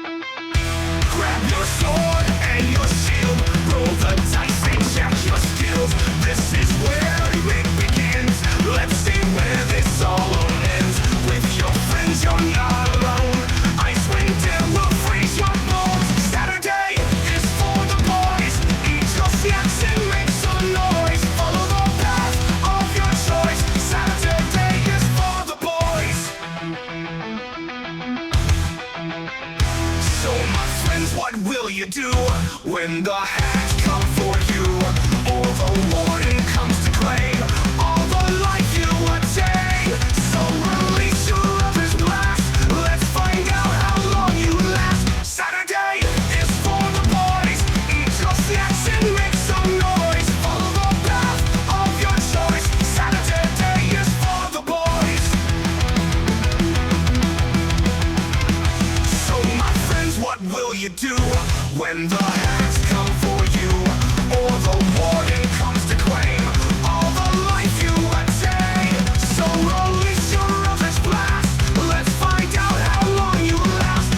Grab your sword and your shield. Roll the dice and check your skills. This is where the ring begins. Let's see where this all ends. With your friends, you're not alone. Icewind will freeze your bones. Saturday is for the boys. Eat your snacks and make some noise. Follow the path of your choice. Saturday is for the boys. So my friends, what will you do when the hags come for you? Or the warden comes to claim all the life you attain? So release your lover's blast. Let's find out how long you last. Saturday is for the boys. Eat your snacks and make some noise. Follow the path of your choice. Saturday is for the boys. So my friends, what will you do when the hags come for you? Or the warden comes to claim all the life you attain? So release your rubbish blast. Let's find out how long you last.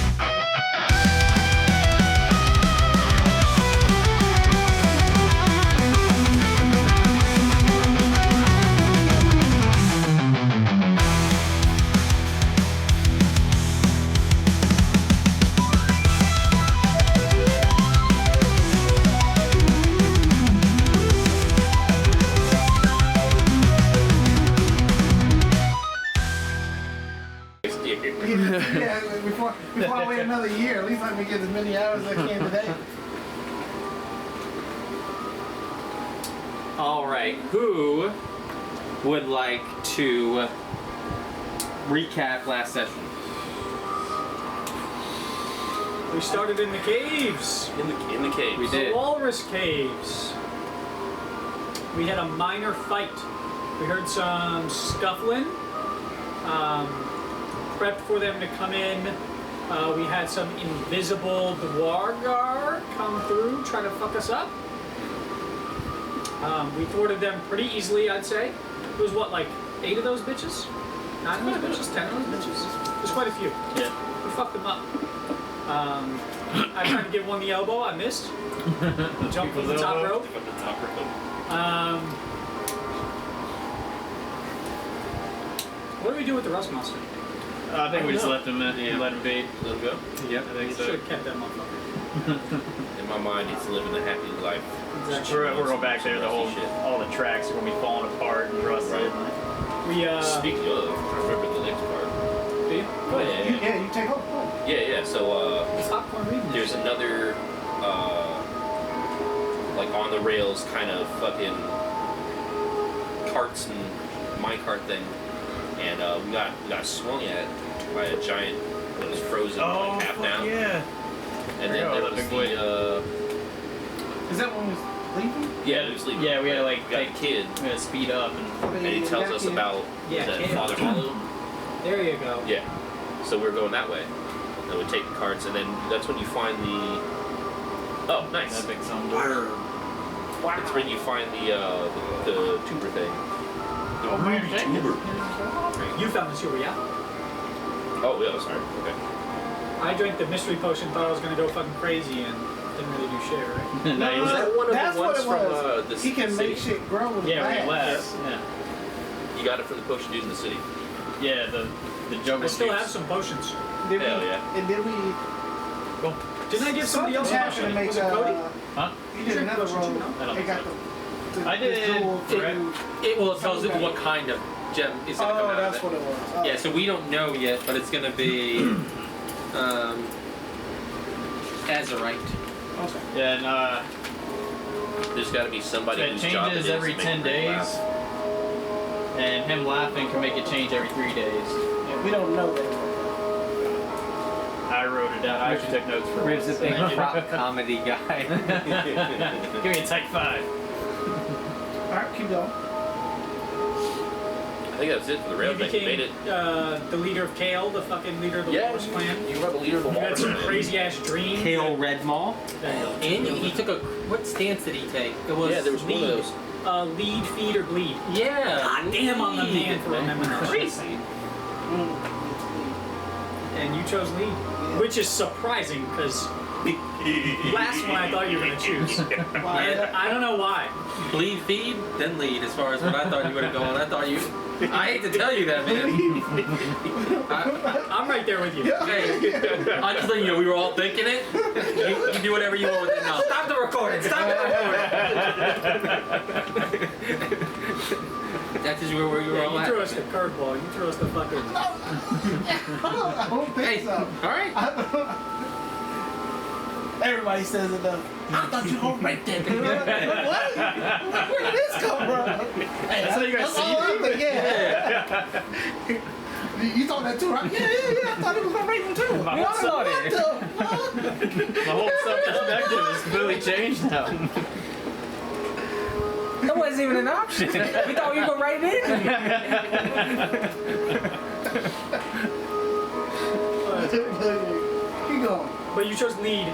Yeah, before I wait another year, at least let me get as many hours as I can today. Alright, who would like to recap last session? We started in the caves. In the cave. We The did. walrus caves. We had a minor fight. We heard some scuffling. Prepped for them to come in. We had some invisible dwargar come through, try to fuck us up. We thwarted them pretty easily, I'd say. It was what, like 8 of those bitches? 9 of those bitches? 10 of those bitches? There's quite a few. Yeah. We fucked them up. I tried to give one the elbow, I missed. Jumped from the top rope. From the top rope. What do we do with the rust monster? I think we just let him Yeah. let him be. Let him go. Yep, I think Should so. have kept that motherfucker. In my mind, he's living a happy life. Exactly. We're going back there. The whole Shit. all the tracks are going to be falling apart and rusted. We Speaking of, I remember the next part. do you? Oh, yeah. Yeah, you take off. Yeah. So, It's popcorn reading. there's another, like on the rails kind of fucking carts and minecart thing, and we got swung at by a giant that was frozen like half down, yeah. and then Forgot there about was the big the Is that when we was leaving? yeah, it was leaving. Yeah, we had to like We got a kid, we had to speed up and and he tells us about Yeah, the kid. Father Hollow. There you go. Yeah. So we're going that way. And we take the carts, and then that's when you find the. Oh, nice. that big song. It's when you find the tuber thing. Oh, man, Tuber. You found the sewer, yeah? Oh, yeah. Sorry. Okay. I drank the mystery potion, thought I was gonna go fucking crazy, and didn't really do shit, right? Nice. Was that one of That's the ones what it from was. the He can city? make shit grow with Yeah, we glass. left. Yeah. You got it from the potion dude in the city. Yeah, the jungle. I still juice. have some potions. Did Hell we, yeah. And did we? Didn't I give somebody else a happened potion? to make Was it Cody? Huh? You did another potion too, roll. no? I don't They got think the I did jewel it- to- Well, it tells you what kind of gem is going to come Oh, out that's of what it. it was. Oh. Yeah, so we don't know yet, but it's going to be azurite. Okay. Yeah, and There's got to be somebody it whose job it changes is every to make 10 Rick days, laugh. and him laughing can make it change every 3 days. Yeah, we don't know that. I wrote it down. I actually took notes for Riv's a it. big Thank you. prop comedy guy. Give me a take 5. Alright, keep going. I think that's it for the rail You thing. You made became it. the leader of Kale, the fucking leader of the Yeah, Walrus clan. you were the leader of the You had Walrus some clan. crazy ass dream. Kale Redmall. There you go. And he took a. What stance did he take? It was Yeah, there was one of lead. those. Lead, feed, or bleed. Yeah. God damn, I'm the man for remembering that shit. Crazy. And you chose lead, which is surprising because last one I thought you were gonna choose. And I don't know why. Bleed, feed, then lead. As far as what I thought you would have gone, I thought you. I hate to tell you that, man. I'm right there with you. Hey, I just letting you know we were all thinking it. You can do whatever you want with it now. Stop the recording. Stop the recording. That's just where you were all You at. threw us the curveball. You threw us the fucking. I don't think Hey, so. all right. Everybody says it though. I thought you were gonna break that. What? Where did this come from? Hey, That's how you guys that's all I'm thinking. Yeah. You thought that too, right? Yeah. I thought it was gonna break them too. My whole What the fuck? My whole self-perspective is completely changed now. That wasn't even an option. We thought you were gonna write it Keep going. But you chose lead.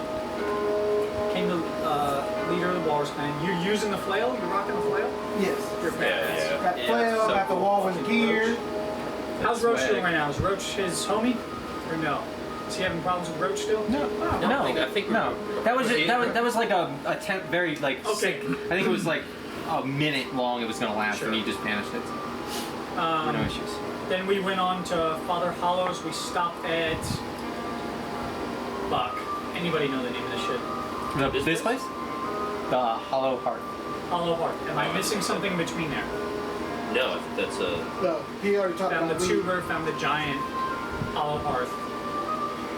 Came the leader of the Walrus Clan. You're using the flail? You're rocking the flail? Yes. You're badass. Got the flail, so got the cool. wall with the gear. How's Roach Swag. doing right now? Is Roach his homie? Or no? Is he having problems with Roach still? No. No, I think no. That was like a very like Okay. sick. I think it was like a minute long. It was gonna last, Sure. and he just vanished it. No issues. Then we went on to Father Hollow's. We stopped at Buck. Anybody know the name of this shit? This place? The Hollow Heart. Hollow Heart. Am I missing something in between there? No, that's a. No, he already talked Found about the weed. tuber, found the giant Hollow Hearth.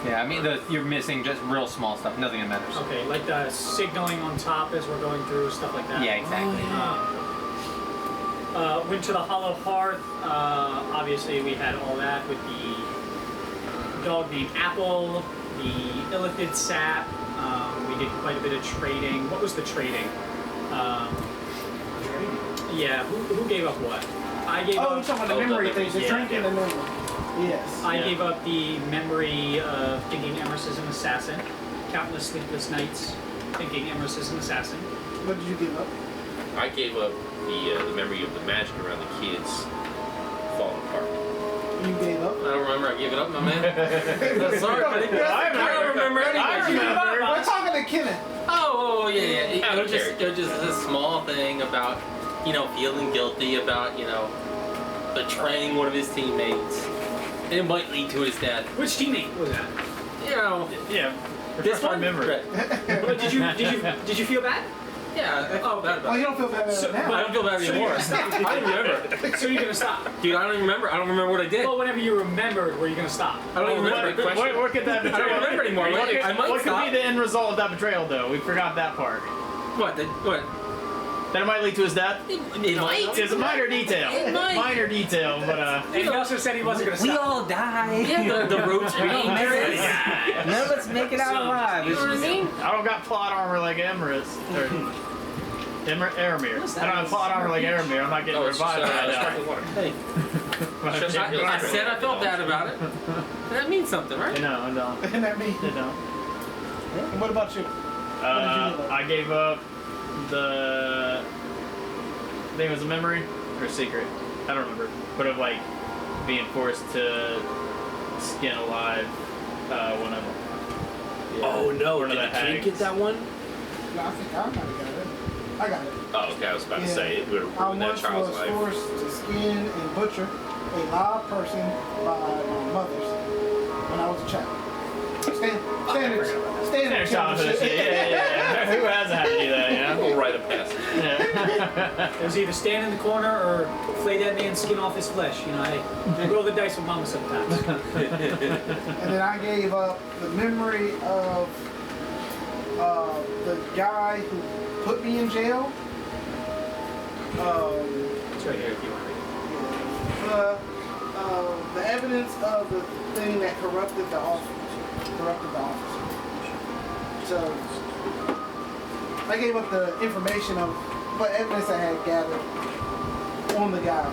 Yeah, I mean you're missing just real small stuff. Nothing that matters. Okay, like the signaling on top as we're going through, stuff like that. Yeah, exactly. Went to the Hollow Hearth. Obviously, we had all that with the dog named Apple, the illithid sap. We did quite a bit of trading. What was the trading? Yeah, who gave up what? I gave Oh, up. you're talking about the memory thing, the yeah, drinking yeah. and memory. Yes. I gave up the memory of thinking Emrys is an assassin. Countless sleepless nights thinking Emrys is an assassin. What did you give up? I gave up the memory of the magic around the kids falling apart. You gave up? I don't remember. I gave it up, my man. Sorry, buddy. I I don't remember anything. We're talking to Kenneth. Oh, yeah. It Out of was just a small thing about, feeling guilty about, betraying one of his teammates. And it might lead to his death. Which teammate was that? Yeah. This Refresh my one? memory. Right. But did you feel bad? Yeah, I felt bad Oh, about you it. don't feel bad I now. don't feel bad So anymore. you're gonna stop. I don't remember. So you're gonna stop? Dude, I don't even remember. I don't remember what I did. Well, whenever you remembered, were you gonna stop? I don't even remember. What could that I don't betrayal? remember anymore. What could, I might what could stop. be the end result of that betrayal, though? We forgot that part. What? What? That it might lead to his death? It might. It's a minor detail. It might. Minor detail, but And he also said he wasn't gonna We stop. all die. Yeah, the road's dangerous. None of us make it out alive. You know what I mean? I don't got plot armor like Emrys. Or Aramir. I don't have plot armor like Aramir. I'm not getting Oh, it's just revived right now. sparkling water. Hey, But I said I felt bad about it. That means something, right? No, I don't. And that me. I don't. And what about you? I gave up the. I think it was a memory or a secret. I don't remember. But of like being forced to skin alive one of them. Oh no! One of Did the the kid hags. get that one? No, I think I might have got it. I got it. Oh, okay. I was about to Yeah. say it would I have ruined that once child's was life. forced to skin and butcher a live person by my mother's when I was a child. Standard Childhood shit. Yeah. Who hasn't had to do that, you know? We'll write a passage. Yeah. It was either stand in the corner or flay that man's skin off his flesh. I roll the dice with mama sometimes. And then I gave up the memory of the guy who put me in jail. It's right here if you want to The evidence of the thing that corrupted the officer. So I gave up the information of what evidence I had gathered on the guy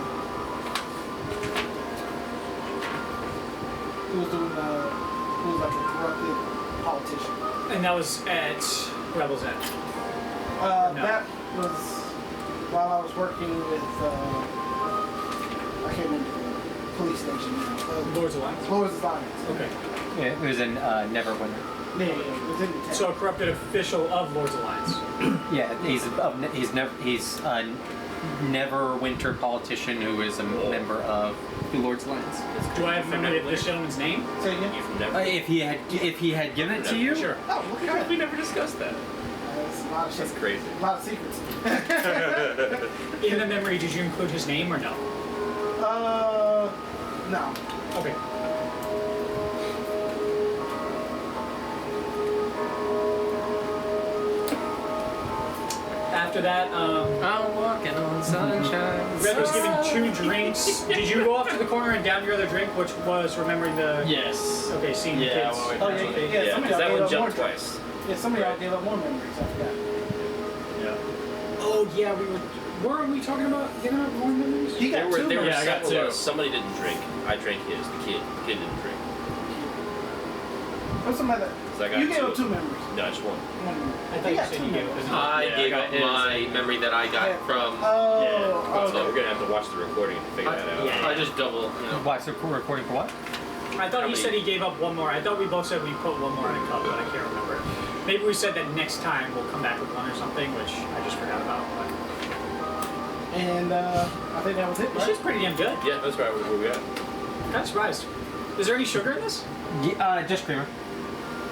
who was doing who was like a corrupted politician. And that was at Rebels End. That was while I was working with, I can't remember the police station now. Lords Alliance. Lords Alliance. Okay. Yeah, it was in Neverwinter. Yeah, it was in the town. So a corrupted official of Lords Alliance. Yeah, he's Neverwinter politician who is a member of the Lord's Alliance. Do I have memory of this gentleman's name? Say again? You from Never? If he had given it to you, Sure. Oh, look at that. We never discussed that. That's a lot of shit. That's crazy. A lot of secrets. In the memory, did you include his name or no? No. Okay. After that, I'm walking on sunshine. Red was given 2 drinks. Did you go off to the corner and down your other drink, which was remembering the... Yes. Okay, seeing the Yeah, kids. well, Oh, yeah, Okay. yeah. Yeah, Some of because y'all that gave one up more jumped drinks. twice. Yeah, some of y'all gave up more memories. I forgot. Yeah. Oh, yeah, weren't we talking about giving up more memories? He got two Yeah, memories. I got several two. of us. Somebody didn't drink. I drank his. The kid didn't drink. What's somebody that? So I got You gave two. up 2 memories. No, just one. One memory. I thought He you got said 2 you gave memories. up I Yeah, I gave got up his. my memory that I got from. Oh, So okay. we're gonna have to watch the recording to figure that out. yeah. I just double. Watch the recording for what? I thought he said he gave up one more. I thought we both said we put one more in a cup, but I can't remember. Maybe we said that next time we'll come back with one or something, which I just forgot about. But And I think that was it, this right? shit's pretty damn good. Yeah, that's right. Where we at? Kind of surprised. Is there any sugar in this? Just creamer.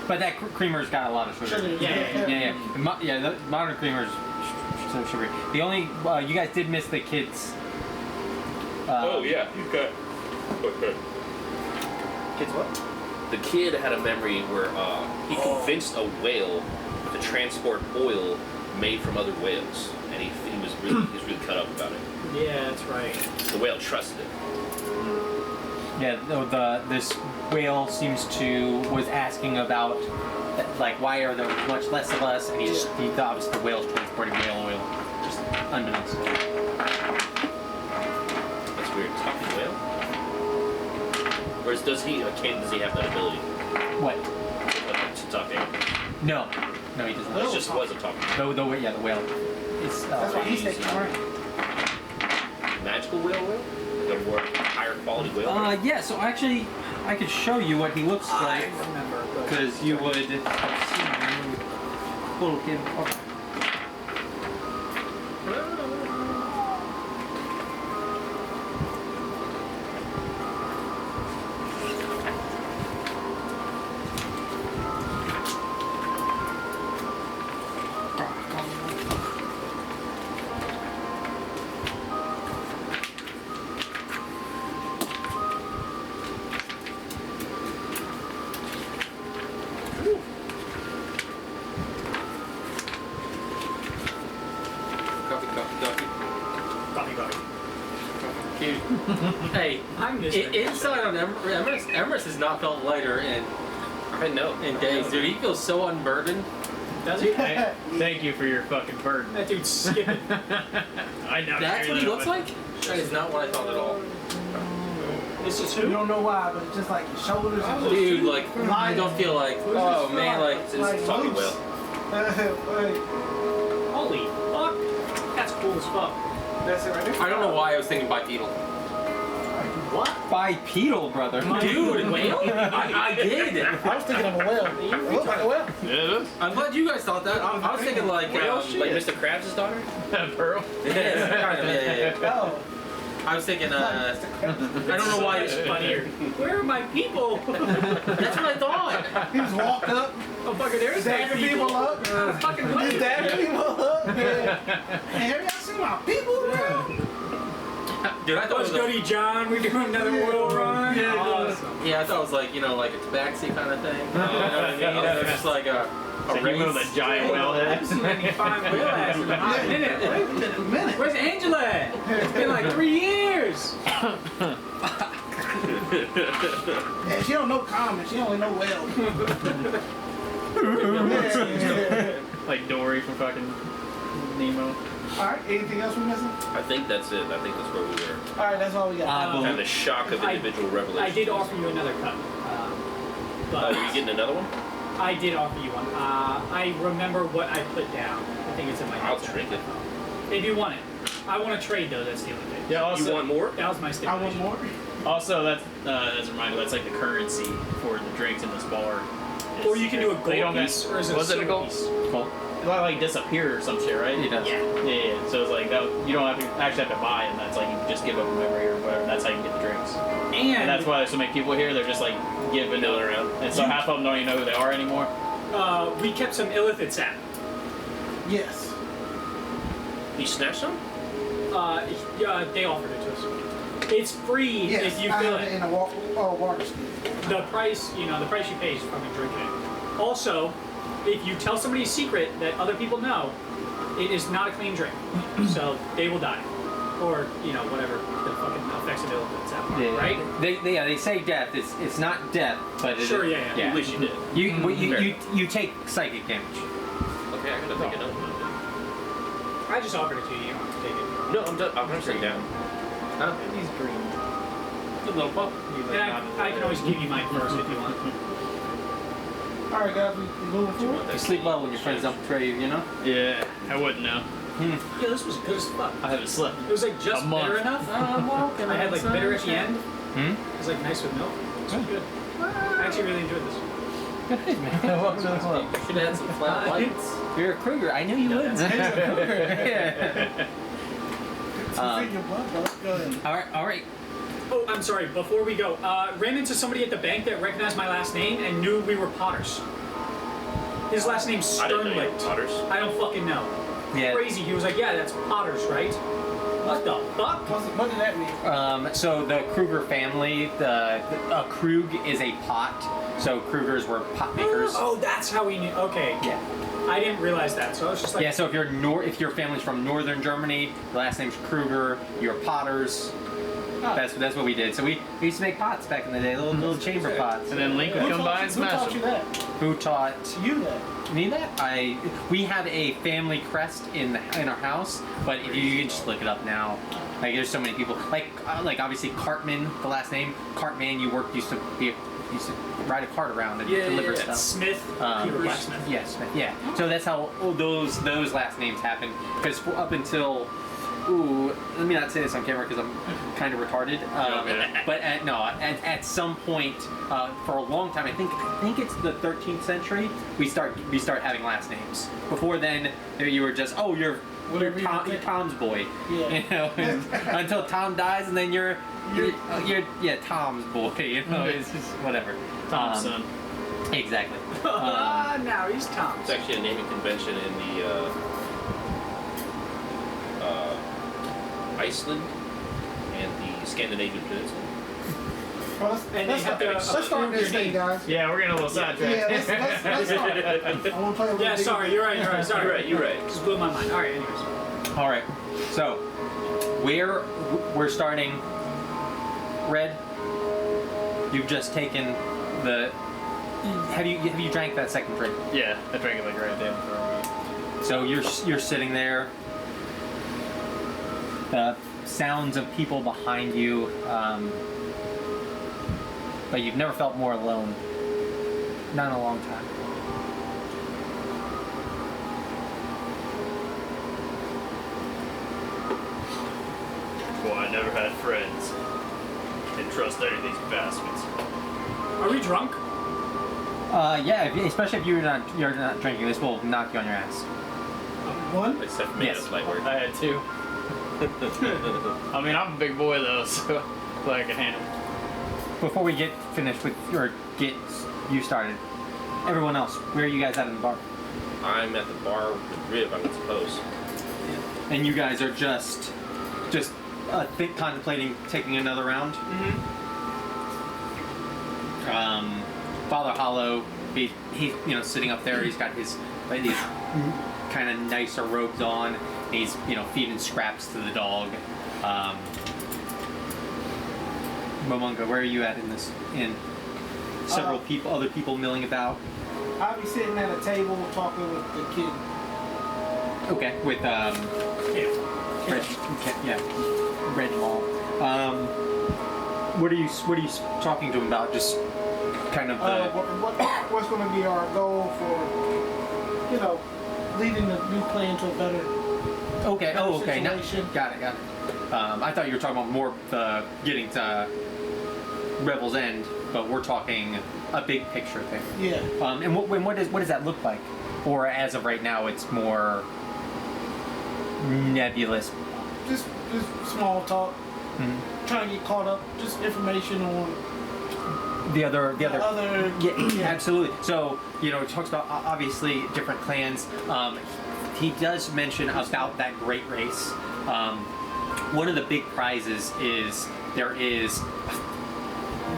But that creamer's got a lot of sugar. Sugar. Yeah. The modern creamer's so sugary. The only you guys did miss the kids. Yeah, you got. Okay. Kids what? The kid had a memory where he convinced a whale to transport oil made from other whales, and he was really cut up about it. Yeah, that's right. The whale trusted it. Yeah, this whale was asking about like why are there much less of us, and he thought obviously the whale's transporting whale oil, just unbeknownst. That's weird. Talking whale? Or does he have that ability What? to talk to animals? No, he does It not. just wasn't talking. The whale. It's That's why he's taking around. Magical whale? Like a more higher quality whale? Yeah. So actually, I could show you what he looks like remember. But because you would have seen him. Little kid. Okay. coffee. Dude. Hey, I'm missing. inside on Emrys has not felt lighter in days. Dude, he feels so unburdened. Does he? Hey, thank you for your fucking burden. That dude's skipping. I know. That's what he looks like? That is not what I thought at all. This is You who? don't know why, but it's just like his shoulders and Dude, like, I don't feel like, oh man, like, Like talking loose. whale. Holy fuck. That's cool as fuck. That's it right there. I don't know why I was thinking bipedal. What? Bipedal, brother. Dude, whale? I did. I was thinking of a whale. It looks like a whale. Yeah, it is. I'm glad you guys thought that. I was thinking like Mr. Krabs' daughter. Pearl. Yeah, kind of, yeah. Oh. I was thinking, I don't know why It's funnier. Where are my people? That's what I thought. He just walked up, Oh, fucker, there's my dabbing people up. Fucking He's what? dabbing people up. Yeah. Hey, have y'all seen my people, bro? Dude, I thought it Let's was go to John. We doing another world run. Yeah, Awesome. yeah, I thought it was like, like a tabaxi kind of thing. You know what I mean? It was just like a So you race. move a giant whale I head. haven't seen any fine whale ass in a hot minute. Wait a minute. Where's Angela at? It's been like 3 years. Yeah, she don't know common. She only know whale. Yeah. Like Dory from fucking Nemo. All right. Anything else we missing? I think that's it. I think that's where we were. All right. That's all we got. And the shock of individual revelations. I did offer you another cup. But Oh, are you getting another one? I did offer you one. I remember what I put down. I think it's in my I'll notes. drink it. If you want it. I want to trade though. That's the only thing. Yeah. Also, You want more? That was my I stipulation. want more. Also, that's as a reminder. That's like the currency for the drinks in this bar. Or you can do a They gold don't piece, or is it was a it a silver gold? piece? Cool. It'll like disappear or some shit, right? It does. Yeah. Yeah. So it's like that, you don't have to actually have to buy them. That's like you just give up a memory or whatever. That's how you get the drinks. And that's why there's so many people here. They're just like giving it around, and so half of them don't even know who they are anymore. We kept some illithid sap. Yes. You snatched some? Yeah, they offered it to us. It's free Yes. if you I fill have it. it in a water ski. The price, the price you pay is from drinking it. Also, if you tell somebody a secret that other people know, it is not a clean drink. So they will die. Or, whatever the fucking effects of illithid sap are, Yeah. right? They say death. It's not death, but it Sure, is, yeah. At least you did. You take psychic damage. Okay, I gotta take it up. I just offered it to you. You don't have to take it. No, I'm done. I'm gonna sit down. Huh? He's green. The little pup. And I can always give you mine first if you want. All right, guys, we moving forward. You sleep well when your friends don't betray you, you know? Yeah, I wouldn't know. Yeah, this was good as fuck. I haven't slept. It was like just A month. bitter enough. I had like bitter at the end. It was like nice with milk. It was good. I actually really enjoyed this. Good, man. Welcome to the club. You should have had some flat lights. You're a Kruger. I knew you would. Yeah. It's in your blood, bro. Go ahead. All right. Oh, I'm sorry. Before we go, ran into somebody at the bank that recognized my last name and knew we were Potters. His last name's I didn't know you were Sternlicht. Potters. I don't fucking know. Yeah. Crazy. He was like, yeah, that's Potters, right? What the fuck? What did that mean? So the Kruger family, a Krug is a pot. So Krugers were pot makers. Oh, that's how we knew. Okay. Yeah. I didn't realize that. So I was just like, Yeah. So if your family's from northern Germany, the last name's Kruger. You're Potters. That's what we did. So we used to make pots back in the day, little chamber pots. And then Link would come by and Who smash taught you them. that? Who taught You that. me that? We have a family crest in our house, but if you can just look it up now. Like there's so many people. Like obviously Cartman, the last name Cartman. Used to ride a cart around and deliver stuff. Smith, Peter Blacksmith. Yes, yeah. So that's how those last names happen. Because up until, let me not say this on camera because I'm kind of retarded. But at some point, for a long time, I think it's the 13th century, we start having last names. Before then, you were just you're Tom's boy. Yeah. You know, until Tom dies, and then you're Tom's boy. You know, it's just whatever. Tom's son. Exactly. Now he's Tom. It's actually a naming convention in the Iceland and the Scandinavian peninsula. Well, And let's start this thing, guys. Yeah, we're getting a little sidetracked. Yeah, let's start. I want to play a little Yeah, bit. sorry, you're right. Sorry. You're right. Just blew my mind. All right, anyways. All right. So, we're starting. Red. You've just taken the. Have you drank that second drink? Yeah, I drank it like right there before me. So you're sitting there. The sounds of people behind you, but you've never felt more alone. Not in a long time. Well, I never had friends. Didn't trust any of these bastards. Are we drunk? Yeah, especially if you're not drinking. This will knock you on your ass. One. Except for me, Yes. that's light work. I had two. I mean, I'm a big boy though, so I can handle it. Before we get finished with or get you started, everyone else, where are you guys at in the bar? I'm at the bar with Riv, I would suppose. And you guys are just contemplating taking another round. Father Hollow, he's sitting up there. He's got these kind of nicer robes on. And he's feeding scraps to the dog. Momonga, where are you at in this? In several other people milling about. I'll be sitting at a table talking with the kid. Okay, with Red Mall. What are you talking to him about? Just kind of the. What's going to be our goal for, leading the new clan to a better Okay. Oh, okay. Now, Situation. got it. I thought you were talking about more getting to Revels End, but we're talking a big picture thing. Yeah. And what does that look like? Or as of right now, it's more nebulous. Just small talk. Mhm. Trying to get caught up. Just information on The other. yeah. Absolutely. So, it talks about obviously different clans. He does mention about that great race. One of the big prizes is there is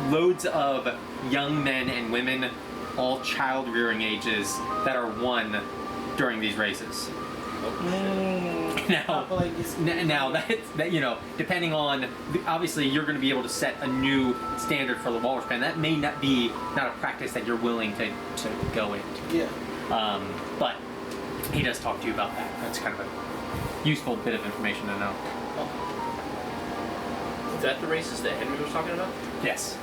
loads of young men and women, all child rearing ages, that are won during these races. Now, that depending on, obviously you're going to be able to set a new standard for the walrus span. That may not be a practice that you're willing to go into. Yeah. But he does talk to you about that. That's kind of a useful bit of information to know. Is that the races that Henry was talking about? Yes.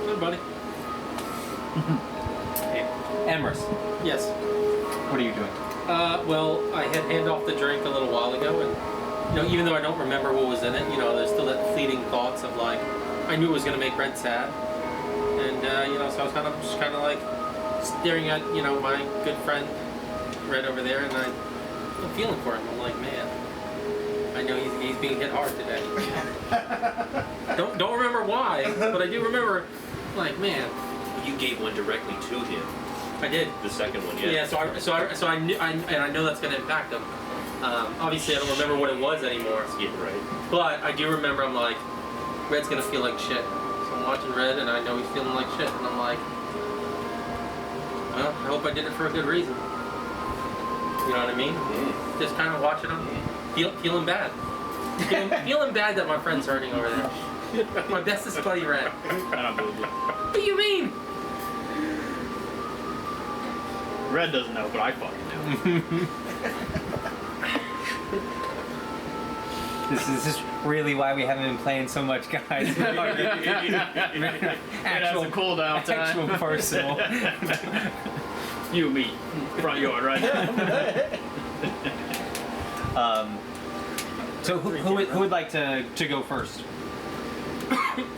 Good buddy. Hey, Emrys, Yes. what are you doing? Well, I had hand off the drink a little while ago, and even though I don't remember what was in it, there's still that fleeting thoughts of like, I knew it was gonna make Red sad, and so I was kind of like staring at my good friend Red over there, and I'm feeling for him. I'm like, man, I know he's being hit hard today. don't remember why, but I do remember, like, man, You gave one directly to him. I did. The second one, yeah. Yeah, so I knew, and I know that's going to impact him. Obviously, I don't remember what it was anymore. Yeah, right. But I do remember, I'm like, Red's going to feel like shit. So I'm watching Red, and I know he's feeling like shit, and I'm like, well, I hope I did it for a good reason. You know what I mean? Just kind of watching him, feeling bad. Feeling bad that my friend's hurting over there. My bestest buddy, Red. I don't believe you. What do you mean? Red doesn't know, but I fucking know. This is really why we haven't been playing so much, guys. It has a cooldown time. Actual personal. You, me, front yard, right? So who would like to go first?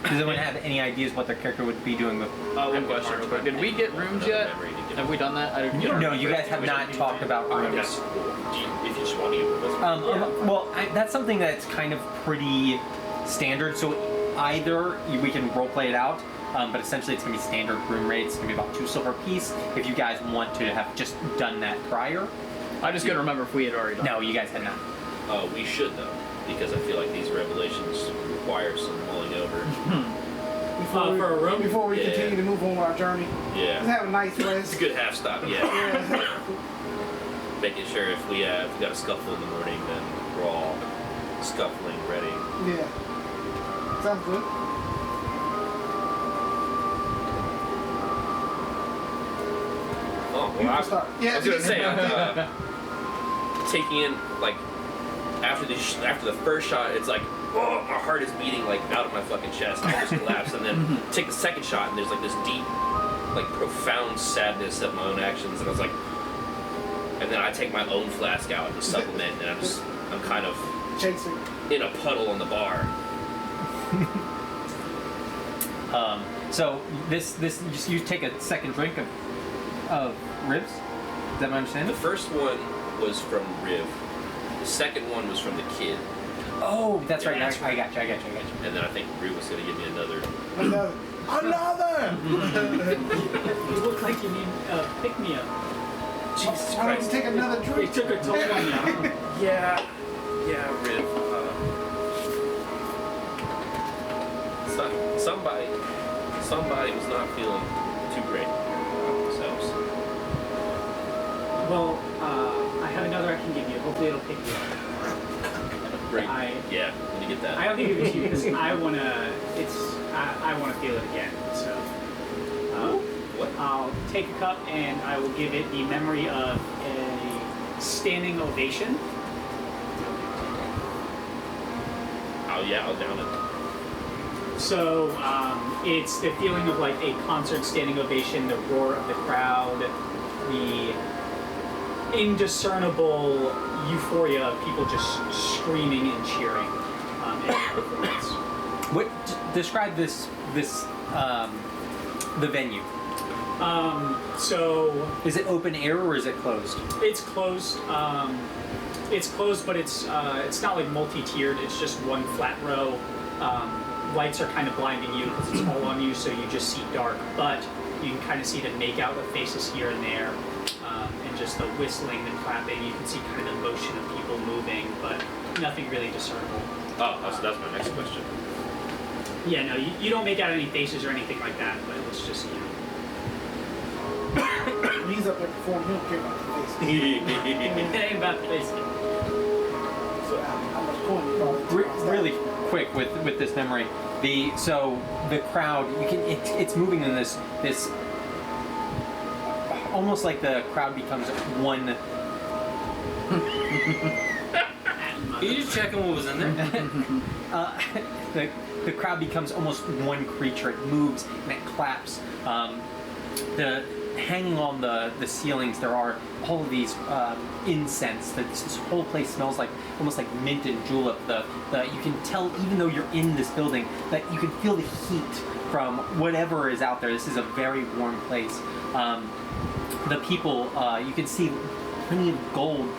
Does anyone have any ideas what their character would be doing with? I have a question real quick. Did we get rooms yet? Have we done that? I don't No, remember. you guys have not talked about I rooms. guess if you just want to, That's something that's kind of pretty standard. So either we can role play it out, but essentially it's gonna be standard room rates. It's gonna be about 2 silver apiece. If you guys want to have just done that prior, I just couldn't remember if we had already done no, you guys had not. we should though, because I feel like these revelations require some mulling over. For a room? Before we Yeah. continue to move on our journey. Let's Yeah. have a nice It's a rest. good half stop, yeah. Making sure if we got a scuffle in the morning, then we're all scuffling ready. Yeah. Sounds good. Oh, You well, can start. Yeah. I was gonna say, I'm taking in like after the first shot, it's like, oh, my heart is beating like out of my fucking chest. I almost collapse, and then take the second shot, and there's like this deep, like profound sadness at my own actions, and I was like, and then I take my own flask out to supplement, and I'm kind of Chasing. in a puddle on the bar. So this you take a second drink of ribs. Is that my The understanding? first one was from Riv. The second one was from the kid, Oh, that's right. Yeah, I got you. and then I think Riv was gonna give me another. Another! You look like you need pick me up. Jesus Why don't you Christ. take another It drink? took a toll on you. Yeah, Riv. Somebody was not feeling too great about themselves. Well, I have another I can give you. Hopefully it'll pick you up. Great. I- Yeah, let me get that. I don't think it was you because I wanna feel it again. So What? I'll take a cup and I will give it the memory of a standing ovation. Oh yeah, I'll down it. So it's the feeling of like a concert standing ovation, the roar of the crowd, the indiscernible euphoria of people just screaming and cheering in the performance. What describe the venue? So Is it open air or is it closed? it's closed. It's closed, but it's not like multi-tiered. It's just one flat row. Lights are kind of blinding you because it's all on you, so you just see dark. But you can kind of see the make out of faces here and there, and just the whistling, the clapping. You can see kind of the motion of people moving, but nothing really discernible. Oh, that's my next question. Yeah, no, you don't make out any faces or anything like that, but it's just, you know. When he's up there performing, he don't care about the face. It ain't about the face. So how much coin you probably Really quick with this memory, the crowd, it's moving in this almost like the crowd becomes one. Are you just checking what was in there? The crowd becomes almost one creature. It moves and it claps. Hanging on the ceilings, there are all of these incense. This whole place smells like almost like mint and julep. You can tell, even though you're in this building, that you can feel the heat from whatever is out there. This is a very warm place. The people, you can see plenty of gold,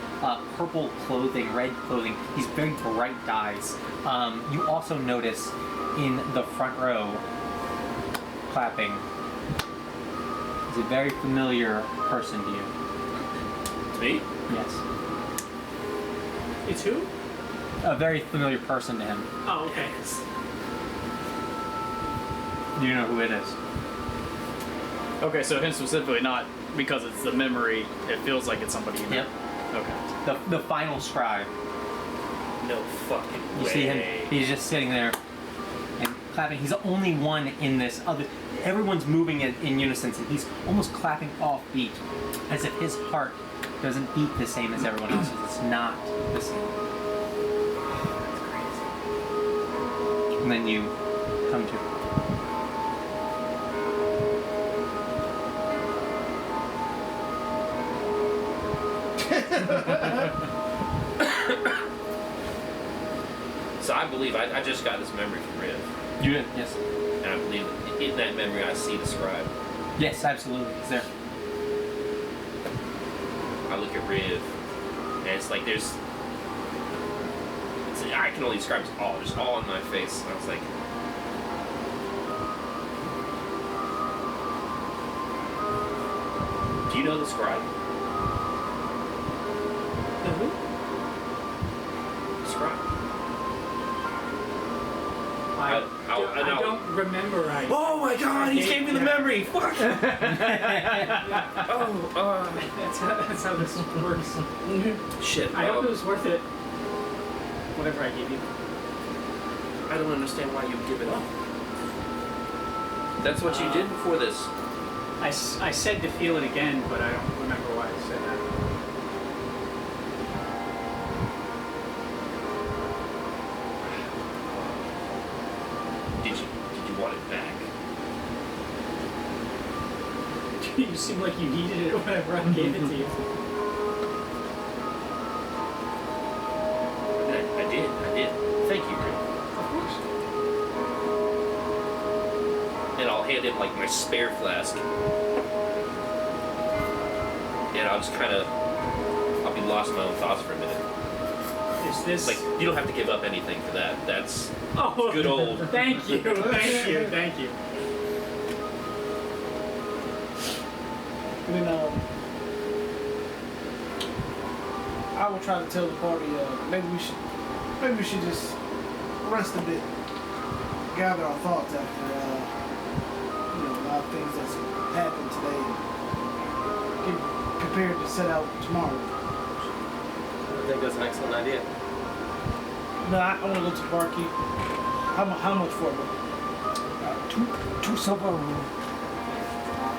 purple clothing, red clothing, these very bright dyes. You also notice in the front row, clapping, is a very familiar person to you. It's me? Yes. It's who? A very familiar person to him. Oh, okay. Do you know who it is? Okay, so him specifically, not because it's the memory. It feels like it's somebody you know. Yep. Okay. The final scribe. No fucking way. You see him, he's just sitting there and clapping. He's the only one in this other, everyone's moving in unison, and he's almost clapping off beat, as if his heart doesn't beat the same as everyone else's. It's not the same. That's crazy. And then you come to. So I believe I just got this memory from Riv, You did, yes. and I believe in that memory I see the scribe. Yes, absolutely. It's there. I look at Riv, and it's like I can only describe it as all, just all on my face. And I was like, do you know the scribe? The who? The scribe. I I know. don't remember. Oh my god, he gave me the memory! Fuck! That's how this works. Shit. I hope it was worth it. Whatever I gave you. I don't understand why you give it up. That's what you did before this. I said to feel it again, but I don't remember why I said that. Did you want it back? You seemed like you needed it whenever I gave it to you. I did. Thank you, Rick. Of course. And I'll hand him like my spare flask. And I'll just I'll be lost in my own thoughts for a minute. Is this Like, you don't have to give up anything for that. That's Oh, good old. Thank you. Thank you. And then I will try to tell the party maybe we should just rest a bit, gather our thoughts after a lot of things that's happened today, and get prepared to set out tomorrow. I think that's an excellent idea. No, I want to go to the barkeep. How much for it? Two silver.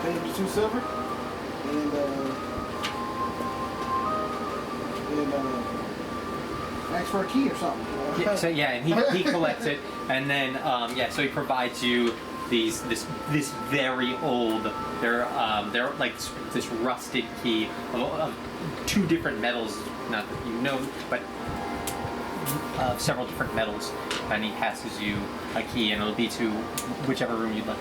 Pay him the 2 silver, and ask for a key or something. Yeah, so yeah, and he collects it, and then so he provides you this very old, they're like this rusted key of two different metals, not that you know, but several different metals, and he passes you a key, and it'll be to whichever room you'd like.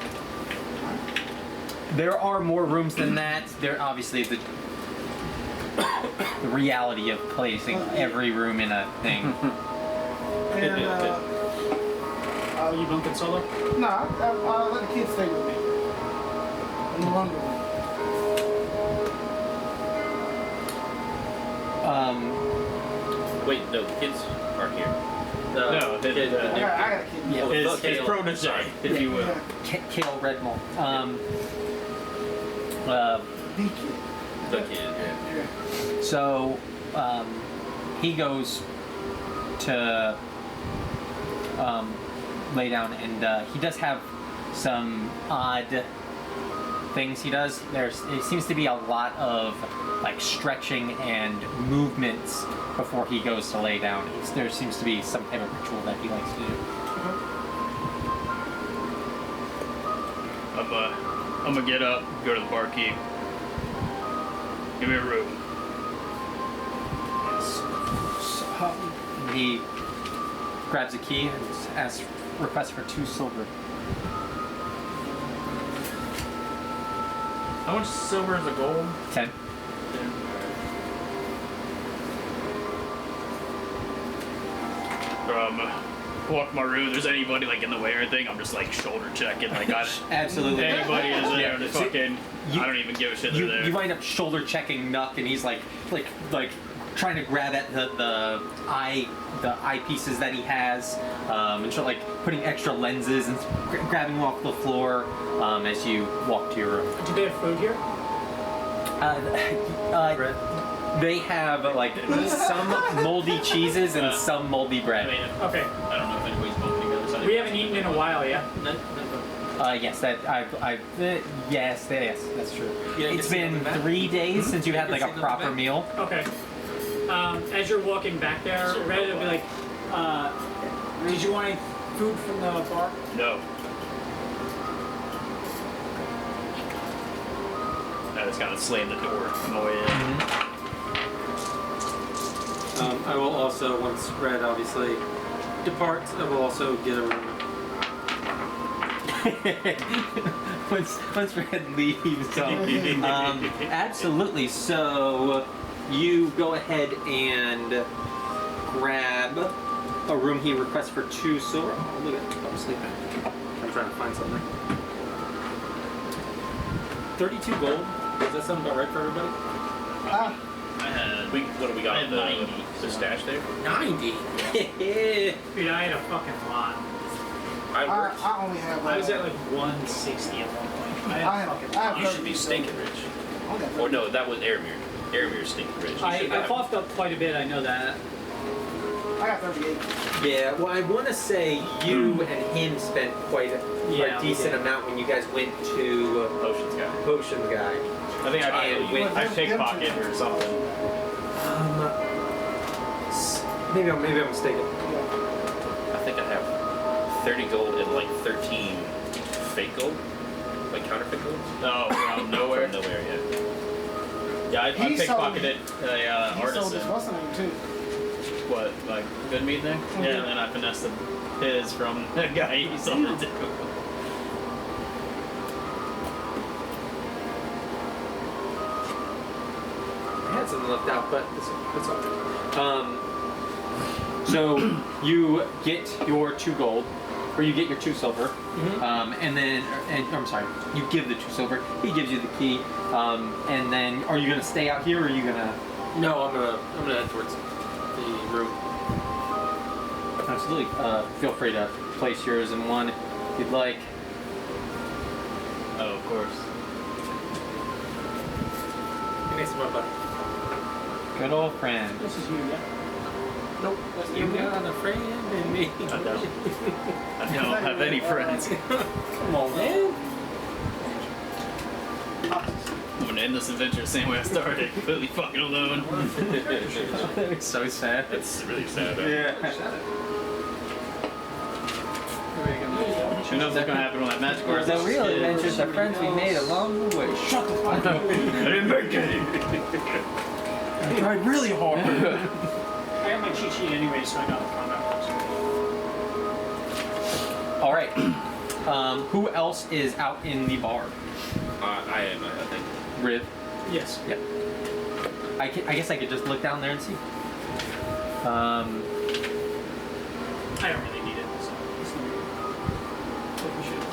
There are more rooms than that. There obviously the reality of placing every room in a thing. And, Are you bunking solo? no, I'll let the kids stay with me. In the lumber room. Wait, no, the kids aren't here. No, I got a kid. Yeah. his protege, if you will. Yeah. Kale Redmall. The kid. The kid, yeah. Yeah. So he goes to lay down, and he does have some odd things he does. It seems to be a lot of like stretching and movements before he goes to lay down. There seems to be some type of ritual that he likes to do. I'm gonna get up, go to the barkeep. Give me a room. And he grabs a key and requests for 2 silver. How much silver is a gold? 10. Walk my room. There's anybody like in the way or anything? I'm just like shoulder checking. Like Absolutely. anybody is there. Just fucking. You- I don't even give a shit. You, They're there. you wind up shoulder checking Nuck, and he's like trying to grab at the eyepieces that he has, and sort of like putting extra lenses and grabbing them off the floor as you walk to your room. Do they have food here? They have like some moldy cheeses and some moldy I bread. mean, Okay. I don't know if anybody's both together. So We haven't eaten in a while, yeah? Yes, yes, that's true. Yeah, It's you can see been on the map. 3 days since you had like You a can see on the proper map. meal. Okay. As you're walking back there, Red will be like, did you want any food from the bar? No. I just kind of slammed the door on the way in. I will also, once Red obviously departs, I will also get a room. once Red leaves, so, absolutely. So you go ahead and grab a room he requests for 2 silver. Oh, look at I'm sleeping. I'm trying to find something. 32 gold. Does that sound about right for everybody? I had. What do we got? I had 90. The stash there? 90. Dude, I had a fucking lot. I worked. I only have. I was at like 160 at one point. I had I a have- fucking I have lot. You should be stinking rich. Okay. Or no, that was Aramir. Aramir's stinking rich. You should I have- coughed up quite a bit, I know that. I got 38. Yeah, well, I want to say you and him spent quite a Yeah, we decent did. amount when you guys went to Potions guy. Potion Guy. I think I pickpocket or something. Maybe I'm mistaken. I think I have 30 gold and like 13 fake gold. Like counterfeit gold. No, from nowhere. From nowhere, yeah. Yeah, I He sold- pickpocketed a He sold artisan. his what's the name too. What, like good meat thing? Yeah, and then I finessed his from the guy he sold it to. I had something left out, but it's all good. So you get your 2 gold, or you get your 2 silver, and then, I'm sorry, you give the 2 silver. He gives you the key, and then, are you gonna stay out here, or are you gonna? No, I'm gonna head towards the room. Absolutely. Feel free to place yours in one if you'd like. Oh, of course. Be nice to my buddy. Good old friend. This is you, yeah? Nope. You got a friend in me. I don't have any friends. Come on, man. I'm gonna end this adventure the same way I started, completely fucking alone. It's so sad. It's really sad. Yeah. Who knows what's gonna happen when that magic course? The real adventures are friends we made along the way. Shut the fuck up. I didn't make any. I tried really hard. I got my cheat sheet anyway, so I got the combat rules. All right. Who else is out in the bar? I am, I think. Riv. Yes. Yep. I guess I could just look down there and see. I don't really need it, so it's no big deal. But we should.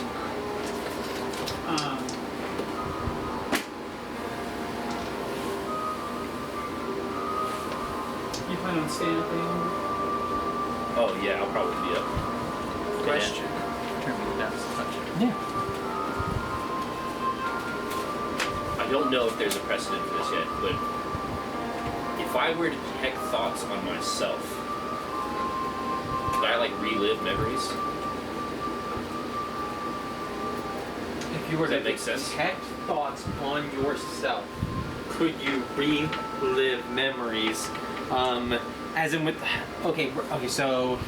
You plan on staying up any longer? Oh yeah, I'll probably be up. Question. Turn me down so much. Yeah. I don't know if there's a precedent for this yet, but if I were to detect thoughts on myself, could I like relive memories? If you were Does to that make sense? detect thoughts on yourself, could you relive memories? As in with, okay, so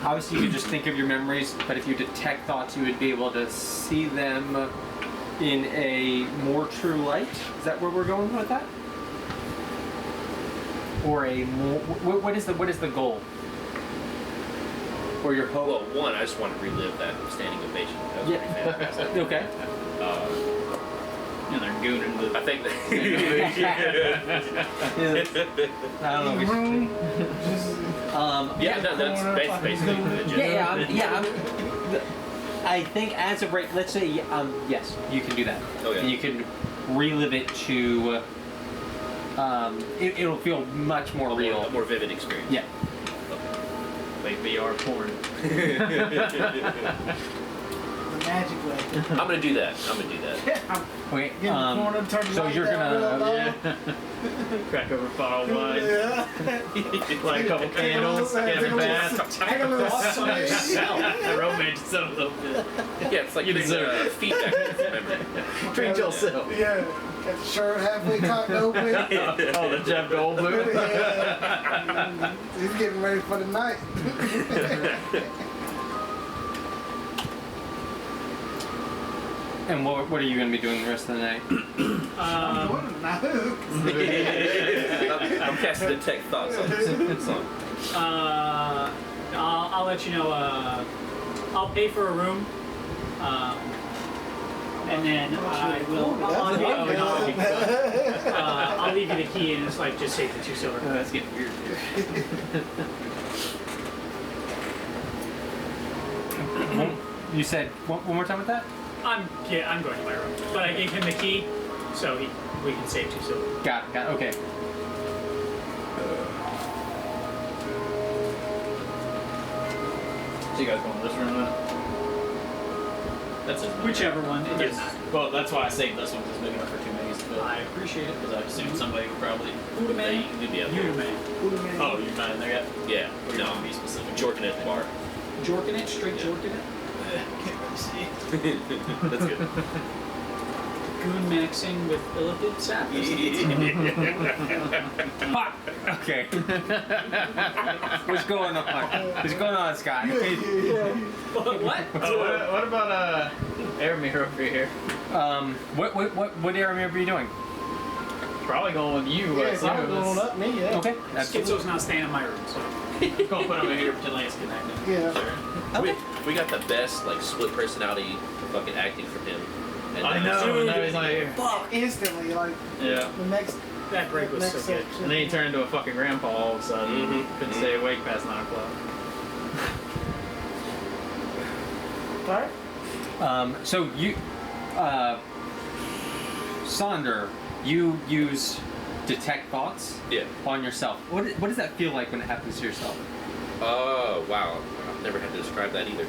obviously you could just think of your memories, but if you detect thoughts, you would be able to see them in a more true light. Is that where we're going with that? Or a more, what is the goal? Or your hope? Well, one, I just want to relive that standing ovation. That was pretty fantastic. Okay. And they're gooning the. I think that. I don't know. room. Just Yeah, no, that's basically the gist. I think as of right, let's say, yes, you can do that. Okay. You can relive it to. It'll feel much more real. A more vivid experience. Yeah. Like VR porn. the magic way. I'm gonna do that. I'm Wait. getting the corner, turn the So light you're down real gonna. low. Yeah. Crack over a bottle of wine. Yeah. Light a couple candles. Get in a bath. Take a little The romance itself a little bit. Yeah, it's like You getting deserve it. feedback. Remember? Treat yourself. Yeah. Got the shirt halfway cocked open. Oh, the Jeff Goldblum. Yeah. He's getting ready for the night. And what are you going to be doing the rest of the night? I'm going tonight. I'm casting detect thoughts on this song. I'll let you know. I'll pay for a room, and then I will. I'll leave you the key and it's like just save the 2 silver. That's getting weird. You said one more time with that? I'm going to my room, but I gave him the key, so we can save 2 silver. Got it. Okay. So you guys going to this room then? That's his number. Whichever one. It doesn't matter. Well, that's why I saved this one, because it's big enough for 2 minis to fill. I appreciate it. Because I assumed somebody would probably. Udaman. You'd be up there. Udaman. Oh, you're not in there yet? Yeah. Or you No. want to be specific? Jorking at the bar. Jorking it, straight Yeah. jorking it. Can't really see. That's good. Goon maxing with illithid sap. or something? Ha! Okay. What's going on? What's going on, Scott? What? Oh, what about Aramir over here? What area are you doing? Probably going with you. Yeah, I it's not assume. going up me, yeah. Okay. Schizo's not staying in my room, so. Gonna put him in here, pretend like it's connected. Yeah. Sure. We got the best like split personality fucking acting from him. And, I know. And now he's not here. Fuck. Instantly, like Yeah. the next That break was so good. section. And then he turned into a fucking grandpa all of a sudden. Mhm. Couldn't stay awake past 9 o'clock. Alright. So you, Sonder, you use detect thoughts Yeah. on yourself. What does that feel like when it happens to yourself? Oh wow. I've never had to describe that either.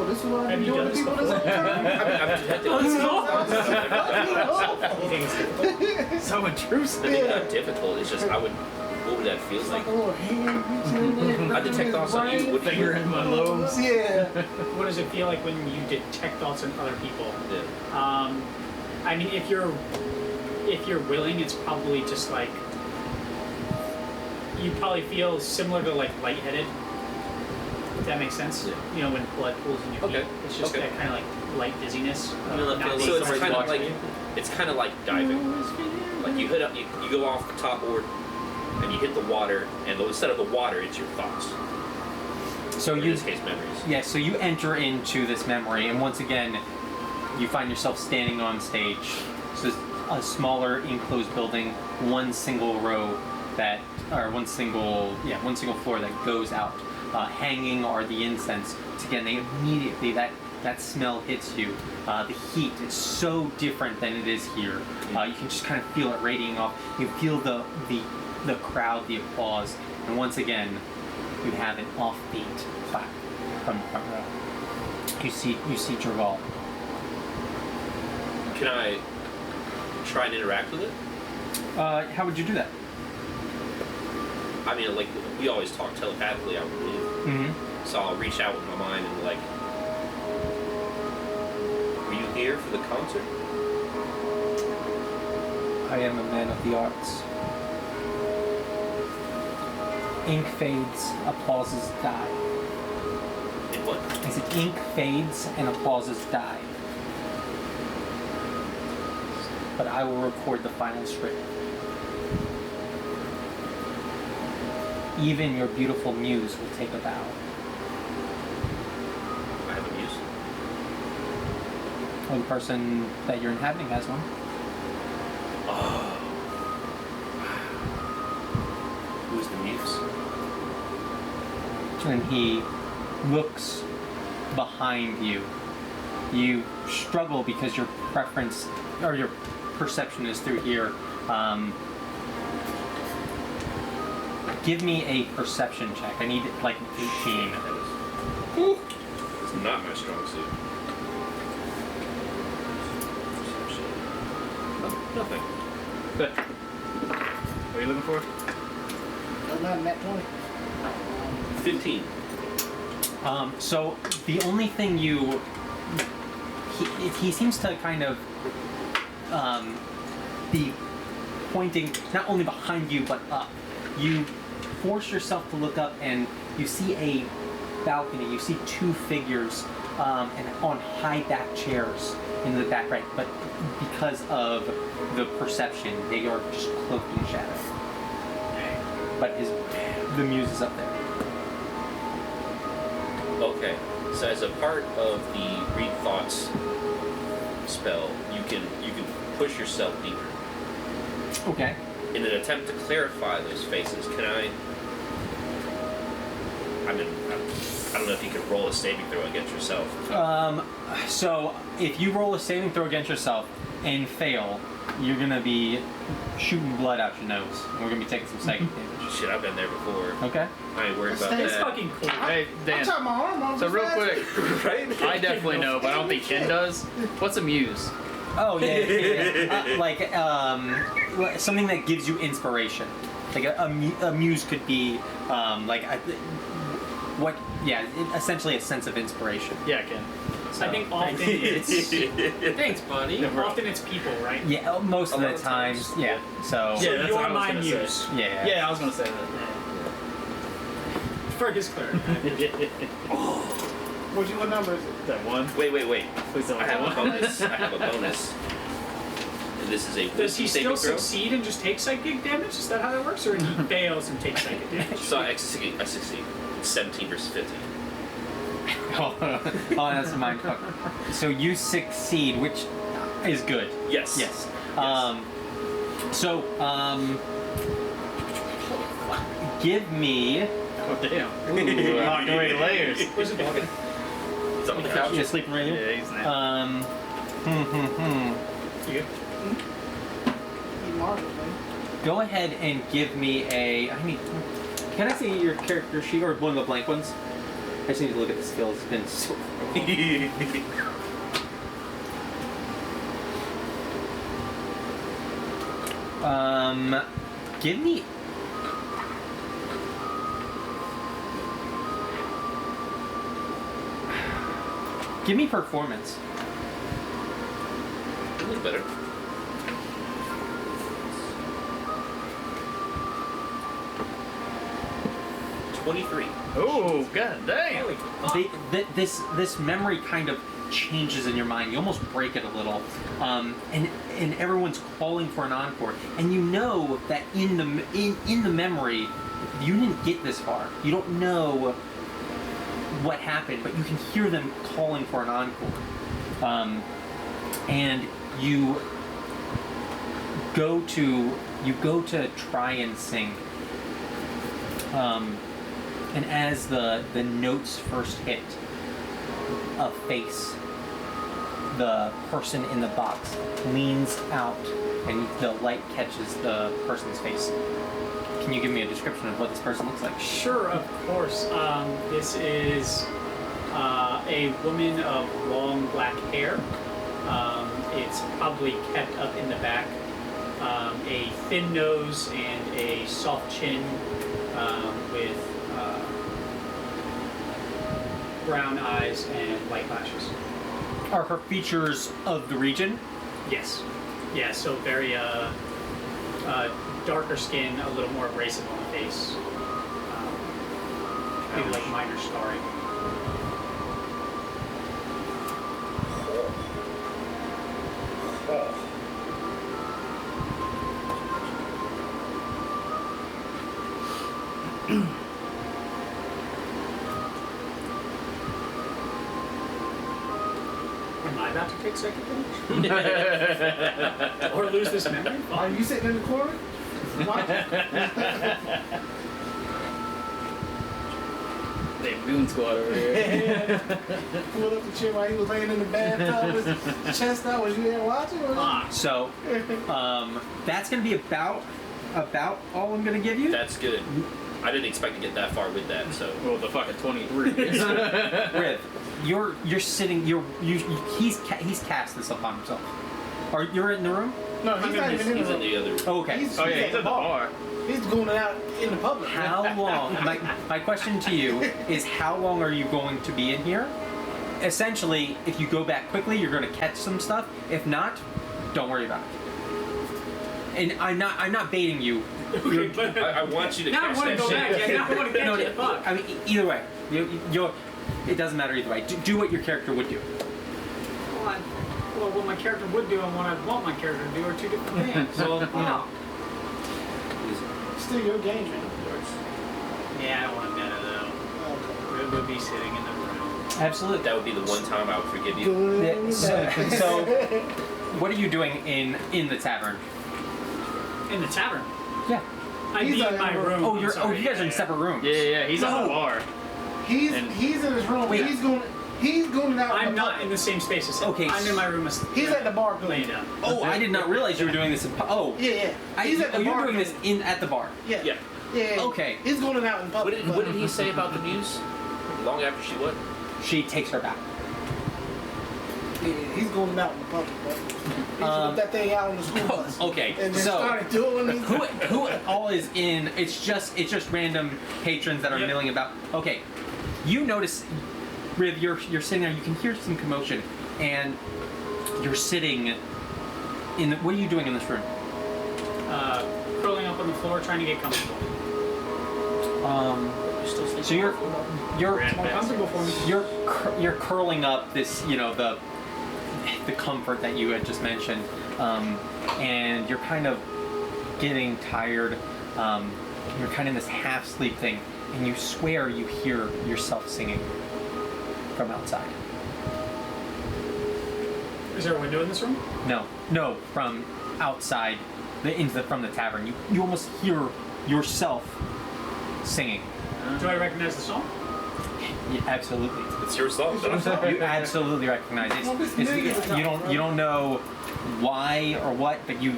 Oh, this is what Have I'm you doing done to this people this before? whole time? I've detected Oh, this is it. You think it's difficult? So intrusive. I mean, not difficult. It's just what would that feel It's like? like a little hand reaching in there. I detect thoughts on you. What do Finger in my lobes. Yeah. What does it feel like when you detect thoughts in other people? Yeah. I mean, if you're willing, it's probably just like you probably feel similar to like lightheaded. If that makes sense. Yeah. You know, when blood pools in your feet, Okay. it's just Okay. that kind of like light dizziness. You know, that not feels being So it's somebody's kind of watching like you. it's kind of like diving. Like you hit up, you go off the top board, and you hit the water, and instead of the water, it's your thoughts. So Or in you, this case, memories. yeah. So you enter into this memory, and once again, you find yourself standing on stage. So it's a smaller enclosed building, one single row that, or one single floor that goes out. Hanging are the incense. So again, they immediately that smell hits you. The heat is so different than it is here. You can just kind of feel it radiating off. You feel the crowd, the applause, and once again, you have an offbeat clap from the front row. You see Draval. Can I try and interact with it? How would you do that? I mean, like we always talk telepathically, I believe. Mm-hmm. So I'll reach out with my mind and like, were you here for the concert? I am a man of the arts. Ink fades, applauses die. In what? I said ink fades and applauses die. But I will record the final script. Even your beautiful muse will take a bow. I have a muse. Or the person that you're inhabiting has one. Oh. Who's the muse? And he looks behind you. You struggle because your preference or your perception is through here. Give me a perception check. I need like 18. Whew. It's not my strong suit. Nothing. But what are you looking for? I'm not in that 20. 15. So the only thing he seems to kind of be pointing not only behind you but up. You force yourself to look up and you see a balcony. You see two figures and on high back chairs in the back right, but because of the perception, they are just cloaked in shadow. But the muse is up there. Okay, so as a part of the read thoughts spell, you can push yourself deeper. Okay. In an attempt to clarify those faces, can I mean, I don't know if you can roll a saving throw against yourself. So if you roll a saving throw against yourself and fail, you're gonna be shooting blood out your nose. And we're gonna be taking some psychic damage. Shit, I've been there before. Okay. I ain't worried about That's It's that. fucking cool. Hey, I Dan. chopped my arm off. So this real last quick, week. Right? I definitely know, but I don't think Ken does. What's a muse? Oh yeah. Like something that gives you inspiration. Like a muse could be essentially a sense of inspiration. Yeah, Ken. I think often it's Thanks, buddy. often it's people, right? Yeah, most of A the lot of times. times. Yeah. So So Yeah, that's what you're I was my gonna say. muse. yeah. Yeah, I was gonna say that. For his clarity. What number is it? Is that one? Wait. Please don't I have a tell me. bonus. I have a bonus. And this is a Does he wisdom still saving throw. succeed and just take psychic damage? Is that how that works? Or he fails and takes psychic damage? So I succeed. 17 versus 15. Oh, that's mind fuck. So you succeed, which is good. Yes. Yes. Give me. Oh damn. Ooh, knocked away layers. Where's the dog? It's on the couch. You're sleeping right here. Yeah, he's not. You good? Eat marbles, man. Go ahead and give me a. I mean, can I see your character sheet or one of the blank ones? I just need to look at the skills. It's been so. Give me. Give me performance. It was better. $23. Oh, god damn. Holy fuck. This memory kind of changes in your mind. You almost break it a little, and everyone's calling for an encore. And you know that in the memory, you didn't get this far. You don't know what happened, but you can hear them calling for an encore. And you go to try and sing. And as the notes first hit, a face, the person in the box, leans out and the light catches the person's face. Can you give me a description of what this person looks like? Sure, of course. This is a woman of long black hair. It's probably kept up in the back. A thin nose and a soft chin with brown eyes and white lashes. Are her features of the region? Yes. Yeah, so very darker skin, a little more abrasive on the face. Maybe like minor scarring. Am I about to take second finish? Or lose this memory? Are you sitting in the corner? Watching? They Goon Squad over here. Pulled up the chair while he was laying in the bathtub with his chest out. Was you there watching? Or Ah, So, that's gonna be about all I'm gonna give you. That's good. I didn't expect to get that far with that, so. Well, the fucking 23. Riv, you're sitting. He's cast this upon himself. Or you're in the room? No, he's not even in He's the in room. the other. Oh, okay. He's Oh yeah, he's at the bar. He's going out in the public. How long? My question to you is, how long are you going to be in here? Essentially, if you go back quickly, you're going to catch some stuff. If not, don't worry about it. And I'm not baiting you. okay, but I want you to now I catch want to that go shit. back. Yeah, now I want to catch No, it. Fuck. I mean, either way, it doesn't matter either way. Do what your character would do. Well, what my character would do and what I want my character to do are two different things. So, you know. Still your game, man. Yeah, I don't want to meta though. Red would be sitting in the room. Absolutely. That would be the one time I would forgive you. Good. So, what are you doing in the tavern? In the tavern. Yeah. I'd He's be not in in my the room. room. Oh, I'm sorry. you guys are in Yeah. separate rooms. Yeah, he's at No. the bar. He's And- in his room. Wait. He's going out. I'm in the not public. in the same space as him. Okay, I'm in my room. He's at the bar laying playing. down. Oh, I did not realize you were doing this. Yeah. He's at the you're bar. doing this at the bar. Yeah. Yeah. Yeah. Okay. He's going out in What public. did he say about the news? Long after she what? She takes her back. Yeah, he's going out in the public. But he put that thing out on the school bus. Okay, And then so started doing these. who all is in? It's just random patrons that are Yep. milling about. Okay, you notice, Riv, you're sitting there. You can hear some commotion, and you're sitting in. What are you doing in this room? Curling up on the floor, trying to get comfortable. So you're It's more comfortable for me. you're curling up this, the comfort that you had just mentioned, and you're kind of getting tired. You're kind of in this half sleep thing, and you swear you hear yourself singing from outside. Is there a window in this room? No, from outside, from the tavern. You almost hear yourself singing. Do I recognize the song? Yeah, absolutely. It's your song. You absolutely recognize it. You don't know why or what, but you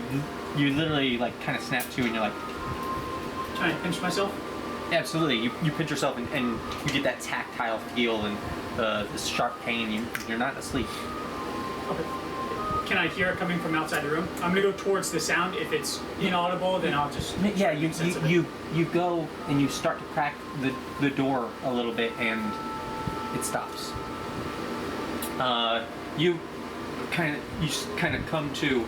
literally like kind of snap to, and you're like, Trying to pinch myself? Absolutely. You pinch yourself and you get that tactile feel and the sharp pain. You're not asleep. Okay. Can I hear it coming from outside the room? I'm gonna go towards the sound. If it's inaudible, then I'll just. Yeah, you go and you start to crack the door a little bit and it stops. You kind of come to,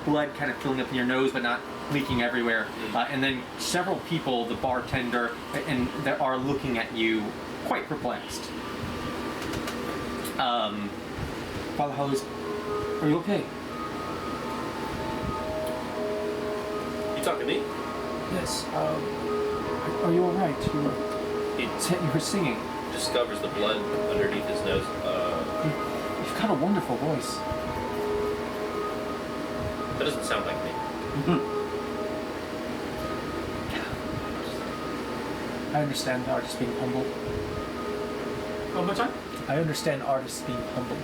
blood kind of filling up in your nose but not leaking everywhere, and then several people, the bartender, and they are looking at you quite perplexed. Father Hollis, are you okay? You talking to me? Yes. Are you all right? He You were singing. discovers the blood underneath his nose. You've got a wonderful voice. That doesn't sound like me. I understand artists being humble. One more time. I understand artists being humble.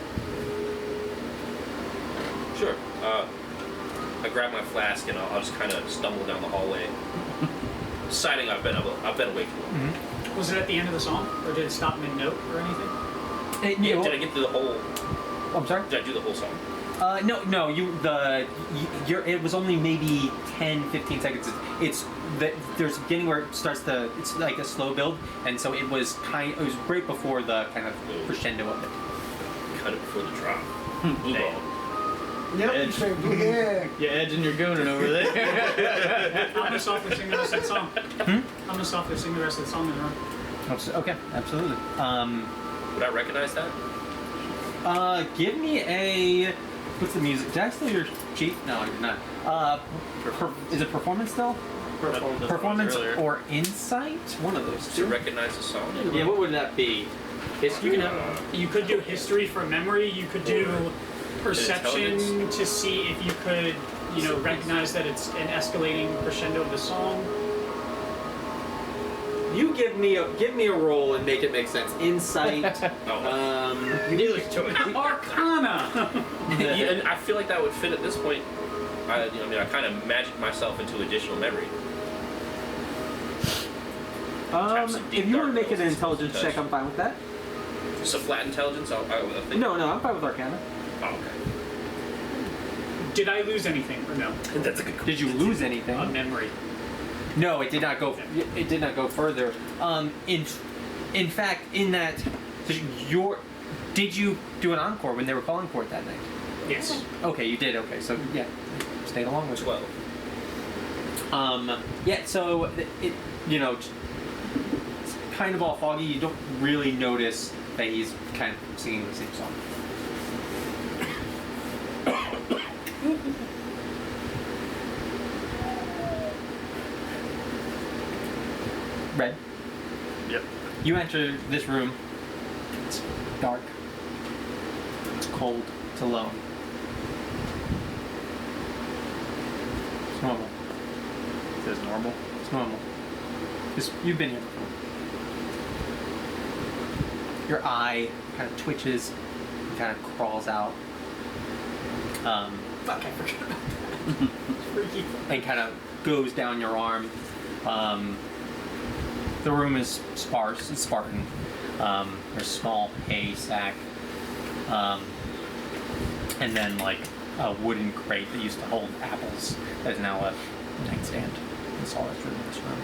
Sure. I grab my flask and I'll just kind of stumble down the hallway, deciding I've been awake too long. Was it at the end of the song, or did it stop mid-note or anything? Yeah, did I get through the whole? I'm sorry? Did I do the whole song? No. It was only maybe 10, 15 seconds. There's a beginning where it starts it's like a slow build, and so it was right before the kind of crescendo of it. Kind of before the drop. Blue ball. Yep. Edge. Yeah. You're edging your gooning over there. I'm gonna softly sing the rest of the song. I'm gonna softly sing the rest of the song in the room. Okay, absolutely. Would I recognize that? Give me a. What's the music? Did I steal your cheat? No, I did not. Is it performance still? Performance or insight? One of those To two. recognize the song? Yeah, what would that be? You could do history from memory. You could do perception Intelligence. to see if you could, recognize that it's an escalating crescendo of the song. You give me a roll and make it make sense. Insight. Neither to it. Arcana. Yeah, and I feel like that would fit at this point. I kind of magic myself into additional memory. Tap some deep If you want to dark make it an wells. intelligence Touch. check, I'm fine with that. So flat intelligence? I think. No, I'm fine with Arcana. Oh, okay. Did I lose anything or no? That's a good question. Did you lose anything? On memory. No, it did not go. It did not go further. In fact, in that, did you do an encore when they were calling for it that night? Yes. Okay, you did. Okay, so yeah, stayed along with it. 12. Yeah. So it's kind of all foggy. You don't really notice that he's kind of singing the same song. Red. Yep. You enter this room. It's dark. It's cold. It's alone. It's normal. Says normal. It's normal. You've been here before. Your eye kind of twitches and kind of crawls out. Fuck, I forgot about that. It's freaky. And kind of goes down your arm. The room is sparse. It's Spartan. There's a small hay sack. And then like a wooden crate that used to hold apples that is now a nightstand. That's all that's really in this room.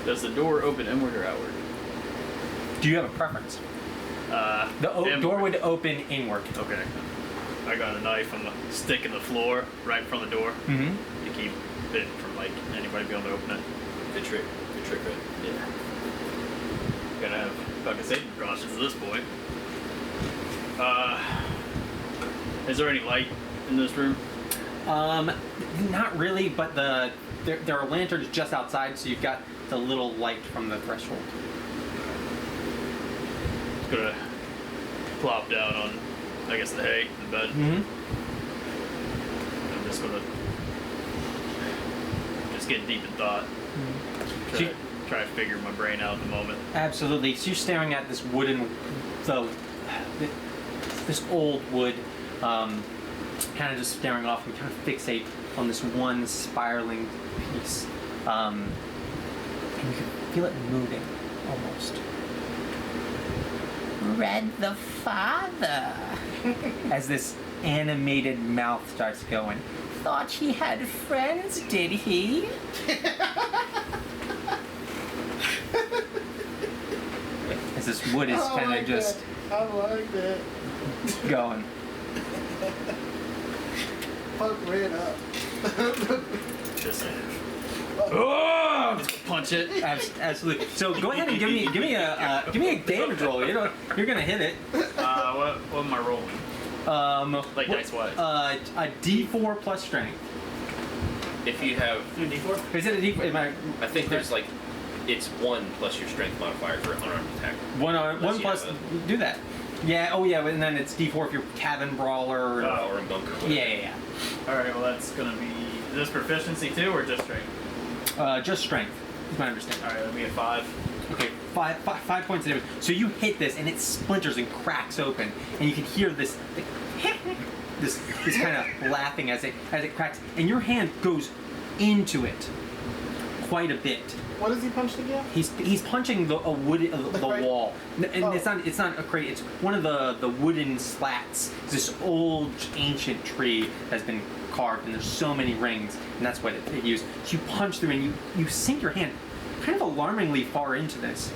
Does the door open inward or outward? Do you have a preference? The Inward. door would open inward. Okay. I got a knife. I'm gonna stick in the floor right in front of the door Mm-hmm. to keep it from like anybody being able to open it. Good trick. Good trick, right? Yeah. Gotta have fucking safety precautions at this point. Is there any light in this room? Not really, but there are lanterns just outside, so you've got the little light from the threshold. Just gonna plop down on, I guess, the hay, the bed. Mm-hmm. I'm just gonna get deep in thought. Try to figure my brain out at the moment. Absolutely. So you're staring at this wooden, this old wood kind of just staring off and kind of fixate on this one spiraling piece. And you can feel it moving almost. Red the Father. As this animated mouth starts going. Thought he had friends, did he? As this wood is kind of just I like that. going. Fuck Red up. Just saying. Oh! Punch it. Absolutely. So go ahead and give me a damage roll. You're gonna hit it. What am I rolling? Like dice wise. A D4 plus strength. If you have, D4? Is it a D4? Am I I think there's like, it's 1 plus your strength modifier for unarmed attack. one Unless you plus? have Do that. Yeah. Oh yeah. And then it's D4 if you're cabin brawler. Or a monk or whatever. Yeah. Alright, well that's gonna be. Is this proficiency too or just strength? Just strength. Is my understanding. Alright, that'll be a 5. Okay, 5 points of damage. So you hit this, and it splinters and cracks open, and you can hear this kind of laughing as it cracks, and your hand goes into it quite a bit. What is he punched again? He's punching the crate? wall, and Oh. it's not a crate. It's one of the wooden slats. It's this old ancient tree has been carved, and there's so many rings, and that's what it used. So you punch through, and you sink your hand kind of alarmingly far into this,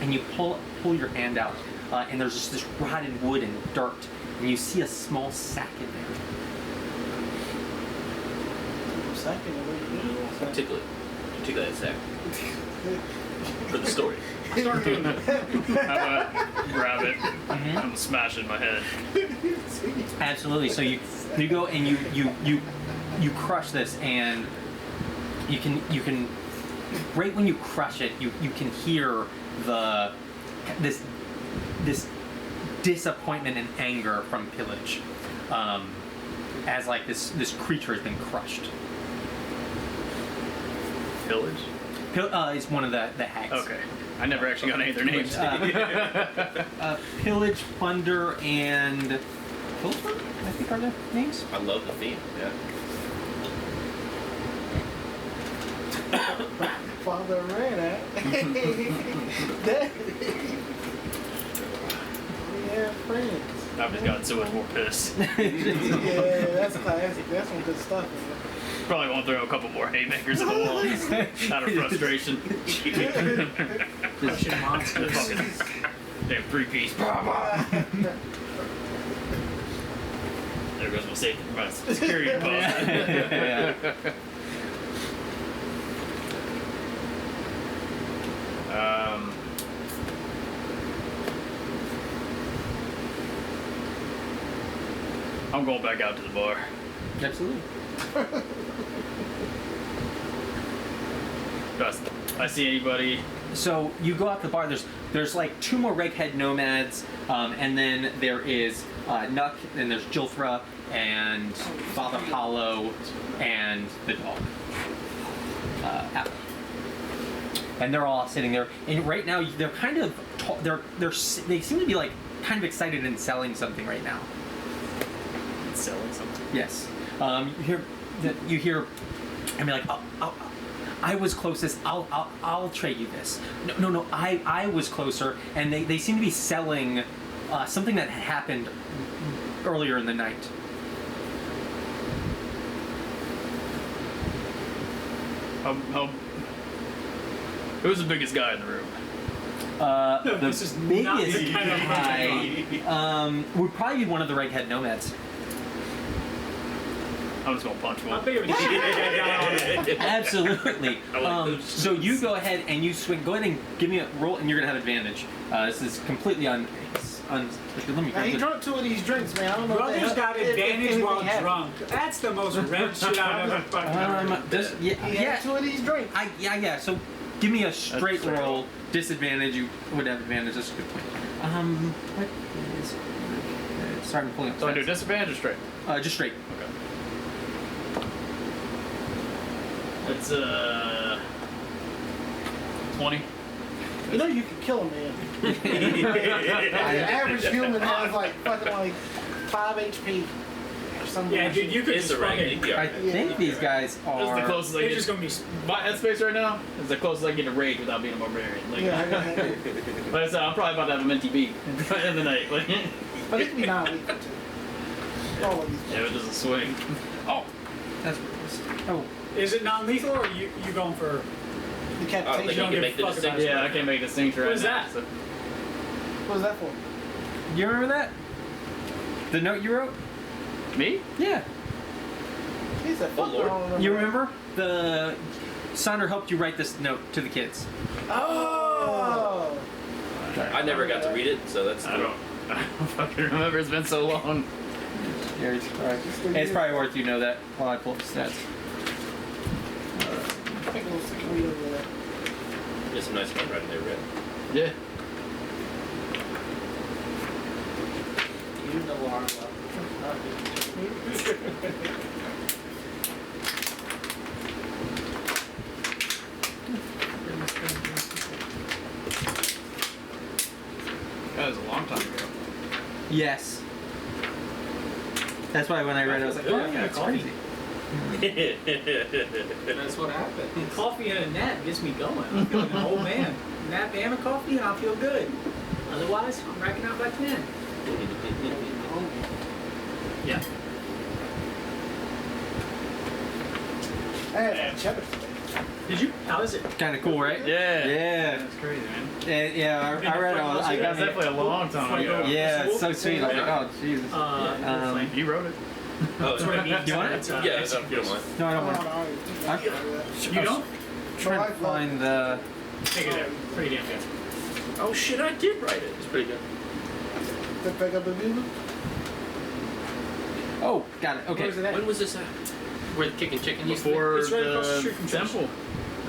and you pull your hand out, and there's just this rotted wood and dirt, and you see a small sack in there. Second, what do you do? Tickle it. Tickle that sack. For the story. How about grab it and smash it in my head? Absolutely. So you go and you crush this, and you can right when you crush it, you can hear this disappointment and anger from Pillage, as like this creature has been crushed. Pillage? Is one of the hags. Okay. I never actually got any of their names. Pillage, Plunder, and Pilfer, I think are their names. I love the theme. Yeah. Father ran at. We have friends. I've just gotten so much more pissed. Yeah, that's classic. That's some good stuff. Man. Probably won't throw a couple more haymakers at the walls out of frustration. Russian monsters. Fucking damn 3-piece. There goes my safety, my security deposit. Yeah. I'm going back out to the bar. Absolutely. I see anybody. So you go out the bar. There's like 2 more Reghead nomads, and then there is Nuck, and there's Jilthra, and Father Hollow, and the dog. Apple. And they're all sitting there. And right now they're kind of they seem to be like kind of excited and selling something right now. Selling something. Yes. You hear, I mean, like, I was closest. I'll trade you this. No. I was closer, and they seem to be selling something that had happened earlier in the night. Who's the biggest guy in the room? The This is not biggest the kind of guy would probably be one of the Reghead nomads. I'm just gonna punch How one. big of a shit that guy on it? Absolutely. I like those. So you go ahead and you swing. Go ahead and give me a roll, and you're gonna have advantage. This is completely let me. Now, he drunk 2 of these drinks, man. I don't know. Brothers got advantage anything while happened. drunk. That's the most red shit I've ever fucking heard. He had 2 of these drinks. Yeah. So give me a straight fair. roll. Disadvantage. You would have advantage. That's a good point. What is? Sorry, I'm pulling up. So I do stats. disadvantage or straight? Just straight. Okay. It's 20. You know you could kill a man. The average human has like fucking like 5 HP. or something. Yeah, dude, you could It's just a rank. fucking. You'd be I alright. think these guys This is the are. closest I They're get. just gonna be. My headspace right now is the closest I get to rage without being a barbarian. Like, Yeah, but I said, I'm probably about to have a minty beat in the night. Like, but it can be non-lethal too. All of these. yeah, it doesn't swing. Oh, that's. Oh, Is it non-lethal or you going for? The I don't think you capitation. can make the fuck about distinction. Yeah, I can't make a distinction right What is now. that? So. What was that for? you remember that? The note you wrote? Me? Yeah. He said, Oh, fuck, Lord. I don't remember. You remember? The Sonder helped you write this note to the kids. Oh. I never got to read it, so that's. I don't fucking remember. It's been so long. Yeah, it's probably worth you know that while I pull up the stats. Take a little second read over that. There's some nice handwriting there, Red. Yeah. You know our love. That was a long time ago. Yes. That's why when I read it, I was like, oh yeah, that's crazy. That's what happened. Coffee and a nap gets me going. I feel like an old man. Nap and a coffee, and I feel good. Otherwise, I'm racking out by 10. Yeah. I had cheddar today. Did you? How is it? Kind of cool, right? Yeah. Yeah. That's crazy, man. Yeah, I read it. I That's got me. definitely a long time ago. Yeah, it's so sweet. I was like, oh Jesus. You wrote it. Oh, That's what it means. You want it? It's, yeah, if you don't mind. No, I don't I want. don't know. You don't? Trying to find the. Take it out. Pretty damn good. Oh shit, I did write it. It's pretty good. To pick up the bugle? Oh, got it. Okay. Where's it at? When was this at? Where the kicking chicken used to be? Before It's right across the the street from church. temple.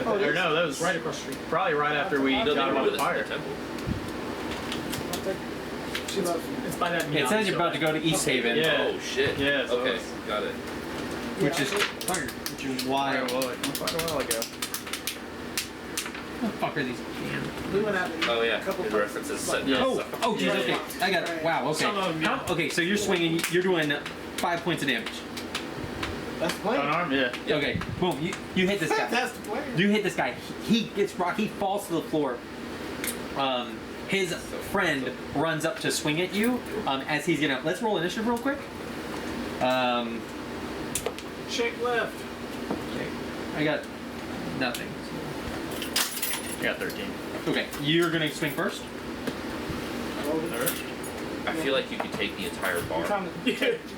Oh, it Or is? no, that was Right across the street. probably right after we No, got they him were on with us in fire. the temple. I'll take it. She loves me. It's by that. It says you're about to go to East Haven, Yeah. Oh shit. Yeah, so Okay, it's- got it. which is fire, which is wild. Quite a while ago. What the fuck are these cans? We went out and Oh yeah. couple His references set. Yeah. Oh, geez, okay. I got it. Wow, okay. Some of them, yeah. Okay, so you're swinging, you're doing 5 points of damage. That's plenty. Unarmed? Yeah. Okay, boom, you hit this guy. That's the plan. You hit this guy. He gets rocked. He falls to the floor. His friend runs up to swing at you. As he's gonna. Let's roll initiative real quick. Shake left. Okay, I got nothing. I got 13. Okay, you're gonna swing first. I feel like you could take the entire bar. You're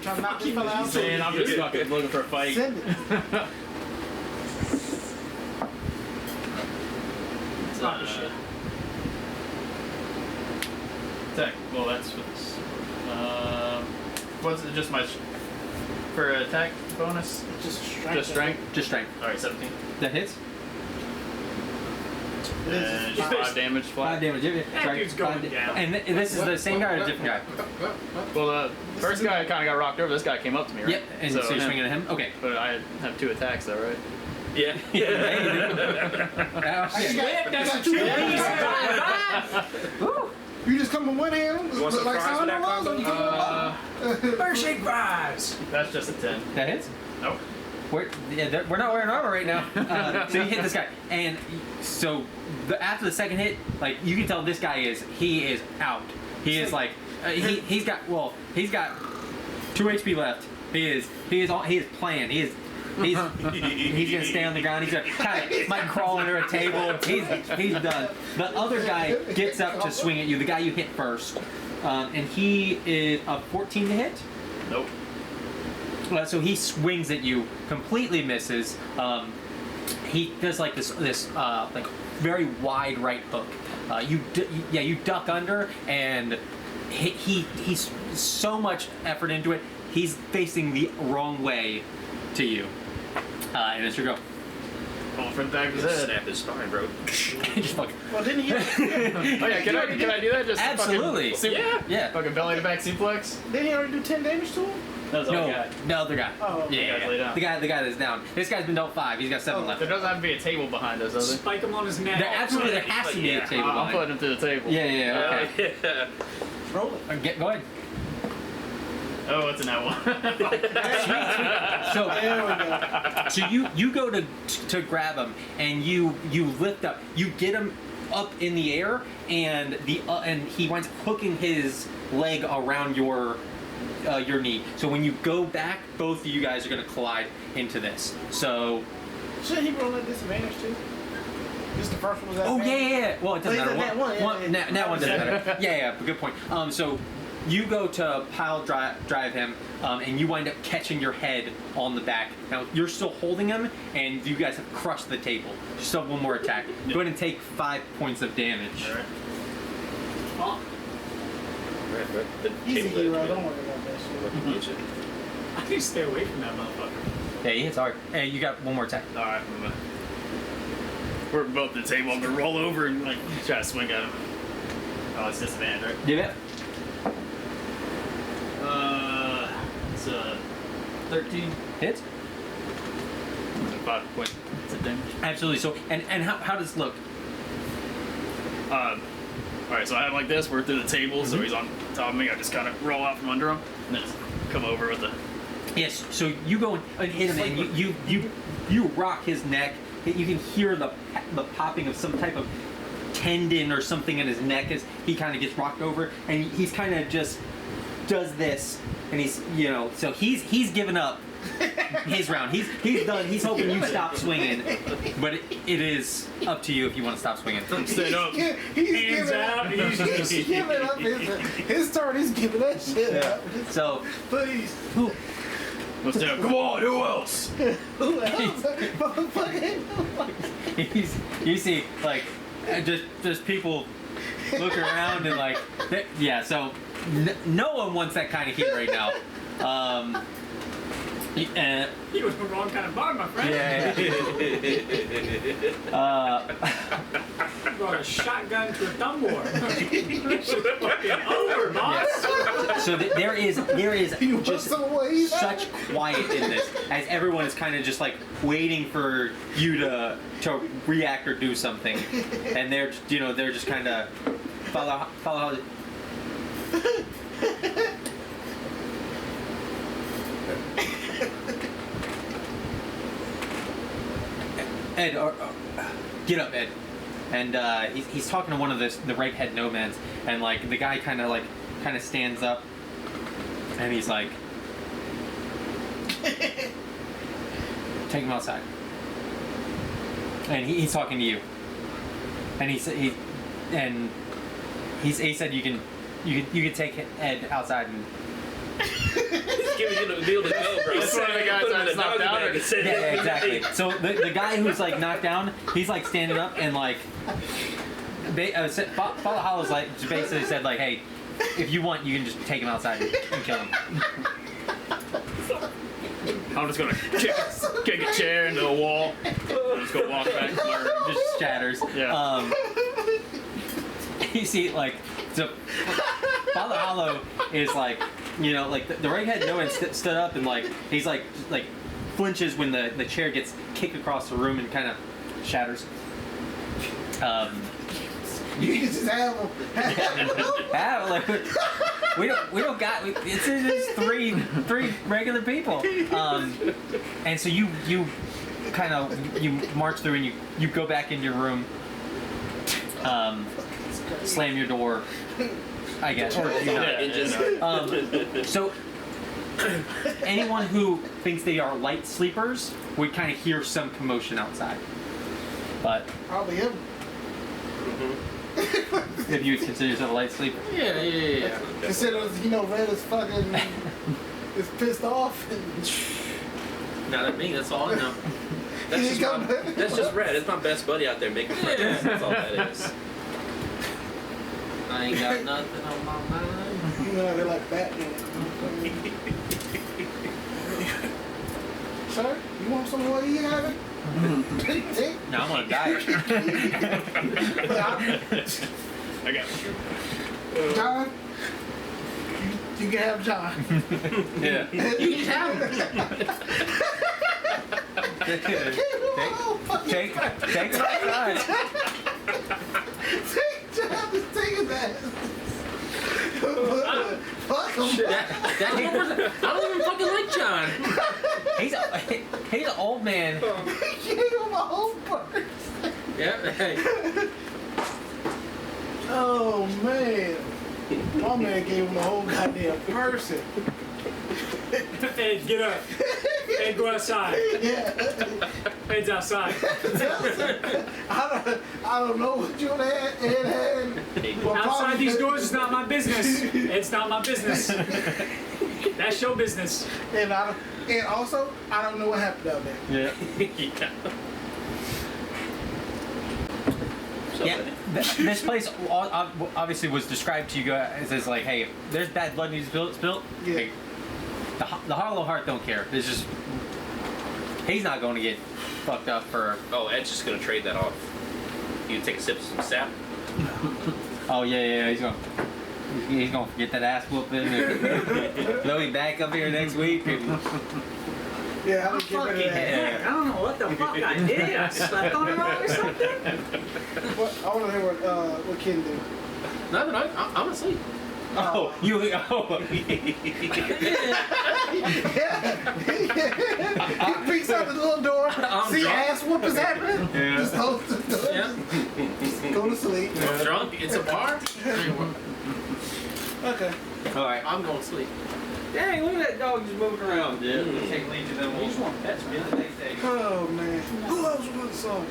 trying to knock this fella out? Saying I'm just fucking looking for a fight. Send it. It's not the shit. Attack. Well, that's for this. What's it? Just my for attack bonus? Just strength. Just strength. Just strength. All right, 17. That hits. And 5 damage flat. 5 damage. Yeah, That sorry, dude's going 5 down. And this is the same guy or a different guy? Well, the first guy kind of got rocked over. This guy came up to me, right? Yep. And so you're him. swinging at him. Okay. But I have 2 attacks, though, right? Yeah. Yeah, you do. Woo. You just come with one hand, You want some like fries with Sandra that was, or you come with both? First shake fries. That's just a 10. That hits. Nope. We're not wearing armor right now. So you hit this guy, and so after the second hit, like you can tell this guy is out. He is like he's got 2 HP left. He is playing. He's gonna stay on the ground. He's gonna might crawl under a table. He's done. The other guy gets up to swing at you. The guy you hit first, and he is a 14 to hit. Nope. So he swings at you, completely misses. He does like this like very wide right hook. You duck under, and he's so much effort into it. He's facing the wrong way to you, and it's your go. Going for the back of his head. Snap his spine, bro. Just fucking. Well, didn't he? Oh yeah, can I do that? Just Absolutely. Fucking, Yeah. Fucking belly to back suplex. Didn't he already do 10 damage to him? That was the other guy. No, the other guy. Oh, okay. Yeah, Guys lay down. the guy that's down. This guy's been dealt 5. He's got 7 left. There doesn't have to be a table behind us, does there? Spike him on his neck. There has to be a table I'm behind. putting him through the table. Yeah. Okay. Yeah. Roll it. Go ahead. Oh, what's in that one? So, There we go. so you go to grab him, and you lift up, you get him up in the air, and and he winds up hooking his leg around your knee. So when you go back, both of you guys are going to collide into this. So. Shouldn't he roll at disadvantage too? Just the first one was at Oh advantage? yeah. Well, it doesn't Oh, matter. that one, yeah. That one doesn't matter. Yeah. Good point. So you go to pile drive him, and you wind up catching your head on the back. Now you're still holding him, and you guys have crushed the table. Still have one more attack. Go ahead and take 5 points of damage. Alright. Oh, Right. The He's a table hero, that- don't worry about that shit. I need to stay away from that motherfucker. Yeah, he hits hard. Hey, you got one more attack. Alright. We're both at the table. I'm gonna roll over and like try to swing at him. Oh, it's disadvantage, right? Yeah. It's 13. Hits. 5 points of damage. Absolutely. So, and how does this look? Alright, so I have like this. We're through the table, so he's on top of me. I just kind of roll out from under him and then just come over with the. Yes. So you go and hit him, and you rock his neck. You can hear the popping of some type of tendon or something in his neck as he kind of gets rocked over, and he's kind of just does this, and he's so he's given up his round. He's done. He's hoping you stop swinging, but it is up to you if you want to stop swinging. Stand up. He's Hands giving out. up. He's giving up his turn. He's giving that shit up. So Please. Let's do it. Come on, who else? Who else? Motherfucker. you see like just people looking around and like yeah. So no one wants that kind of heat right now. He was the wrong kind of bar, my friend. Yeah. You brought a shotgun to a thumb war. It's fucking over, boss. So there is You want just some ways? such quiet in this as everyone is kind of just like waiting for you to react or do something, and they're just kind of follow. Ed, get up, Ed. And he's talking to one of the redhead nomads, and like the guy kind of stands up, and he's like, take him outside. And he's talking to you, and he said you can take Ed outside and. Giving you the deal to go, bro. That's one of the guys Put him in that's the knocked doggy out, bag or- and send Yeah, him- exactly. So the guy who's like knocked down, he's like standing up and like, Father Hollow's like just basically said like, hey, if you want, you can just take him outside and kill him. I'm just gonna kick a chair into a wall. Just go walk back to my room. Just shatters. Yeah. You see, like, so Father Hollow is like, like the redhead no one stood up and like he's like flinches when the chair gets kicked across the room and kind of shatters. You can just have him. Yeah, like we don't got it's just three regular people. And so you kind of you march through and you go back in your room. Slam your door, I guess. Or, And just- so anyone who thinks they are light sleepers would kind of hear some commotion outside. But Probably him. if you would consider yourself a light sleeper. Yeah. Consider, Red is fucking is pissed off. Not at me. That's all I know. That's just Red. It's my best buddy out there making friends. That's all that is. I ain't got nothing on my mind. They're like Batman. Sir, you want some more you have it? Take. No, I'm on a diet. I got you. John, you can have John. Yeah. You can have him. Take it outside. Take John, just take it back. Fuck. That's one person. I don't even fucking like John. He's an old man. He gave him a whole person. Yeah. Hey. Oh man. My man gave him a whole goddamn person. Hey, get up. Hey, go outside. Yeah. Head's outside. I don't know what you had. Well, Outside probably- these doors is not my business. It's not my business. That's your business. And also, I don't know what happened down there. Yeah. Yeah. This place obviously was described to you guys as like, hey, if there's bad blood needs spilt. Yeah. Hey, the Hollow Heart don't care. It's just he's not going to get fucked up for. Oh, Ed's just gonna trade that off. You take a sip of some sap. Oh yeah, he's gonna get that ass whooping. And they'll be back up here next week. And, Yeah, I would get rid Fucking of that. heck. I don't know what the fuck I did. I slept on it wrong or something. I want to hear what Ken did. Nothing. I'm asleep. oh, you. Oh. He peeks out the little door, I'm see drunk. ass whoop is happening. Yeah. Just close the door. Yeah. Just go to sleep. I'm drunk. It's a bar. Okay. All right. I'm going to sleep. Dang, look at that dog just moving around. Yeah. Mm. Take lead to them. You just want pets, Yeah, man. the next day. Oh man. Who else wrote the song?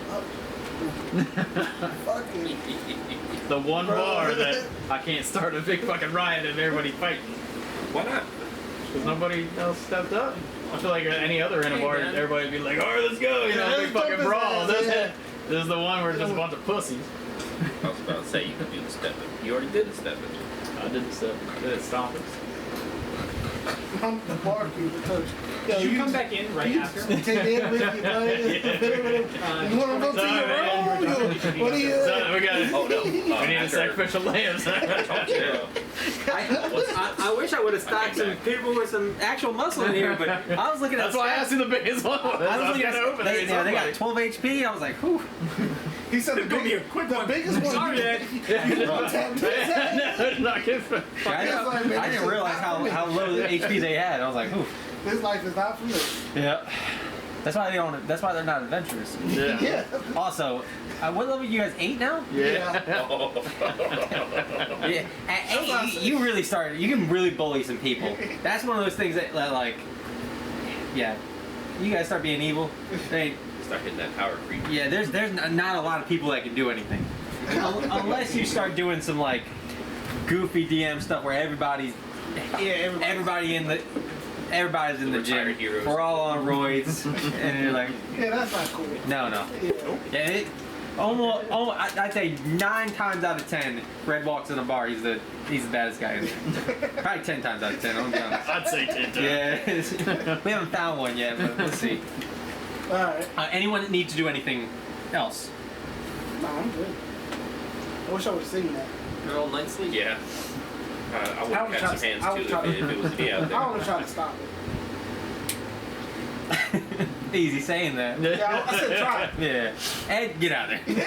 Fucking. The one bar that I can't start a big fucking riot and everybody fighting. Why not? Because nobody else stepped up. I feel like any other in a bar, man. everybody'd be like, alright, let's go, you know, Yeah, big let's fucking jump brawl. his ass, This, yeah. this is the one where it's just a bunch of pussies. I was about to say you could do the stepping. You already did the stepping. I did the stuff, did it stomping. I'm the barkeep because yo, Did you come back in right you after? Take that with you, buddy. You want to go to Sorry, your man. room? What do you? So we got Oh no. we need a sacrificial lamb. I wish I would have stocked some people with some actual muscle in here, but I was looking at. That's why I asked you the biggest one. I was looking at. open They, it. yeah, they got 12 HP. I was like, whew. He said the, It's gonna be a quick the one. biggest one. Sorry, Ed. No, not good for. I didn't realize how low the HP they had. I was like, ooh. This life is not for me. Yeah. That's why they don't. That's why they're not adventurous. Yeah. Yeah. Also, what level are you guys? 8 now? Yeah. Yeah. At 8, you really started. You can really bully some people. That's one of those things that like. Yeah. You guys start being evil. They. Start hitting that power creep. Yeah. There's not a lot of people that can do anything. Unless you start doing some like goofy DM stuff where everybody's everybody's in the Retired gym. heroes. We're all on roids, and you're like, Yeah, that's not cool. no. Yeah. Yeah, I'd say 9 times out of 10, Red walks in a bar. He's the baddest guy in there. Probably 10 times out of 10. I'm be honest. I'd say 10 times. Yeah, we haven't found one yet, but let's see. All right. Anyone need to do anything else? No, I'm good. I wish I would have seen that. Good old night's sleep. Yeah. I I would would catch try some to- hands I would too try if to- it was me out I there. want to try to stop it. Easy saying that. Yeah, I said try it. Yeah. Ed, get out of there.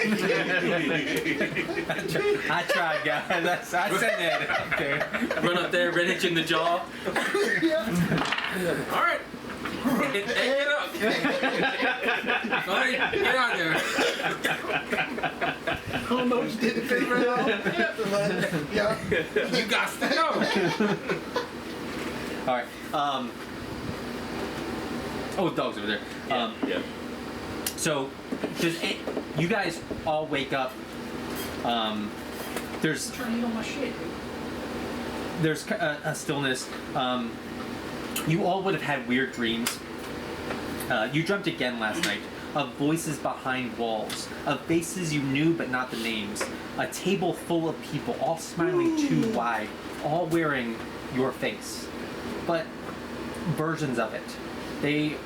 I tried, guys. I sent Ed out there. Run up there, red hitch in the jaw. Yeah. All right. Hey, get up. All right, get out there. I don't know what you did to favor at all. Yeah. You got to go. All right. Oh, the dog's over there. Yeah. So, you guys all wake up. There's Trying to eat all my shit. there's a stillness. You all would have had weird dreams. You dreamt again last night of voices behind walls, of faces you knew but not the names, a table full of people, all smiling too wide, all wearing your face, but versions of it.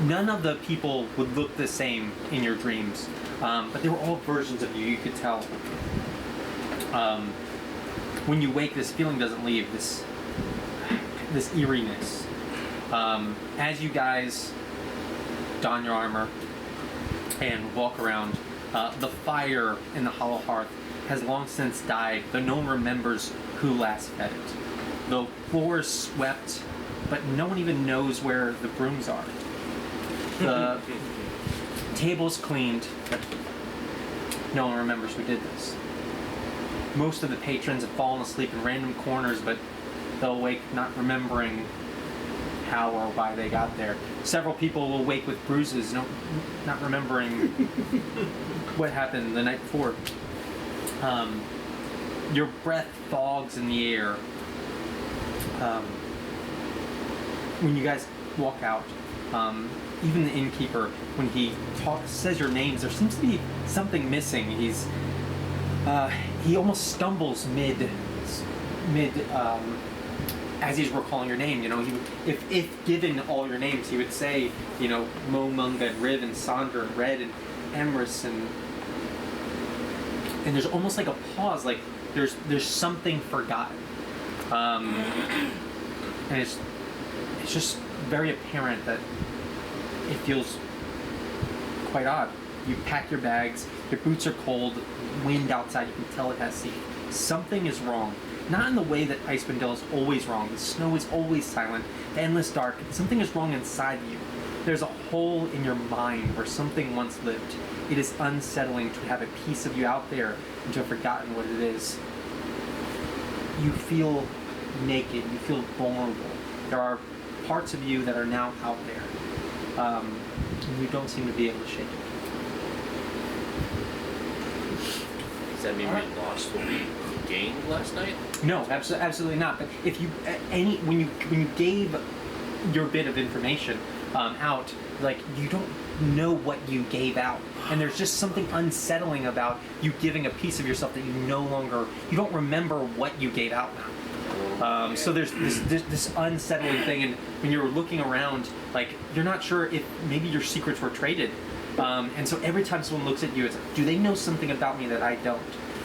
None of the people would look the same in your dreams, but they were all versions of you. You could tell. When you wake, this feeling doesn't leave. This eeriness. As you guys don your armor and walk around, the fire in the hollow hearth has long since died, though no one remembers who last fed it. The floor is swept, but no one even knows where the brooms are. The table's cleaned, but no one remembers who did this. Most of the patrons have fallen asleep in random corners, but they'll wake not remembering how or why they got there. Several people will wake with bruises, not remembering what happened the night before. Your breath fogs in the air. When you guys walk out, even the innkeeper, when he says your names, there seems to be something missing. He almost stumbles mid as he's recalling your name. You know, if given all your names, he would say, you know, Mo, Munga, and Riv, and Sandra, and Red, and Emrys, and there's almost like a pause, like there's something forgotten, and it's just very apparent that it feels quite odd. You pack your bags, your boots are cold, wind outside, you can tell it has sea. Something is wrong. Not in the way that Icewind is always wrong. The snow is always silent, the endless dark. Something is wrong inside you. There's a hole in your mind where something once lived. It is unsettling to have a piece of you out there and to have forgotten what it is. You feel naked, you feel vulnerable. There are parts of you that are now out there. And you don't seem to be able to shake it. Does that mean we lost what we gained last night? No, absolutely not. But if you when you gave your bit of information out, like, you don't know what you gave out, and there's just something unsettling about you giving a piece of yourself that you don't remember what you gave out now. So there's this unsettling thing, and when you're looking around, like, you're not sure if maybe your secrets were traded. And so every time someone looks at you, it's like, do they know something about me that I don't?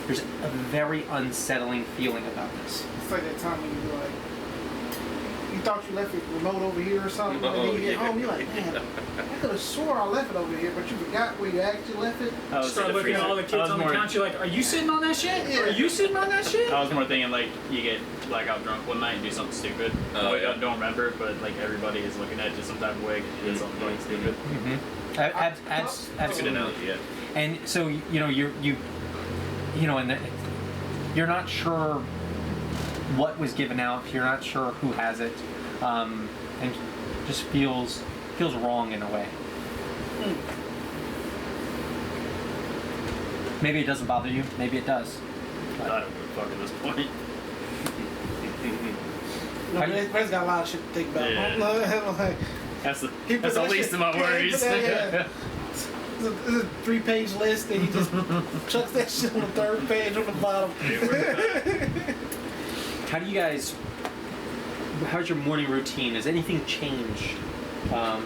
There's a very unsettling feeling about this. It's like that time when you were like, you thought you left your remote over here or something, and then you get home, you're like, man, I could have swore I left it over here, but you forgot where you actually left it. I was Start looking at all the kids on the couch. You're like, are you sitting on that shit? Yeah. Are you sitting on that shit? I was more thinking, like, you get blackout drunk one night and do something stupid. Oh, Like, yeah. I don't remember, but like everybody is looking at you some type of way 'cause you did something really stupid. That's a good Absolutely. analogy, yeah. And so, you know, and you're not sure what was given out. You're not sure who has it, and just feels wrong in a way. Maybe it doesn't bother you. Maybe it does. I don't give a fuck at this point. No, Red's got a lot of shit to think about. Yeah. Like, That's the he put that least shit- of my yeah, he worries. put that, yeah. This is a 3-page list, and he just chucks that shit on the 3rd page on the bottom. How do you guys? How's your morning routine? Has anything changed? I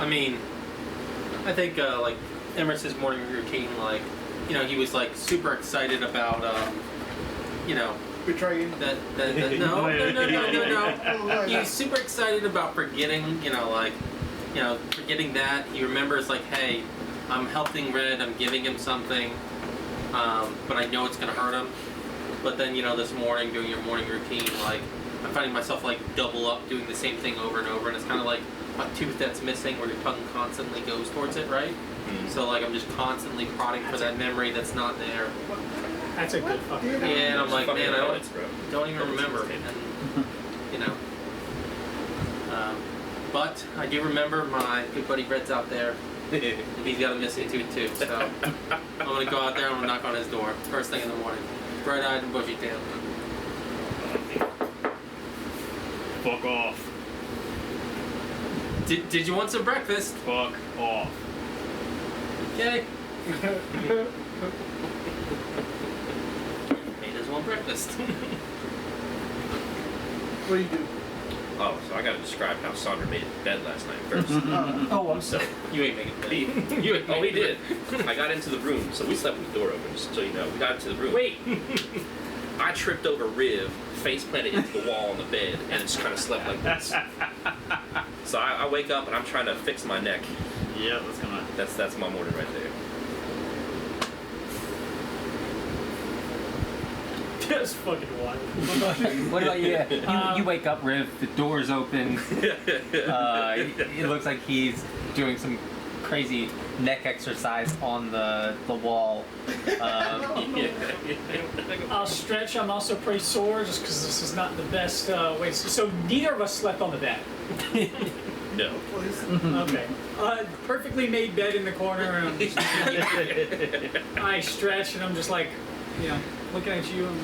mean, I think like Emrys's morning routine, like, you know, he was like super excited about, you know, Betraying. that no. He was super excited about forgetting, forgetting that. He remembers, like, hey, I'm helping Red, I'm giving him something, but I know it's gonna hurt him. But then, you know, this morning, doing your morning routine, like, I'm finding myself, like, double up, doing the same thing over and over, and it's kind of like a tooth that's missing where your tongue constantly goes towards it, right? Mm-hmm. So, like, I'm just constantly prodding for that memory that's not there. That's a good fucking Yeah, and I'm like, Fucking man, I nuts, bro. don't even remember. And, you know. But I do remember my good buddy Red's out there. He's got a missing tooth too, so I'm gonna go out there and I'm gonna knock on his door first thing in the morning. Bright-eyed and bushy-tailed. Fuck off. Did you want some breakfast? Fuck off. Okay. He doesn't want breakfast. What do you do? Oh, so I gotta describe how Sandra made bed last night first. Oh, I'm So, You ain't making bed. You ain't oh, we making did. bed. I got into the room, so we slept with the door open, just so you know. We got into the room. Wait. I tripped over Riv, face planted into the wall on the bed, and just kind of slept like this. So I wake up and I'm trying to fix my neck. Yeah, that's gonna. That's my morning right there. That's fucking wild. What about you? You wake up, Riv. The door's open. It looks like he's doing some crazy neck exercise on the wall. I'll stretch. I'm also pretty sore just because this is not the best way. So neither of us slept on the bed. No. Okay. Perfectly made bed in the corner, and I'm just, I stretch, and I'm just like, you know, looking at you. And,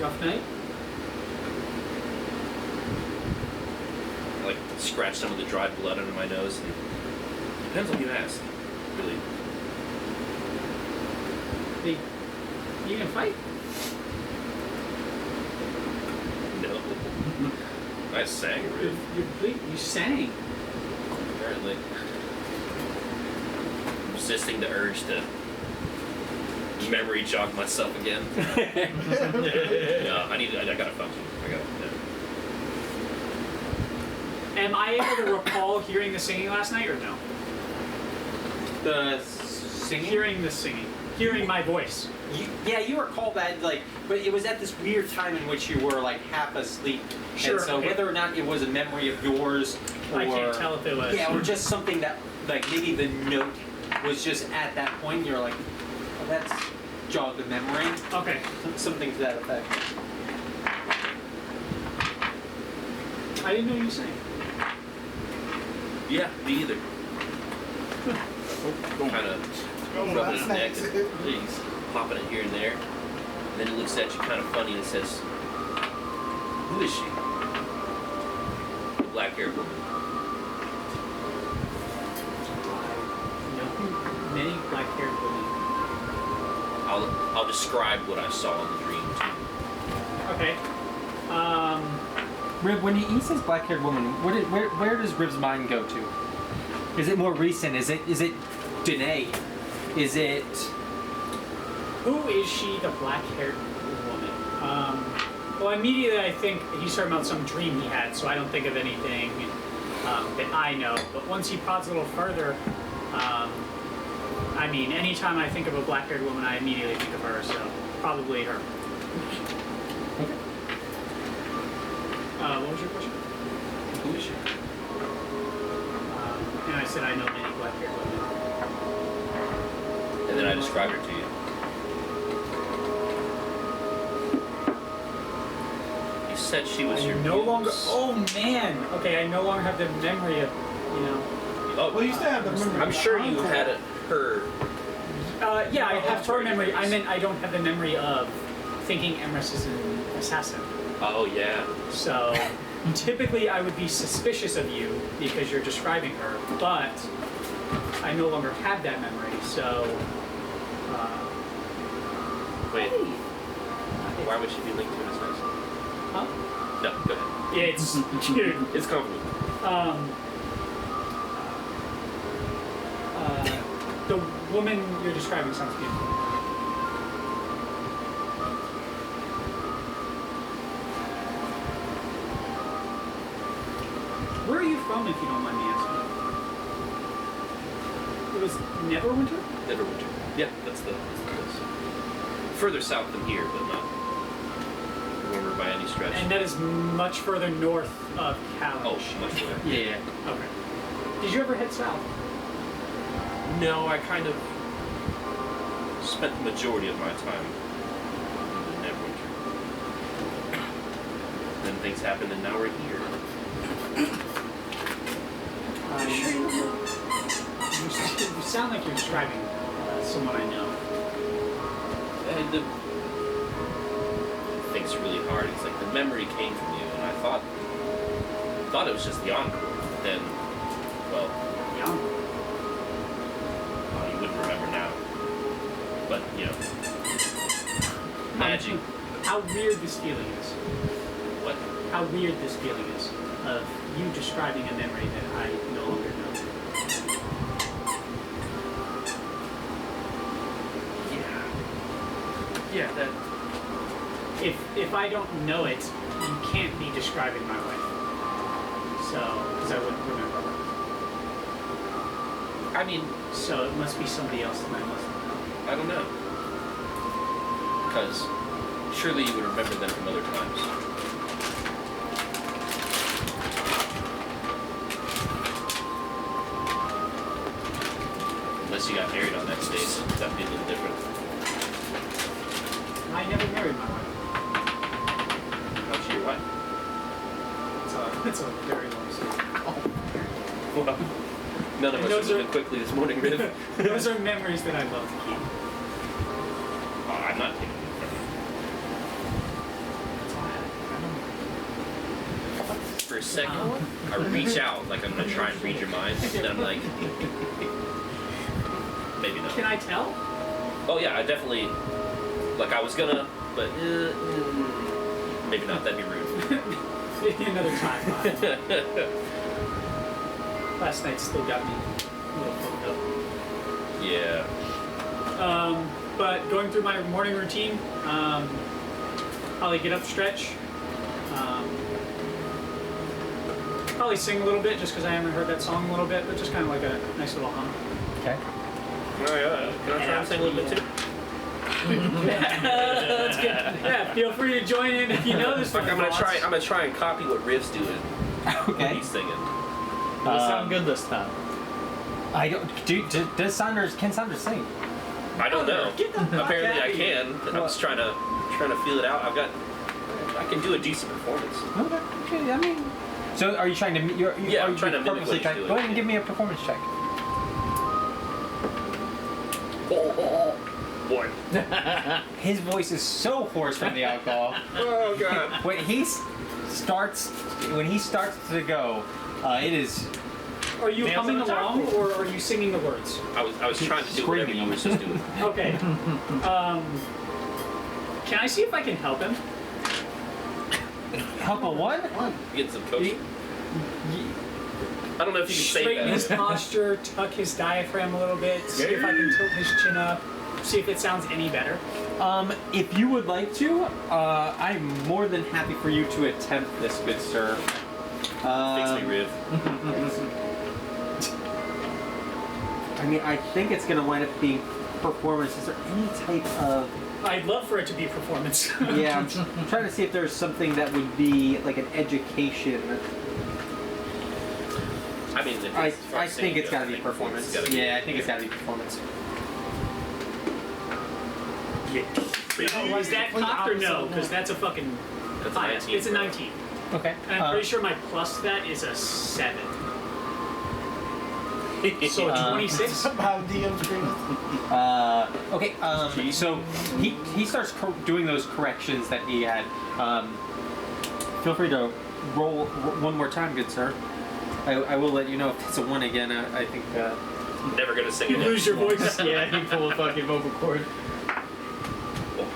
rough night. I, like, scratch some of the dried blood under my nose. And depends on who you ask. Really. Hey, you gonna fight? No. I sang, Riv. You sang. Apparently. Resisting the urge to memory jog myself again. No, I gotta function. Am I able to recall hearing the singing last night or no? The singing. Hearing the singing. Hearing my voice. You recall that, like, but it was at this weird time in which you were like half asleep. Sure, And so okay. whether or not it was a memory of yours, or I can't tell if it was. yeah, or just something that, like, maybe the note was just at that point. You're like, oh, that's jogged the memory. Okay. Something to that effect. I didn't know you sang. Yeah, me either. Kind of rubbing his neck and he's popping it here and there. And then he looks at you kind of funny and says, "Who is she?" The black-haired woman. I know many black-haired women. I'll describe what I saw in the dream too. Okay. Riv, when he says black-haired woman, where does Riv's mind go to? Is it more recent? Is it Danae? Is it? Who is she, the black-haired woman? Well, immediately I think he's talking about some dream he had, so I don't think of anything that I know. But once he prods a little further, I mean, anytime I think of a black-haired woman, I immediately think of her, so probably her. What was your question? Who is she? And I said I know many black-haired women. And then I described her to you. You said she was your no muse. longer. Oh man. Okay, I no longer have the memory of, you know. Oh, Well, you still have the memory. I'm sure you had her. Yeah, I have her memory. I meant I don't have the memory of thinking Emrys is an assassin. Oh yeah. So typically I would be suspicious of you because you're describing her, but I no longer have that memory. So. Wait. Why would she be linked to an assassin? Huh? No, go ahead. Yeah, it's dude. It's comfortable. The woman you're describing sounds beautiful. Where are you from, if you don't mind me asking? It was Neverwinter? Neverwinter. Yeah, that's the place. Further south than here, but not warmer by any stretch. And that is much further north of Kalash. Oh, much more. Yeah. Okay. Did you ever head south? No, I kind of spent the majority of my time in Neverwinter. Then things happened, and now we're here. You sound like you're describing someone I know. And the things are really hard. It's like the memory came from you, and I thought it was just the encore. But then, well, Young. you wouldn't remember now. But you know, magic. How weird this feeling is. What? How weird this feeling is of you describing a memory that I no longer know. Yeah, that. If I don't know it, you can't be describing my wife. So, because I wouldn't remember her. I mean, So it must be somebody else that I must know. I don't know. Because surely you would remember them from other times. Unless you got married on that stage, that'd be a little different. I never married my wife. How's your wife? It's a very long story. Well, none of And us those are are- moving quickly this morning, Riv. Those are memories that I love to keep. Oh, I'm not taking it from you. For a second, I reach out like I'm gonna try and read your mind, and then I'm like, maybe not. Can I tell? Oh yeah, I definitely, like I was gonna, but maybe not. That'd be rude. Maybe another time. Last night still got me a little fucked up. Yeah. But going through my morning routine, probably get up, stretch, probably sing a little bit just because I haven't heard that song in a little bit, but just kind of like a nice little hum. Okay. Oh yeah. Can I try and sing a little bit too? That's good. Yeah, feel free to join in if you know this. Fuck, I'm gonna try and copy what Riv's doing when Okay. he's singing. It'll sound good this time. I don't. Does Saunders? Can Saunders sing? I don't know. Get the fuck Apparently outta I here. can. I'm just trying to feel it out. I can do a decent performance. Okay. Okay. I mean. So are you trying to? Yeah, are I'm you trying to mimic purposely what he's doing. Go ahead and give me a performance check. Boy. His voice is so hoarse from the alcohol. Oh god. When he starts to go, it is. Are you Dance humming on the top along roll. or are you singing the words? I was trying to do whatever Screaming. you was just doing. Okay. Can I see if I can help him? Help a what? Get some coaching. I don't know if you can say Straighten his that. posture, tuck his diaphragm a little bit, see if I can tilt his chin up, see if it sounds any better. If you would like to, I'm more than happy for you to attempt this, good sir. Fix me, Riv. I mean, I think it's gonna wind up being performance. Is there any type of? I'd love for it to be performance. Yeah, I'm trying to see if there's something that would be like an education. I mean, if I it's for think singing, it's gotta be it's performance. gotta be- Yeah, I think it's gotta be performance. Oh, is that cocked or no? Because that's a fucking. That's a high. 19, It's a bro. 19. Okay. And I'm pretty sure my plus that is a 7. So a 26? Somehow DM screaming. Okay. So he starts doing those corrections that he had. Feel free to roll one more time, good sir. I will let you know if it's a 1 again. I think. Never gonna sing You again. lose your voice. Yeah, you pull a fucking vocal cord. Oh,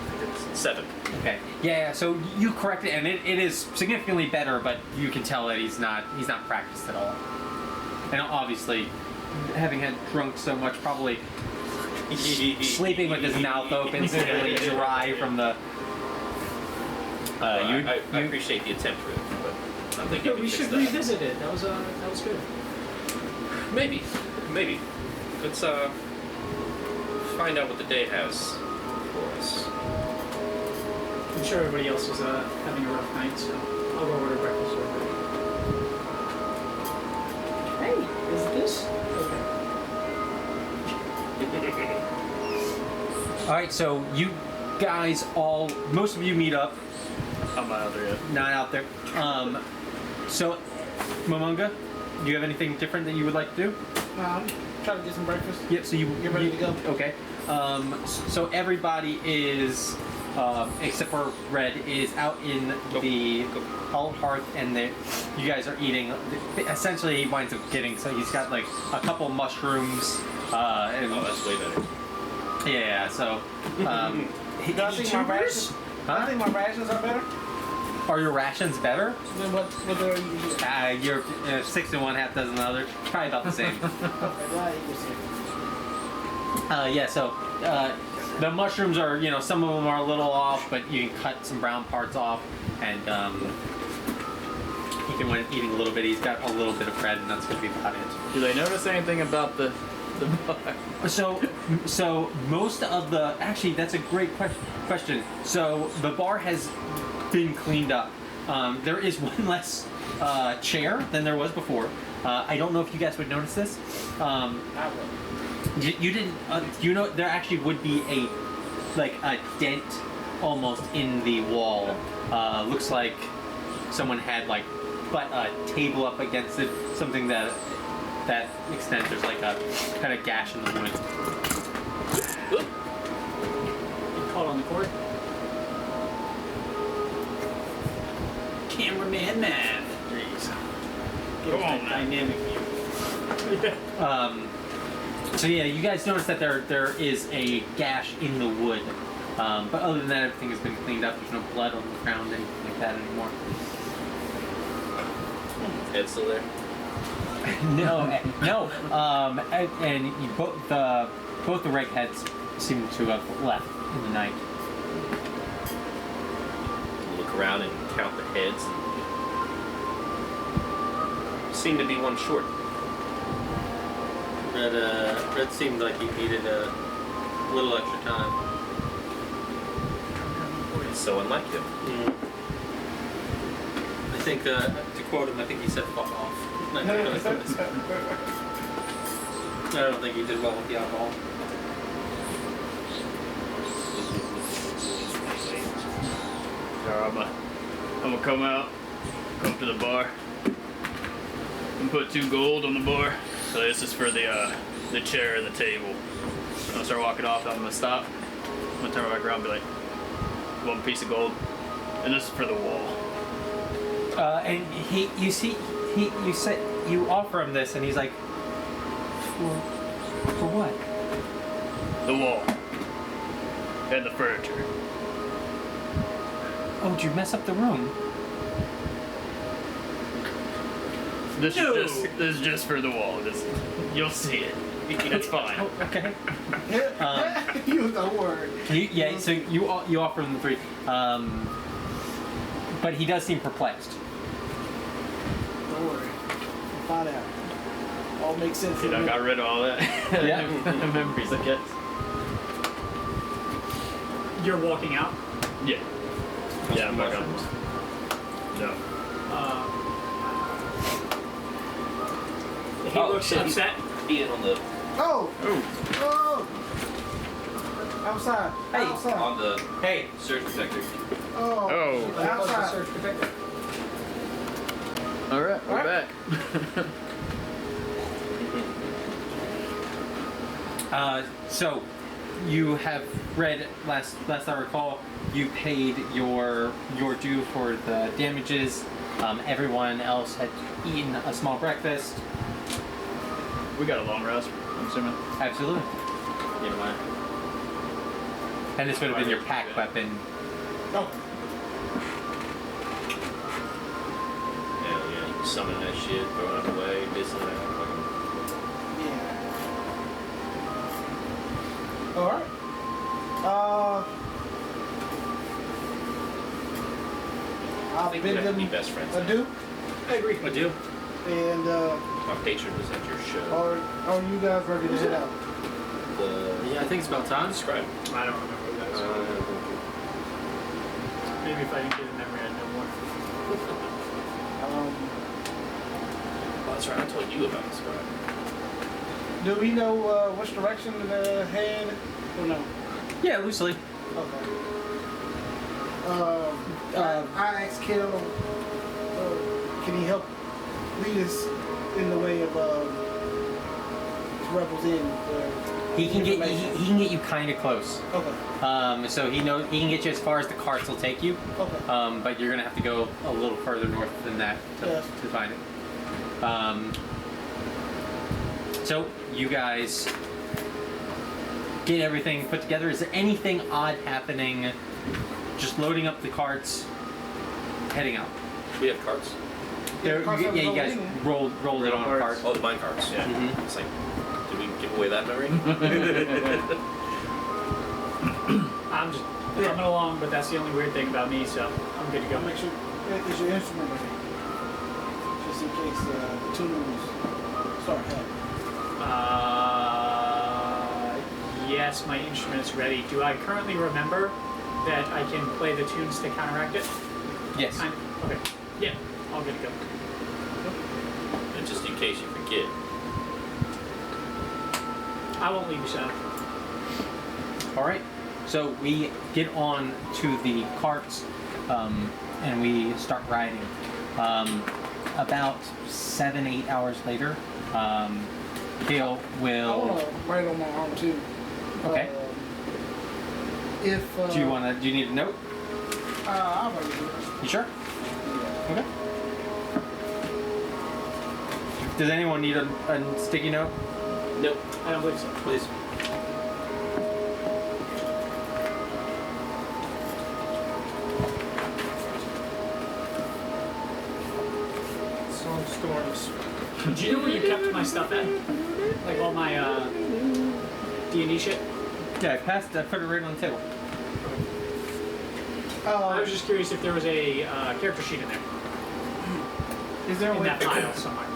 7. Okay. Yeah. So you correct it, and it is significantly better, but you can tell that he's not practiced at all. And obviously, having had drunk so much, probably sleeping with his mouth open, really dry from the. I appreciate the attempt, Riv, but I think Yeah, you can we fix should that. revisit it. That was good. Maybe. Let's find out what the day has for us. I'm sure everybody else is having a rough night, so I'll go order breakfast real quick. Hey, is this? Okay. All right. So you guys most of you meet up. I'm not out there yet. Not out there. So, Momonga, do you have anything different that you would like to do? Trying to get some breakfast. Yep. So you Get ready to go. Okay. So everybody is, except for Red, is out in the hearth, and you guys are eating. Essentially, he winds up getting. So he's got like a couple mushrooms. And, Oh, that's way better. yeah. So. Do I think my rations? I Huh? think my rations are better Are your rations better? than what they're usually. You're 6 and 1/2 dozen the other. Probably about the same. Okay, that equals it. Yeah, so the mushrooms are, some of them are a little off, but you can cut some brown parts off, and he can wind up eating a little bit. He's got a little bit of bread, and that's going to be about it. Do they notice anything about the the bar? So most of the actually that's a great question. So the bar has been cleaned up. There is one less chair than there was before. I don't know if you guys would notice this. You didn't. You know there actually would be a dent almost in the wall. Looks like someone had but a table up against it, something that extent. There's like a kind of gash in the wood. You caught on the cord. Cameraman Mav. Jeez. Give us Come on, that man. dynamic view. So yeah, you guys notice that there is a gash in the wood, but other than that, everything has been cleaned up. There's no blood on the ground, anything like that anymore. Head's still there. No. And you, both the reg heads seem to have left in the night. Look around and count the heads. Seem to be one short. Red seemed like he needed a little extra time. So unlike him. I think, to quote him, I think he said "fuck off." I don't think he did well with the alcohol. Alright, I'm gonna come to the bar, and put 2 gold on the bar. So this is for the chair and the table. I'm gonna start walking off. I'm gonna stop. I'm gonna turn back around and be like, 1 piece of gold, and this is for the wall. And you said you offer him this, and he's like, for what? The wall and the furniture. Oh, did you mess up the room? This is just for the wall. You'll see it. It's fine. Oh, okay. Use the word. So you offer him the 3, but he does seem perplexed. Don't worry. We'll find out. All makes sense. I got rid of all that. Yeah. Memories, I guess. You're walking out. Yeah. Yeah, I'm back on. No. He looks shit, upset. Being on the Oh! Outside. Hey. Outside. on the Hey, surge protector. Oh. Oh. Outside. Search protector. All right, we're back. so you have read last I recall. You paid your due for the damages. Everyone else had eaten a small breakfast. We got a long rest, I'm assuming. Absolutely. Never mind. And this would have been your pack weapon. Oh. Yeah, you can summon that shit, throw it away, this and that. Yeah. Alright. I I'll think bid we have to them be best friends. adieu. I agree. I do. And My patron was at your show. are you guys ready to head out? Yeah, I think it's about time. Describe. I don't remember what that was. Maybe if I didn't get a memory, I'd know more. Oh, that's right. I told you about Describe. Do we know which direction to head? Or no? Yeah, loosely. Okay. I asked Kel, can he help lead us in the way of Revels Inn? He can get you kind of close. Okay. So he can get you as far as the carts will take you. Okay. But you're gonna have to go a little further north than that to find it. So you guys get everything put together. Is there anything odd happening? Just loading up the carts, heading out. We have cards. You guys rolled it on a cart. Oh, the mine cards. Yeah. Mhm. It's like, did we give away that memory? I'm just coming along, but that's the only weird thing about me, so I'm good to go. Make sure is your instrument ready, just in case the tunes start happening. yes, my instrument is ready. Do I currently remember that I can play the tunes to counteract it? Yes. Okay. Yeah, I'll get it go. And just in case you forget. I won't leave you shadow. All right. So we get on to the carts, and we start riding. About 7-8 hours later, Gale I will. want to write on my arm too. Okay. If Do you need a note? I'll write it. You sure? Okay. Does anyone need a sticky note? Nope. I don't believe so. Please. Song storms. Do you know where you kept my stuff at? Like all my D&D shit? Yeah, I put it right on the table. I was just curious if there was a character sheet in there. Is there a In way? that pile somewhere.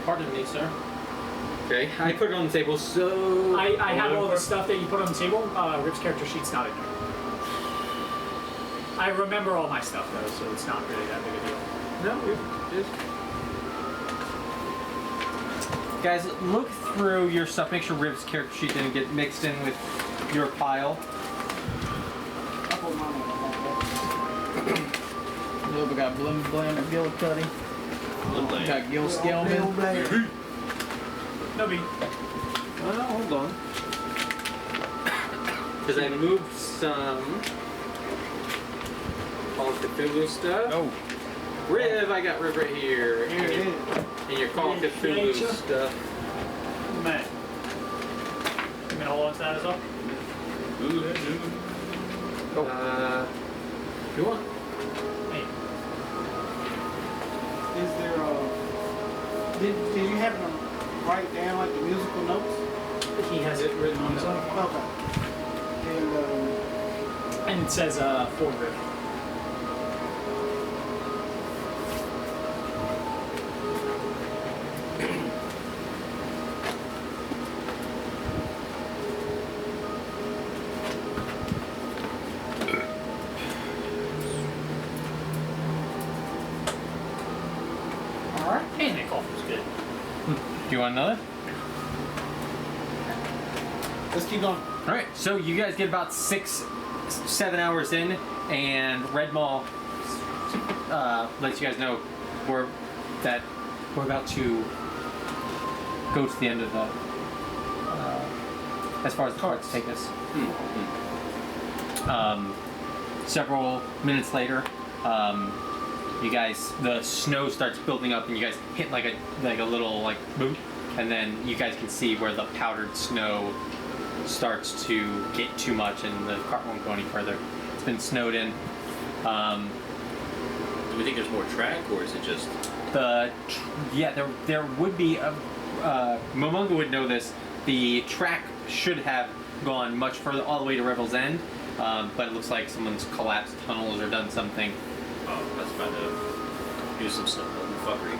Pardon me, sir. Okay. I put it on the table, so. I have all the stuff that you put on the table. Rip's character sheet's not in there. I remember all my stuff though, so it's not really that big a deal. No, it is. Guys, look through your stuff. Make sure Riv's character sheet didn't get mixed in with your pile. I put mine on my Look, we got Bloom Blend of Gillicuddy. We got Gil Skelman. No big. Well, hold on. Because I moved some Call of Cthulhu stuff. Oh, Riv, I got Riv right here. Here it is. And your Call of Yeah, Cthulhu sure. stuff. Man. You gonna hold on to that as well? You want? Hey. Is there a? Did you happen to write down like the musical notes? He has it written on his own. Okay. And And it says for Rip. alright. And that coffee was good. Do you want another? Let's keep going. All right, so you guys get about 6-7 hours in, and Red Maul lets you guys know we're about to go to the end of the as far as the carts take us. Several minutes later, you guys, the snow starts building up, and you guys hit like a little boom, and then you guys can see where the powdered snow starts to get too much, and the cart won't go any further. It's been snowed in. Do we think there's more track, or is it just? There would be Momonga would know this. The track should have gone much further, all the way to Revels End, but it looks like someone's collapsed tunnels or done something. Oh, I was about to do some fuckery,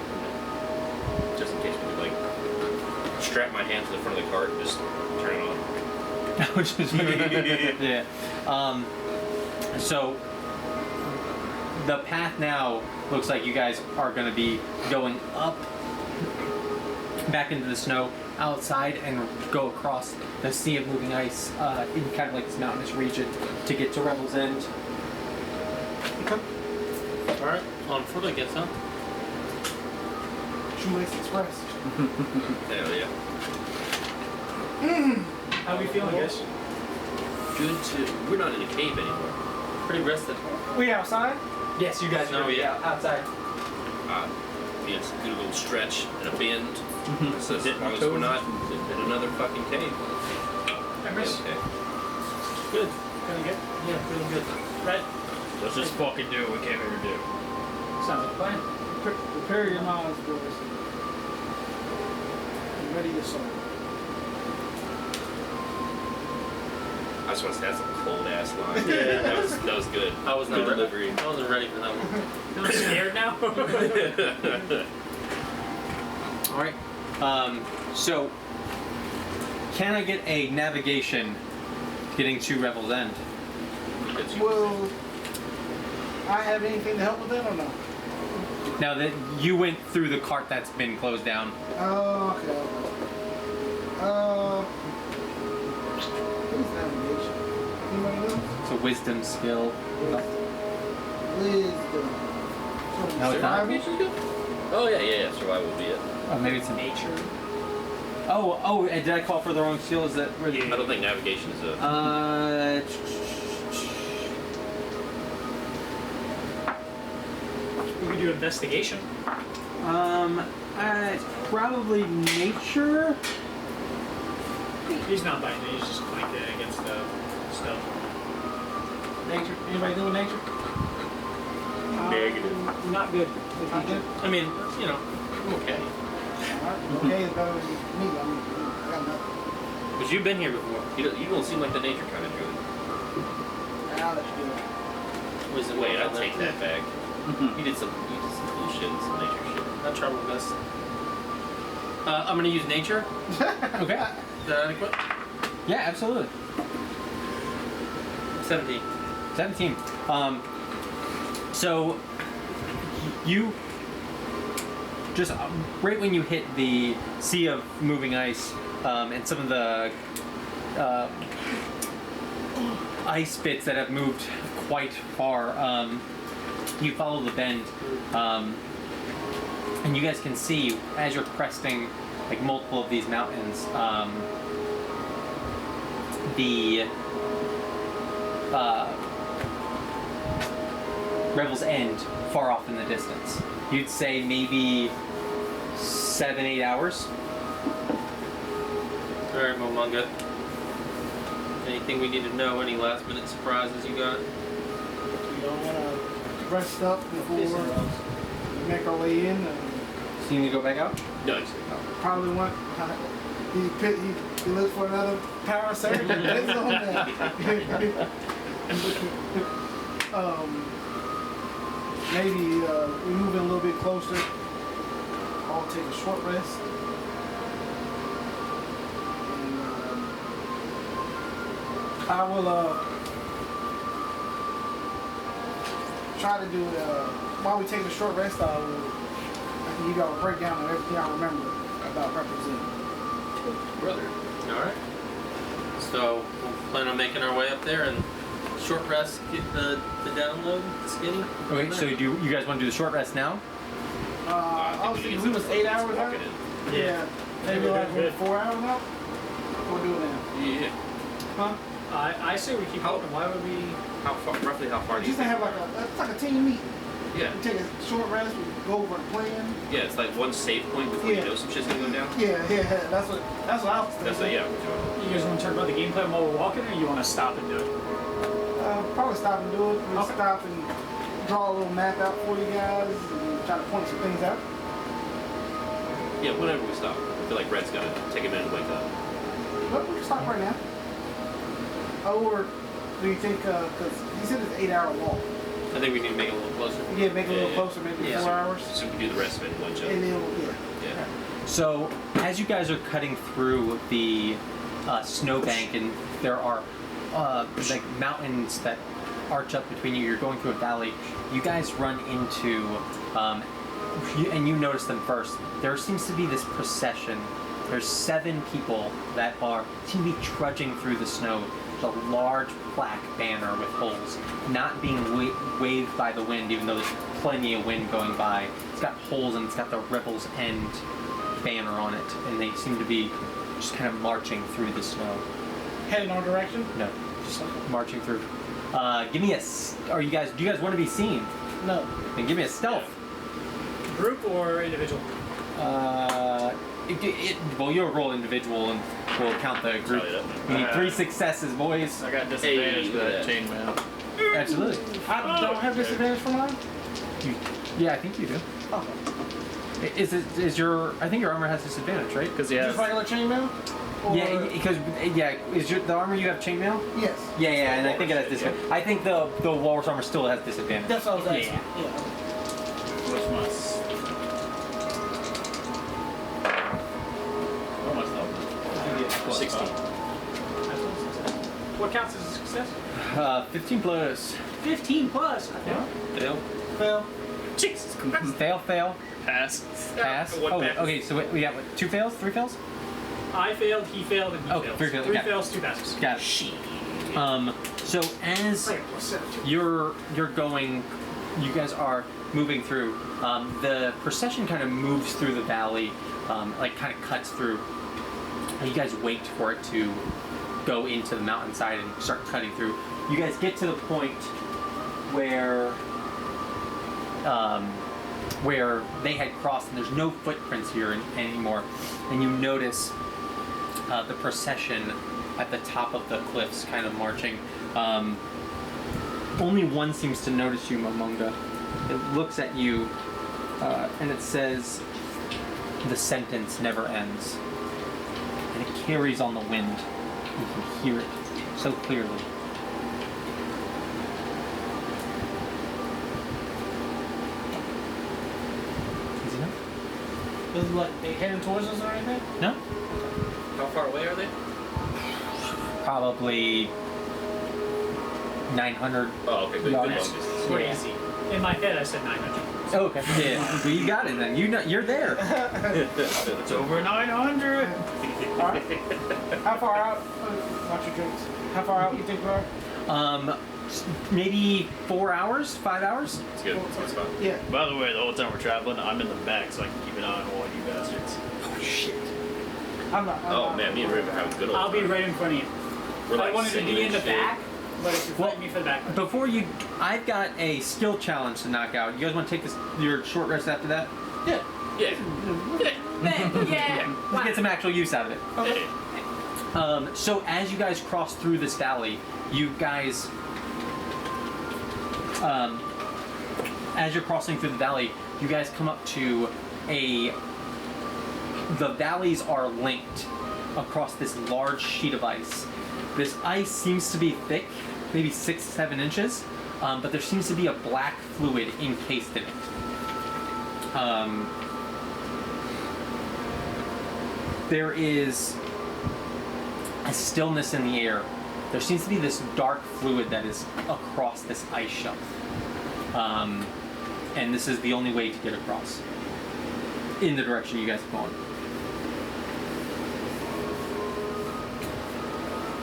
just in case we could strap my hand to the front of the cart and just turn it on. Which is yeah. So the path now looks like you guys are going to be going up back into the snow outside and go across the sea of moving ice in kind of like this mountainous region to get to Revel's End. All right, on foot, I guess, huh? Shoelace Express. Hell yeah. How are we feeling, guys? Good too. We're not in a cave anymore. Pretty rested. We outside? Yes, you guys are No, yeah. outside. Yes, do a little stretch and a bend. So as Dip my long as we're toes. not in another fucking cave. Members? Okay. Good. Feeling good? Yeah, feeling good. Red? Let's just fucking do what we came here to do. Sounds like a plan. Prepare your minds, boys. And ready your soul. I just want to say that's a cold ass line. Yeah. that was good. I was good not delivery. I wasn't ready for that one. I'm scared now. All right. So can I get a navigation getting to Revel's End. Will I have anything to help with that or no? Now that you went through the cart that's been closed down. Oh, okay. Who's navigation? Anybody know? It's a wisdom skill. Wisdom. No, it's not. Oh yeah. Survival would be it. Oh, maybe it's a Nature. Oh, did I call for the wrong skill? Is that I don't think navigation is a. We could do investigation. It's probably nature. He's not biting it, he's just flanking it against the stuff. Nature. Anybody doing nature? Negative. Not good. Not good? I mean, you know, I'm okay. Alright. Okay is better than me. I got nothing. But you've been here before. You don't seem like the nature kind of druid. Now let's do it. Wisdom. Wait, I'll take that back. You did some cool shit, some nature shit. Not trouble with this. I'm gonna use nature. Okay. Is that adequate? Yeah, absolutely. 17. 17. So you just right when you hit the sea of moving ice and some of the ice bits that have moved quite far, you follow the bend, and you guys can see as you're cresting like multiple of these mountains, the Revel's End far off in the distance. You'd say maybe 7-8 hours. Alright, Momonga. Anything we need to know? Any last minute surprises you got? We don't want to rest up before we make our way in. So you need to go back out? No, it's Probably want. He looks for another power surge. It's on that. Maybe we move in a little bit closer. I'll take a short rest. And I will try to do while we take a short rest. I can give y'all a breakdown of everything I remember about representing. brother. Alright. So, we'll plan on making our way up there and short rest, get the download, the skinny. Okay, so do you guys want to do the short rest now? I was thinking we was 8 hours out. Yeah. Maybe like 4 hours out. We'll do it now. Yeah. Huh? I say we keep walking. Why would we? Roughly how far do you Just to have it's like a team meet. Yeah. We take a short rest. We go over the plan. Yeah, it's like one save point before you Yeah. know some shit's gonna go down. Yeah. That's what I was thinking. That's what, yeah, we're doing. You guys want to talk about the game plan while we're walking, or you want to stop and do it? Probably stop and do it. We'll Okay. stop and draw a little map out for you guys and try to point some things out. Yeah, whenever we stop. I feel like Red's gonna take a minute to wake up. But we can stop right now. Or do you think, because he said it's an 8 hour walk. I think we need to make it a little closer. Yeah, make it a little Yeah. closer, maybe Yeah. 4 hours. So we can do the rest of it in one jump. And then, Yeah. So as you guys are cutting through the snowbank, and there are like mountains that arch up between you, you're going through a valley. You guys run into, and you notice them first. There seems to be this procession. There's 7 people that seem to be trudging through the snow. There's a large black banner with holes, not being waved by the wind, even though there's plenty of wind going by. It's got holes and it's got the Revels End banner on it, and they seem to be just kind of marching through the snow. heading our direction? No, just marching through. Give me a. Do you guys want to be seen? No. Then give me a stealth. Group or individual? Well, you'll roll individual, and we'll count the group. Tally it up. You need 3 successes, boys. I got disadvantage for that Hey, chainmail. Absolutely. I don't have disadvantage for mine? Yeah, I think you do. Oh. Is your? I think your armor has disadvantage, right? Because he Just has. regular chainmail? Or- Yeah, because is the armor you have chainmail? Yes. Yeah, and I think it has disadvantage. I think the walrus armor still has disadvantage. That's what I was asking. Yeah. What's my? What am I stealth? 16. What counts as a success? 15 plus. 15 plus. I failed. Fail. Fail. Jesus Christ. Fail, fail, Pass. pass. One Oh, pass. okay. So we got what, 2 fails, 3 fails. I failed, he failed, and he Okay, failed. 3 fails, 3 got it. fails, 2 passes. Got it. So as Like a plus 7, too. you're going, you guys are moving through. The procession kind of moves through the valley, like kind of cuts through. And you guys wait for it to go into the mountainside and start cutting through. You guys get to the point where they had crossed, and there's no footprints here anymore. And you notice the procession at the top of the cliffs, kind of marching. Only one seems to notice you, Momonga. It looks at you, and it says, "The sentence never ends." And it carries on the wind. You can hear it so clearly. Is he not? Is it like they heading towards us or anything? No? How far away are they? Probably 900. Oh, okay. Good Yeah. long distance. Crazy. In my head, I said 900. Oh, okay. Yeah. Well, you got it then. You're there. It's over 900. Alright. How far out? Watch your drinks. How far out you think we are? Maybe 4 hours, 5 hours. It's good. It's a good spot. Yeah. By the way, the whole time we're traveling, I'm in the back so I can keep an eye on all you bastards. Oh shit. I'm not. Oh man, me and River have a good old I'll be time. right in front of you. We're I like wanted to singing be in and the shit. back, but if you're Well, fighting me for the back. Before you, I've got a skill challenge to knock out. You guys want to take your short rest after that? Yeah. Yeah. Yeah. Let's get some actual use out of it. Okay. So as you guys cross through this valley, you guys, as you're crossing through the valley, you guys come up to the valleys are linked across this large sheet of ice. This ice seems to be thick, maybe 6-7 inches, but there seems to be a black fluid encased in it. There is a stillness in the air. There seems to be this dark fluid that is across this ice shelf. And this is the only way to get across in the direction you guys have gone.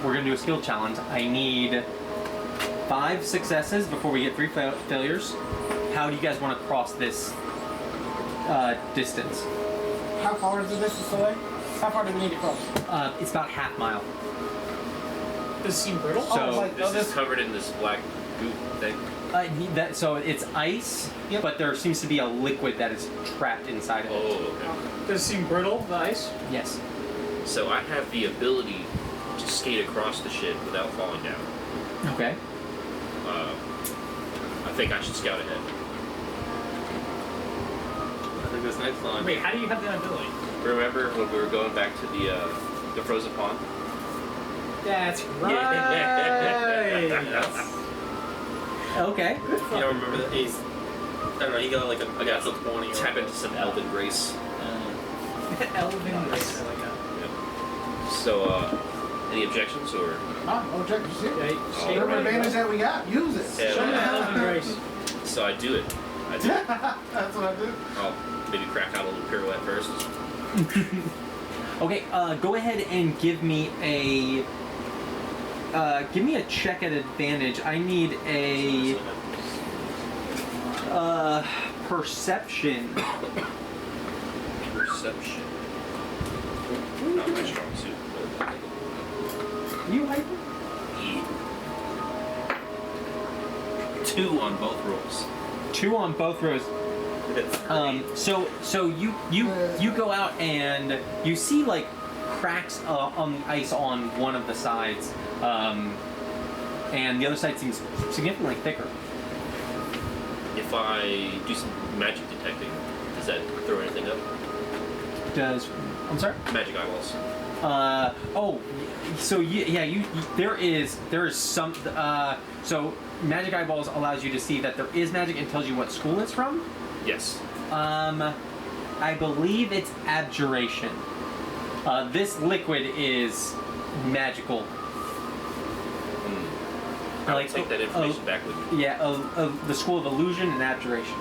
We're going to do a skill challenge. I need 5 successes before we get 3 failures. How do you guys want to cross this distance? How far is the distance away? How far do we need to cross? It's about half mile. Does it seem brittle? So- it's like, This is covered in this black goop thing. So it's ice, Yep. but there seems to be a liquid that is trapped inside of it. Oh, okay. Does it seem brittle, the ice? Yes. So I have the ability to skate across the shit without falling down. Okay. I think I should scout ahead. I think that's next line. Wait, how do you have that ability? Remember when we were going back to the frozen pond? That's right. Okay. You don't remember that? He's, I don't know, he got like a I got some 20 or tap into some elven grace. Elven race. I like that. So, any objections or? No objections here. Okay, skate Whatever around. advantage that we got, use it. Yeah. Show me the Elven grace. So I do it. That's what I do. I'll maybe crack out a little pirouette first. Okay. Go ahead and give me a check at advantage. I need a perception. Perception. Not my strong suit. You hyper? Yeah. 2 on both rolls. 2 on both rows. So you go out and you see like cracks on the ice on one of the sides, and the other side seems significantly thicker. If I do some magic detecting, does that throw anything up? I'm sorry. Magic eyeballs. There is some. So magic eyeballs allows you to see that there is magic and tells you what school it's from. Yes. I believe it's abjuration. This liquid is magical. I would take that information back with me. Yeah, of the School of Illusion and Abjuration.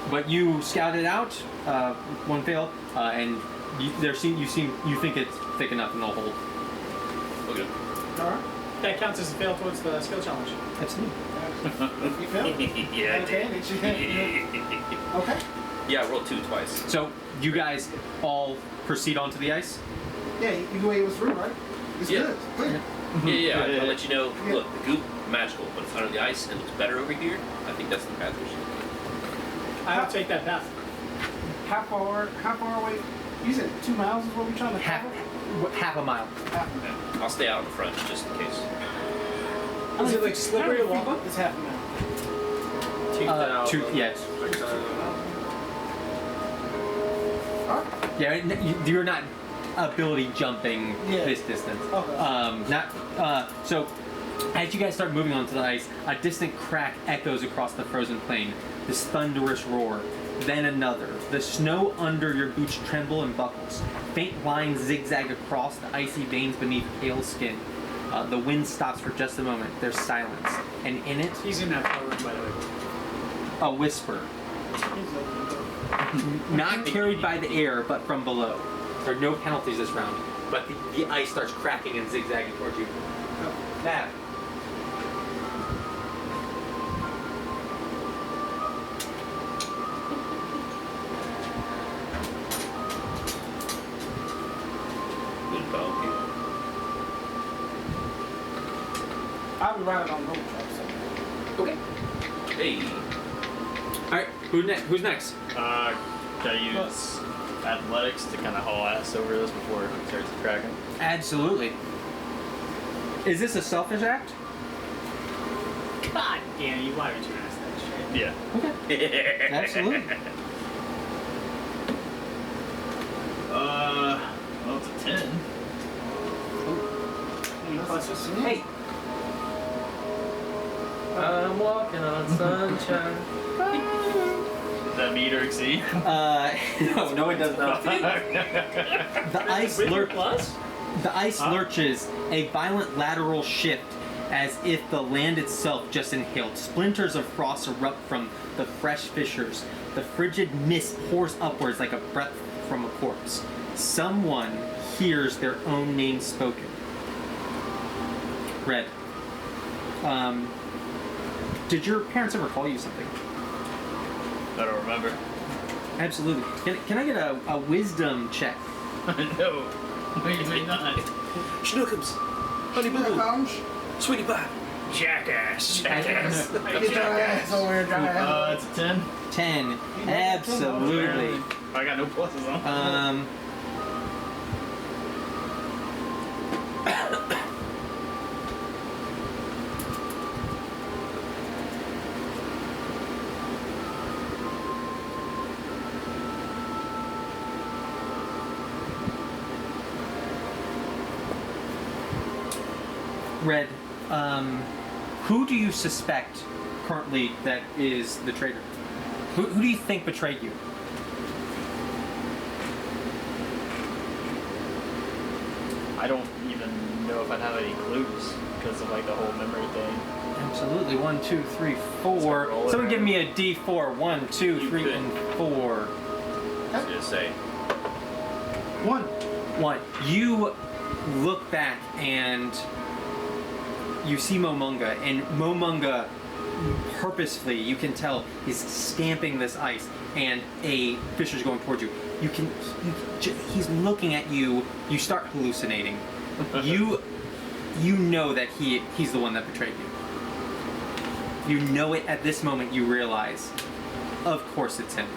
But you scouted out, one fail, and you think it's thick enough and they'll hold. Okay. Alright. That counts as a fail towards the skill challenge. Absolutely. You failed? Yeah, I Okay, did. Okay. Yeah, I rolled 2 twice. So you guys all proceed onto the ice. Yeah, you go it was through, right? It's Yeah. good. It's clear. Yeah, I'll let you know. Look, the goop, magical, but it's under the ice and it's better over here. I think that's the path we should. I will take that path. How far away? You said 2 miles is what we're trying to cover? Half a mile. Half a mile. I'll stay out in the front just in case. Is it like slippery or How many feet? lava? It's half a mile. 2,000. Yes. Alright. Yeah, you're not ability jumping Yeah. this distance. Okay. So as you guys start moving onto the ice, a distant crack echoes across the frozen plain. This thunderous roar, then another. The snow under your boots tremble and buckles. Faint lines zigzag across the icy veins beneath pale skin. The wind stops for just a moment. There's silence, and in it, He's in that room, by the way. a whisper. Not carried by the air, but from below. There are no penalties this round, but the ice starts cracking and zigzagging towards you. Nav. Good dog. I'll be riding on the road truck, so. Okay. Hey. All right. Who's next? Can I use athletics to kind of haul ass over this before it starts cracking? Absolutely. Is this a selfish act? God damn you, why would you ask that shit? Yeah. Absolutely. Well, it's a 10. Hey. I'm walking on sunshine. Does that meet or exceed? No, it does not. The ice lurches, a violent lateral shift as if the land itself just inhaled. Splinters of frost erupt from the fresh fissures. The frigid mist pours upwards like a breath from a corpse. Someone hears their own name spoken. Red. Did your parents ever call you something? I don't remember. Absolutely. Can I get a wisdom check? No. Maybe not. Schnookums. Honey boo boo. Comes. Sweetie pie. Jackass. Jackass. Get your ass over here, dry It's a 10. 10. Absolutely. I got no pluses on. Red, who do you suspect currently that is the traitor? Who do you think betrayed you? I don't even know if I'd have any clues because of like the whole memory thing. Absolutely. 1, 2, 3, 4. roll it Someone give out. me a D4. 1, 2, You 3, could. and 4. I was gonna say. 1. 1. You look back and you see Momunga, and Momunga purposefully, you can tell, is stamping this ice, and a fisher's going towards you. He's looking at you. You start hallucinating. You know that he's the one that betrayed you. You know it at this moment. You realize, of course, it's him.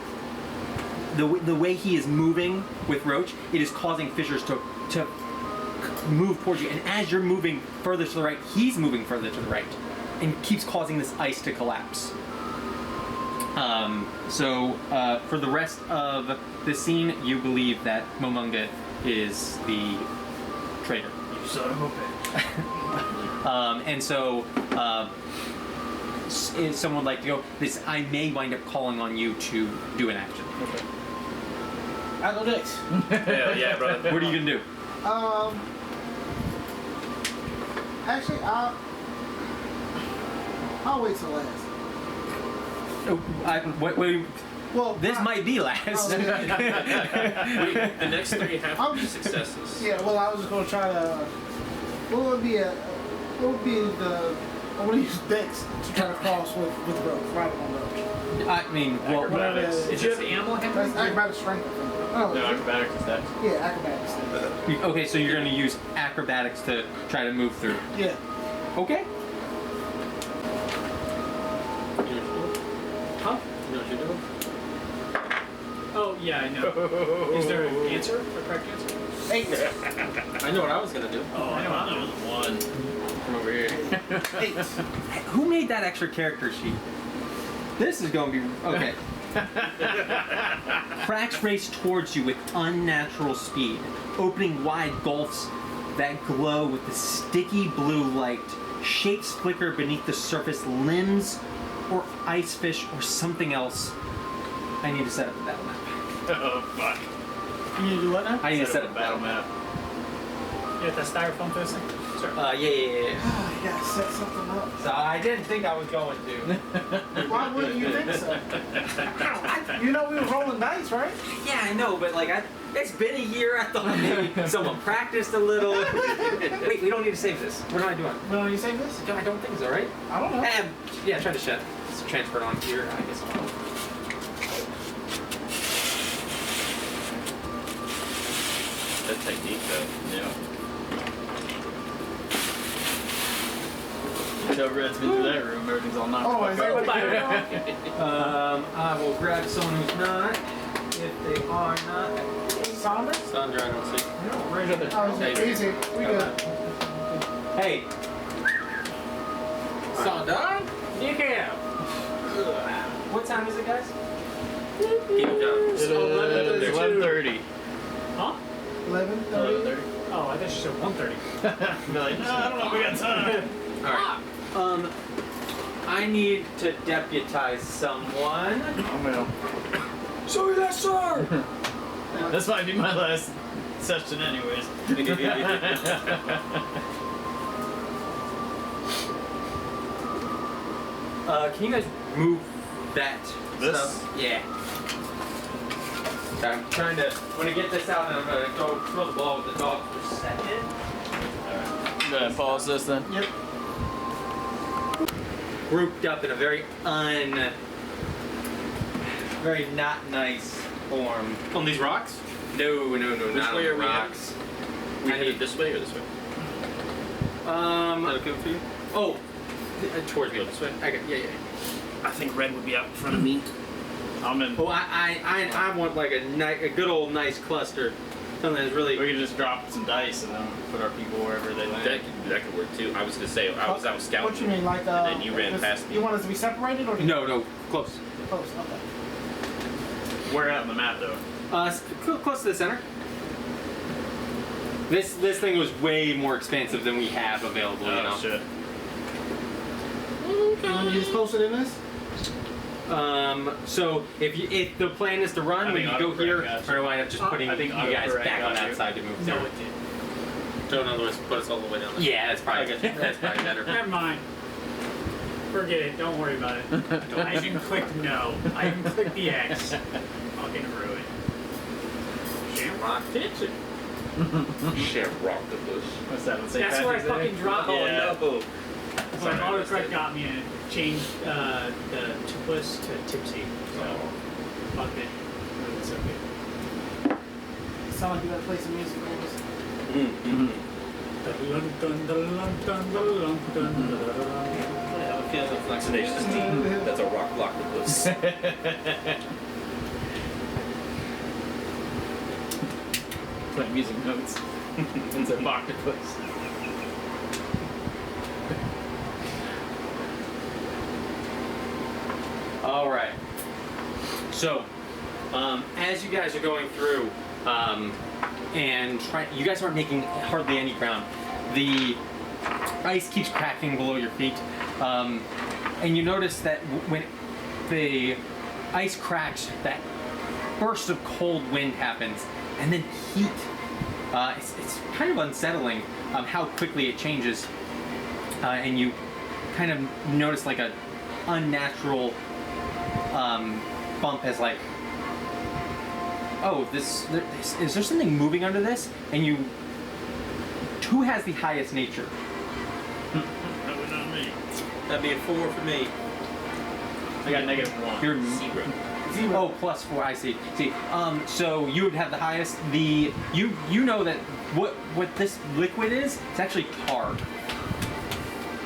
The way he is moving with Roach, it is causing fishers to move towards you. And as you're moving further to the right, he's moving further to the right, and keeps causing this ice to collapse. For the rest of the scene, you believe that Momunga is the traitor. You son of a bitch. If someone would like to go, I may wind up calling on you to do an action. Okay. I go next. Hell yeah, brother. What are you gonna do? Actually, I'll wait till last. Well, this might be last. The next 3 have to be successes. Yeah, well, I was just gonna try to. What would be the? I want to use Dex to try to cross with Roach, right on Roach. I mean, well, Whatever it is. Did you have ammo, That's Henry? acrobatic strength, I think. Oh, No, is it? acrobatics is Dex. Yeah, acrobatics. okay, so you're going to use acrobatics to try to move through. Yeah. Okay. Huh? You know what you're doing? Oh, yeah, I know. Is there an answer? A correct answer? 8. I know what I was gonna do. Oh, I know it was 1 from over here. 8. Who made that extra character sheet? This is going to be okay. Cracks race towards you with unnatural speed, opening wide gulfs that glow with the sticky blue light. Shapes flicker beneath the surface, limbs or ice fish or something else. I need to set up a battle map. Oh, fuck. You need to do what now? I need to set up a battle battle map. You got that styrofoam for this thing? Sure. Yeah. You gotta set something up. So I didn't think I was going to. Why wouldn't you think so? You know we were rolling dice, right? Yeah, I know, but it's been a year. I thought maybe someone practiced a little. Wait, we don't need to save this. What am I doing? No, you say this? I don't think so, right? I don't know. Yeah, try to transfer it on here. I guess I'll. That technique, though. Yeah. So Red's been through that room, everything's all knocked Oh, is the fuck everybody out. clear? I will grab someone who's not. If they are not. Sandra? Sandra, I don't see. Oh, it's easy. We good. Hey, Sandra? you can. What time is it, guys? Keep it down. It's 11:30. Huh? 11. 11:30. Oh, I thought you said 1:30. Be like, no, I don't know if we got time. All right. I need to deputize someone. Oh, well. Sorry, that's sir. This might be my last session anyways. Can you guys move that This? stuff? Yeah. So I'm trying to. When I get this out, and I'm gonna go throw the ball with the dog for a second. Go ahead, pause this then. Yep. Grouped up in a very very not nice form. On these rocks? No, Which not way on are the we rocks. We I headed need- this way or this way? Is that okay for you? Oh, towards me. Go this way? I got, yeah. I think Red would be out in front of me. I'm in. Oh, I want like a good old nice cluster. Something that's really. We could just drop some dice and then put our people wherever they land. That could work too. I was gonna say I was out scouting. What you mean, like And then you ran past me. You want us to be separated or? No, close. Close. Okay. Where at on the map though? Close to the center. This thing was way more expansive than we have available. You know. Shit. You want to use closer than this? So if the plan is to run, I when think you go autocorrect here, got you. or do I end up just putting I you think guys autocorrect back on got that you. side to move No, through? it did. Don't otherwise put us all the way down there. Yeah, that's probably that's probably better. Never mind. Forget it. Don't worry about it. I even clicked no. I even clicked the X. Fucking ruin. Shamrock Kitchen. Shamrock the bush. What's that? St. That's where I Patrick's Day? fucking dropped it. Yeah. no. So autocorrect got me and changed the Tupus to Tipsy. So fuck it. It's okay. Sound like you gotta play some music for us. It's Tenacious D. That's a rock block the bush. Play music notes. It's a octopus. All right. So, as you guys are going through, and you guys aren't making hardly any ground. The ice keeps cracking below your feet, and you notice that when the ice cracks, that burst of cold wind happens, and then heat. It's kind of unsettling how quickly it changes. and you kind of notice like a unnatural bump as like, oh, is there something moving under this? And you, who has the highest nature? That would not me. That'd be a 4 for me. I got -1. You're Zebra. Oh, +4. I see. So you would have the highest. You know that what this liquid is? It's actually tar.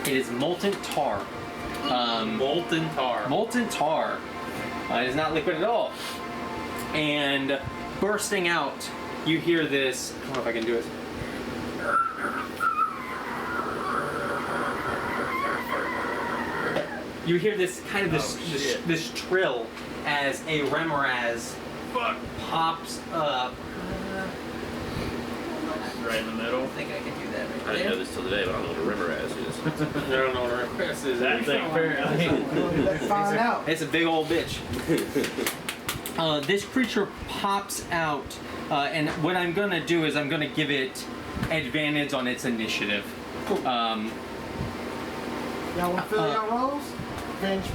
It is molten tar. Molten tar. Molten tar. It is not liquid at all. And bursting out, you hear this. I don't know if I can do it. You hear this kind of this trill as a Remoraz pops up. Right in the middle. I think I can do that right I didn't know this till today, but I don't know what a Rimmer ass is. I don't know what a request is. That thing apparently. Let's find out. It's a big old bitch. This creature pops out, and what I'm gonna do is I'm gonna give it advantage on its initiative. Cool. Y'all want to fill y'all rolls? Advantage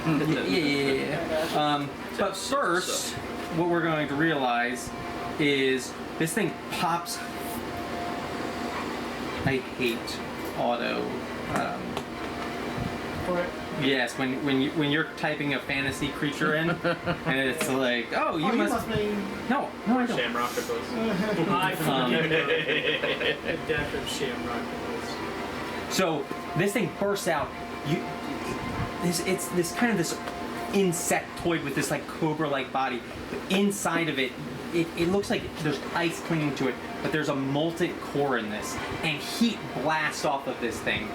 for the Yeah. But first, what we're going to realize is this thing pops. I hate auto. Yes, when you're typing a fantasy creature in, and it's like, oh, you must mean. no, I don't. Shamrock or I forgive the death of Shamrock. So this thing bursts out. It's this kind of this insectoid with this like cobra-like body. But inside of it, it looks like there's ice clinging to it, but there's a molten core in this, and heat blasts off of this thing.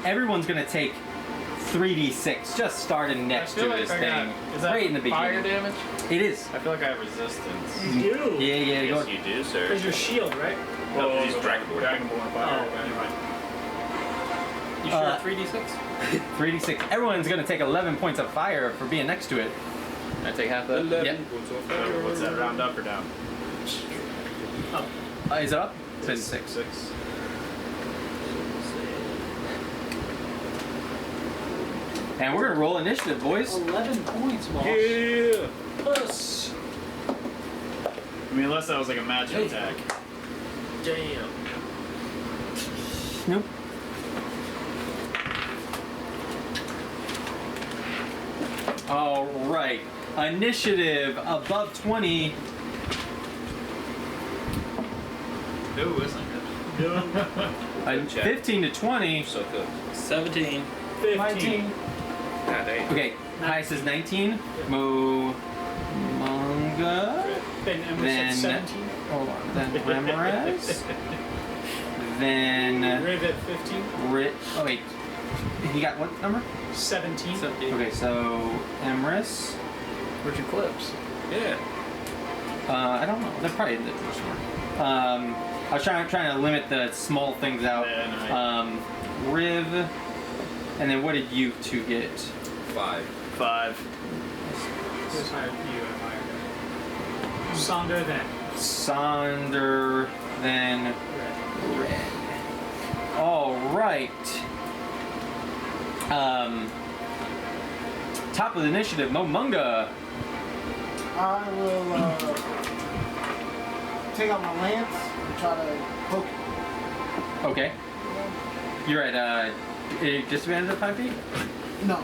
Everyone's gonna take 3d6, just starting next to this thing, Is that right in the beginning. fire damage? It is. I feel like I have resistance. You do. Yeah. Yes, Go. you do, sir. Because your shield, right? No, he's Dragonborn. Dragonborn fire. Oh, Never mind. You sure 3d6? 3d6. Everyone's gonna take 11 points of fire for being next to it. Can I take half that? Yep. What's that? Round up or down? Is it up? It's been 6. 6. And we're gonna roll initiative, boys. 11 points, boss. Yeah. Plus. I mean, unless that was like a magic attack. Damn. Nope. All right. Initiative above 20. Ooh, isn't it? 15 to 20. So good. 17. 15. 19. God dang. Okay, highest is 19. Manga. Then Emma Then- said 17. Hold on. Then Remoraz. Then. Riv at 15. Oh, wait. He got what number? 17. 17. Okay, so Emrys. Where's your clips? Yeah. I don't know. They're probably in the first one. I was trying to limit the small things out. Yeah, Riv. And then what did you two get? 5. 5. Who's higher than you? I'm higher. Sonder then. Sonder, then Red. Red. All right. Top of the initiative, Momunga. I will take out my lance and try to poke it. Okay. You're at a disadvantage of 5 feet? No,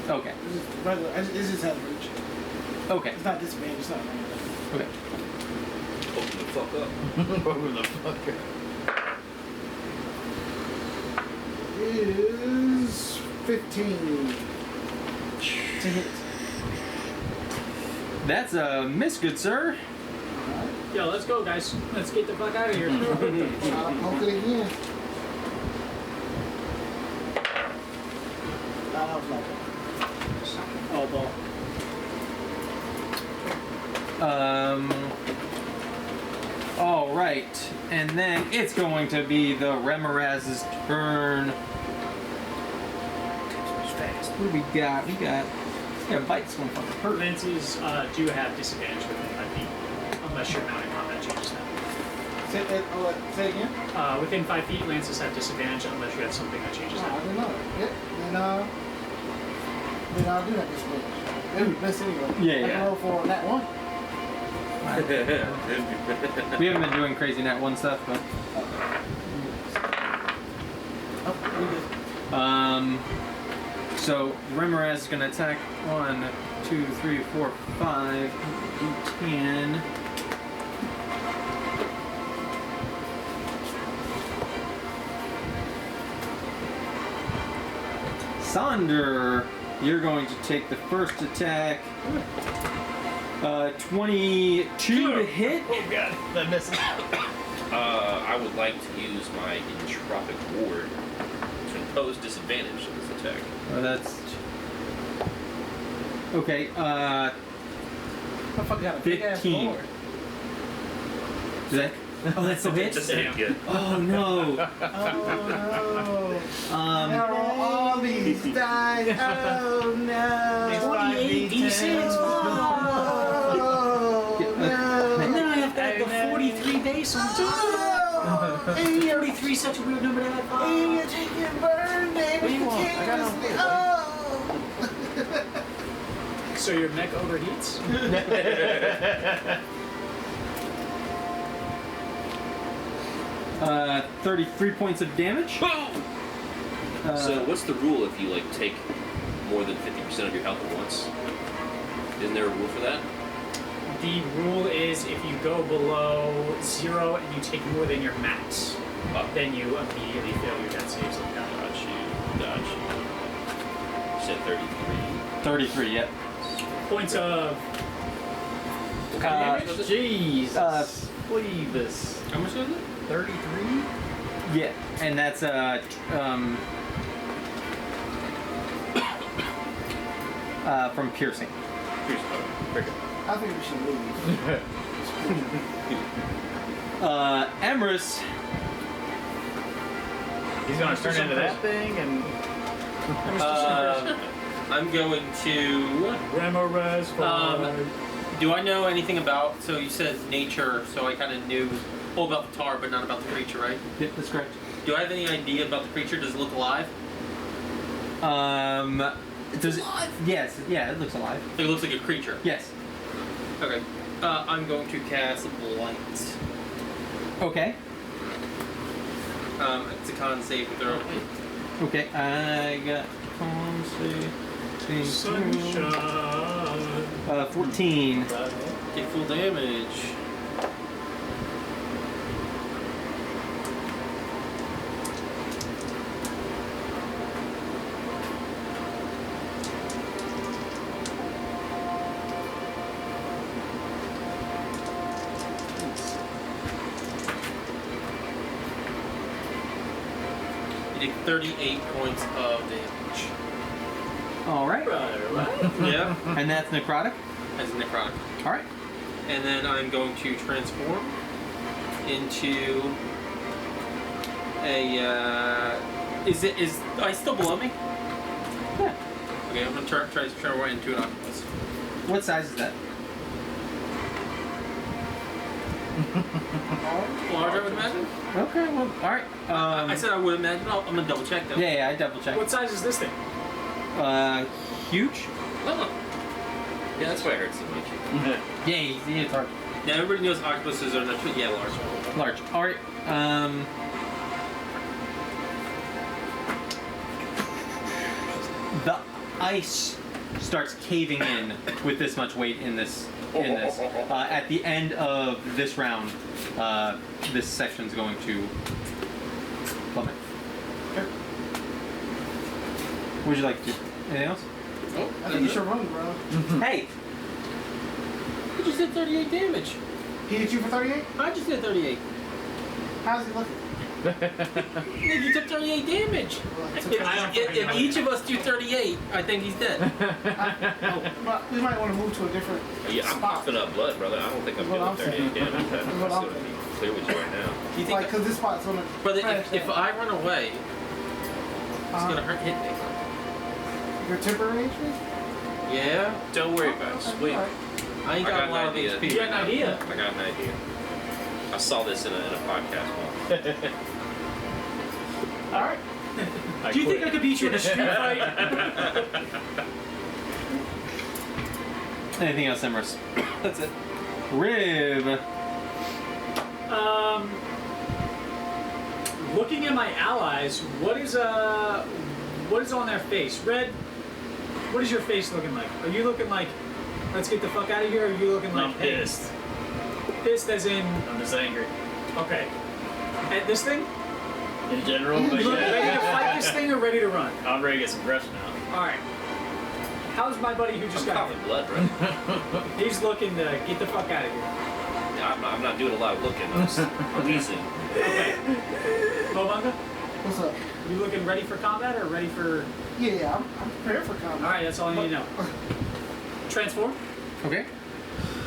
Okay. this is regular. It just has reach. Okay. It's not disadvantage. It's not. Okay. Open the fuck up. Who the fuck? Is 15 to hit. That's a miss, good sir. Yo, let's go, guys. Let's get the fuck out of here. Try to poke it again. That was like Oh, ball. All right, and then it's going to be the Remoraz's turn. What do we got? We got bites one fucking hurt. Lances do have disadvantage within 5 feet. Unless you're mounted combat changes that. Say again? Within 5 feet, lances have disadvantage unless you have something that changes No, I that. didn't know that. Yep. Then I'll do that disadvantage. It'll be best anyway. Yeah, I can yeah. roll for that one. We haven't been doing crazy nat 1 stuff, but Oh, we did. so Remoraz is gonna attack 1, 2, 3, 4, 5, 8, 10. Sonder, you're going to take the first attack. 22 to hit. Oh god, that misses. I would like to use my entropic ward to impose disadvantage on this attack. Oh, that's okay. Motherfucker got a big ass 15. board. Is that? Oh, that's the hit. Just hit good. Oh no. Oh no. Now roll all these dice. Oh no. 28 d6. Oh no. And then I have to add the 43 base on top. Oh. 43 is such a weird number to add. And you're taking burn damage What do you want? I got no continuously. Oh. So your mech overheats? 33 points of damage. So what's the rule if you like take more than 50% of your health at once? Isn't there a rule for that? The rule is if you go below 0 and you take more than your max, then you immediately fail your death saves. Got you. You said 33. 33. Yep. Points of Jesus. Please. How much was it? 33? Yeah, and that's from piercing. I think we should leave. Emrys. He's gonna turn into that thing and I'm going to. Remoraz Do I know anything about? So you said nature, so I kind of knew all about the tar, but not about the creature, right? Yep, that's correct. Do I have any idea about the creature? Does it look alive? Does it? Yes. Yeah, it looks alive. It looks like a creature. Yes. Okay. I'm going to cast Blight. Okay. It's a con save throw. Okay. I got con save. 14. Take full damage. You take 38 points of damage. All right. Yeah, And that's necrotic. as a necrotic. All right. And then I'm going to transform into a. Is ice still below me? Yeah. Okay, I'm gonna try to turn right into an octopus. What size is that? Large, I would imagine. Okay. Well. All right. I said I would imagine. I'm gonna double check though. Yeah. I double checked. What size is this thing? Huge. Oh. Yeah, that's why I heard so much. Yeah. He's large. Now everybody knows octopuses are naturally large. Large. All right. The ice starts caving in with this much weight in this. At the end of this round, this section's going to plummet. What would you like to do? Anything else? Oh, I think you should run, bro. Hey! You just did 38 damage. He hit you for 38? I just did 38. How's he looking? Nigga, you took 38 damage. If each of us do 38, I think he's dead. But we might want to move to a different Yeah, I'm spot. coughing up blood, brother. I don't think I'm That's what doing I'm 38 saying. damage. That's I'm what just I'm gonna be clear with you right now. Do you think? Like, because this spot's going to. Brother, if I run away, it's gonna hit me. Your temporary HP? Yeah. Don't worry about it. Okay, Sweet. alright. I ain't got a lot of idea. HP. You got an idea? I got an idea. I saw this in a podcast. All right. Do you think I could beat you in a street fight? Anything else, Emrys? That's it. Rib. Looking at my allies, what is on their face? Red, what is your face looking like? Are you looking like, let's get the fuck out of here? Or are you looking like, I'm pissed. Pissed as in, I'm just angry. okay. At this thing? In general, but You look ready to yeah. fight this thing or ready to run? I'm ready to get some brush now. Alright. How's my buddy who just I'm got coughing blood, bro. He's looking to get the fuck out of here. Yeah, I'm not doing a lot of looking. I'm easing. Okay. Bobanga, What's up? you looking ready for combat or ready for... Yeah, I'm prepared for combat. Alright, that's all I need to know. Transform, Okay.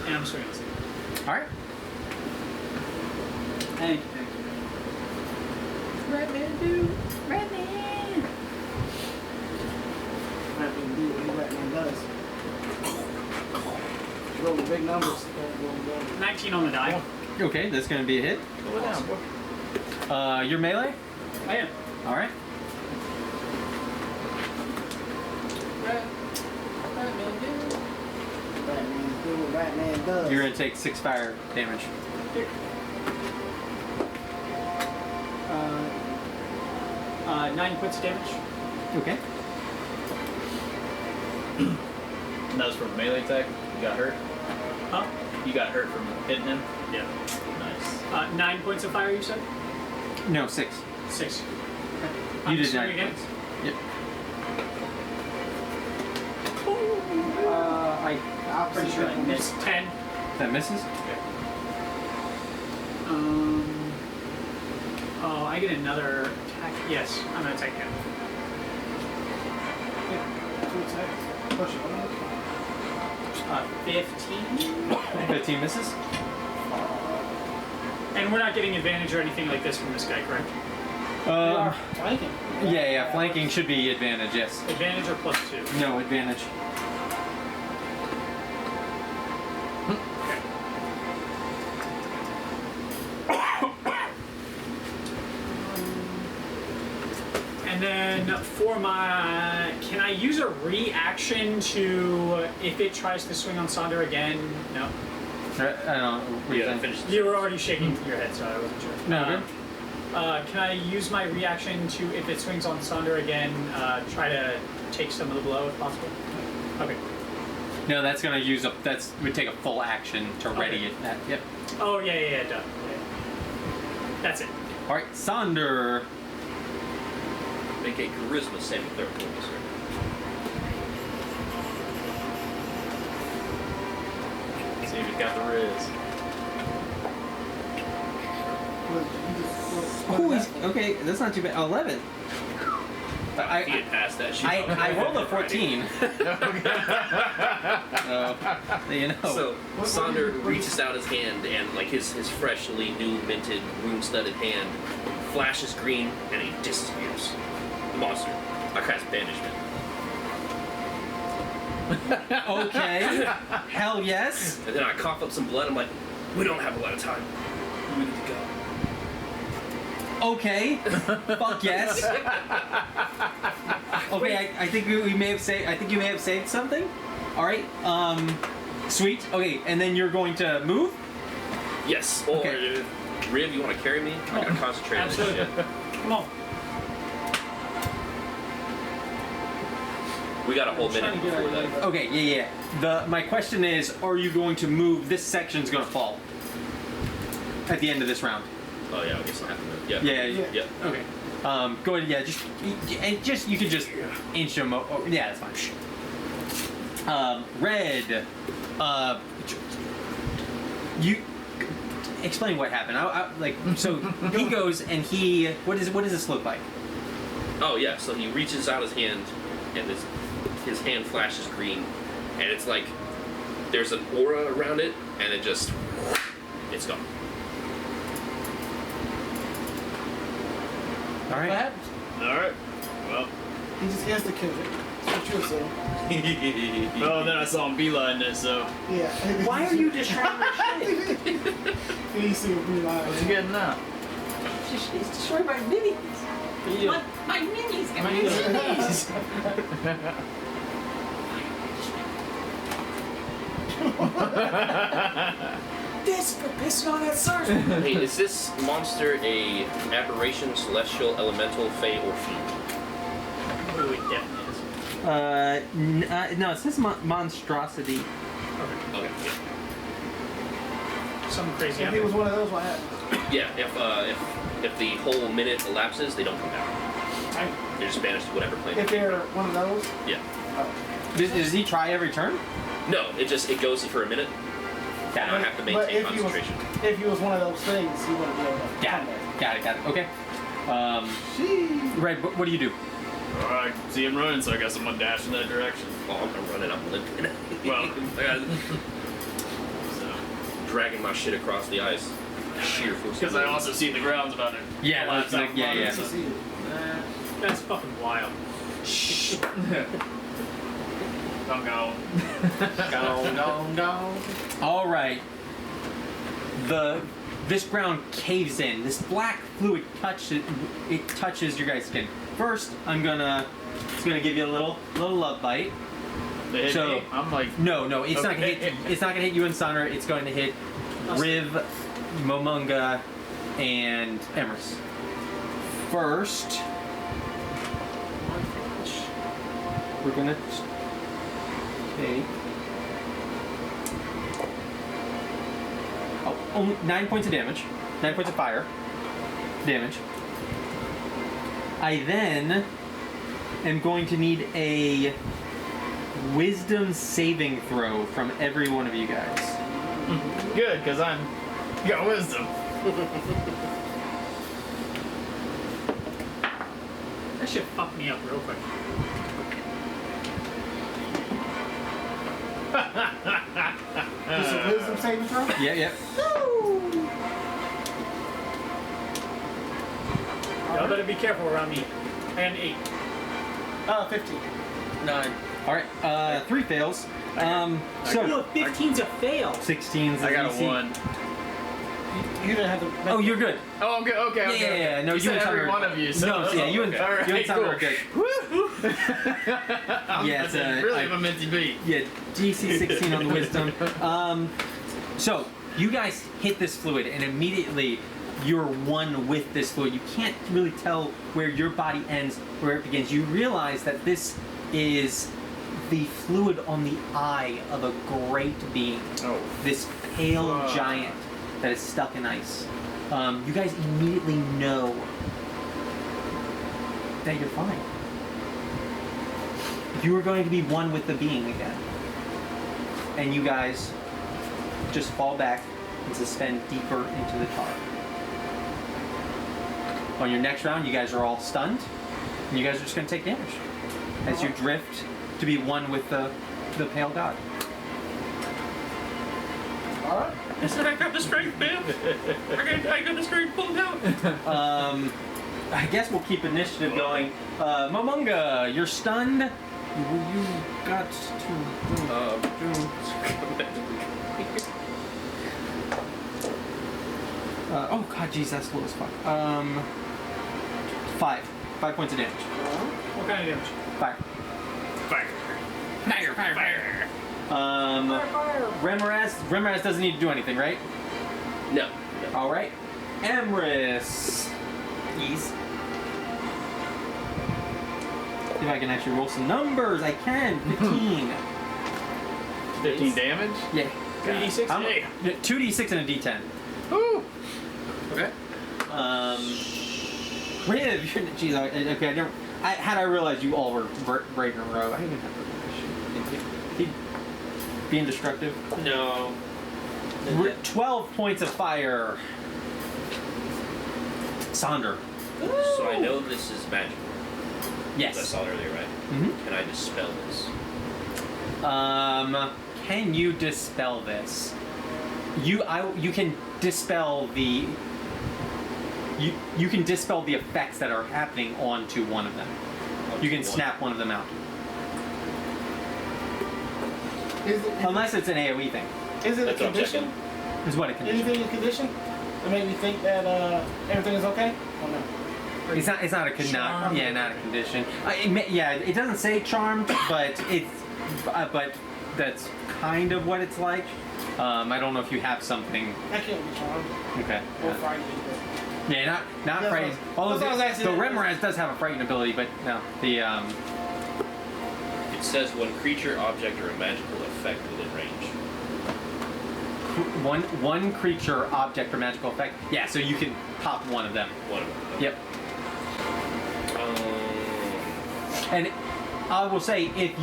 and I'm swinging this thing. All right. Thank you. Ratman do what he Ratman does. Roll the big numbers. 19 on the die. Okay, that's gonna be a hit. Slow it down, bro. Your melee. I am. All right. Ratman do what Ratman does. You're gonna take 6 fire damage. Here. 9 points of damage. Okay. And that was from a melee attack. You got hurt. Huh? You got hurt from hitting him. Yeah. Nice. 9 points of fire, you said? No, 6. 6. Okay. You did swing 9 again. points. Yep. I'm pretty sure I missed 10. That misses. Oh, I get another attack. Yes, I'm gonna attack him. Two attacks. Push it. 15. 15 misses. And we're not getting advantage or anything like this from this guy, correct? Flanking. Yeah, flanking should be advantage. Yes. Advantage or +2? No advantage. And then for my, can I use a reaction to, if it tries to swing on Sonder again? No. I don't know. What do you Yeah, think? finish. You were already shaking your head, so I wasn't sure. No, good. Can I use my reaction to, if it swings on Sonder again, try to take some of the blow if possible? Okay. No, that's gonna use up. That's would take a full action to ready Okay. it. Yep. Oh, yeah, done. Yeah. That's it. All right, Sonder. Make a charisma saving throw, please, sir. See if he's got the riz. Oh, he's okay. That's not too bad. 11. If he had passed that shit. I rolled a 14. You know. So Sonder reaches out his hand and like his freshly new minted rune-studded hand flashes green and he disappears. The monster. I cast banishment. Okay. Hell yes. And then I cough up some blood. I'm like, we don't have a lot of time. We need to go. Okay. Fuck yes. Okay, I think we may have saved. I think you may have saved something. All right. Sweet. Okay, and then you're going to move. Yes. Or Okay. Riv, you want to carry me? I gotta concentrate on this Absolutely. shit. Come on. We got a whole I'm trying minute to get before out of that. Okay. Yeah. My question is, are you going to move? This section's going to fall at the end of this round. Oh yeah, I guess I have to move. Yeah. Yeah. Yeah. Okay. Go ahead. Yeah. Just you can just inch them. Yeah, that's fine. Red. You explain what happened. So he goes and he. What does this look like? Oh yeah. So he reaches out his hand, and his hand flashes green, and it's like there's an aura around it, and it's gone. All right. What happens? All right. Well, He just insta kills it. Switch what you assume. Well, then I saw him beeline it, so. Yeah. Why are you destroying my shit? You see a blue line. What's he getting now? He's destroying my minis. My minis. My minis. This for pissing on that search. Hey, is this monster a aberration, celestial, elemental, fey, or fiend? Ooh, it definitely is. No, it says monstrosity. Okay. Some crazy If he was one of those, what happened? Yeah. If the whole minute elapses, they don't come back. They're just banished to whatever plane. If they're one of those, Yeah. Does he try every turn? No, it goes for a minute. And I have to but maintain if he was concentration. if he was one of those things, he wouldn't be able to. Got it. Okay. Right, what do you do? I see him running, so I guess I'm gonna dash in that direction. Oh, I'm running. I'm limping. Well. So. Dragging my shit across the ice. Sheer force. Because I also see the ground's about to collapse out from under, so- That's fucking wild. I'm going. Go. All right. This ground caves in. This black fluid touches your guys' skin. First, it's gonna give you a little love bite. They hit So- me. I'm like, No, it's not gonna Okay. hit. It's not gonna hit you and Sonra. It's going to hit Riv, Momunga, and Emrys. First, we're gonna take. Only 9 points of damage. 9 points of fire damage. I then am going to need a wisdom saving throw from every one of you guys. good, because I'm got wisdom. That shit fucked me up real quick. Just a wisdom saving throw. Yeah. Y'all better be careful around me. And 8. 15. 9. All right. 3 fails. So Ooh, 15's a fail. 16's. I got a DC. 1. You didn't have to. Oh, you're good. Oh, I'm good. Okay. Yeah. No, you said and Sonra every are- one of you. So No, you and okay. All right, you and Sonra cool. are good. Yeah, it's a really a minty beat. Yeah, DC 16 on the wisdom. So you guys hit this fluid, and immediately you're one with this fluid. You can't really tell where your body ends, where it begins. You realize that this is the fluid on the eye of a great being. Oh. This pale Wow. giant that is stuck in ice. You guys immediately know that you're fine. You are going to be one with the being again. And you guys just fall back and suspend deeper into the tar. On your next round, you guys are all stunned, and you guys are just going to take damage as you drift to be one with the pale god. Alright. I said I got the strength, man. I got the strength pulled out. I guess we'll keep initiative going. Momunga, you're stunned. You got oh god, jeez, that's low as fuck. 5 points of damage. What kind of damage? Fire. Fire. Remoraz doesn't need to do anything, right? No. All right. Emrys. Ease. If I can actually roll some numbers, I can. 15. 15 damage? Yeah. 3d6? Hey. 2d6 and a d10. Woo. Okay. Riv, jeez, okay, had I realized you all were brave in a row, I didn't have to do this shit. Being destructive. No. 12 points of fire. Sonder. So I know this is magic. I Yes. saw it earlier, right? Mhm. Can I dispel this? Can you dispel this? You can dispel the. You can dispel the effects that are happening onto one of them. You can snap one of them out. Is it, Unless it's an AoE thing. is it a That's what I'm condition? Is what a condition. Anything in condition that made me think that everything is okay? Or no? It's not. It's not a Charmed. not a condition. It doesn't say charmed, but it's. But that's kind of what it's like. I don't know if you have something. I can't be charmed Okay. or frightened. Yeah, not That's frightened. what- Although that's what I was the asking. Remoraz does have a frightened ability, but no, the It says one creature, object, or a magical effect within range. one creature, object, or magical effect. Yeah, so you can pop one of them. One of them. Yep. Um, And I will say, if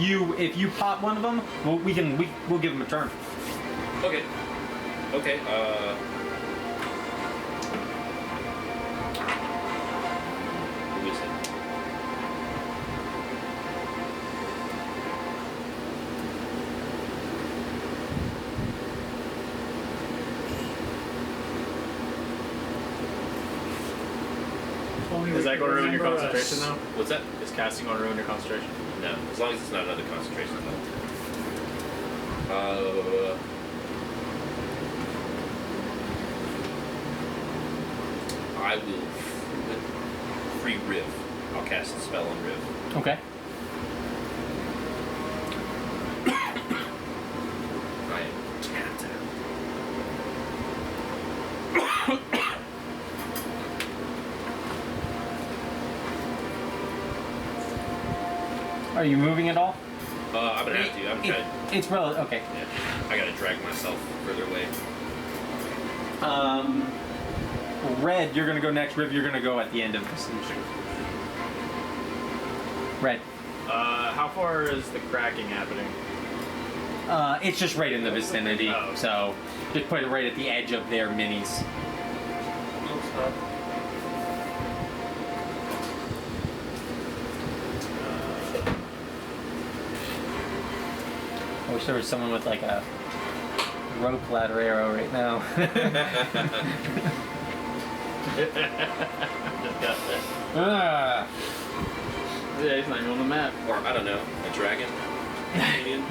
you pop one of them, we'll give them a turn. okay. Okay. Who is it? Is that going to ruin your Remember concentration us. though? What's that? Is casting going to ruin your concentration? No, as long as it's not another concentration spell. I will free Riv. I'll cast a spell on Riv. Okay. I am tapped out. Are you moving at all? I'm gonna have to. I'm trying. It's relative. Okay. Yeah, I gotta drag myself further away. Red, you're gonna go next. Riv, you're gonna go at the end of this. Red. How far is the cracking happening? It's just right in the vicinity, Oh, okay. so just put it right at the edge of their minis. I wish there was someone with like a rope ladder arrow right now. Just got that. Ah. Yeah, he's not even on the map. Or I don't know, a dragon. Alien.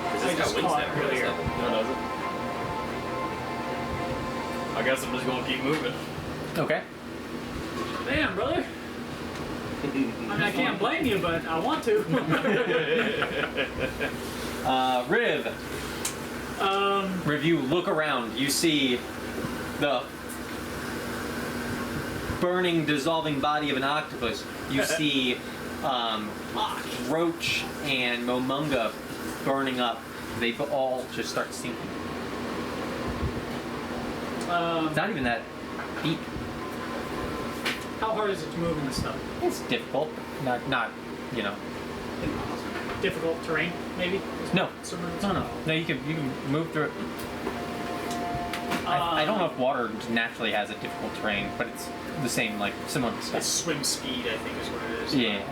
Because I it's got just wings caught now. earlier. No, does it? I guess I'm just gonna keep moving. Okay. Damn, brother. I mean, I can't blame you, but I want to. Riv. Riv, you look around. You see the burning, dissolving body of an octopus. You see Roach and Momunga burning up. They all just start sinking. It's not even that deep. How hard is it to move in this stuff? It's difficult. Not, you know. Difficult terrain, maybe? No. Somewhere No, you can move through it. I don't know if water naturally has a difficult terrain, but it's the same, like similar to It's stuff. swim speed, I think, is what it is. Yeah.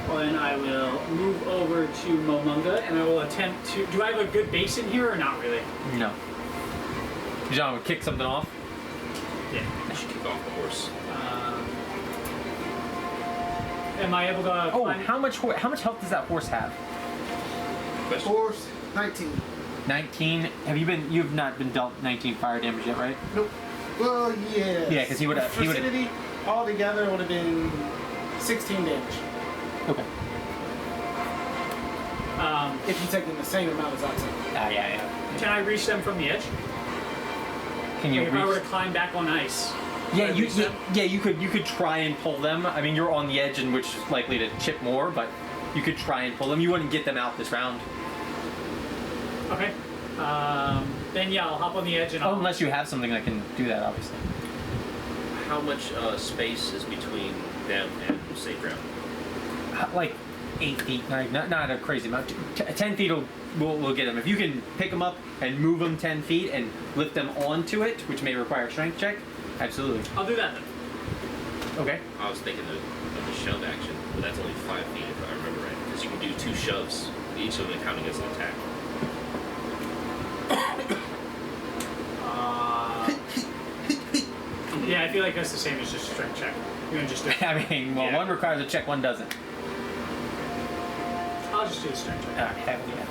Well, then I will move over to Momunga, and I will attempt to. Do I have a good base in here, or not really? No. John would kick something off. Yeah. I should kick off the horse. Am I able to? Oh, climb- how much health does that horse have? Question? Force 19. 19. You've not been dealt 19 fire damage yet, right? Nope. Well, yeah. Yeah, 'cause he would've- Vicinity altogether would have been 16 damage. Okay. If you take in the same amount as I took. Yeah. Can I reach them from the edge? Can you Like if I were reach? to climb back on ice. Yeah, can I you reach them? you could try and pull them. I mean, you're on the edge, and which is likely to chip more, but you could try and pull them. You wouldn't get them out this round. Okay. Then yeah, I'll hop on the edge and Oh, I'll. unless you have something that can do that, obviously. How much space is between them and safe ground? Like 8 feet, not a crazy amount. 10 feet will get them. If you can pick them up and move them 10 feet and lift them onto it, which may require a strength check, absolutely. I'll do that then. Okay. I was thinking of the shove action, but that's only 5 feet if I remember right. Because you can do 2 shoves, each of them counting as an attack. Yeah, I feel like that's the same as just a strength check. You're gonna just do it. I mean, well, Yeah. one requires a check, one doesn't. I'll just do the strength check. Hell yeah.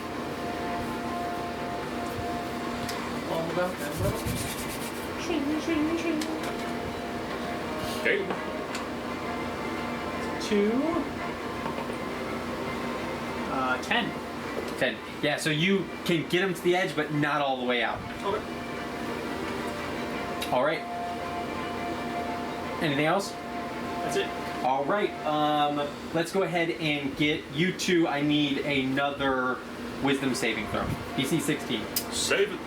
All about that love. Okay. 2. 10. 10. Yeah, so you can get him to the edge, but not all the way out. Okay. All right. Anything else? That's it. All right. Let's go ahead and get you two. I need another wisdom saving throw. DC 16. Save it.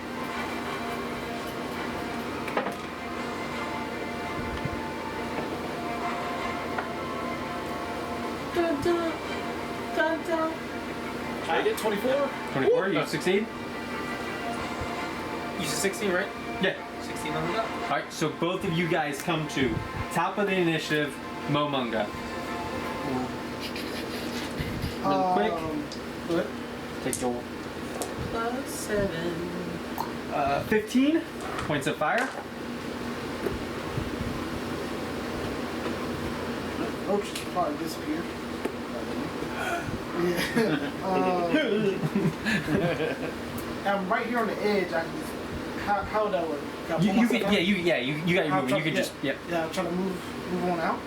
I get 24. 24. You succeed. You said 16, right? Yeah. 16 on the dot. All right. So both of you guys come to top of the initiative. Momunga. Real quick. Go ahead. Take your +7. 15 points of fire. Roach probably disappeared. Yeah. I'm right here on the edge. I can just, how would that work? Can I You, pull you myself can, out? you got your I'll movement. try- You can just, yep. Yeah, I'm trying to move on out.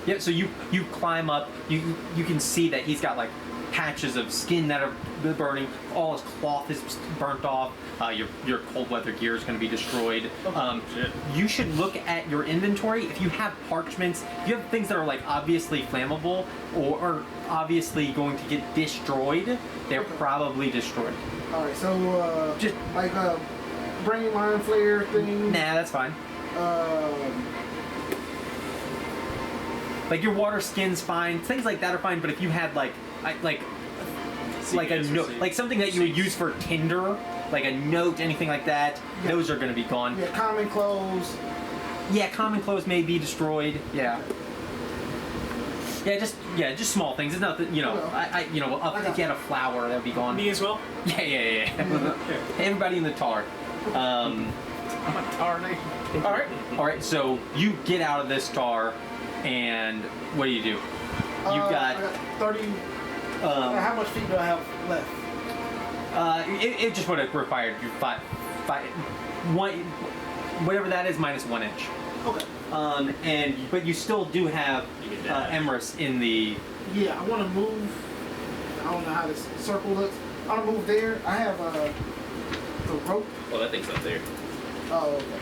Yeah, so you climb up. You can see that he's got like patches of skin that are burning. All his cloth is burnt off. Your cold weather gear is going to be destroyed. Shit. You should look at your inventory. If you have parchments, if you have things that are like obviously flammable or obviously going to get destroyed, they're probably destroyed. All right, so just like brain line flare thing. Nah, that's fine. Like your water skin's fine. Things like that are fine. But if you had like a note, like something that you would use for Tinder, like a note, anything like that, Yeah. those are going to be gone. Yeah, common clothes. Yeah, common clothes may be destroyed. Yeah. Yeah, just small things. It's nothing, you know. If you had a flower, that would be gone. Me as well? Yeah. Everybody in the tar. I'm a tar nation. All right. So you get out of this tar, and what do? You I got. got 30. How much feet do I have left? It just would have required you five, one, whatever that is, minus 1 inch. Okay. But you still do have Emrys in the. Yeah, I want to move. I don't know how this circle looks. I want to move there. I have the rope. Well, that thing's up there. Oh, okay.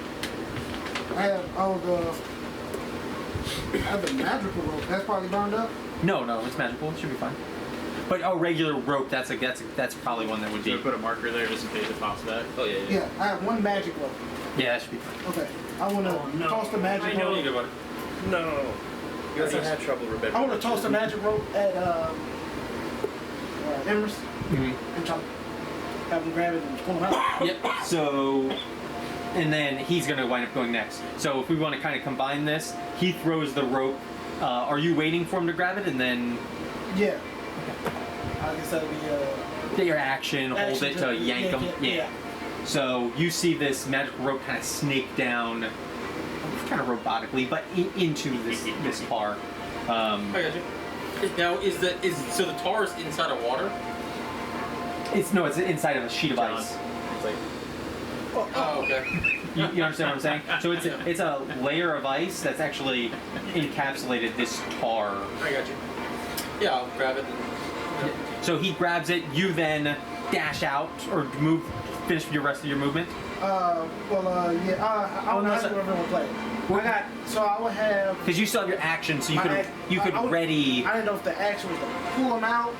I have the magical rope. That's probably burned up. No, it's magical. It should be fine. But a regular rope, that's probably one that would Should be. we put a marker there just in case it pops back? Oh yeah. Yeah, I have one magic rope. Yeah, that should be fine. Okay. I want to no. toss the magic I know. rope. Good one. No. You already had trouble remembering. I want to toss the magic rope at Emrys Mhm. and try to have him grab it and pull him out. Yep. So, and then he's gonna wind up going next. So if we want to kind of combine this, he throws the rope. Are you waiting for him to grab it and then Yeah. I guess that'll be get your action, hold action it to yank him? Yeah. So you see this magical rope kind of snake down, kind of robotically, but into this tar. I got you. Now, so the tar is inside of water? It's inside of a sheet of ice. It's like, Oh, okay. You understand what I'm saying? So it's a layer of ice that's actually encapsulated this tar. I got you. Yeah, I'll grab it. So he grabs it. You then dash out or finish the rest of your movement. I don't know how so- we're gonna play. So I would have. Because you still have your action, so you my could act- you could I would- ready. I didn't know if the action was to pull him out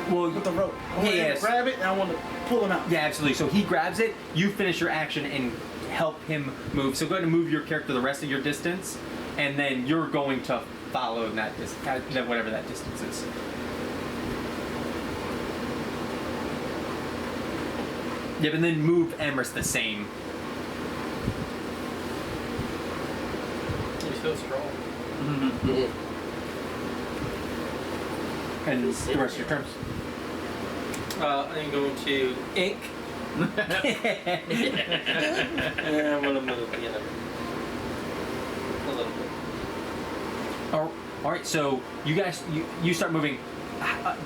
Well, with the rope. I wanted him yes. to grab it and I want to pull him out. Yeah, absolutely. So he grabs it. You finish your action and help him move. So go ahead and move your character the rest of your distance, and then you're going to follow that whatever that distance is. Yep, and then move Emrys the same. You're so strong. And the rest of your turns. I'm going to ink. And I'm going to move, a little bit. All right. So you guys, you start moving.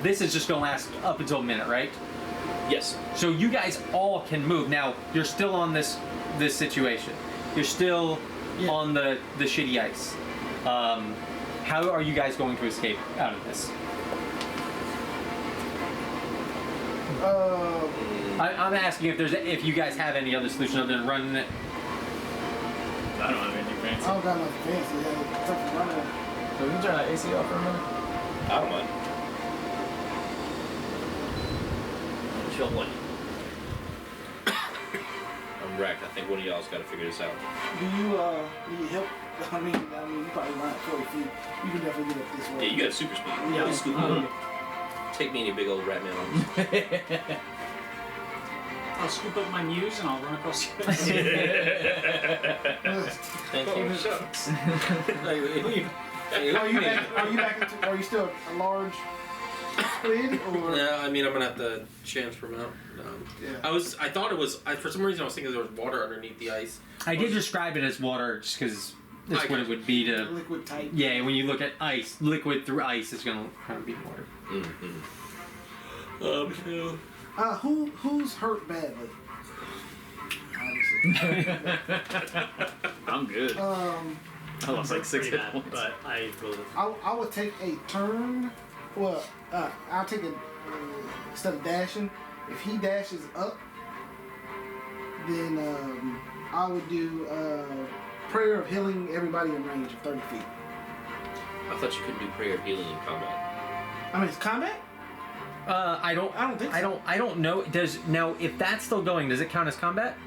This is just gonna last up until a minute, right? Yes. So you guys all can move. Now you're still on this situation. You're still on the shitty ice. How are you guys going to escape out of this? I'm asking if you guys have any other solution other than running it. I don't have anything fancy. I don't got nothing fancy. Yeah, tough to run with. So we can turn that AC off for a minute. I don't mind. Chill one. I'm wrecked. I think one of y'all's got to figure this out. Do you need help? I mean, you probably run at 40 feet. You can definitely get up this way. Yeah, you got super speed. Yeah. Please scoop me. Take me and your big old rat man arms. I'll scoop up my muse and I'll run across you. Thank you. Oh, shucks. Are you back into? Are you still a large squid or? Yeah, I mean, I'm gonna have to transfer him out. Yeah. I thought it was. For some reason, I was thinking there was water underneath the ice. I did describe it as water just because that's I what it would be to. Liquid type. Yeah, when you look at ice, liquid through ice is gonna kind of be water. Who's hurt badly? Obviously. I'm good. I lost like 6 hit points. But I will. I would take a turn. Well, I'll take a instead of dashing. If he dashes up, then I would do prayer of healing everybody in range of 30 feet. I thought you couldn't do prayer of healing in combat. I mean, it's combat. I don't think so. I don't know. Does now if that's still going, does it count as combat?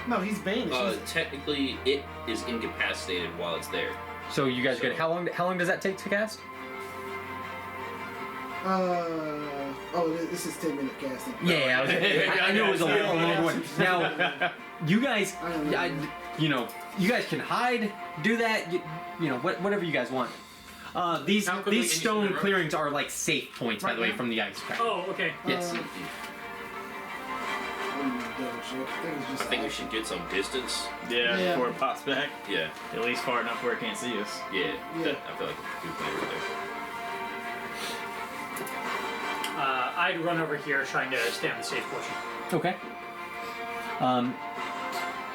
No, he's banished. Technically, it is incapacitated while it's there. So you guys good? How long does that take to cast? This is 10-minute casting. Yeah, I knew it was a long one. Now, you guys, you guys can hide, do that, whatever you guys want. These How quickly these can you stone spin it, clearings are like safe points, by the way, from the ice crack. Oh, okay. Yes. I think we should get some distance. Yeah, before it pops back. Yeah. At least far enough where it can't see us. Yeah. Yeah. I feel like a good plan right there. I'd run over here trying to stay on the safe portion. Okay.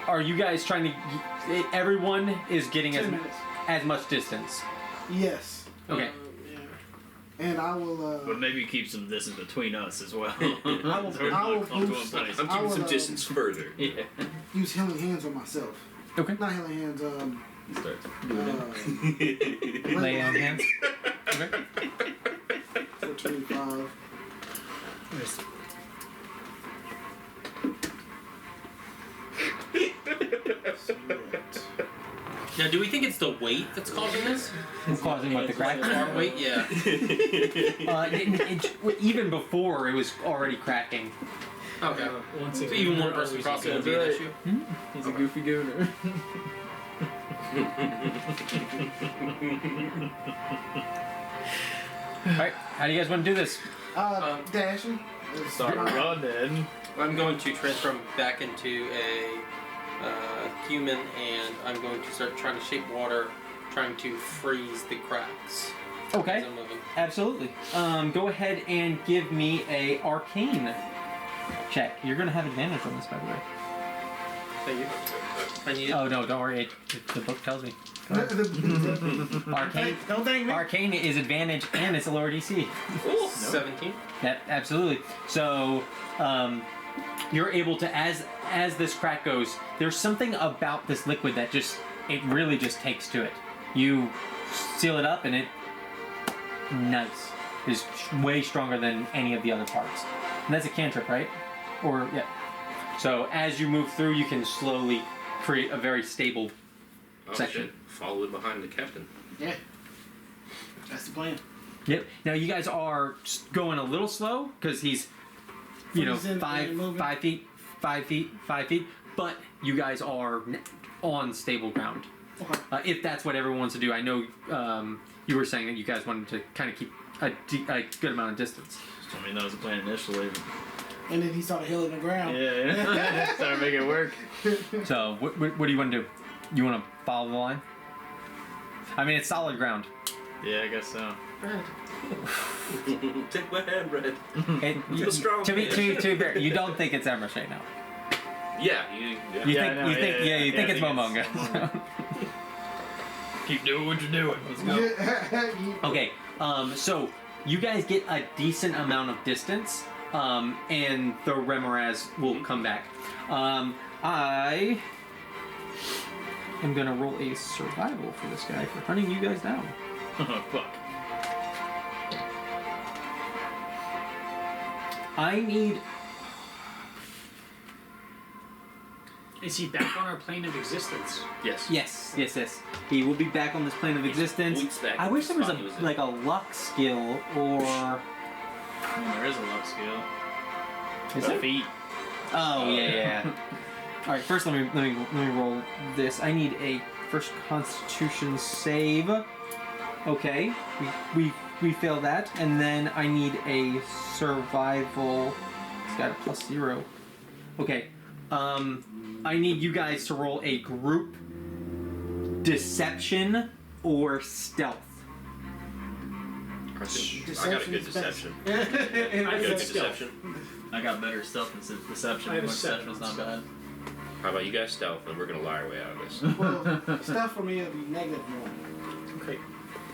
Are you guys trying to? Everyone is getting 10 minutes. as much distance. Yes. Okay. And I will. But maybe keep some distance between us as well. I will boost. place. I'm keeping some distance further. Yeah. Use healing hands on myself. Okay. Not healing hands. Start Lay on hands. Okay. 425. Now, do we think it's the weight that's causing this? Causing what, the crack? Our weight, yeah. Even before it was already cracking. Okay. Once So even one person crossing would be an issue. He's a goofy gooner. Alright, how do you guys want to do this? Dashing. Start running. I'm going to transform back into a human, and I'm going to start trying to shape water, trying to freeze the cracks. Okay. As I'm moving. Absolutely. Go ahead and give me a arcane check. You're gonna have advantage on this, by the way. Thank you. I need it. Oh no, don't worry. The book tells me. Arcane. Don't thank me. Arcane is advantage, and it's a lower DC. 17. That absolutely. So, you're able to, as this crack goes, there's something about this liquid that it really just takes to it. You seal it up, and it is way stronger than any of the other parts. And that's a cantrip, right? Or yeah. So as you move through, you can slowly create a very stable section. Shit. Follow it behind the captain. Yeah. That's the plan. Yep. Now you guys are going a little slow because he's, Freezing, 5 feet, 5 feet, 5 feet. But you guys are on stable ground. Okay. If that's what everyone wants to do, I know you were saying that you guys wanted to kind of keep a good amount of distance. I mean, that was the plan initially. And then he started healing the ground. Yeah. Started making it work. So what do you want to do? You want to follow the line? I mean, it's solid ground. Yeah, I guess so. Take my hand, Red. And Feel strong. to be fair, you don't think it's Emrys right now. Yeah, You Yeah, think it's I think Momonga. Keep doing what you're doing. Let's go. Okay, so you guys get a decent amount of distance, and the Remoraz will come back. I am gonna roll a survival for this guy for hunting you guys down. Oh, fuck. I need. Is he back on our plane of existence? Yes. Yes. He will be back on this plane of existence. Weeks back. I wish there was Spot he was in. like a luck skill or. I mean, there is a luck skill. Is there? Feet. Oh yeah. All right. First, let me roll this. I need a first Constitution save. Okay, we fail that, and then I need a survival. It's got a +0. Okay. I need you guys to roll a group deception or stealth. I got a Deception good is best. deception. I I got a got good stealth. deception. I got better stealth than deception. I have a My 7 deception's on not bad. How about you guys stealth, and we're gonna lie our way out of this. Well, stuff for me will be -1. Okay.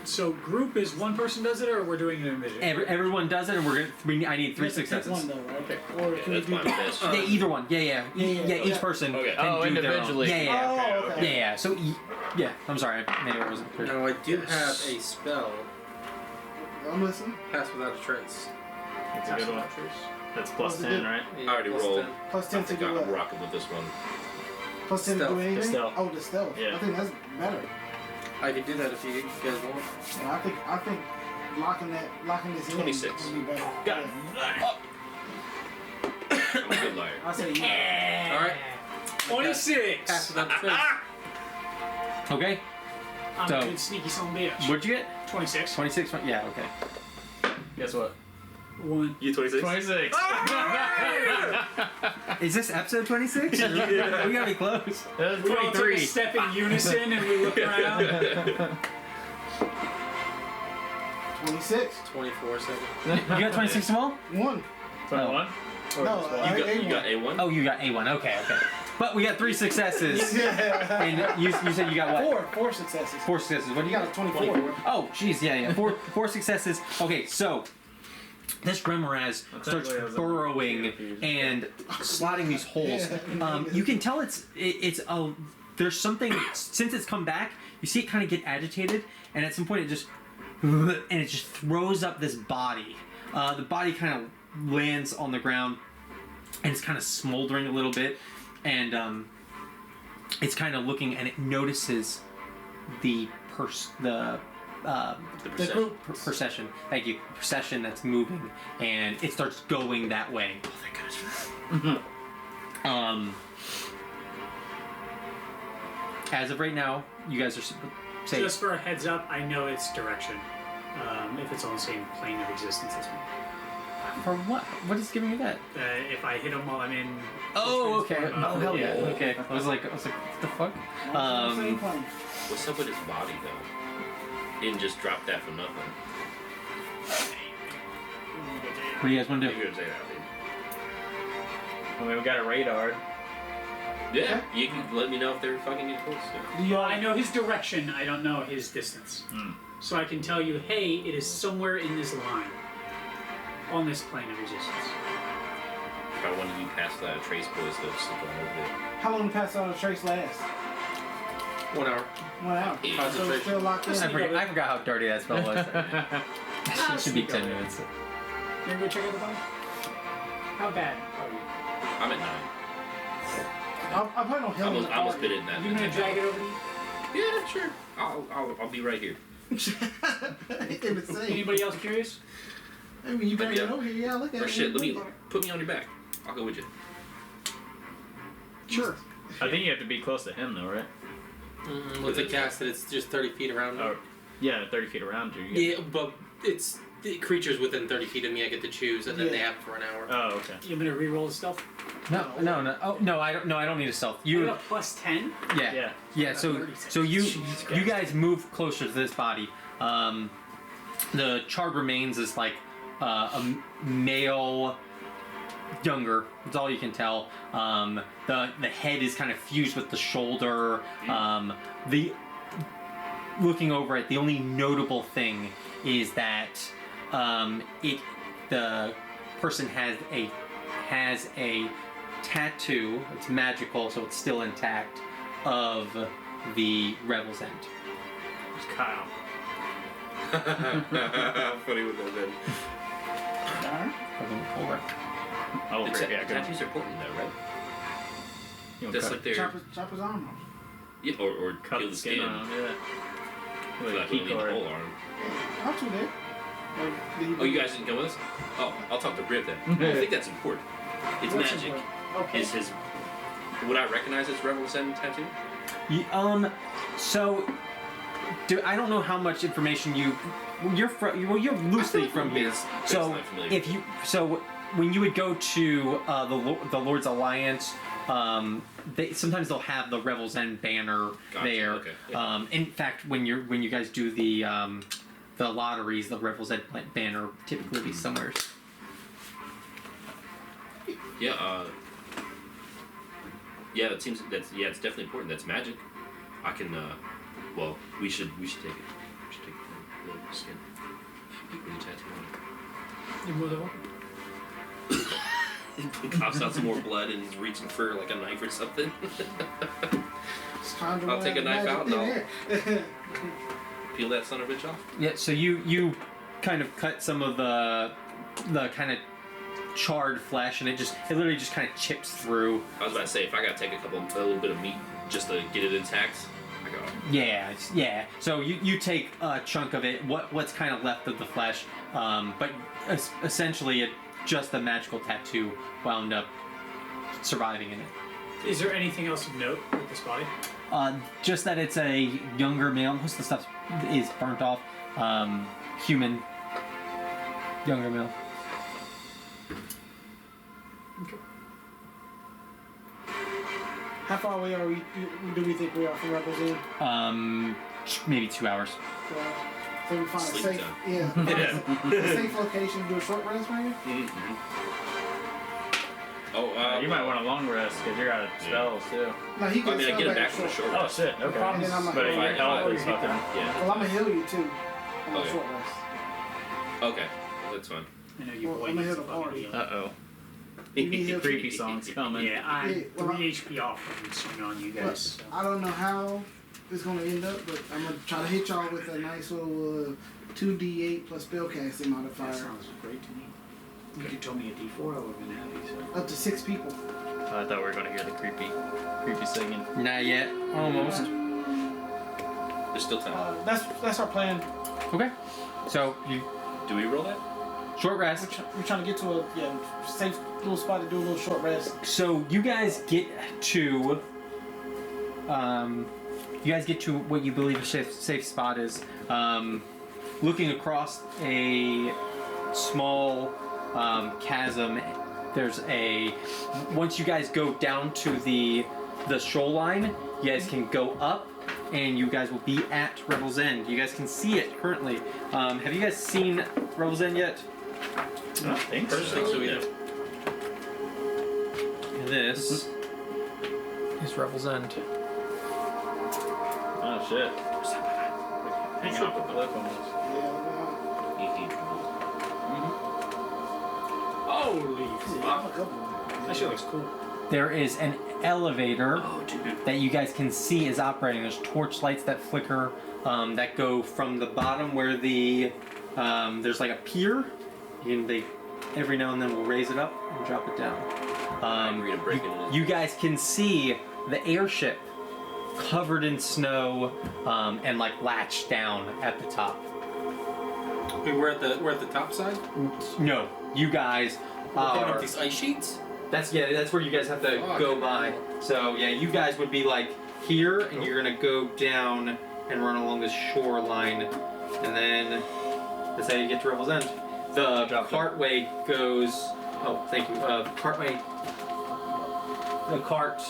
So group is one person does it, or we're doing it individually? Everyone does it, and I need 3 You have to pick successes. one though, right? Okay. Or Yeah, can we that's do fine with this. Yeah, either one. Yeah. Yeah. Each person Okay. can Oh, do their own. individually. Yeah. Oh, okay. Yeah. So, yeah. I'm sorry. Maybe I wasn't clear. No, I do have a spell. I'm listening. Pass without a trace. That's a good one. That's plus What's it 10, do? right? I already Plus rolled. 10. Plus I 10 to think do I'm what? rocking with this one. Plus 10 to Stealth. do anything? Stealth. Oh, the stealth. Yeah. I think that's better. I could do that if you guys want. Yeah, I think locking this in 26. would be better. Got Yeah. I'm a good liar. I say yeah. All right. 26! Pass without a trace. Okay. I'm So- a good sneaky son of a bitch. What'd you get? 26. 26. Yeah. Okay. Guess what? 1. You 26? 26. Is this episode 26? We gotta be close. That's We all took a 23. step in unison and we look around. 26. 24 seconds. You got 26 small? 1. 21? Or No, just one? You got A1? Oh, you got A1. Okay. But we got 3 successes, Yeah. and you said you got what? 4 successes. 4 successes. What do You you got got? a 24. Oh, jeez, yeah. Four successes. Okay, so this Grimoraz starts technically it was a burrowing confused. and slotting these holes. Yeah. You can tell there's something, since it's come back, you see it kind of get agitated, and at some point it just throws up this body. The body kind of lands on the ground, and it's kind of smoldering a little bit, and it's kind of looking, and it notices the The perception. procession. Thank you. Procession that's moving, and it starts going that way. Oh, thank goodness for that. As of right now, you guys are safe. Just for a heads up, I know its direction. If it's on the same plane of existence as me. For what? What is giving you that? If I hit him while I'm in. Oh, okay. transform, Oh, hell yeah. Okay. I was like, what the fuck? Same plane. What's up with his body, though? He didn't just drop that for nothing. What do you guys want to You do? could say that, dude. I mean, we got a radar. Yeah, you can let me know if they're fucking getting close. Do you Well, I know his direction, I don't know his distance. So I can tell you, hey, it is somewhere in this line. On this plane of existence. If I wanted you past that trace boys, they'll slip on over there. How long the pass on the trace last? 1 hour. 1 hour. So Concentration. it's still locked in. I forgot how dirty that spell was. It should be 10 minutes. You wanna go check out the body? How bad are you? I'm at 9. I plan on I healing the almost party. bit in that. You gonna drag it over to you? Yeah, sure. I'll be right here. In the same. Anybody else curious? I mean, you bring Let me it over here, yeah, look at Or it. shit, put me on your back. I'll go with you. Sure. I think you have to be close to him, though, right? With the cast that it's just 30 feet around me. Oh, yeah, 30 feet around you. Yeah, but it's the creatures within 30 feet of me I get to choose, and then they Yeah. have it for an hour. Oh, okay. You want me to re-roll the stealth? No. Oh, no, I don't. No, I don't need a stealth. You You. got a plus 10? Yeah. Yeah. Yeah. So you guys move closer to this body. the charred remains is like a male, younger. That's all you can tell. The head is kind of fused with the shoulder. The looking over it, the only notable thing is that the person has a tattoo. It's magical, so it's still intact, of the Revel's End. It's Kyle. Funny with that then. Over. Oh, The yeah, good. tattoos are important though, right? You wanna That's cut like their Chop his arm off. yeah, or cut peel the the skin skin. on, yeah. With a Like key leave the cord. whole arm. Yeah, I'll do that. Oh, you guys didn't come with us? Oh, I'll talk to Rib then. I think that's important. It's What's magic. important? Okay. Is his would I recognize his Revel's End tattoo? So, I don't know how much information you're loosely from here. Yes, So that's not familiar. when you would go to the Lord's Alliance, sometimes they'll have the Revel's End banner Gotcha, there. okay, yeah. In fact, when you guys do the lotteries, the Revel's End banner typically be somewhere. Yeah, yeah, that seems it's definitely important. That's magic. I can well, we should take it. We should take the skin. With the tattoo on You're more than welcome. it. He coughs out some more blood and he's reaching for like a knife or something. It's time to I'll take a knife out and magic in Peel that son of a bitch off. Yeah. So you kind of cut some of the kind of charred flesh, and it literally just kind of chips through. I was about to say if I gotta take a little bit of meat just to get it intact, I go. Yeah. So you take a chunk of it, what's kind of left of the flesh, but essentially just the magical tattoo wound up surviving in it. Is there anything else of note with this body? Just that it's a younger male. Most of the stuff is burnt off. Human, younger male. Okay. How far away do we think we are from Rebels Inn? Maybe 2 hours. So we find Sleep a safe, time. a safe location to do a short rest, maybe? Mm-hmm. Oh, You might want a long rest because you're out of spells too. No, he I can mean, I spell get it back back from a short Oh rest. shit, okay. And then I'm not But gonna your fight. health is fucking. Yeah. Well, I'm gonna heal you too. On Okay. a short rest. Okay, that's fine. I know you Well, boy I'm gonna needs hit to a party. fucking Uh oh. You need heal Creepy too? songs coming. Yeah, I'm Yeah, well, 3 HP off from swing on you Well, guys. So. I don't know how it's gonna end up, but I'm gonna try to hit y'all with a nice little 2d8 plus spellcasting That modifier. sounds great to me. You could tell me a D4, I would have been happy. So. Up to 6 people. I thought we were gonna hear the creepy singing. Not yet. Almost. There's still time. That's our plan. Okay. So you Do we roll that? short rest. We're trying to get to a safe little spot to do a little short rest. So you guys get to what you believe a safe spot is. Looking across a small chasm, once you guys go down to the shoreline, you guys can go up and you guys will be at Revel's End. You guys can see it currently. Have you guys seen Revel's End yet? I don't think I don't think so either. This is Revel's End. Oh shit. Hanging off the cliff almost. Holy fuck. That shit looks cool. There is an elevator Oh, dude. that you guys can see is operating. There's torch lights that flicker that go from the bottom where there's like a pier. They every now and then will raise it up and drop it down. We're gonna break into this. You guys can see the airship covered in snow and like latched down at the top. Okay, we're at the top side. No, you guys We're going are. up these ice sheets. That's where you guys have to Oh, go okay. by. So yeah, you guys would be like here, and you're gonna go down and run along the shoreline, and then that's how you get to Revel's End. The cartway goes. Oh, thank you. Cartway. The cart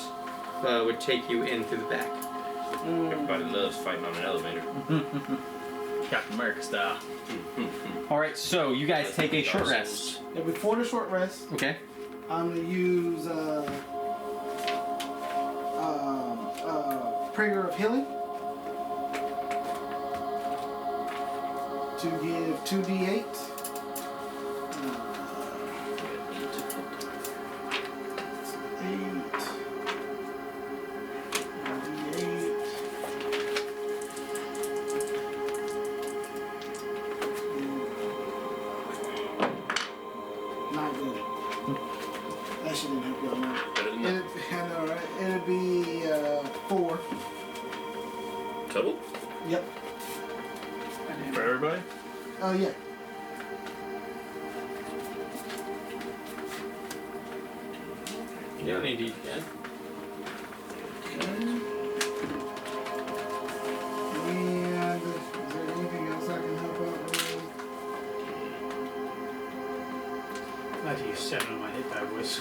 would take you in through the back. Everybody loves fighting on an elevator. Captain America style. All right, so you guys take a short rest. And before the short rest, Okay. I'm gonna use prayer of healing to give 2d8. 9 good. That shouldn't help you out now. Better than that. I know, right? It'll be 4. Total? Yep. For everybody? Oh, yeah. You don't need to eat again. And is there anything else I can help out with? Glad to use 7 on my hit die was.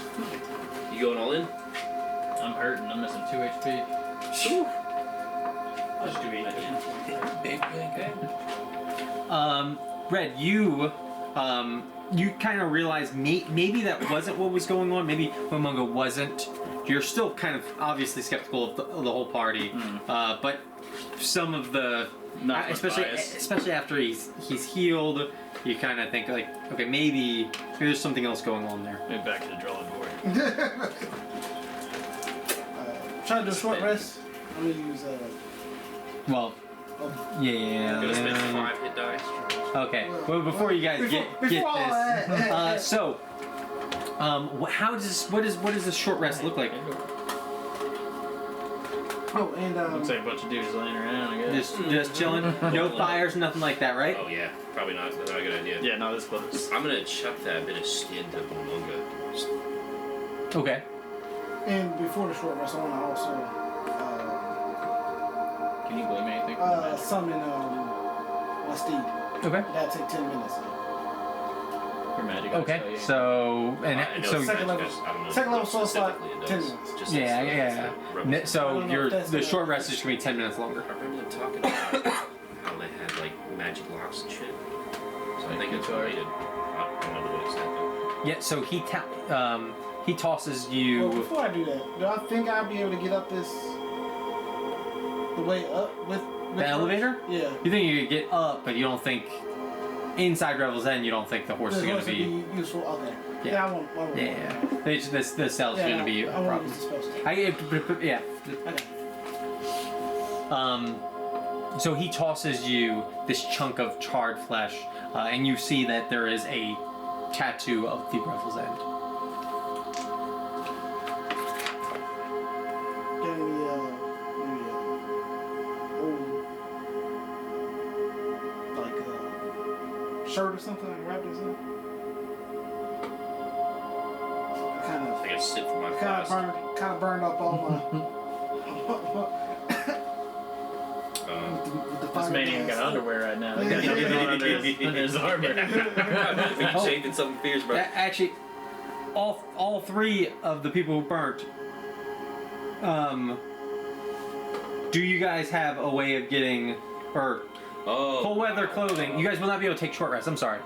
You going all in? I'm hurting. I'm missing 2 HP. I'll just do 8 again. Red, you kind of realize maybe that wasn't what was going on. Maybe Momonga wasn't. You're still kind of obviously skeptical of the whole party, but some of the Not much especially bias. especially after he's healed, you kind of think like, okay, maybe there's something else going on there. Maybe back to the drawing board. Trying to do a short rest. I'm gonna use Well, yeah. Gonna spend 5 hit dice. Okay. Well, before you guys get before all this, so, what does the short rest look like? Oh, and Looks like a bunch of dudes laying around, I guess. Just chilling, no fires, nothing like that, right? Oh yeah, probably not. That's not a good idea. Yeah, not this close. I'm gonna chuck that bit of skin to Momonga. Just- Okay. and before the short rest, I want to also Can you gleam anything from the magic? summon my steed. Okay. That'll take 10 minutes. Your magic. I'll tell Okay. you. So I and know so Second level- magic, I don't know second level what soul slot, specifically it 10 does. minutes. Just yeah. it's Rebels. I So don't know your if that's the gonna- short rest is gonna be 10 minutes longer. I remember them talking about how they had like magic locks and shit. So I think it's related. I don't know to what extent though. Yeah. So he tosses you. Well, before I do that, do I think I'll be able to get up the way up with The elevator? Yeah. You think you could get up, but you don't think inside Revels End. You don't think the horse is gonna horse would be. useful. Okay. Yeah. Yeah, I won't. Yeah. The cell's gonna be a I won't problem. use the spell slot. Yeah. Okay. So he tosses you this chunk of charred flesh, and you see that there is a tattoo of the Revels End. Get any old like shirt or something like wrapped in something. I gotta sit for my flask. Kind of burned up all with the This fire man ain't gas. got underwear right now. He got nothing on under his armor. We shaved in something fierce, bro. Actually, all 3 of the people who burnt. Do you guys have a way of getting or Oh. cold weather clothing? You guys will not be able to take short rest. I'm sorry.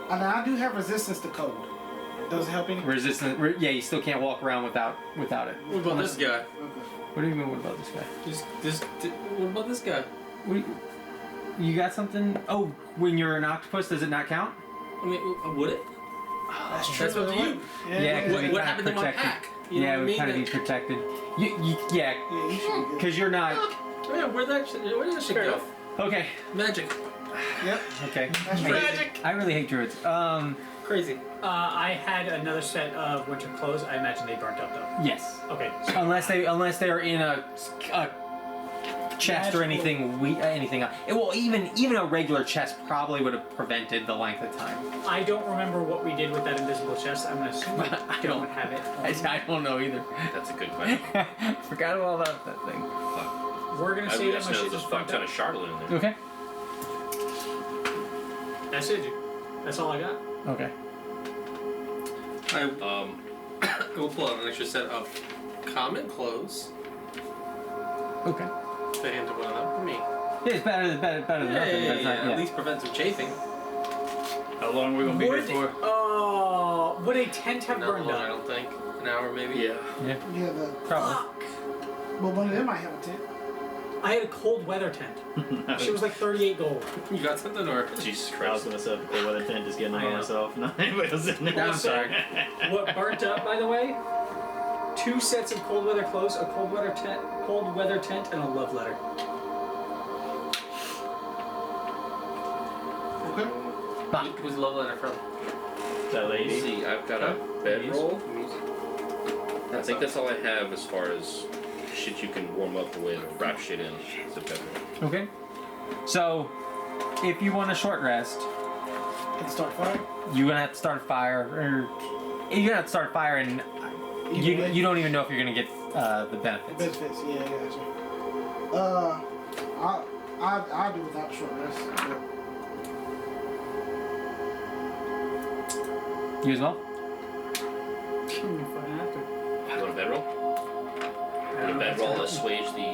And I do have resistance to cold. Does it help any? Resistant. Yeah, you still can't walk around without it. What about this guy? What do you mean? What about this guy? What about this guy? You got something? Oh, when you're an octopus, does it not count? I mean, would it? That's true. That's up to you. Yeah, 'cause What, we what kinda happened to my protected. pack? You know Yeah, what I we mean? kind of be protected. Yeah, Yeah, you should be good. because you're not. Oh, yeah, where did that shit Fair go? enough. Okay. Magic. Yep. Okay. That's right. I really hate druids. Crazy. I had another set of winter clothes. I imagine they burnt up though. Yes. Okay. Unless they are in a chest or anything. Anything. Well, even a regular chest probably would have prevented the length of time. I don't remember what we did with that invisible chest. I'm gonna assume I I don't have it. I don't know either. That's a good question. Forgot all about that thing. We're gonna I say mean, that my shit there's a just fuck burnt ton up. of Charlotte in there. Okay. That's it, dude. That's all I got. Okay. I will pull out an extra set of common clothes Okay. to hand to one of them for me. Yeah, it's better than nothing. But it's not, At least prevent some chafing. How long are we gonna be here for? Would a tent have Not burned long, I up? don't think. An hour maybe. Yeah. Yeah, the Probably. well, one of them might have a tent. I had a cold weather tent. She was like 38 gold. You got something or? Jesus I was Christ. gonna set up a cold weather tent, just getting it I by know. myself. Not anybody else in there. I'm sorry. What burnt up, by the way? 2 sets of cold weather clothes, a cold weather tent, and a love letter. Okay. Who's the love letter from? That Let's lady. see, I've got a bedroll. I think that's all I have as far as shit you can warm up with, wrap shit in. It's a bedroll. Okay. So, if you want a short rest, Get the start fire. you're gonna have to start a fire, or you're gonna have to start a fire, and you don't even know if you're gonna get the benefits. Benefits, yeah, gotcha. I'll do without short rest. But You as well? If I have to. You want a bedroll? Would a bedroll assuage the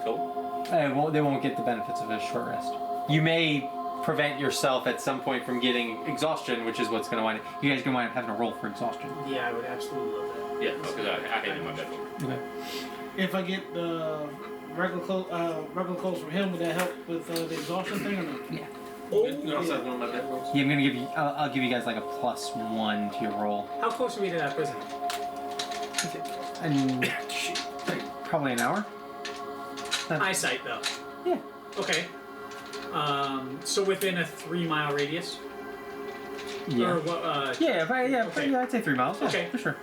cold? They won't get the benefits of a short rest. You may prevent yourself at some point from getting exhaustion, which is what's gonna wind. You guys gonna wind up having to roll for exhaustion. Yeah, I would absolutely love that. Yeah, because I have it in my bedroll. Okay. if I get the regular clothes from him, would that help with the exhaustion thing or no? Yeah. You can also have one of my bedrolls. Yeah, I'm gonna give you. I'll give you guys like a +1 to your roll, How close are we to that prison? and probably an hour. Eyesight, though. Yeah. Okay. So within a 3-mile radius? Yeah. Or what? Yeah, I'd say 3 miles. Yeah, Okay. for sure.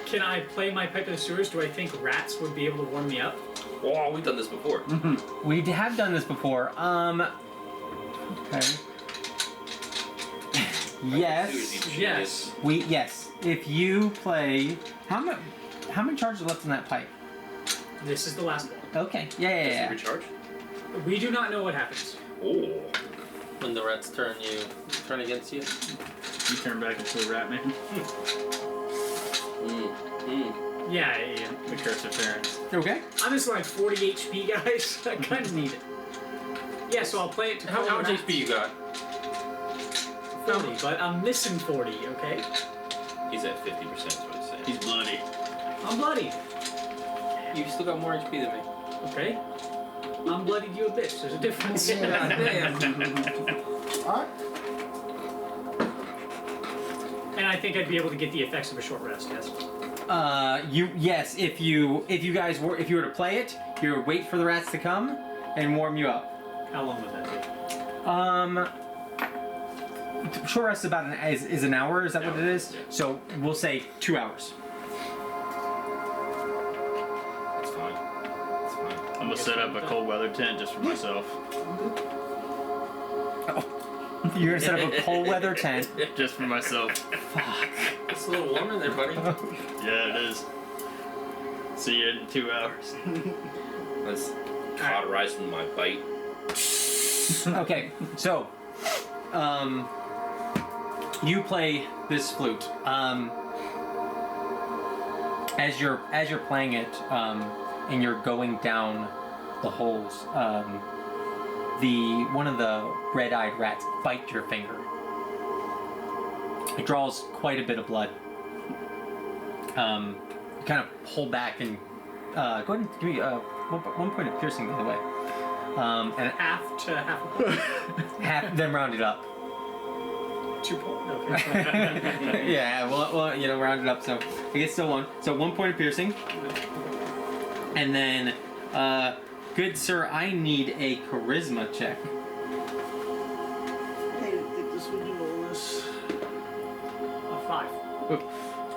Can I play my pipe to the sewers? Do I think rats would be able to warm me up? Oh, we've done this before. We have done this before. Okay. Yes. Yes. Yes. If you play, how many charges are left in that pipe? This is the last one. Okay. Yeah. Does it recharge? We do not know what happens. Oh. When the rats turn against you. You turn back into a rat man. Yeah. The curse of parents. Okay. I'm just like 40 HP, guys. I kind of need it. Yeah, so I'll play it to How call much rats. HP you got? 40, but I'm missing 40, okay? He's at 50%, is what he's saying. He's bloody. I'm bloody, You've still got more HP than me. okay? I'm bloodied you a bitch. There's a difference. Damn. Alright. And I think I'd be able to get the effects of a short rest, yes. Yes. If you were to play it, you would wait for the rats to come and warm you up. How long would that take? Short rest is about is an hour. Is that what it is? Yeah. So we'll say 2 hours. It's fine. It's fine. I'm gonna set up a cold weather tent just for myself. You're gonna set up a cold weather tent. Just for myself. It's a little warm in there, buddy. Yeah, it is. See you in 2 hours. Let's cauterize my bite. Okay, so you play this flute. As you're playing it, and you're going down the holes, one of the red-eyed rats bite your finger. It draws quite a bit of blood. You kind of pull back and go ahead and give me one point of piercing, by the way. And Half to half a point. then round it up. 2 points. Okay. Yeah, well, round it up. So I guess still 1. So 1 point of piercing, and then, good sir, I need a charisma check. I didn't think this would do all this. A 5.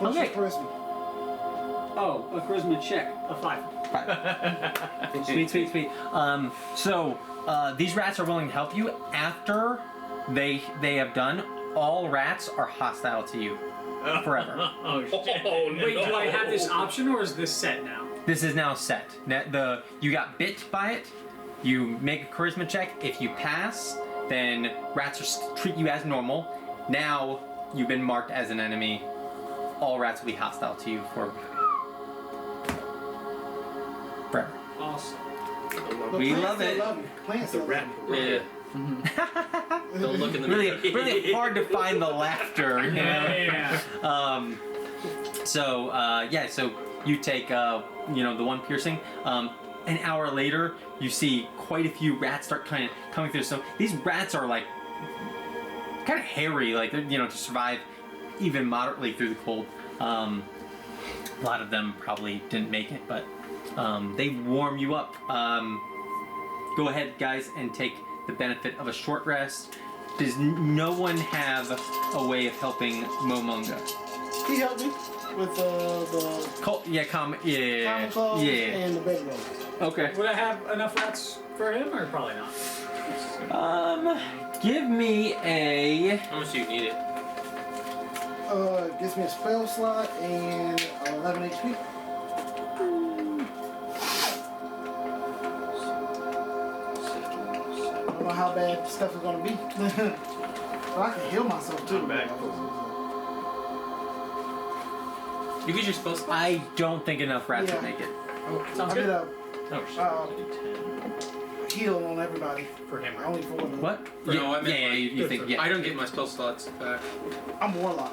What's Okay. your charisma? Oh, a charisma check. A 5. Sweet. So these rats are willing to help you. After they have done, all rats are hostile to you forever. Oh shit. Oh, no. Wait, do I have this option or is this set now? This is now set. You got bit by it. You make a charisma check. If you pass, then rats treat you as normal. Now you've been marked as an enemy. All rats will be hostile to you forever. Awesome. But We plants love still it. Love you. Plants The still rat. love Yeah. Don't look in the Really, mirror. really hard to find the laughter. You know? Yeah. So you take the one piercing. An hour later, you see quite a few rats start kind of coming through. So these rats are like kind of hairy, like they're, to survive even moderately through the cold. A lot of them probably didn't make it, but they warm you up. Go ahead, guys, and take the benefit of a short rest. Does no one have a way of helping Momonga? He helped me with the common clothes and the bedroll. Okay. Would I have enough rats for him, or probably not? Give me a. How much do you need it? Gives me a spell slot and 11 HP. I don't know how bad stuff is gonna be. But I can heal myself too. I'm back. You get your supposed to. I don't think enough rats Yeah. would make it. Sounds I did good a Oh shit. heal on everybody. for him. Only 4 of them. What? No, Yeah, I meant yeah, like- you think, yeah. I don't get my spell slots back. I'm Warlock.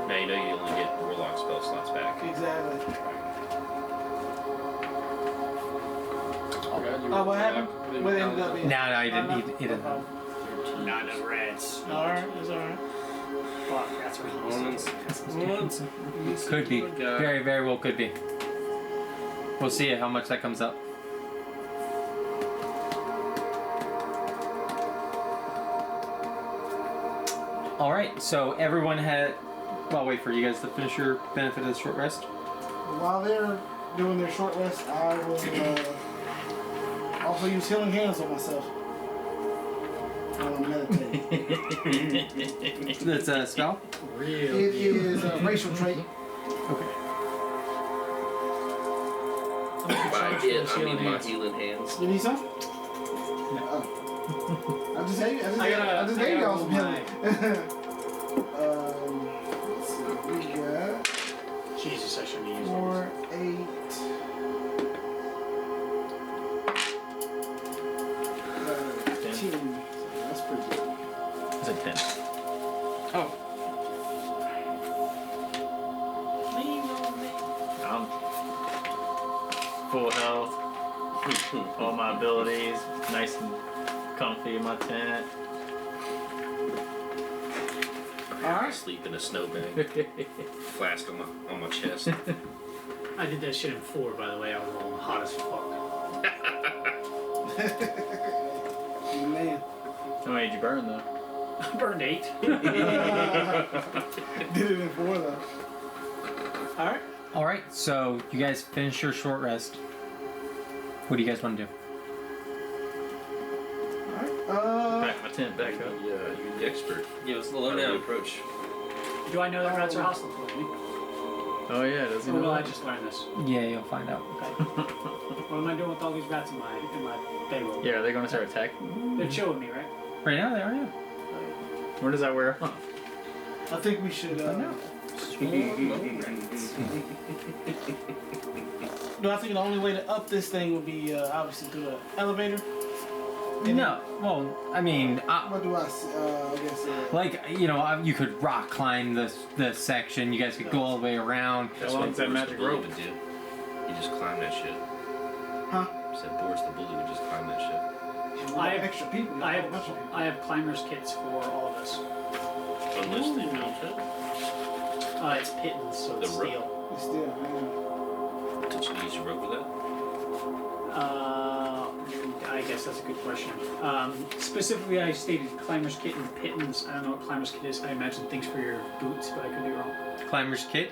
Now you know you only get warlock spell slots back. Exactly. Oh, what happened? What ended up being? No, he didn't. He didn't. Not enough rats. Alright, it's alright. Fuck, rats are Once. Could be. Very, very well could be. We'll see how much that comes up. All right. So everyone had. Well, I'll wait for you guys to finish your benefit of the short rest. While they're doing their short rest, I will also use healing hands on myself. While I'm meditating. That's a spell. It is a racial trait. Okay. By it, I mean my healing hands. You need some? Oh. I just gave you y'all some healing. Let's see. We got Jesus, I shouldn't use 4, 8. So that's pretty good. It's a 10. Oh. I'm full health. All my abilities, nice and comfy in my tent. Alright. Sleep in a snowbank. Flask on my chest. I did that shit in 4, by the way. I was all hot as fuck. Man. How many did you burn though? I burned 8. Did it in 4 though. Alright. All right. So you guys finish your short rest. What do you guys want to do? Alright. Pack my tent back up. Yeah, you're the expert. Give us the How do you lowdown. approach? Do I know that rats are hostile towards me? Oh yeah, does he Or know will I that? just learn this? Yeah, you'll find out. Okay. What am I doing with all these rats in my bedroll? Yeah, are they going to start attacking? They're chilling me, right? Right now, they are. Yeah. Where does that wear off? I think we should No, I think the only way to up this thing would be obviously through the elevator. No. Well, I mean, What do I see? I guess. like you could rock climb the section. You guys could go all the way around. How long's that magic Bully rope? would do. You just climb that shit. Huh? Said Boris the bully would just climb that shit. I have extra people. I a bunch of people. have climbers kits for all of us. Unlisted, don't you? It's pittance, so The it's rope. steel. It's still, Did you use your rope with that? I guess that's a good question. Specifically, I stated climbers kit and pittance. I don't know what climbers kit is. I imagine things for your boots, but I could be wrong. Climber's kit?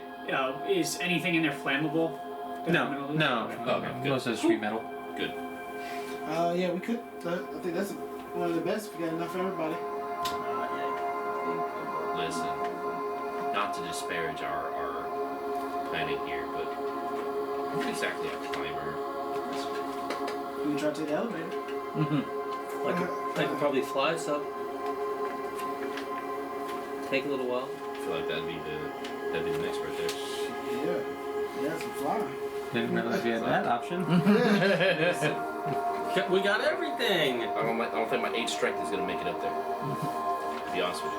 Is anything in there flammable? No. Okay, good. Most of it's street metal. Good. yeah, we could. I think that's one of the best. If we got enough for everybody. Listen, not to disparage our planning here, but I'm not exactly a climber. We can try to take the elevator. I could probably fly some. Take a little while. I feel like that'd be the next right there. Yeah, some flying. Didn't realize we had that option. We got everything. I don't think my 8 strength is gonna make it up there. To be honest with you.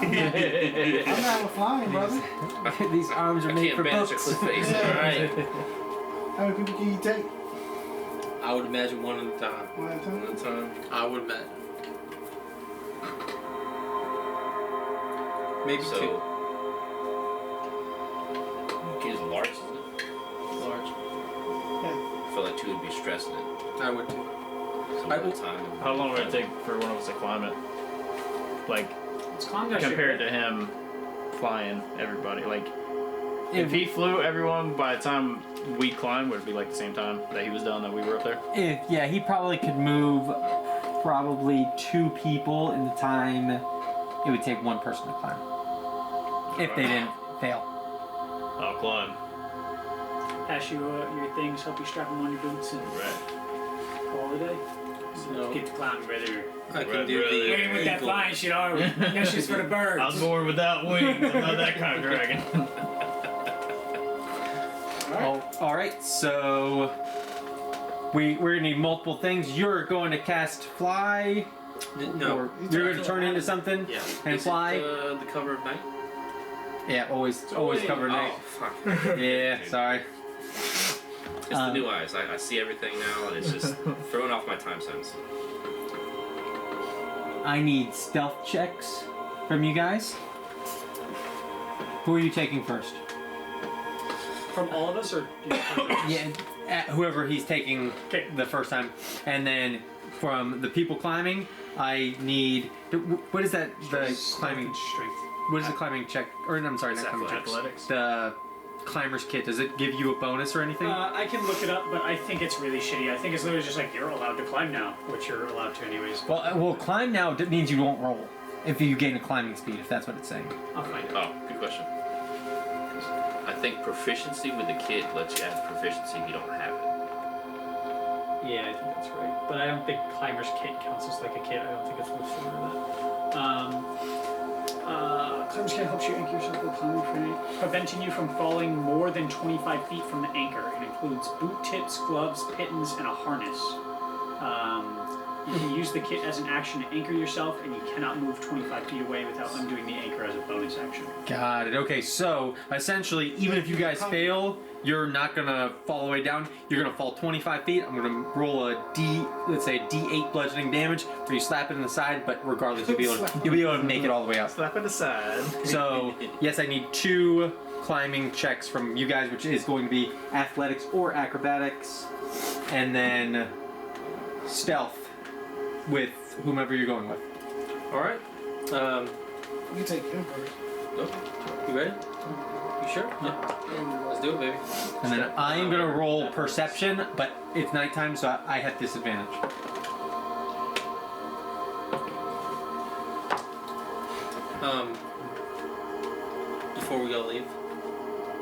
I'm not with flying, brother. These arms are I made can't for manage a books. cliff face. Alright. How many people can you take? I would imagine one at a time. One at a time? One time. I would imagine. Maybe So. two. Is large, isn't it? Large. I feel like 2 would be stressing it. I would too. So I one will- at a time. How long would it take for one of us to climb it? Like, It's climbing that shit, compared right? to him flying everybody. Like, if he flew everyone by the time we climbed, would it be like the same time that he was done that we were up there? Yeah, he probably could move probably 2 people in the time it would take 1 person to climb. If they didn't fail. I'll climb. Pass you your things, help you strap them on your boots, and Right. call it a day. No. Get to climbing, brother. I can Right, do brother. We ain't with that eagle. flying shit, are we? That shit's for the birds. I was born without wings. I'm not that kind of dragon. All right, so we're gonna need multiple things. You're going to cast fly, No. or you're going to turn into something Yeah. and Is it fly. the cover of night? Yeah, always cover night. Oh, fuck. Yeah, sorry. It's the new eyes. I see everything now, and it's just throwing off my time sense. I need stealth checks from you guys. Who are you taking first? From all of us, or Yeah, whoever he's taking Okay. the first time, and then from the people climbing, I need. What is that? The climbing. strength. What is the climbing check? Or I'm sorry, It's not climbing check. athletics. The climber's kit. Does it give you a bonus or anything? I can look it up, but I think it's really shitty. I think it's literally just like you're allowed to climb now, which you're allowed to anyways. Well, climb now means you won't roll if you gain a climbing speed. If that's what it's saying. I'll find it. Oh, good question. I think proficiency with the kit lets you add proficiency if you don't have it. Yeah, I think that's right. But I don't think climber's kit counts as like a kit. I don't think it's listed under that. Climber's kit helps you anchor yourself while climbing, preventing you from falling more than 25 feet from the anchor. It includes boot tips, gloves, pittons, and a harness. You can use the kit as an action to anchor yourself, and you cannot move 25 feet away without undoing the anchor as a bonus action. Got it. Okay, so essentially, even if you guys fail, you're not gonna fall all the way down. You're gonna fall 25 feet. I'm gonna roll a let's say a D8 bludgeoning damage for you slap it in the side, but regardless, you'll be able to make it all the way up. Slap it aside. So yes, I need 2 climbing checks from you guys, which is going to be athletics or acrobatics, and then stealth with whomever you're going with. All right. You take him first. You ready? You sure? Yeah. Let's do it, baby. And then I am gonna roll perception, but it's nighttime, so I have disadvantage. Before we go leave,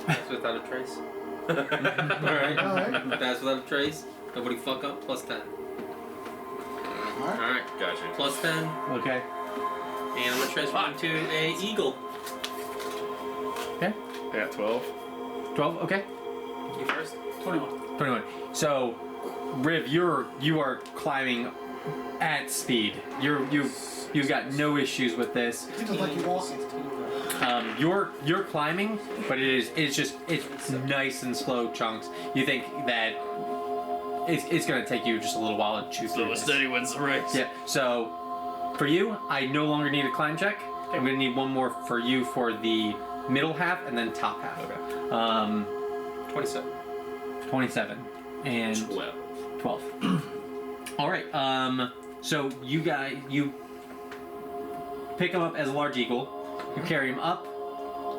that's without a trace. All right. Alright. That's without a trace. Nobody fuck up. Plus 10. All right. Gotcha. Plus 10. Okay. And I'm gonna transform into a eagle. Okay. I got 12. 12. Okay. You first. 21. 21. So, Riv, you are climbing at speed. You've got no issues with this. It's just like you walking. You're climbing, but it's nice and slow chunks. You think that it's gonna take you just a little while to chew through So a this. steady wins the race. Yeah. So, for you, I no longer need a climb check. I'm gonna need one more for you for the middle half and then top half. Okay. 27. 27 and 12. All right. So you pick him up as a large eagle. You carry him up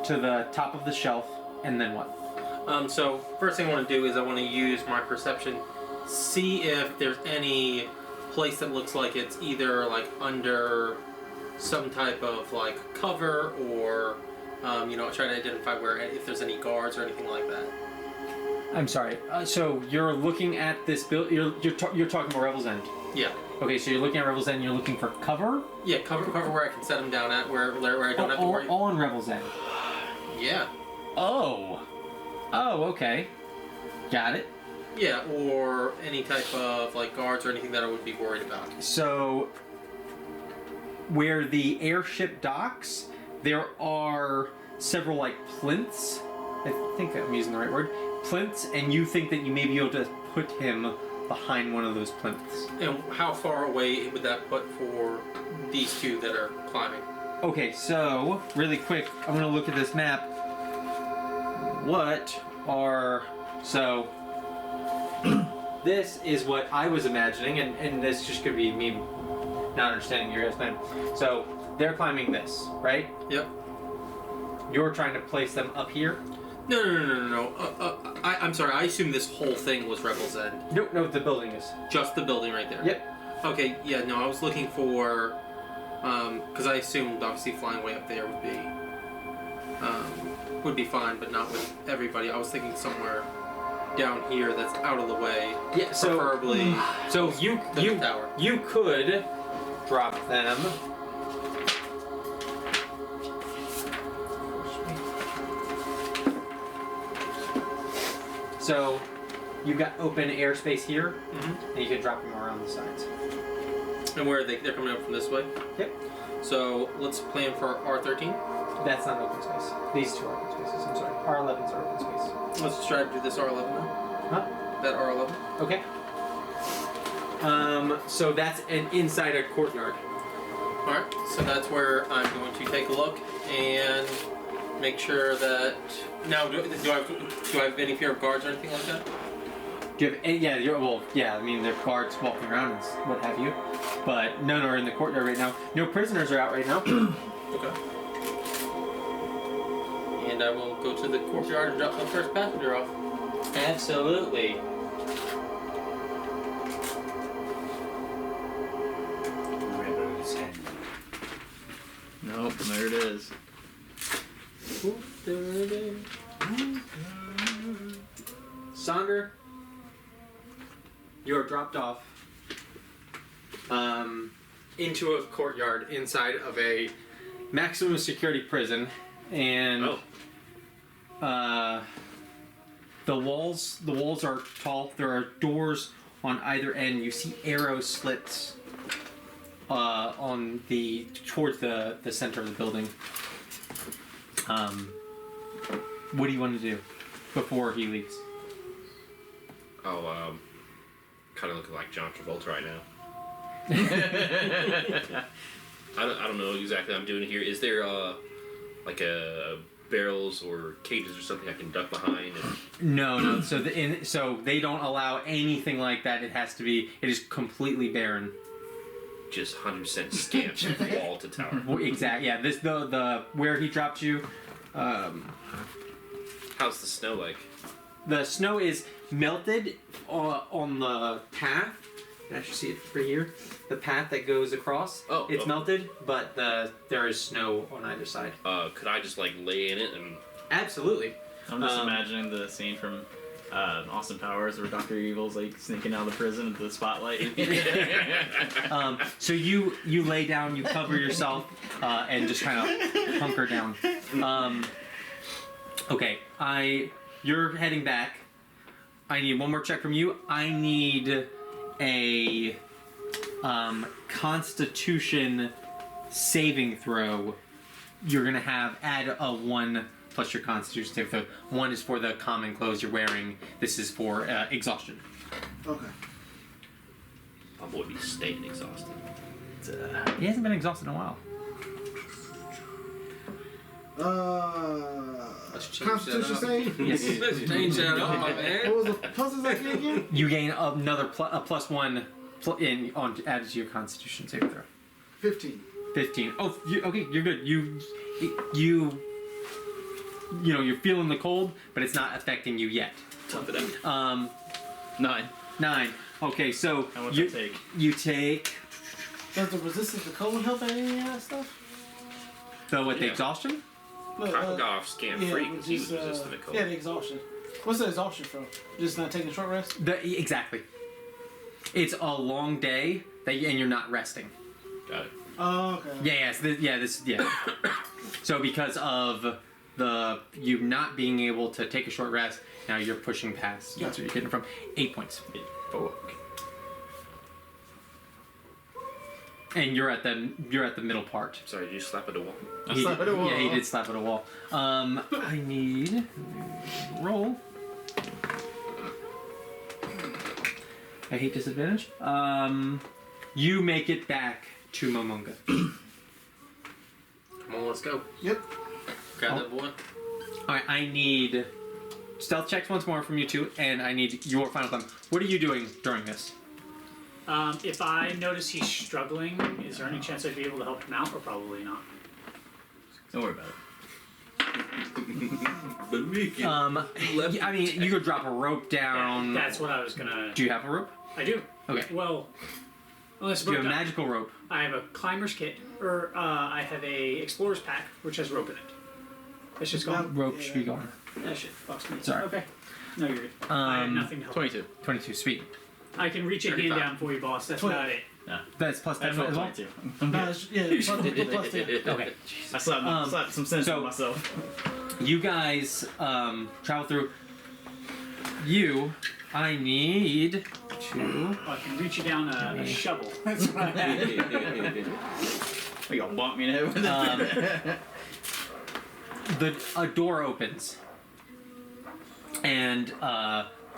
to the top of the shelf, and then what? So first thing I want to do is I want to use my perception, see if there's any place that looks like it's either like under some type of like cover or try to identify where if there's any guards or anything like that. I'm sorry. So you're looking at this build. You're talking about Revels End. Yeah. Okay, so you're looking at Revels End. And you're looking for cover. Yeah, cover where I can set them down at where I don't have to worry. All on Revels End. Yeah. Oh. Oh, okay. Got it. Yeah, or any type of like guards or anything that I would be worried about. So, where the airship docks, there are several like plinths. I think I'm using the right word. Plinths, and you think that you may be able to put him behind one of those plinths. And how far away would that put for these two that are climbing? Okay, so really quick, I'm gonna look at this map. So this is what I was imagining, and this just could be me not understanding your guys' plan. So they're climbing this, right? Yep. You're trying to place them up here? No. I'm sorry. I assume this whole thing was Revels End. No, the building is. Just the building right there. Yep. Okay. Yeah. No, I was looking for, because I assumed obviously flying way up there would be fine, but not with everybody. I was thinking somewhere down here that's out of the way. Yeah. So Preferably. So the tower. you could drop them. So you've got open airspace here, and you can drop them around the sides. And where are they? They're coming up from this way. Yep. So let's plan for R13. That's not open space. These two are open spaces. I'm sorry. R11's are open space. Let's try to do this R11 now. Huh? That R11. Okay. So that's inside a courtyard. Alright, so that's where I'm going to take a look and make sure that... Now, do I have any fear of guards or anything like that? Do you have any, yeah, I mean, there are guards walking around and what have you. But none are in the courtyard right now. No prisoners are out right now. Okay. And I will go to the courtyard and drop the first passenger off. Absolutely. Rebels End. Nope, there it is. Sonder, you are dropped off into a courtyard inside of a maximum security prison, and the walls are tall. There are doors on either end. You see arrow slits towards the center of the building. What do you want to do before he leaves? Oh, kind of looking like John Travolta right now. I don't know exactly what I'm doing here. Is there like a barrels or cages or something I can duck behind? No. So so they don't allow anything like that. It is completely barren. Just 100% scamps from wall to tower. Exactly. Yeah. This the where he dropped you. How's the snow like? The snow is melted on the path. You can actually see it right here. The path that goes across. It's melted, but there is snow on either side. Could I just like lay in it and? Absolutely. I'm just imagining the scene from Austin Powers where Dr. Evil's like sneaking out of the prison into the spotlight. So you lay down, you cover yourself, and just kind of hunker down. Okay, you're heading back. I need one more check from you. I need a Constitution saving throw. You're gonna add a 1 plus your Constitution saving throw. 1 is for the common clothes you're wearing. This is for exhaustion. Okay. My boy be staying exhausted. He hasn't been exhausted in a while. Constitution save? Yes. Let's change that up, man. What was the pluses again? You gain another +1 added to your Constitution saving throw. 15. 15. Oh, okay, you're good. You know you're feeling the cold, but it's not affecting you yet. Tough it out. 9. 9. Okay, so How much I take? you take Does the resistance to cold help any of that stuff? the Yeah. exhaustion. No, I got off scam free because he was just, resistant to cold. Yeah, the exhaustion. What's the exhaustion from? Just not taking a short rest? Exactly. It's a long day and you're not resting. Got it. Oh, okay. Yeah. So because of you not being able to take a short rest. Now you're pushing past. That's where you're getting from. 8 points. Fuck. And you're at the middle part. Sorry, did you slap at the wall? Yeah, he did slap at a wall. I need roll. I hate disadvantage. You make it back to Momonga. Come on, let's go. Yep. Grab that boy. All right, I need stealth checks once more from you two, and I need your final thumb. What are you doing during this? If I notice he's struggling, is there any chance I'd be able to help him out, or probably not? Don't worry about it. I mean, you could drop a rope down. Yeah, that's what I was gonna. Do you have a rope? I do. Okay. Well, unless Do you have a broke down. magical rope? I have a climber's kit, or I have a explorer's pack, which has rope in it. That's just gone. Rope should be gone. That shit fucks me. Sorry. Okay. No, you're good. I have nothing to help. 22. 22, sweet. I can reach a hand 35. down for you, boss. That's about it. That's plus 10 That's as well? 22. No, plus 10. Okay. I slapped some sense so- on myself. You guys travel through. I need to. Oh, I can reach you down a shovel. That's what I have. You gonna bump me in the head with it? A door opens, and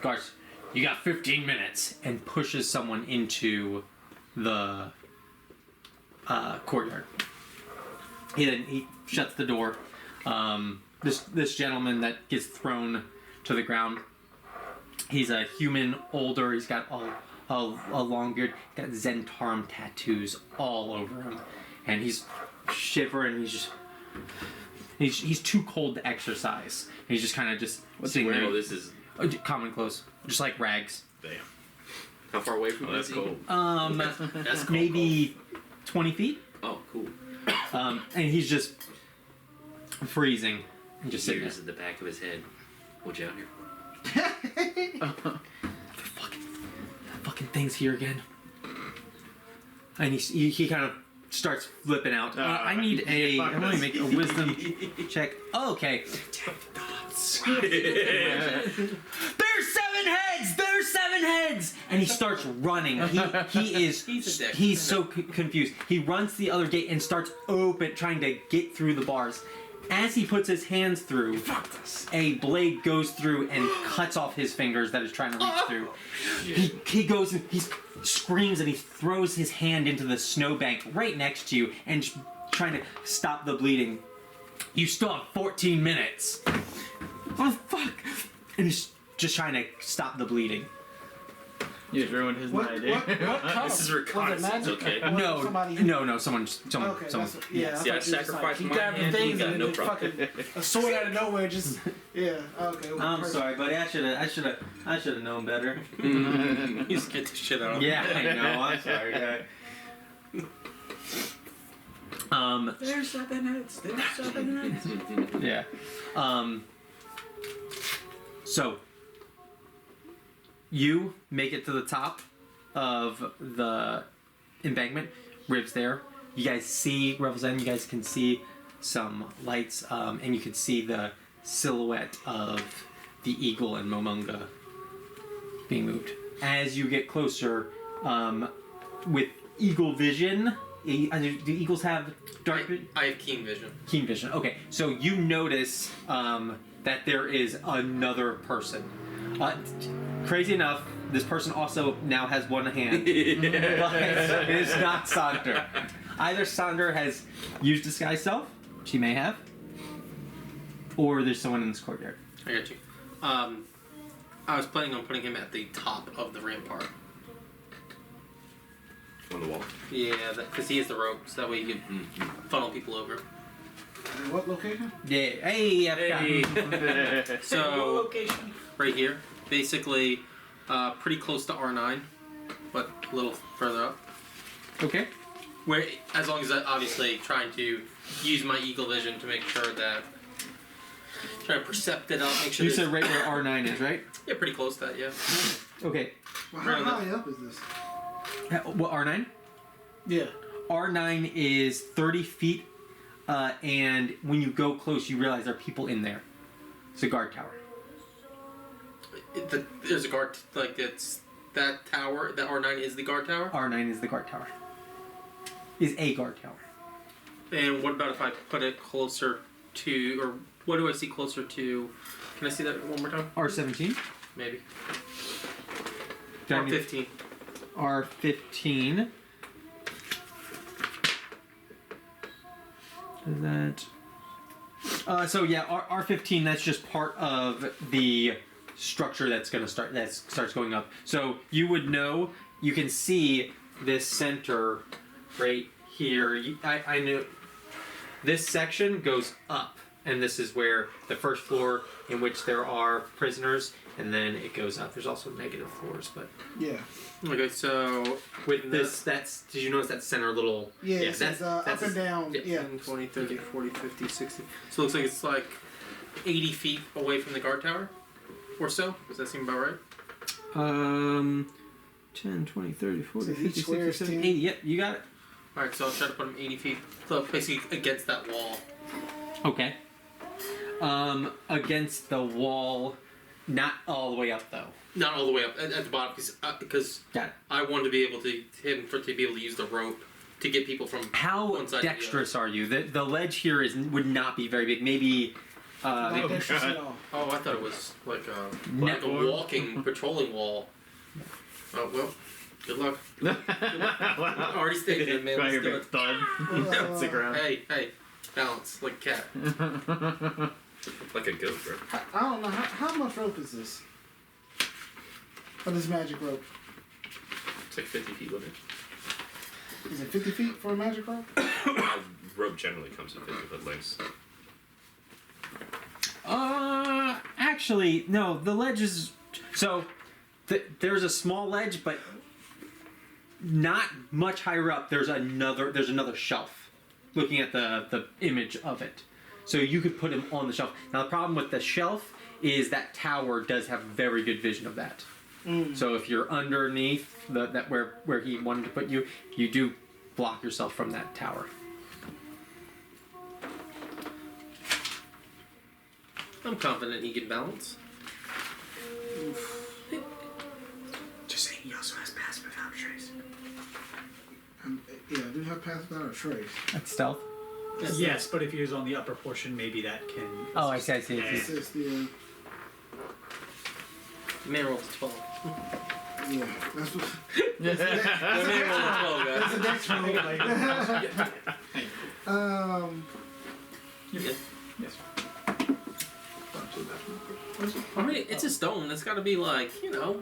guards, you got 15 minutes, and pushes someone into the courtyard. He shuts the door. This gentleman that gets thrown to the ground. He's a human, older. He's got a long beard. Got Zentarm tattoos all over him, and he's shivering. He's too cold to exercise. He's just kind of just sitting there. Oh, this is Common clothes, just like rags. damn. How far away from That's this? cool. That's cool. Maybe 20 feet. Oh, cool. And he's just freezing and just sitting there. Ears at the back of his head. What you out here? Fucking thing's here again. And he kind of starts flipping out. I need I'm gonna make a wisdom check. Oh, okay. There's 7 heads! There's 7 heads! And he starts running. He's so confused. He runs to the other gate and starts trying to get through the bars. As he puts his hands through, a blade goes through and cuts off his fingers that is trying to reach through. He goes and he screams and he throws his hand into the snowbank right next to you and trying to stop the bleeding. You still have 14 minutes. Oh fuck! And he's just trying to stop the bleeding. You just ruined his What night, dude. kind This is of- reconnaissance, was it okay? magic? No, Somebody- no, someone. Okay, someone. that's, yeah. See, I thought you just, sacrificed he my grabbed the hand, he things got and no then problem. fucking a sword out of nowhere. Just yeah. Okay. well, I'm perfect. sorry, buddy. I should have known better. You scared the shit out of him. Yeah, I know. I'm sorry. Yeah. There's 7 heads. There's 7 heads. Yeah. So you make it to the top of the embankment. Riv's there. You guys see Revels End. You guys can see some lights, and you can see the silhouette of the eagle and Momonga being moved. As you get closer, with eagle vision, do eagles have dark vision? I have keen vision. Keen vision. Okay, so you notice that there is another person. Crazy enough, this person also now has one hand. But it is not Sonder. Either Sonder has used disguise self, she may have, or there's someone in this courtyard. I got you. I was planning on putting him at the top of the rampart. On the wall. Yeah, because he has the rope, so that way you can funnel people over. What location? Yeah. Hey, I forgot. Hey. So Location. right here, basically, pretty close to R9, but a little further up. Okay. Where, as long as obviously trying to use my eagle vision to make sure that, trying to percept it out, make sure. You there's- said right where R9 is, right? Yeah, pretty close to that. Yeah. Okay. Well, how high up is this? What, R9? Yeah. R9 is 30 feet and when you go close, you realize there are people in there. It's a guard tower. There's a guard, like, it's that tower, that R9 is the guard tower? R9 is the guard tower. Is a guard tower. And what about if I put it closer to, or what do I see closer to? Can I see that one more time? R17? Maybe. Do I need- R15. R15. Is that... so yeah, R15, that's just part of the structure that's going to start, that starts going up. So you would know, you can see this center right here. I knew this section goes up, and this is where the first floor in which there are prisoners, and then it goes up. There's also negative floors, but Yeah. Okay, so with this, that's, did you notice that center little? Yeah, it that's says up and down. Yeah. 10, 20, 30, 40, 50, 60. So it looks like it's like 80 feet away from the guard tower? Or so? Does that seem about right? 10, 20, 30, 40, So each 50, square 60, is 70, 10. 80. Yep, you got it. Alright, so I'll try to put them 80 feet. So basically against that wall. Okay. Against the wall, not all the way up though. Not all the way up, at the bottom, because Got it. I want to be able to to be able to use the rope to get people from How one side to the dexterous are you? The ledge here would not be very big. Maybe. Not dexterous at all. Oh, I thought it was like a Network. walking patrolling wall. Oh well, good luck. I already stated it, man. Got your Let's do big it. thud. That's the ground. Hey, balance like a cat. Like a ghost rope. I don't know. How much rope is this? Oh, this magic rope. It's like 50 feet limit. Is it 50 feet for a magic rope? Rope generally comes in 50 foot lengths. Actually, no. The ledge is so. There's a small ledge, but not much higher up. There's another shelf. Looking at the image of it, so you could put him on the shelf. Now the problem with the shelf is that tower does have very good vision of that. So if you're underneath that where he wanted to put you, you do block yourself from that tower. I'm confident he can balance. Just saying, he also has passive without trace. Yeah, I do have passive without a trace. That's stealth. Yes, but if he was on the upper portion, maybe that can. Oh, I see. I see. It's just the, Man rolls 12. yeah, that's what. Man rolls 12, guys. That's the next one. You're good. Yes. I mean, it's a stone. It's got to be like, Oh,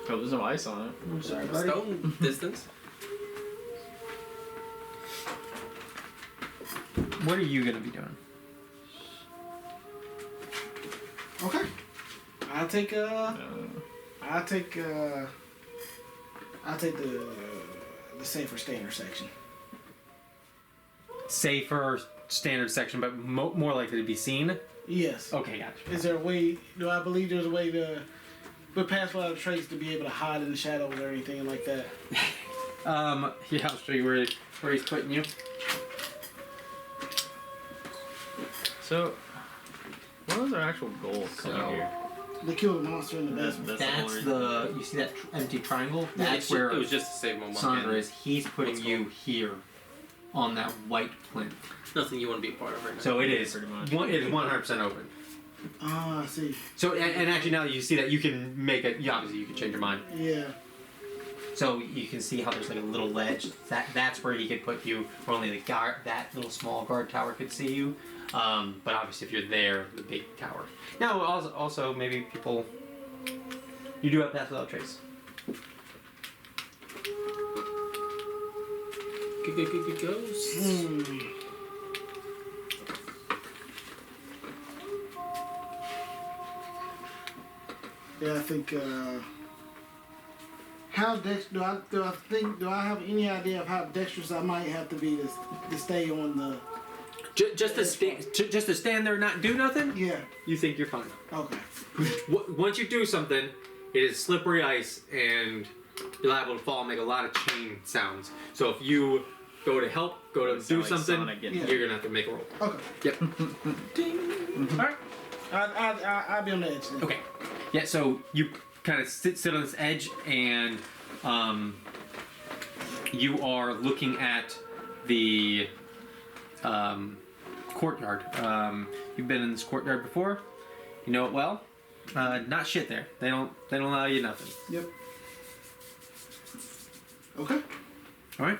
there's no ice on it. I'm sorry, buddy. stone distance. What are you gonna be doing? Okay. I'll take the safer standard section. Safer standard section, but more likely to be seen. Yes. Okay, gotcha. Is there a way? Do I believe there's a way to, with pass without a trace, to be able to hide in the shadows or anything like that? Yeah, I'll show you where he's putting you. So, what was our actual goal coming here? They kill the monster in the basement. That's the you see that empty triangle? That's where it was just to save my money. Sandra is. He's putting What's you here on that white plinth. Nothing you want to be a part of right now. So it is. Pretty much. It is 100% open. Ah, I see. So and actually now that you see that, you can make it. Obviously, you can change your mind. Yeah. So you can see how there's like a little ledge. That's where he could put you. Where only the guard, that little small guard tower could see you. But obviously, if you're there, the big tower. Now, also maybe people. You do have pass without trace. Good goes. Yeah, I think. How do I have any idea of how dexterous I might have to be to stay on the? Just to stand there and not do nothing. Yeah. You think you're fine. Okay. Once you do something, it is slippery ice, and you're liable to fall and make a lot of chain sounds. So if you go to help, go to Sound do like something, Sonic getting- Yeah. you're gonna have to make a roll. Okay. Yep. Alright. I'll be on the edge then. Okay. Yeah. So you kind of sit on this edge, and you are looking at the courtyard. You've been in this courtyard before. You know it well. Not shit there. They don't allow you nothing. Yep. Okay. All right.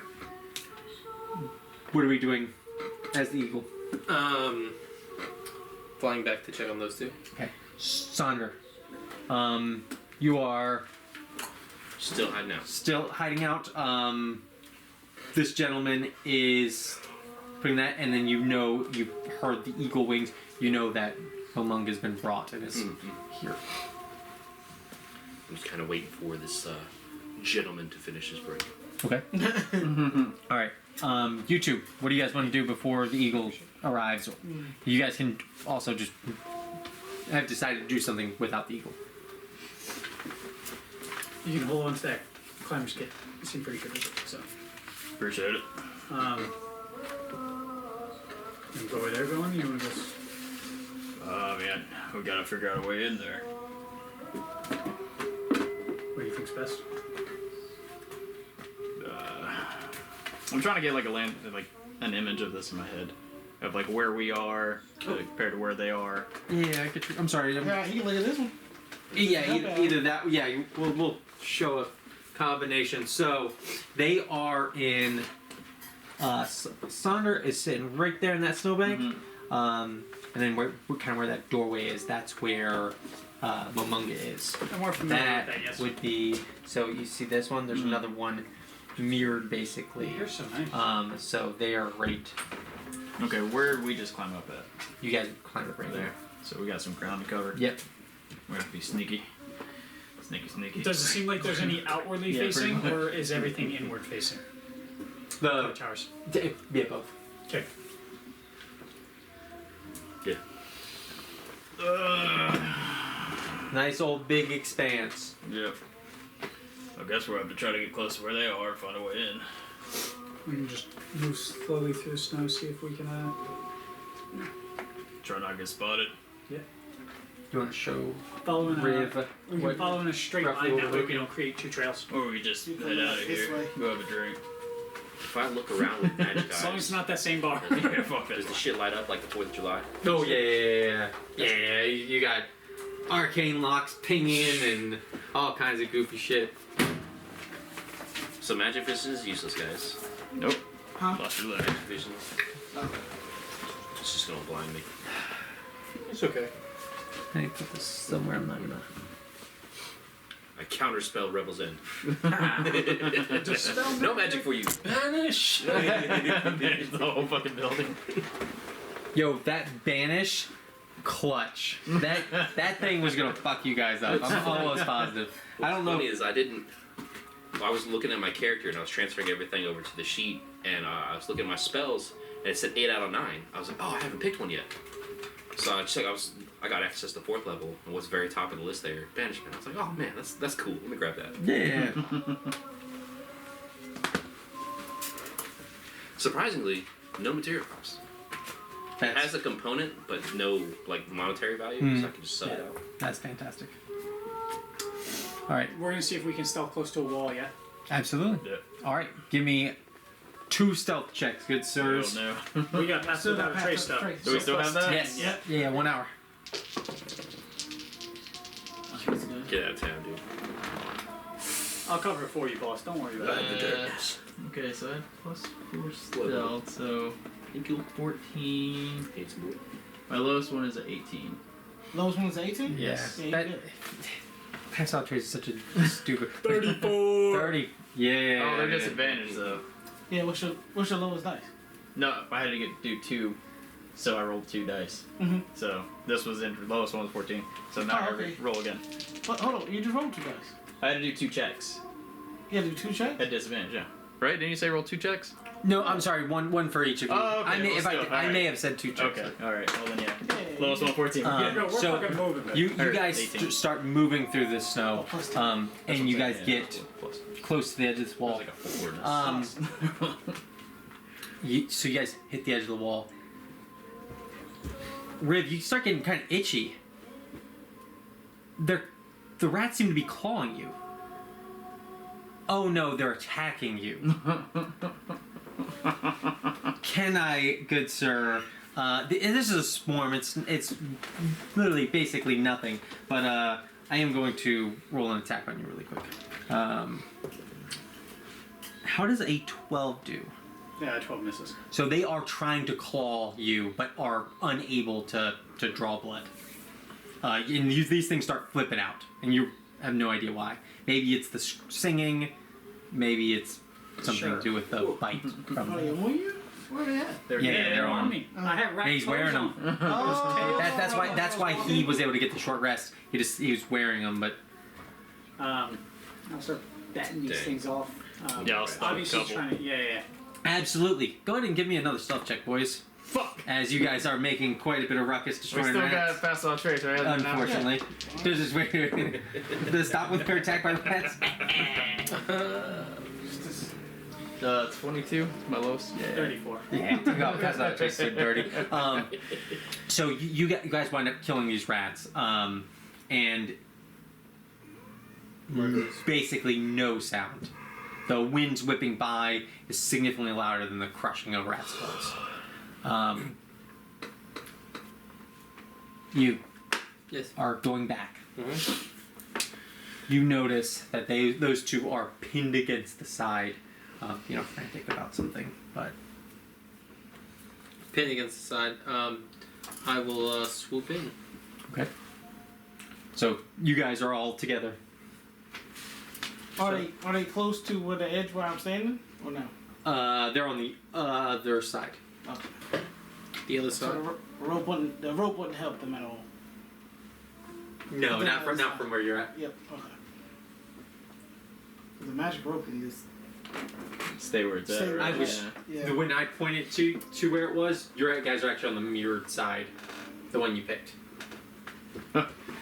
What are we doing as the eagle? Flying back to check on those two. Okay. Sonder. You are Still hiding out. still hiding out. This gentleman is putting that, and then you've heard the eagle wings. You know that Momunga has been brought and is here. I'm just kind of waiting for this gentleman to finish his break. Okay. All right. You two, what do you guys want to do before the eagle arrives? You guys can also just have decided to do something without the eagle. You can hold on to that climber's kit. You seem pretty good with it, so. Appreciate it. You go where they're going, you want to go... Man, we gotta figure out a way in there. What do you think's best? I'm trying to get like an image of this in my head, of like where we are compared to where they are. Yeah, I'm sorry. Yeah, you can look at this one. Yeah, either that. Yeah, we'll show a combination. So they are in. Sonder is sitting right there in that snowbank, and then where that doorway is, that's where Momunga is. I'm more familiar That with that, yes. would be. So you see this one. There's another one mirrored basically. You're so nice. So they are right. Okay, where did we just climb up at? You guys climb up right There. there. So we got some ground to cover. Yep. We have to be sneaky. Sneaky. Does it seem like there's any outwardly Yeah, pretty facing, much. or is everything inward facing? The Towers. yeah, both. Okay. Yeah. Nice old big expanse. Yep. I guess we'll have to try to get close to where they are, find a way in. We can just move slowly through the snow, see if we can, Try not to get spotted. You want to show follow in Riv? we can follow in a straight roughly line, what that we're way we don't create two trails. Or we just You head can out of this here, way. go have a drink. If I look around with magic As long as it's eyes, not that same bar. Yeah, fuck does that. the shit light up like the 4th of July? Oh yeah. You got arcane locks pinging and all kinds of goofy shit. So magic vision is useless, guys. Nope. Huh? Lost your leg. Magic vision, it's just gonna blind me. It's okay. I need to put this somewhere. I'm not gonna. I counterspell Revels End. Dispel No magic for you. Vanish! There's the whole fucking building. Yo, that banish clutch. That thing was gonna fuck you guys up. I'm almost positive. I don't know. Funny is I was looking at my character and I was transferring everything over to the sheet, and I was looking at my spells and it said 8 out of 9. I was like, oh, I haven't picked one yet. So I got access to 4th level, and what's very top of the list there, banishment. I was like, oh man, that's cool. Let me grab that. Yeah. Surprisingly, no material costs. It has a component, but no like monetary value, so I can just sell it out. That's fantastic. All right. We're gonna see if we can stealth close to a wall yet. Absolutely. Yeah. All right. Give me 2 stealth checks, good sirs. No. We got past without a trace stuff. Do we still have that? Yes. Yeah. Yeah. 1 hour. Get out of town, dude. I'll cover it for you, boss. Don't worry about it. Okay, so I had +4 stealth, so Thank you. 14. Hate some boy. My lowest one is at 18. Lowest one's 18? Yes. Yeah, you That good. pass out trace is such a stupid. 34. 30. Yeah. Oh, they're disadvantaged though. Yeah, what's your lowest dice? No, I had to do 2, so I rolled 2 dice. Mm-hmm. So this was the lowest one was 14. So now I okay. roll again. But hold on, you just rolled 2 dice. I had to do 2 checks You had to do 2 checks? at disadvantage. Yeah. Right? Didn't you say roll 2 checks? No, I'm sorry. One for each of you. Oh, okay, I may, well, if I, still, did, I alright. may have said 2 checks. Okay. All right. Well then, yeah. Yeah, Lowest one 14. Yeah, no, we're So, fucking moving. Man. You Or guys 18. start moving through the snow, Plus 10. and That's you what I'm guys saying, yeah. get Plus. close to the edge of this That wall. was like a 4. So you guys hit the edge of the wall. Riv, you start getting kind of itchy. The rats seem to be clawing you. Oh no, they're attacking you. Can I, good sir? This is a swarm. It's literally basically nothing. But I am going to roll an attack on you really quick. How does a 12 do? Yeah, 12 misses. So they are trying to claw you, but are unable to draw blood. And these things start flipping out, and you have no idea why. Maybe it's the singing, maybe it's something to do with the bite. From Are they on you? Where are they at? yeah, they're on me. I have rat Yeah, he's toes wearing on. them. Oh, That's why he was able to get the short rest. He was wearing them, but I'll start batting these Dang. things off. Yeah, I'll stop a obviously couple. trying to. Yeah. absolutely. Go ahead and give me another stealth check, boys. Fuck. As you guys are making quite a bit of ruckus We destroying still got rats. fast on trace, right? Unfortunately, there's this weird. Does stop with her attack by rats? 22, my lowest. Yeah. 34. Yeah, you got past that trace so dirty. So you guys wind up killing these rats, and basically no sound. The wind's whipping by is significantly louder than the crushing of rats' skulls. You Yes. are going back. Mm-hmm. You notice that those two are pinned against the side, frantic about something. But Pin against the side. I will swoop in. okay. So you guys are all together. Are they close to where the edge where I'm standing? Or no? They're on the other side. Okay. The other So side. the rope wouldn't help them at all. No, They're not on the from side. where you're at. Yep. Okay. The magic rope can just Stay where it's Stay at. where Right? I wish- yeah. When I pointed to where it was, your guys are actually on the mirrored side, the one you picked.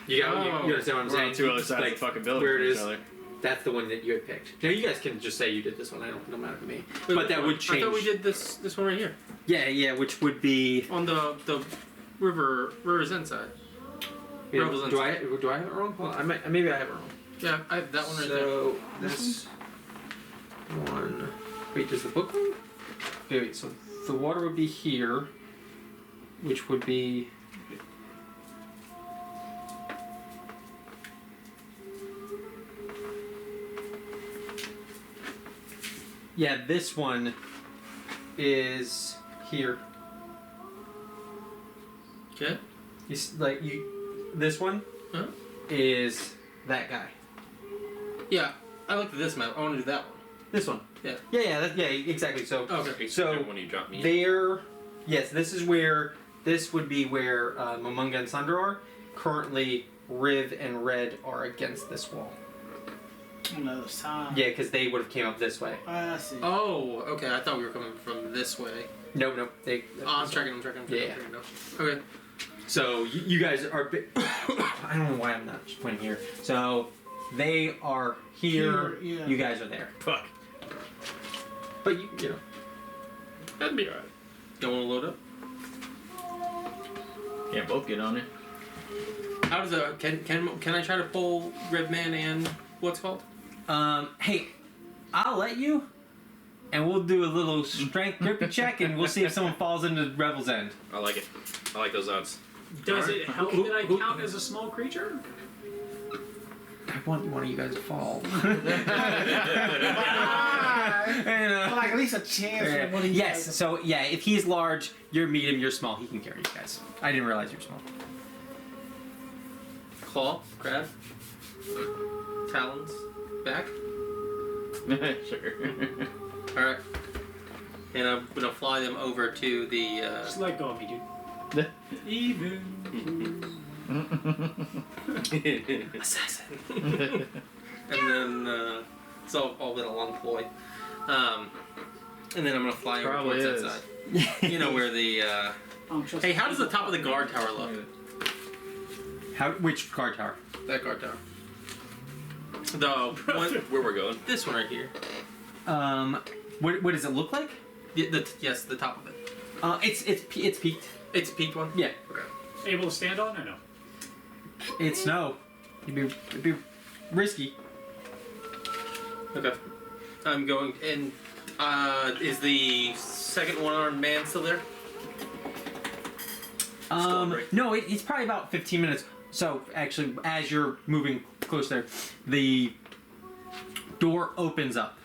You understand what I'm We're saying? on two other sides Like, of the fucking building where from it each is. other. That's the one that you had picked. Now you guys can just say you did this one. I don't matter to me. Wait, But that would change. I thought we did this one right here Yeah, which would be. on the river's end side. Revels Do I have it wrong? Hold on, maybe I have it wrong. Yeah, I have that one right there. So this one. Wait, does the book one? Wait. So the water would be here, which would be. Yeah, this one is here. Okay. This one Huh? is that guy. Yeah, I looked at this map. I want to do that one. This one. Yeah. Yeah, exactly. So Okay. So, when you drop me, yes, this would be where Momunga and Sundar are. Currently, Riv and Red are against this wall. on the other side. Yeah, because they would have came up this way. I see. Oh, okay. I thought we were coming from this way. Nope. They. Oh, I'm tracking. Yeah. No. Okay. So you guys are. I don't know why I'm not just pointing here. So they are here. Here, yeah. You guys are there. Fuck. But you know. That'd be alright. Don't want to load up. Can't both get on it. How does that? Can I try to pull Redman and what's called? Hey, I'll let you, and we'll do a little strength grippy check, and we'll see if someone falls into Revel's end. I like it. I like those odds. Does it help Who- that I who- count as a small creature? I want one of you guys to fall. Like at least a chance for one of you Yes. guys. So yeah, if he's large, you're medium, you're small. He can carry you guys. I didn't realize you were small. Claw, grab, talons, back. Sure. All right. And I'm gonna fly them over to the. Just let go of me, dude. Even. Assassin. And then it's all been a long ploy. And then I'm gonna fly over Probably towards is. that side. You know where the. Hey, how does the top of the guard tower look? Which guard tower? That guard tower. The one. Where we're going? This one right here. What does it look like? Yes, the top of it. It's peaked. It's a peaked one. Yeah. Okay. Able to stand on or no? It's snow. It'd be risky. Okay. I'm going in. Is the second one-armed man still there? Still on break? No, it's probably about 15 minutes. So actually, as you're moving close there, the door opens up.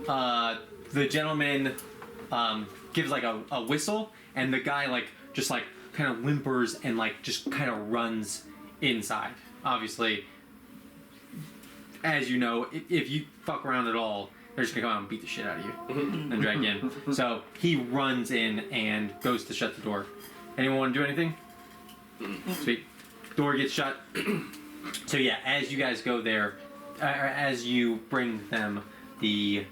The gentleman gives like a whistle, and the guy like just like kind of whimpers and like just kind of runs inside. Obviously, as you know, if you fuck around at all, they're just gonna come out and beat the shit out of you and drag you in. So he runs in and goes to shut the door. Anyone want to do anything? Sweet. Door gets shut. So yeah, as you guys go there, as you bring them, the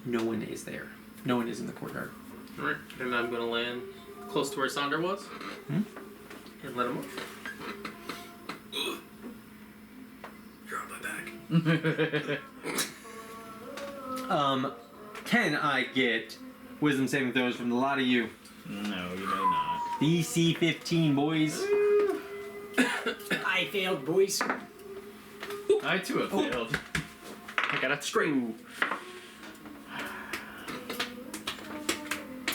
no one is there. No one is in the courtyard. Alright. And I'm gonna land close to where Sonder was. And let him up. You're on my back. Can I get wisdom saving throws from the lot of you? No, you may not. DC 15, boys. I failed, boys. I too have failed. I got a straight. We're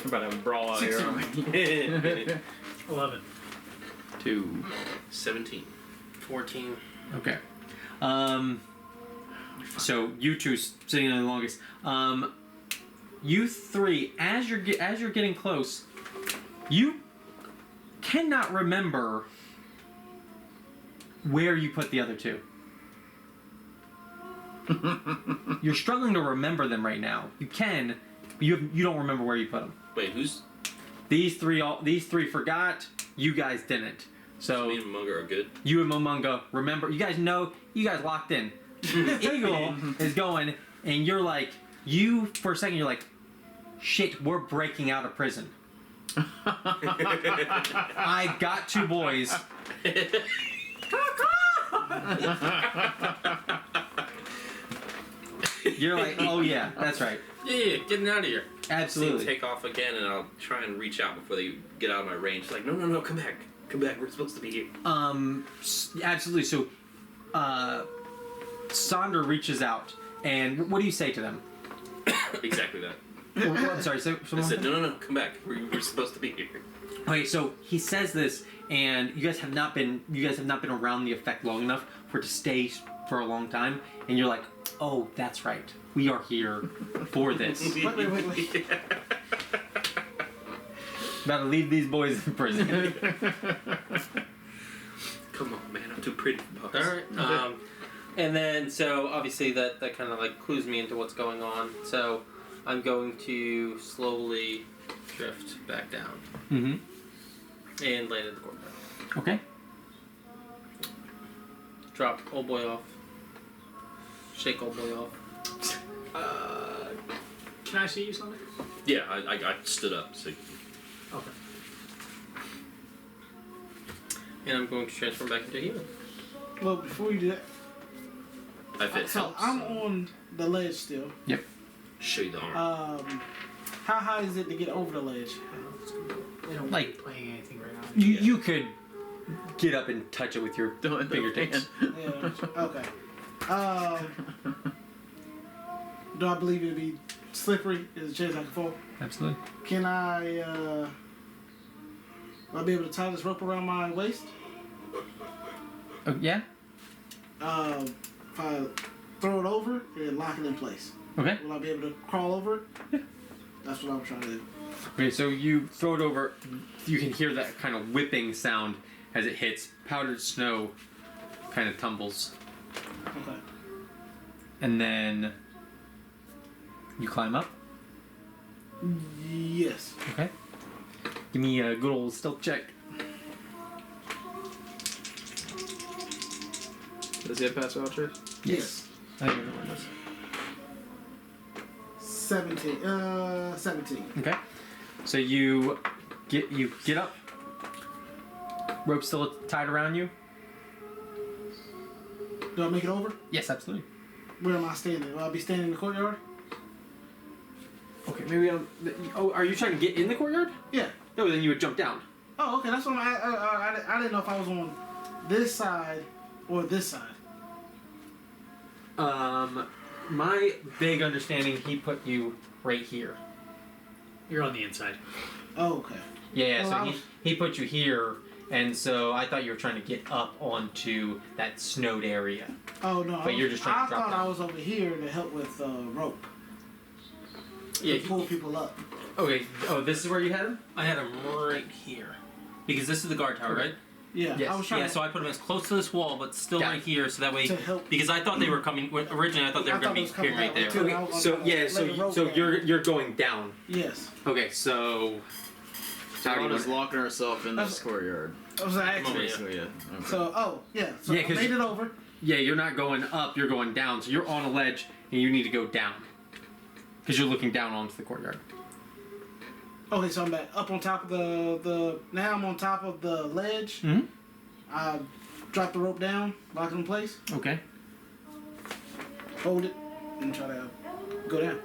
about to have a brawl out here. 11. 2. 17. 14. Okay. So you two sitting there the longest. You three, as you're getting close, you cannot remember where you put the other two. You're struggling to remember them right now. You can, but you don't remember where you put them. Wait, who's... These three forgot. You guys didn't. So me and Munga are good? you and Momonga remember. You guys know. You guys locked in. Eagle is going, and you're like, for a second, you're like, shit, we're breaking out of prison. I got two boys. You're like, oh yeah, that's right. Yeah, getting out of here. Absolutely. Take off again, and I'll try and reach out before they get out of my range. It's like, no, come back. Come back, we're supposed to be here. Absolutely. So, Sonder reaches out, and what do you say to them? Exactly that. I'm sorry. So, I said, no, come back. We're supposed to be here. Okay, so he says this, and you guys have not been around the effect long enough for it to stay for a long time, and you're like, oh, that's right. We are here for this. Wait. About to leave these boys in prison. Come on, man, I'm too pretty for bugs. Alright. And then, so obviously that kind of like clues me into what's going on. So I'm going to slowly drift back down Mm-hmm. and land in the courtyard. Okay. Drop old boy off. Shake old boy off. Can I see you, Sonic? Yeah, I stood up. So Okay. And I'm going to transform back into human. Well, before you do that, I fit so helps. I'm on the ledge still. Yep. Show you the arm. How high is it to get over the ledge? We don't Like- be playing anything right now. You could get up and touch it with your Don't fingertips. Yeah. Okay. Do I believe it'd be slippery? Is a chance I can fall? Absolutely. Can I? Will I be able to tie this rope around my waist? Oh, yeah. If I throw it over and lock it in place, Okay. will I be able to crawl over it? Yeah. That's what I'm trying to do. Okay, so you throw it over. You can hear that kind of whipping sound as it hits. Powdered snow kind of tumbles. Okay. And then you climb up. Yes. Okay. Give me a good old stealth check. Does he have pass without trace? Yes. I don't know what it is. 17. 17. Okay. So you get up. Rope still tied around you? Do I make it over? Yes, absolutely. Where am I standing? Will I be standing in the courtyard? Okay, maybe I'm. Oh, are you trying to get in the courtyard? Yeah. No, then you would jump down. Oh, okay. That's what I didn't know if I was on this side or this side. My vague understanding, he put you right here. You're on the inside. Oh, okay. Yeah, Well, so I he, was- he put you here, and so I thought you were trying to get up onto that snowed area. Oh no. But you're just trying to I drop thought down. I was over here to help with rope. Yeah, To pull people up. Okay. Oh, this is where you had him? I had him right here. Because this is the guard tower, right? Yeah. Yes. I was trying Yeah, to. so I put him as close to this wall, but still Got right it. here, so that way. To help. Because I thought they were coming. Originally, I thought they were I going thought to it be was coming appearing right that there. way, too. Okay. I was So gonna yeah, let so the rope down. you're going down. Yes. Okay, so how do you Rhoda's want? locking herself in That's- this courtyard. I was like, Oh, yeah. Basically, yeah. Okay. So yeah. So Yeah, I 'cause- made it over. Yeah, you're not going up. You're going down. So you're on a ledge, and you need to go down because you're looking down onto the courtyard. Okay, so I'm back up on top of the. Now I'm on top of the ledge. Mm-hmm. I drop the rope down, lock it in place, Okay. hold it, and try to go down.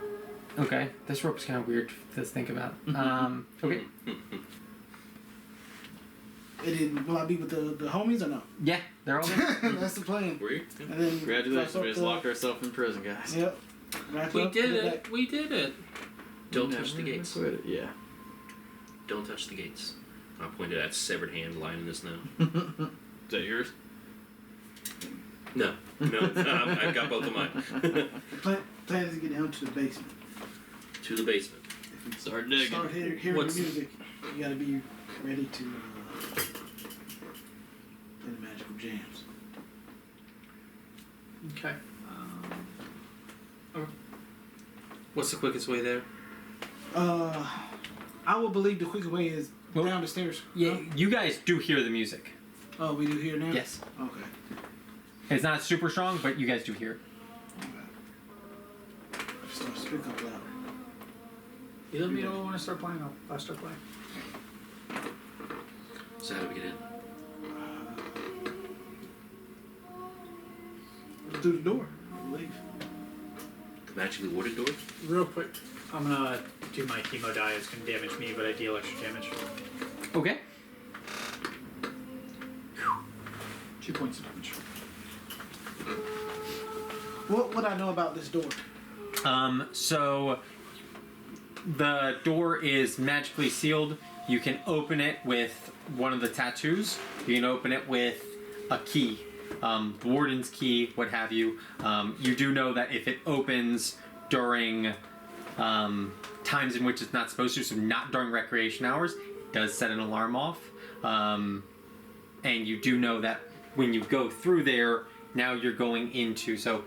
Okay. This rope's kind of weird to think about. Okay. Will I be with the homies or no? Yeah, they're all there. That's the plan. Were you? And then Congratulations, wrap up we just the- locked ourselves in prison, guys. Yep. Wrap We up, did go it. back. We did it. Don't Yeah, touch the we gates. quit it, Yeah. Don't touch the gates. I pointed at severed hand lying in the snow. Is that yours? No, I've got both of mine. Plan is to get down to the basement. To the basement. If we Start digging. start hearing What's- the music, you gotta be ready to play the magical jams. Okay. What's the quickest way there? I will believe the quickest way is Well, down the stairs. Yeah, you guys do hear the music. Oh, we do here now? Yes. Okay. It's not super strong, but you guys do hear it. Okay. Start speak up louder. You let me know when I start playing. I'll start playing. So how do we get in? Through the door, I believe. The magically warded door? Real quick, I'm gonna do my chemo die. It's gonna damage me, but I deal extra damage. Okay. 2 points of damage. What would I know about this door? So the door is magically sealed. You can open it with one of the tattoos. You can open it with a key, the warden's key, what have you. You do know that if it opens during times in which it's not supposed to, so not during recreation hours, it does set an alarm off. And you do know that when you go through there, now you're going into, so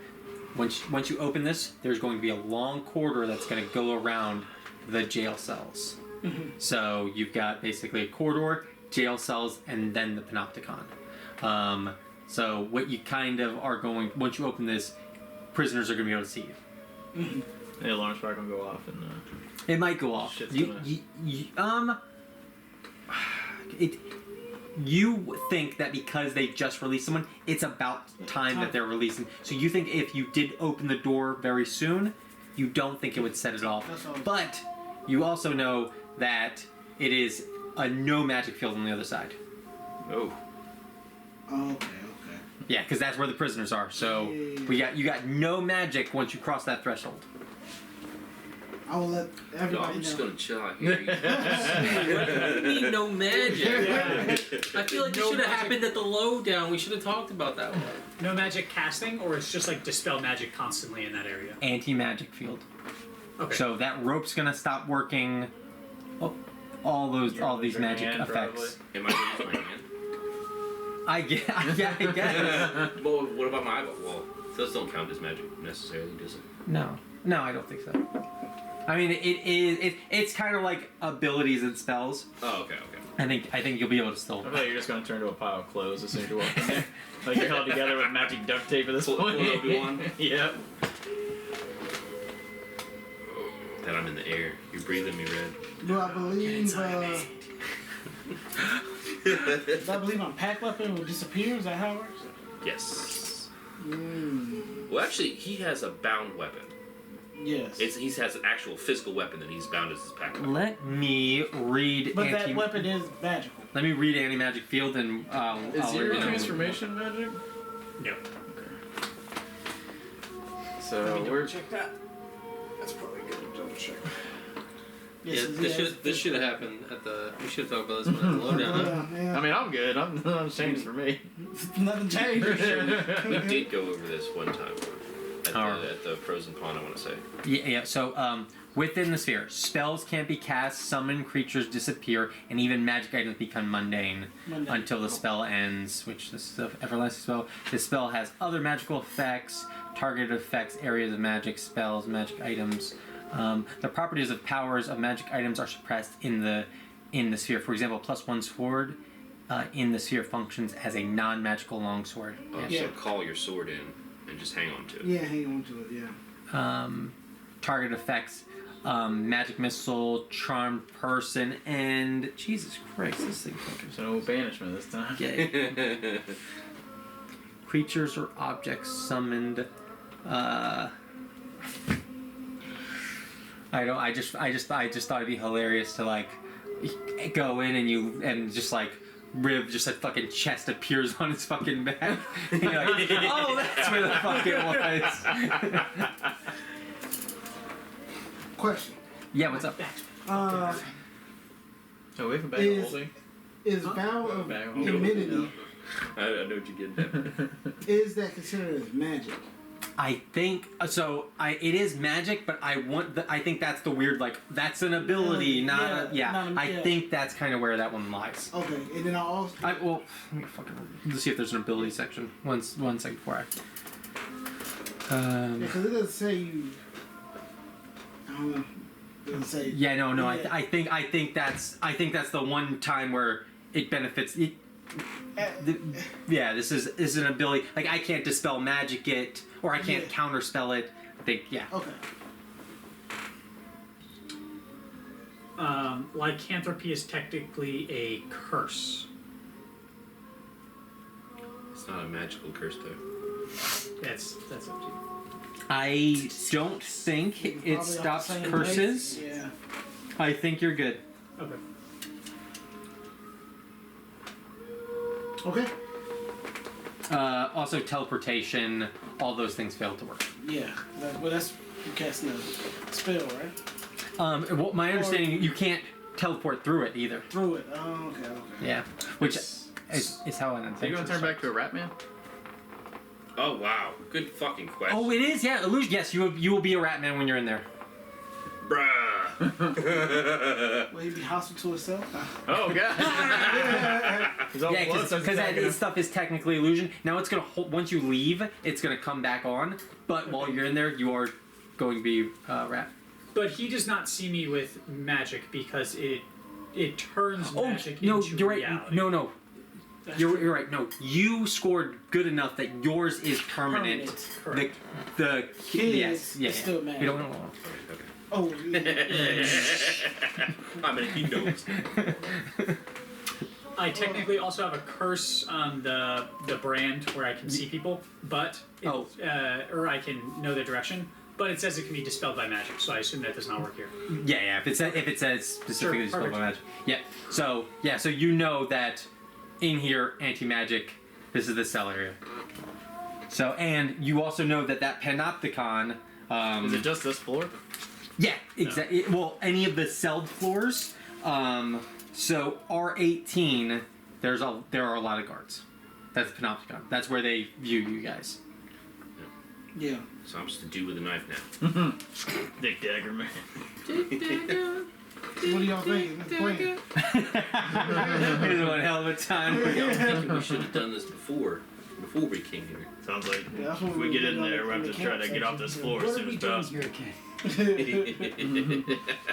once you open this, there's going to be a long corridor that's going to go around the jail cells. So you've got basically a corridor, jail cells, and then the panopticon. So what you kind of are going, once you open this, prisoners are going to be able to see you. The alarm's probably gonna go off and It might go off. Shit's You, gonna- you think that because they just released someone, it's about time that they're releasing. So you think if you did open the door very soon, you don't think it would set it off. That's all. But you also know that it is a no magic field on the other side. Oh. Okay. Yeah, because that's where the prisoners are. So Yeah. you got no magic once you cross that threshold. I will let No, everybody I'm just know. gonna chill out here. What do you mean no magic? I feel like this No should have magic. happened at the lowdown. We should have talked about that one. No magic casting, or it's just like dispel magic constantly in that area. Anti-magic field. Okay. So that rope's gonna stop working. All these Your magic hand, effects. Am I gonna use my hand? I guess. Well, what about my eyeball? Well, those don't count as magic necessarily, does it? No, I don't think so. I mean, it's kind of like abilities and spells. Oh, okay. I think you'll be able to still. I feel like you're just gonna turn into a pile of clothes as soon as you walk in there. Like you're held together with magic duct tape at this Pull point. Obi-Wan. Yep. That I'm in the air. You're breathing me, Red. Do I believe? Do I believe my pack weapon will disappear? Is that how it works? Yes. Well, actually, he has a bound weapon. Yes. He has an actual physical weapon that he's bound as his pack. Let me read. But that weapon is magical. Let me read anti-magic field and Is I'll let your you know. transformation magic? No. So we're Check that. That's probably good to double check. Yeah, this should have happened at the. We should have talked about this one at the lowdown. Huh? Yeah. I mean, I'm good. Nothing's changed for me. Nothing changed. We did go over this one time Alright. at the Frozen Pond, I want to say. Yeah. So, within the sphere, spells can't be cast, summoned creatures disappear, and even magic items become mundane until the spell ends. Which this is the everlasting spell. This spell has other magical effects, targeted effects, areas of magic, spells, magic items. The properties of powers of magic items are suppressed in the sphere. For example, +1 sword in the sphere functions as a non-magical longsword. So call your sword in and just hang on to it. Yeah, hang on to it. Yeah. Target effects, magic missile, charmed person, and Jesus Christ, this thing fucking. So no banishment this time. Yeah. Creatures or objects summoned. I just thought it'd be hilarious to like go in and just like Riv just a fucking chest appears on his fucking back. And you're like, oh, that's where the fuck it was. Question. Yeah, what's up? Oh, we have a bag of holding. Is vow of Bag of holding. immunity, I know what you're getting at. is that considered as magic? I think so. It is magic, but I think that's the weird like that's an ability, not yeah. I think that's kind of where that one lies. Okay, and then I also Let me fucking let's see if there's an ability section. One second before I. because it doesn't say you. I don't know. It doesn't say. Yeah, no. Yeah. I think that's the one time where it benefits. This is an ability. Like I can't dispel magic it, or I can't counterspell it. I think Okay. Lycanthropy is technically a curse. It's not a magical curse, though. That's up to you. I don't think We're it probably on the stops same curses. base. Yeah. I think you're good. Okay. Okay. Also, teleportation. All those things fail to work. Yeah. That's you casting a spell, right? Well, my understanding, you can't teleport through it either. Through it. Oh, okay. Yeah, which is how an Are you adventure gonna turn back to a rat man? Oh, wow. Good fucking question. Oh, it is. Yeah, illusion. Yes, you will be a rat man when you're in there. Bruh. Will he be hostile to himself? Oh god. Yeah. Yeah, because that stuff is technically illusion. Now it's gonna once you leave, it's gonna come back on. But while you're in there, you are going to be rat. But he does not see me with magic because it turns magic no, into you're right. reality. No. You're right. No, you scored good enough that yours is permanent. Correct. The Kids yes, is still mad. You don't know. Oh, yeah. I mean, he knows. I technically also have a curse on the brand where I can see people, but or I can know their direction. But it says it can be dispelled by magic, so I assume that does not work here. Yeah. If it says specifically Sure, dispelled by magic. Yeah. So you know that in here anti-magic. This is the cell area. So and you also know that panopticon. Is it just this floor? Yeah, exactly. Well, any of the celled floors. So R18, there are a lot of guards. That's the Panopticon. That's where they view you guys. Yeah. So I'm just a dude with a knife now. Dick Dagger Man. What do y'all think? Let's play it. Here's one hell of a time. I'm thinking we should have done this before we came here. Sounds like Yeah, that's what if we get in there, on we'll the have to try to get off camp this section. floor as soon as possible.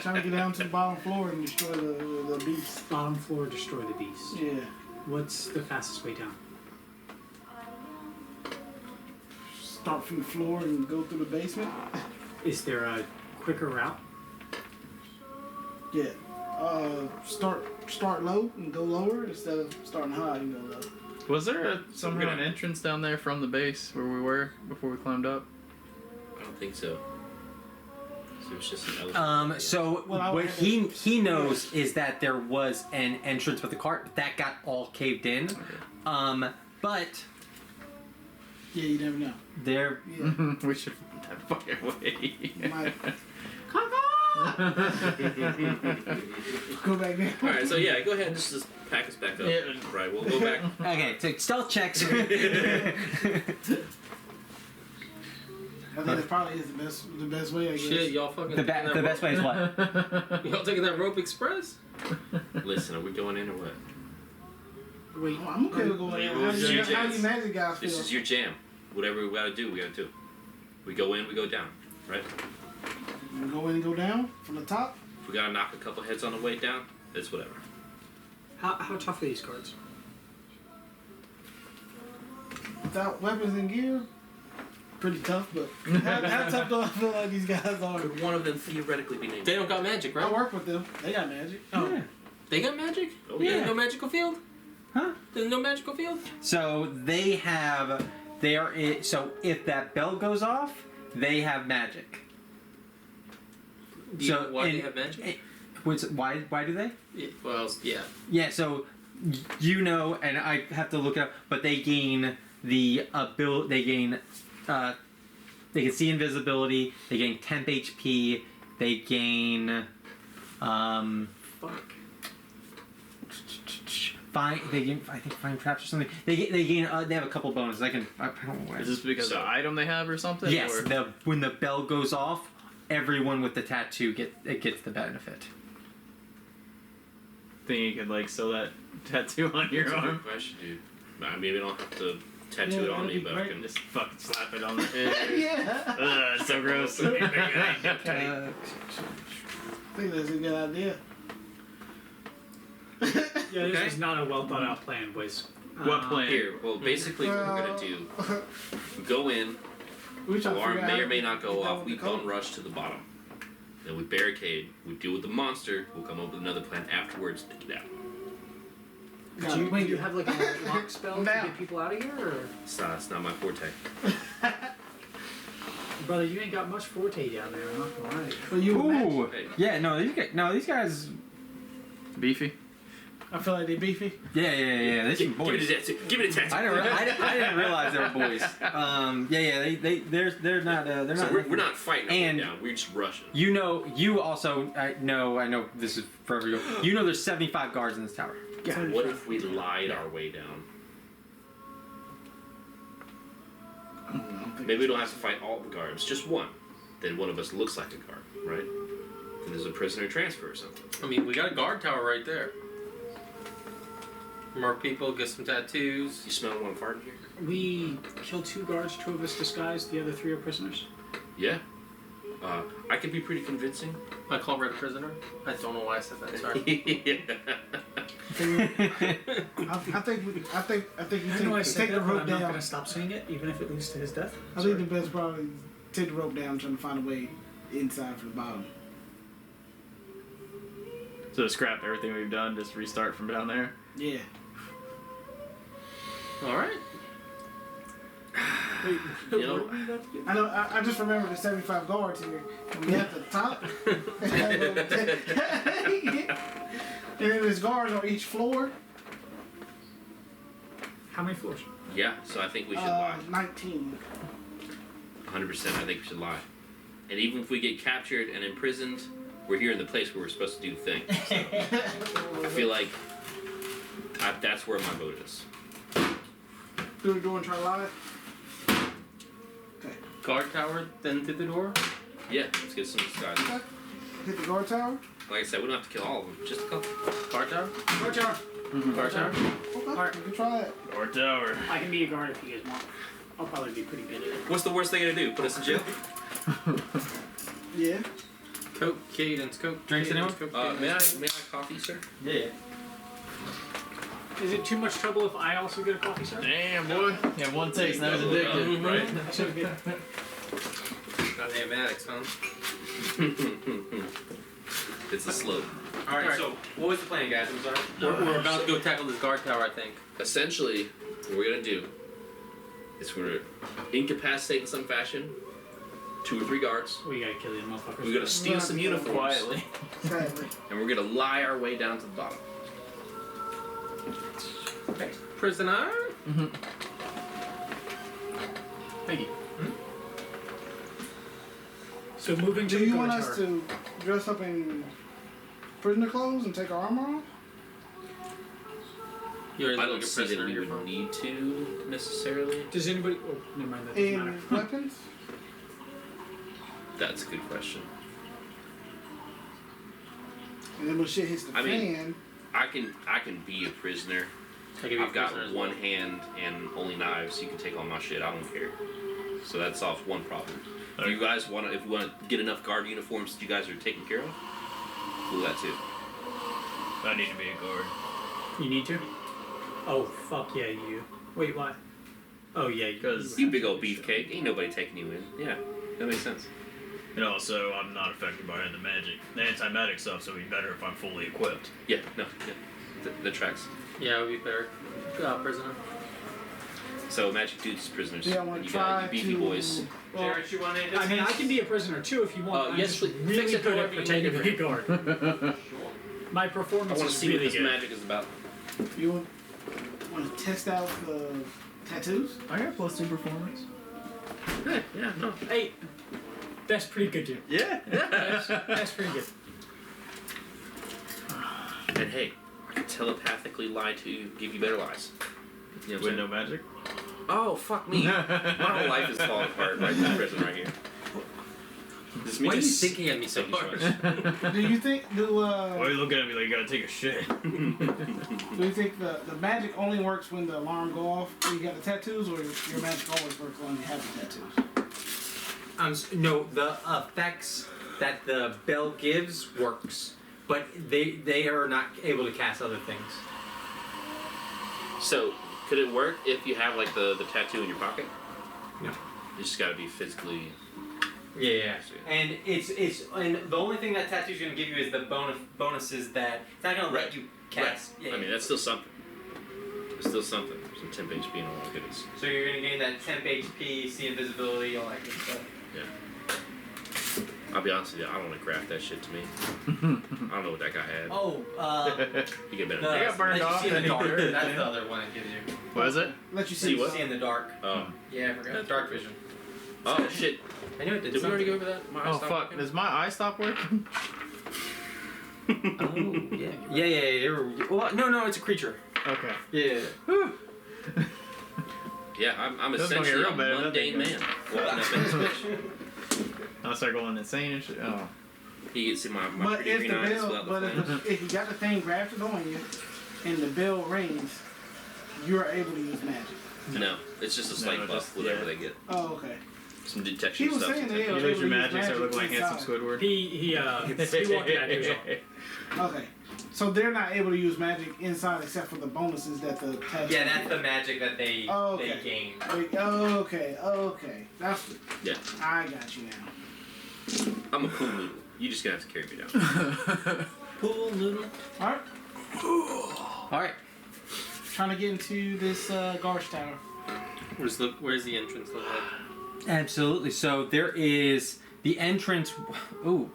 Trying to get down to the bottom floor and destroy the beast. Bottom floor, destroy the beast. Yeah. What's the fastest way down? Start from the floor and go through the basement. Is there a quicker route? Yeah. Start low and go lower instead of starting high and go low. Was there somehow an entrance down there from the base where we were before we climbed up? I don't think so. It was just an elephant. So Well, I what would- he knows is that there was an entrance with the cart, but that got all caved in. But Yeah, you never know. there, Yeah. We should put that fucking away. You might go back there. All right, so yeah, go ahead and just pack us back up. Yeah. Right, we'll go back. okay, so stealth checks. I think that probably is the best way. I guess. Shit, y'all fucking. the taking that best way is what? rope- Y'all taking that rope express? Listen, are we going in or what? Wait, Oh, I'm okay with going in. Well, How do it's you your how do chance. you magic guys feel? This is your jam. Whatever we gotta do, we gotta do. We go in, we go down, right? You go in and go down from the top. If we gotta knock a couple heads on the way down, it's whatever. how tough are these cards? Without weapons and gear, pretty tough. But how tough do I feel like these guys are? Could one of them theoretically be named? They don't got magic, I right? work with them. They got magic. Oh, Yeah. They got magic? Oh, There's yeah. no magical field? Huh? There's no magical field? So they have so if that bell goes off, they have magic. Do you So know why they in- have magic? Why do they? Yeah, well, yeah. Yeah, so you know, and I have to look it up, but they gain the ability. They can see invisibility. They gain temp HP. They gain Fuck. They gain, I think, find traps or something. They gain. They have a couple bonuses. I don't know where. Is this because of the item they have or something? Yes, Or? when the bell goes off, everyone with the tattoo gets the benefit. Think you could like sew that tattoo on your That's a arm? good question, dude. I mean, we don't have to tattoo it Yeah, on me, that'd be but I great. can Just fucking slap it on the. yeah. Ugh, it's so gross. I think that's a good idea. Yeah, this Okay. was not a well thought out plan, boys. What plan? Here, well, basically, what we're gonna do, we go in, We try to alarm figure may out or may not how go to off, we code. bum rush to the bottom. Then we barricade, we deal with the monster, we'll come up with another plan afterwards to get out. Got it. Do you have like a lock spell to Now. get people out of here, or It's not my forte. brother, you ain't got much forte down there. I'm not gonna lie. But you were magic. Ooh, Hey. yeah, these guys. Beefy. I feel like they beefy. Yeah, they're some Give me boys. the tattoo. Give me the tattoo. I didn't realize they were boys. They're not. They're So not. we're not fighting our way And- down. We're just rushing. You also. I know. This is forever ago. You know, there's 75 guards in this tower. What if we lied our way down? Maybe we don't have to fight all the guards, just one. Then one of us looks like a guard, right? And there's a prisoner transfer or something. I mean, we got a guard tower right there. More people, get some tattoos. You smell one fart in here? We killed 2 guards, 2 of us disguised, the other 3 are prisoners. Yeah. I can be pretty convincing. I call Red a prisoner. I don't know why I said that. Sorry. I think you I know I take, said take the that, but rope I'm not down. gonna stop saying it, even if it leads to his death. I think the best probably is take the rope down, trying to find a way inside from the bottom. So scrap everything we've done, just restart from down there. Yeah. All right. Wait, You know- what were we about to do? I know. I just remember the 75 guards here. And we have the top. And then there's guards on each floor. How many floors? Yeah, so I think we should lie. 19. 100%, I think we should lie. And even if we get captured and imprisoned, we're here in the place where we're supposed to do the thing. So I feel like that's where my vote is. Through the door and try to lie. Okay. Guard tower, then to the door. Yeah, let's get some disguise. Okay. Hit the guard tower. Like I said, we don't have to kill all of them, just a couple. Guard tower. Guard tower. Guard tower. Okay. Alright. You can try it. Or tower. I can be a guard if you guys want. I'll probably be pretty good at it. What's the worst thing to do? Put us in jail? Yeah. Coke, cadence, Coke. Drinks, cadence, anyone? Coke, May I cadence. have coffee, sir? Yeah. Is it too much trouble if I also get a coffee, sir? Damn, boy. You have one taste, now it's There you addicted. go. Right? So good. Goddamn addicts, huh? It's a slope. All right. So, what was the plan, guys? I'm sorry. We're about to go tackle this guard tower, I think. Essentially, what we're gonna do is we're gonna incapacitate in some fashion, 2 or 3 guards. We gotta kill these motherfuckers. We're gonna steal some uniforms. Quietly. Sadly. And we're gonna lie our way down to the bottom. Okay. Prisoner. Thank you. So moving to Do the you want guard us tower. to dress up in prisoner clothes and take our armor off? You already I look don't like a see that prisoner we in your would phone. need to necessarily. Does anybody? Oh, never mind. That doesn't In matter. weapons? That's a good question. And then when shit hits the I mean, fan, I can be a prisoner. I can be I've got prisoner as one well. hand and only knives. You can take all my shit. I don't care. So that solves one problem. If you guys want to, if you want to get enough guard uniforms that you guys are taking care of, we'll do that too. I need to be a guard. You need to? Oh, fuck yeah, you. Wait, why? Oh, yeah, you. 'Cause You big old beefcake. Ain't nobody taking you in. Yeah, that makes sense. And also, I'm not affected by the magic. The anti-magic stuff, so it'd be better if I'm fully equipped. Yeah, no, yeah. That tracks. Yeah, it would be better. Prisoner. So magic dudes, prisoners. yeah, I want and to you got try you beefy to. boys. Well, Jared, you want to I mean, I can be a prisoner too if you want. I'm yes, just please. really Fix it good at however you pretending to want be it. a guard. My I performance want to is see really what this good. magic is about. You want to test out the tattoos? I got +2 performance. Yeah, no. Hey, that's pretty good, dude. Yeah. That's pretty good. And hey, I can telepathically lie to you, give you better lies. You know what With I'm no saying? magic? Oh, fuck me. My whole life is falling apart right in this prison right here. This Why are you means thinking at me so Thank you hard? so much. Do you think Why are you looking at me like you gotta take a shit? Do you think the magic only works when the alarm go off when you got the tattoos, or your magic always works when you have the tattoos? No, the effects that the bell gives works, but they are not able to cast other things. So, could it work if you have like the tattoo in your pocket? No. You just gotta be physically. Yeah, and it's and the only thing that tattoo's gonna give you is the bonuses that it's not gonna let Right. you cast. I mean, that's still something. It's still something. Some temp HP and all that goodness. So you're gonna gain that temp HP, see invisibility, all that good stuff. I'll be honest with you, I don't want to craft that shit to me. I don't know what that guy had. Oh, You get better. the, than that. got burned let you off see in the and- dark. That's the other one it gives you. What is it? Let you See see what? See in the dark. Oh. Yeah, I forgot. Dark vision. Oh shit! I knew it Did did. we already go over that? My Oh eyes stopped fuck, working? does my eye stop working? Oh yeah. Yeah. Well, no, it's a creature. Okay. Yeah. Yeah, I'm This is gonna essentially get a real bad, mundane doesn't man it? walking up in this bitch. I'll start going insane and shit. Oh. He gets in my But pretty if the green eyes bell, without the but flames. if you got the thing grafted on you, and the bell rings, you're able to use magic. No, it's just a slight No, buff, just- whatever yeah. they get. Oh, okay. Some detection He was stuff. saying some they You were technique. lose your able to use magic, start looking like magic handsome inside. Squidward. He walked out. He was all, Okay. So they're not able to use magic inside except for the bonuses that the tattoo. Yeah, that's the magic that they Oh, they okay. gain. Wait, okay. That's. Yeah. I got you now. I'm a pool noodle. You just gonna have to carry me down. Pool noodle. All right. All right. Trying to get into this Garsh Tower. Where's the entrance look like? Absolutely. So there is the entrance. Ooh.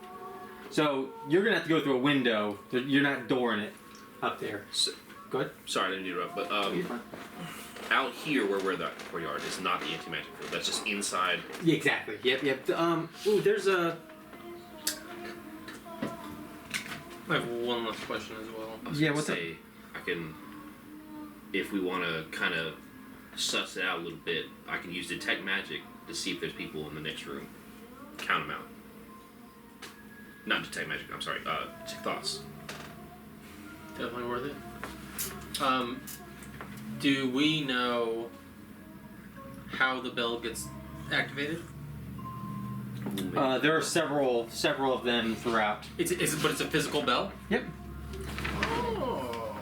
So you're gonna have to go through a window. You're not dooring it up there. So, Go ahead. sorry, I didn't interrupt, but out here where the courtyard is not the anti-magic field. That's just inside. Yeah, exactly. Yep. Ooh, there's a. I have one last question as well. I was Yeah, gonna what's say, I can, if we want to kind of suss it out a little bit, I can use detect magic to see if there's people in the next room. Count them out. Not detect magic. I'm sorry. Detect thoughts. Definitely worth it. Do we know how the bell gets activated? There are several of them throughout. But it's a physical bell. Yep. oh,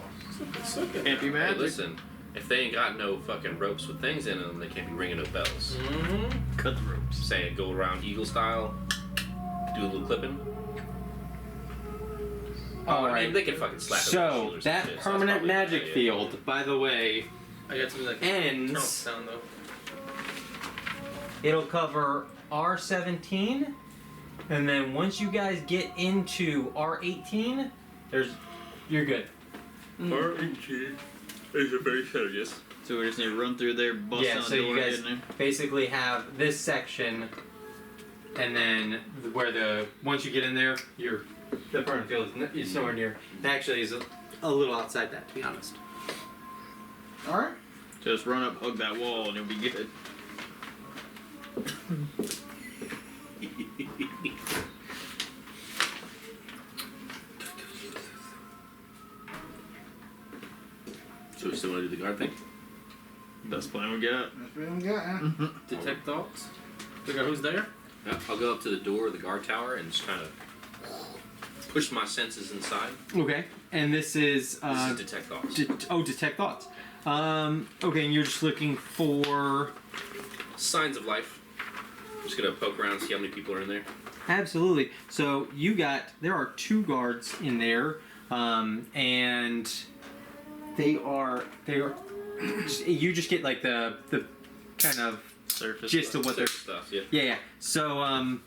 Can't be Hey, magic. listen, if they ain't got no fucking ropes with things in them, they can't be ringing no bells. Mm-hmm. Cut the ropes. Saying go around eagle style, do a little clipping. All I mean, right. they can fucking slap it with So shield or some that shit, so that's permanent probably a good magic idea. field, by the way, I got something like turn off ends. sound though. It'll cover R17, and then once you guys get into R18, you're good. Is a very serious. So we just need to run through there, bust Yeah, down so the you door, guys get in basically have this section, and then where once you get in there, the permanent field is nowhere near. It actually is a little outside that, to be honest. All right. there. Just run up, hug that wall, and it'll be good. So we still want to do the guard thing? Best plan we got. That's what we got, huh? Detect thoughts. Figure out who's there. Yeah, I'll go up to the door of the guard tower and just kind of push my senses inside. Okay, and this is This is detect thoughts. detect thoughts. Okay, and you're just looking for Signs of life. Just gonna poke around, see how many people are in there. absolutely. So there are 2 guards in there, and they are. You just get like the kind of Surface. gist of what they're. Stuff, yeah. Yeah. So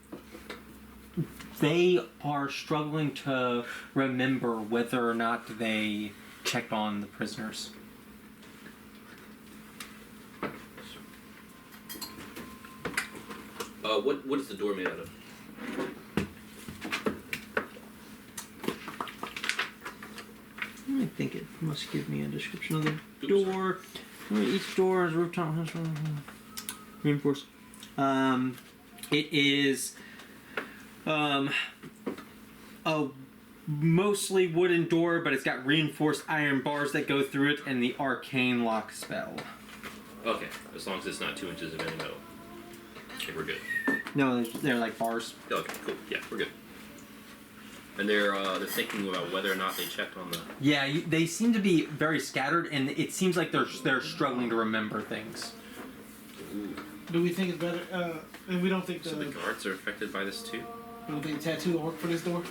they are struggling to remember whether or not they checked on the prisoners. What is the door made out of? I think it must give me a description of the door. Each door has a rooftop. Reinforced. It is a mostly wooden door, but it's got reinforced iron bars that go through it, and the arcane lock spell. Okay, as long as it's not 2 inches of any metal. Okay, we're good. No, they're like bars. Okay, cool. Yeah, we're good. And they're thinking about whether or not they checked on the. Yeah, they seem to be very scattered, and it seems like they're struggling to remember things. Ooh. Do we think it's better? And we don't think So the guards are affected by this too. we don't think the tattoo will work for this door.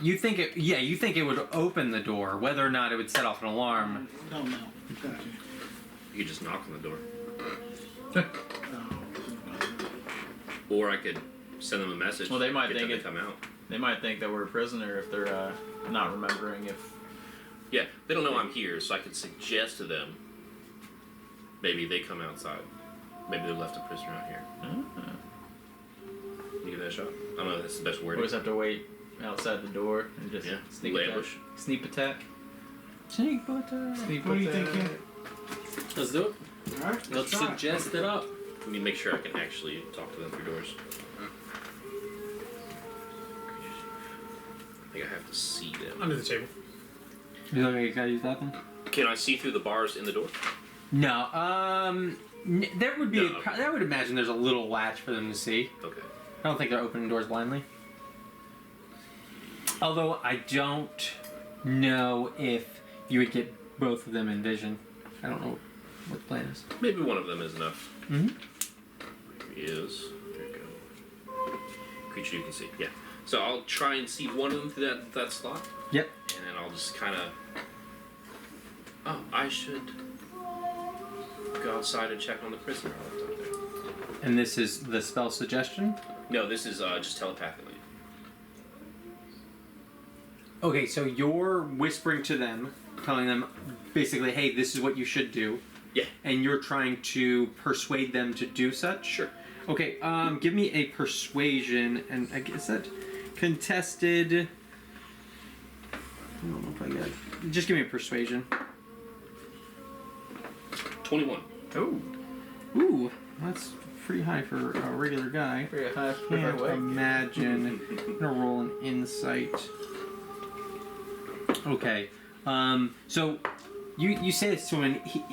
You think it? Yeah, you think it would open the door. Whether or not it would set off an alarm. Don't know. Gotcha. You could just knock on the door, No. or I could send them a message. Well, they might get think them it- to come out. They might think that we're a prisoner if they're not remembering if. Yeah, they don't know I'm here, so I could suggest to them. Maybe they come outside. Maybe they left a prisoner out here. You give that a shot? I don't know if that's the best We word. always have to wait outside the door and just Yeah, sneak lay attack. ambush. Sneak attack. Sneak attack. Sneak What do you attack. think? Let's do it. All right. Let's try it. suggest it up. Let me make sure I can actually talk to them through doors. I think I have to see them. Under the table. You look like you gotta use that then? Can I see through the bars in the door? No. There would be. No. I would imagine there's a little latch for them to see. Okay. I don't think they're opening doors blindly. Although I don't know if you would get both of them in vision. I don't know what the plan is. Maybe one of them is enough. Mm-hmm. Here he is. There you go. Creature you can see. Yeah. So I'll try and see one of them through that slot, Yep. and then I'll just kind of. Oh, I should go outside and check on the prisoner I left out there. And this is the spell suggestion. No, this is just telepathically. Okay, so you're whispering to them, telling them basically, hey, this is what you should do. Yeah. And you're trying to persuade them to do such? Sure. Okay, give me a persuasion, and I guess that contested. I don't know if I got it. Just give me a persuasion. 21. Ooh. Ooh, that's pretty high for a regular guy. Pretty high. Can't imagine. I'm gonna roll an insight. Okay. So you say this to him, and he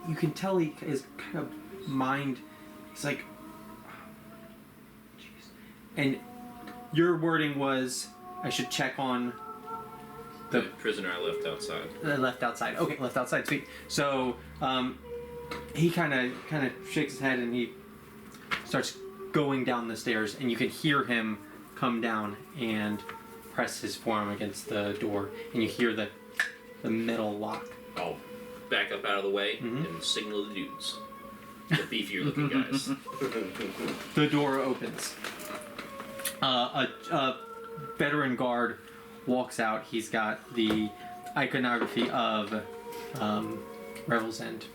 you can tell he is kind of mind. It's like, jeez. And your wording was, I should check on The prisoner I left outside. left outside. Okay, left outside. Sweet. So he kind of shakes his head and he starts going down the stairs, and you can hear him come down and press his forearm against the door, and you hear the metal lock. I'll back up out of the way Mhm. and signal the dudes. The beefier looking guys. The door opens. A veteran guard walks out. He's got the iconography of Revels End.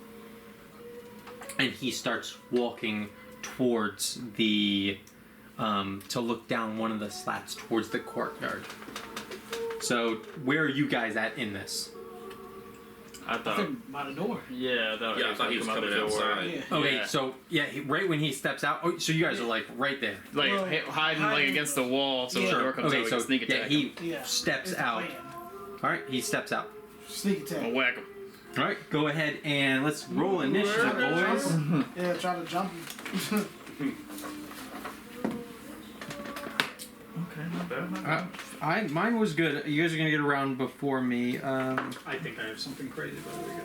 And he starts walking towards the to look down one of the slats towards the courtyard. So where are you guys at in this? I thought. By the door. Yeah, I thought he was coming outside. Yeah. Okay, Yeah. so yeah, right when he steps out. Oh, so you guys are like right there. Like Well, hiding like against the wall, so when the door comes out, Okay, we so can sneak yeah, attack he him. steps It's a out. plan. All right, he steps out. Sneak attack. I'll whack him. All right, go ahead and let's roll initiative, boys. Yeah, try to jump him. Okay, not bad. Not bad. Mine was good. You guys are gonna get around before me. I think I have something crazy by the way,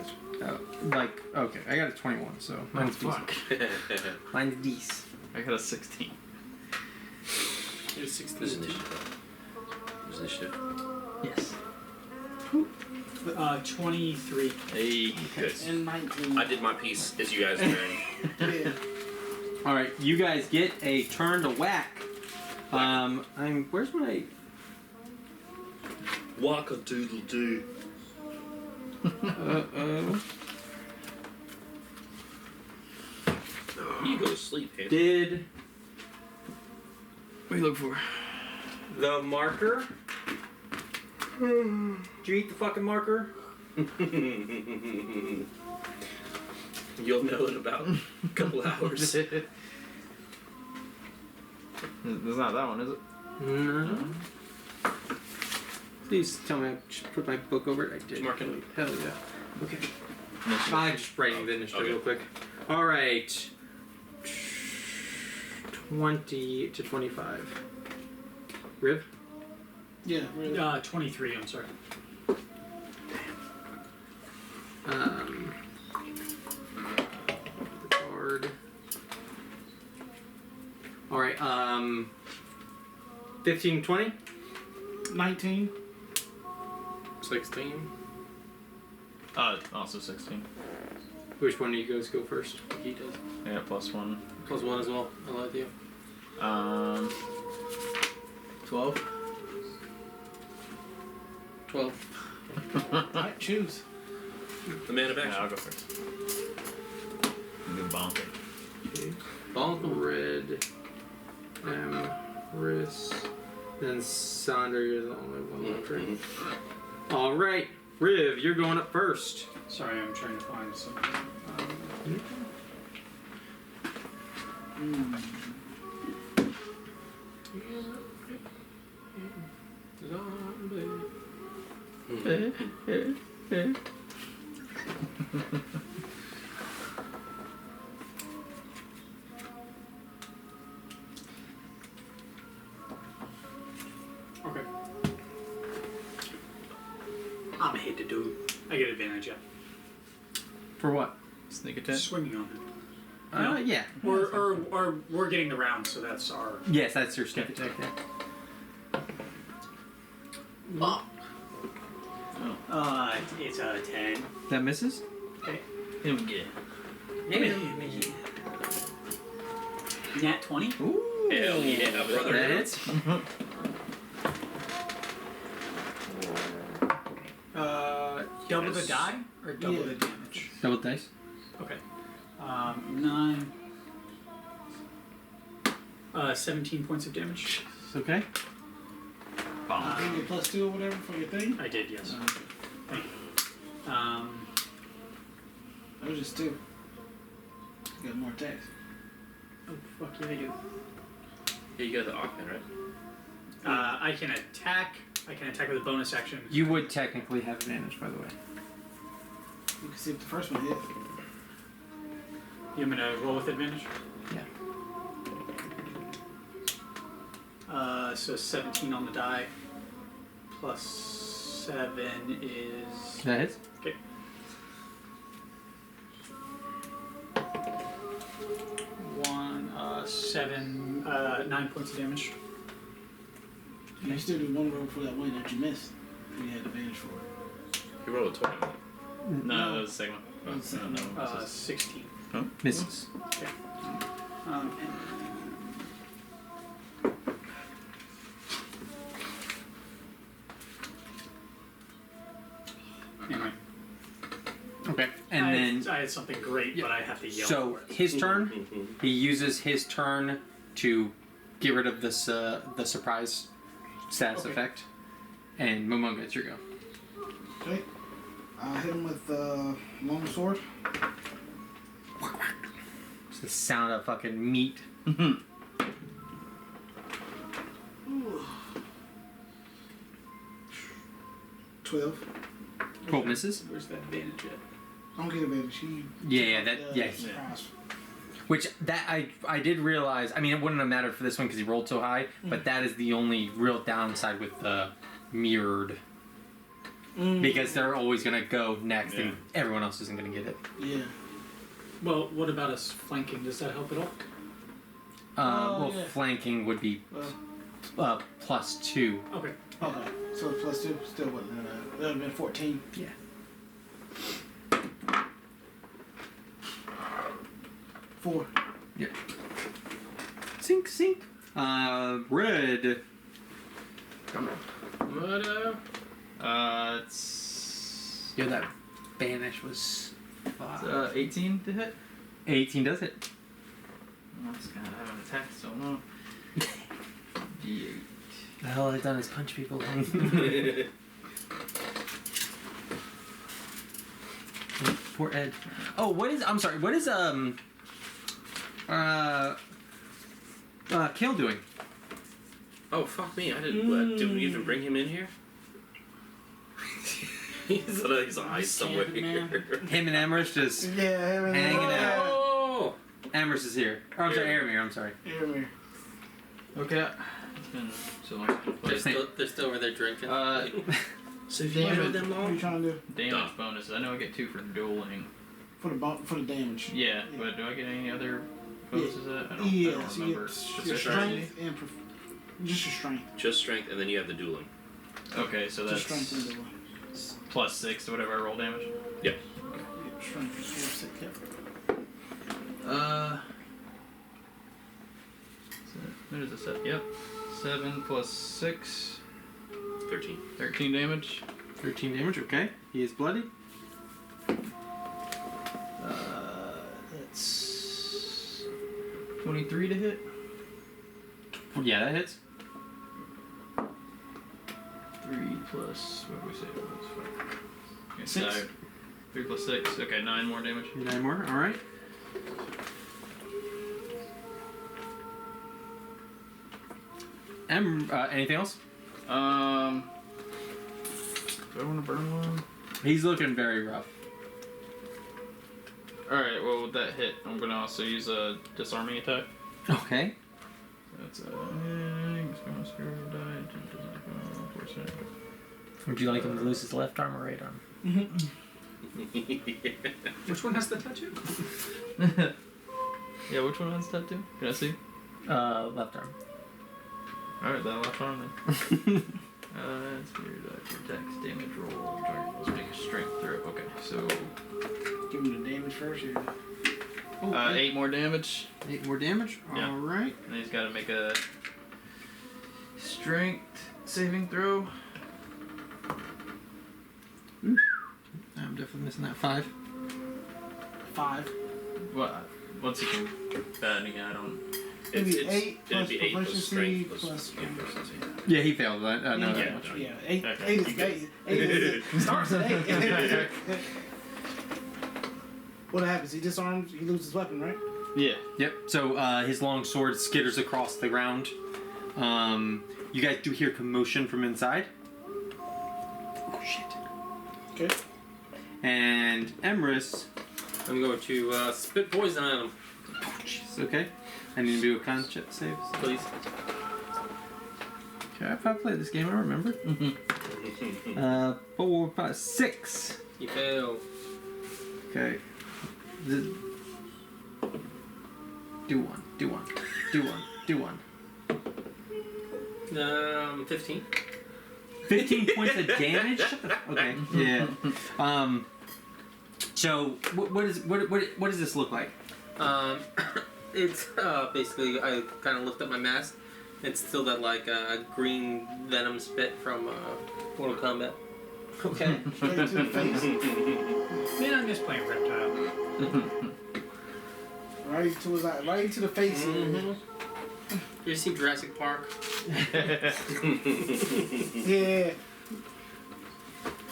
guys. Okay, I got a 21, so mine's fuck. decent. Mine's decent. I got a 16. There's 16. There's initiative. There's initiative. Yes. 23. Hey, Good. And 19. I did my piece as you guys were in. Yeah. All right, you guys get a turn to whack. Where's my? Walk a doodle doo. Uh-oh. You go to sleep, Hank. Did What are you looking for? the marker? Did you eat the fucking marker? You'll know in about a couple hours. There's not that one, is it? No. Please tell me I should put my book over it. I did. Mark it. Hell yeah. Okay. Initiative. I'm just writing the initiative Okay. real quick. All right. 20 to 25. Riv? Yeah, really. 23, I'm sorry. Guard. All right. 15, 20. 19. 16. Also 16. Which one do you guys go first? He does. Yeah, +1. Plus 1 as well. I like you. 12. 12. Alright, choose. The man of Yeah, action. I'll go first. Do bonk it. Bonk. Red. Riss. Then Sandra, you're the only one left. Right? All right, Riv, you're going up first. Sorry, I'm trying to find some. Okay. I'm a hit to do. I get advantage, yeah. For what? Sneak attack. Swinging on him. No. Yeah. Or we're getting the round, so that's our. Yes, that's your sneak attack. Yeah. It's a 10. That misses. Okay. Him get. Nat 20. Ooh. Hell yeah, brother. That hits. Double the Yes. die or double Yeah. the damage? Double dice. Okay. 9. 17 points of damage. Okay. Bonk. You get +2 or whatever for your thing. I did, yes. Thank you. That was just 2. You got more attacks. Oh, fuck yeah, I do. Yeah, you got the Aquaman, right? I can attack. I can attack with a bonus action. You would technically have advantage, by the way. You can see if the first one hit. You want me to roll with advantage? Yeah. So 17 on the die. Plus 7 is. That hits. Okay. 9 points of damage. You can still do one roll for that one that you missed. You had advantage for it. You rolled a 20. No, that was the second one. That was the second no, one. no, this is- 16. Misses. Anyway. Okay. And then I had something great, but I have to yell so for it. his turn. He uses his turn to get rid of this the surprise status effect. And Momonga, it's your go. Okay. I hit him with long sword. It's the sound of fucking meat. Ooh. 12. 12 misses. Where's that advantage at? I don't get advantage. He Yeah, that yeah. surprise. Which that I did realize. I mean, it wouldn't have mattered for this one because he rolled so high. But that is the only real downside with the mirrored, because they're always gonna go next, and everyone else isn't gonna get it. Yeah. Well, what about us flanking? Does that help at all? Well, yeah. flanking would be Well, +2. Okay. okay. So plus 2 still wouldn't have that would have been 14. Yeah. 4. Yeah. Sink, sink. Red. What? It's Yeah, that banish was 18 to hit. 18 does it. Oh, it's kind of having attacked so long. D8. The hell I've done is punch people. Poor Ed. Oh, what is? I'm sorry. What is Kale doing? Oh, fuck me. I didn't. Did we even bring him in here? he's on ice somewhere. Man. Him and Amherst just Yeah, hanging out. Oh! Amherst is here. Oh, I'm sorry, Aramir. I'm sorry. Here. Okay. It's been so long since I played. They're still over there drinking. So if you know Damage. them What are you long? trying to do? Damage bonuses. I know I get 2 for dueling. For the damage. Yeah, but do I get any other bonuses? I don't Yes, you remember. get your strength and just your strength. Just strength, and then you have the dueling. Okay, so Just strength and that's dueling. +6 to whatever I roll damage. Yeah. Yeah, strength is 4, 6, yep. What is this at? Yep. 7 plus 6. 13. 13 damage. 13 damage. Okay. He is bloody. That's 23 to hit. Yeah, that hits. 3 plus what did we say it was? Okay, 6. so 3 plus 6. Okay, 9 more damage. 9 more. All right. Anything else? Do I want to burn one? He's looking very rough. Alright, well with that hit, I'm gonna also use a disarming attack. Okay. That's a Would you like him to lose his left arm or right arm? Which one has the tattoo? Yeah, which one has tattoo? Can I see? Left arm. Alright, that left arm then. It's weird. Protects damage roll. Target must make a strength throw. Okay, so Give him the damage first. Here. 8 more damage. 8 more damage. Yeah. All right. And he's got to make a strength saving throw. I'm definitely missing that 5. 5. What? Once he can batting, I don't. It'd be 8 it'd plus be 8 plus proficiency strength plus proficiency. Yeah, he failed. I know that Yeah. much. Yeah, 8. Okay. 8 is 8 is starts at 8. What happens? He disarms. He loses his weapon, right? Yeah. Yep. So his long sword skitters across the ground. You guys do hear commotion from inside. Oh shit. Okay. And Emrys. I'm going to spit poison on him, Oh jeez. Okay. I need to do a con check save. please. Okay, if I played this game, I remember. 4, 5, 6. You fail. Okay. Do one. Do one. Do one. Do one. 15. 15 points of damage. Okay. Yeah. So what does this look like? It's basically I kind of lift up my mask. It's still that like green venom spit from Mortal Kombat. Okay. Straight to the face. Man, I miss playing Reptile. Right to his eye, right to the face. Mm-hmm. You see Jurassic Park? Yeah.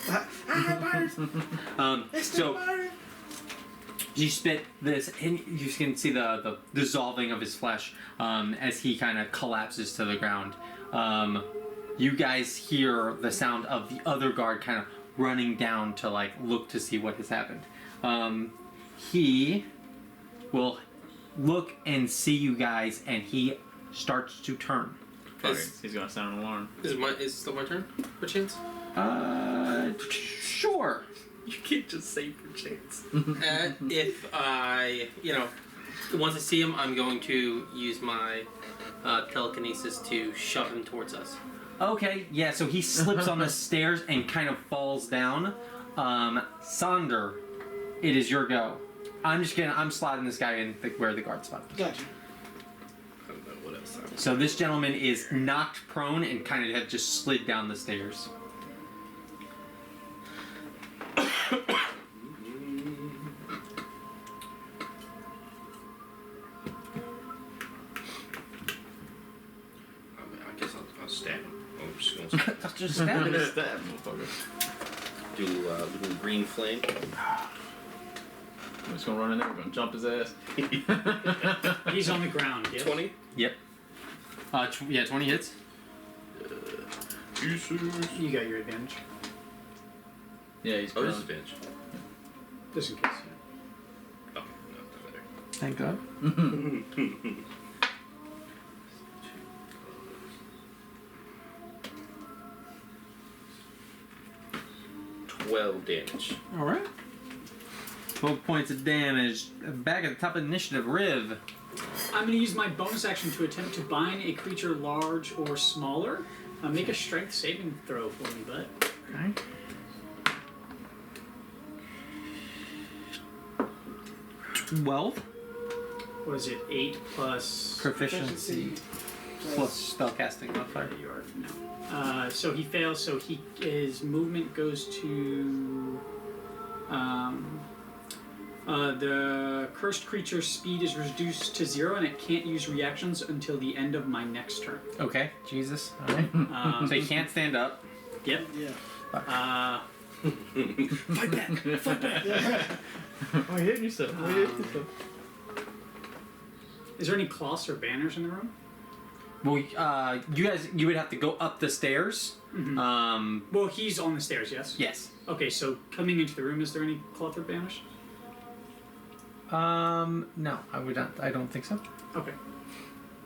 Birds. It's So the bird. you spit this, and you can see the dissolving of his flesh as he kind of collapses to the ground. You guys hear the sound of the other guard kind of running down to like look to see what has happened. He will look and see you guys, and he starts to turn. He's gonna sound an alarm. Is it still my turn? Per chance? Sure. You can't just say for chance. If I, once I see him, I'm going to use my telekinesis to shove him towards us. Okay, yeah, so he slips on the stairs and kind of falls down. Sonder, it is your go. I'm slotting this guy in where the guard spot is. Gotcha. I don't know what else. So this gentleman is knocked prone and kind of had just slid down the stairs. I guess I'll stab him. Oh, I'm just gonna Just stab it. Stab, motherfucker. do a little green flame. I'm just gonna run in there. We're gonna jump his ass. He's on the ground. Yes. 20? Yep. Yeah, 20 hits. You got your advantage. Yeah, he's Oh, this is prone. bench. Just in case. Oh, no, not there. Thank God. 12 damage. All right. 12 points of damage. Back at the top of the initiative, Riv. I'm going to use my bonus action to attempt to bind a creature large or smaller. Make a strength saving throw for me, bud. Okay. Wealth What is it? 8 plus... proficiency plus spellcasting modifier. You are, no. So he fails, so his movement goes to... the cursed creature's speed is reduced to 0 and it can't use reactions until the end of my next turn. Okay, Jesus. All right. So he can't stand up. Yep. Yeah. Fight back! Fight back! We hit yourself. We hit yourself. Is there any cloths or banners in the room? Well, you would have to go up the stairs. Well, he's on the stairs, yes? Yes. Okay, so coming into the room, is there any cloth or banners? No, I would not. I don't think so. Okay.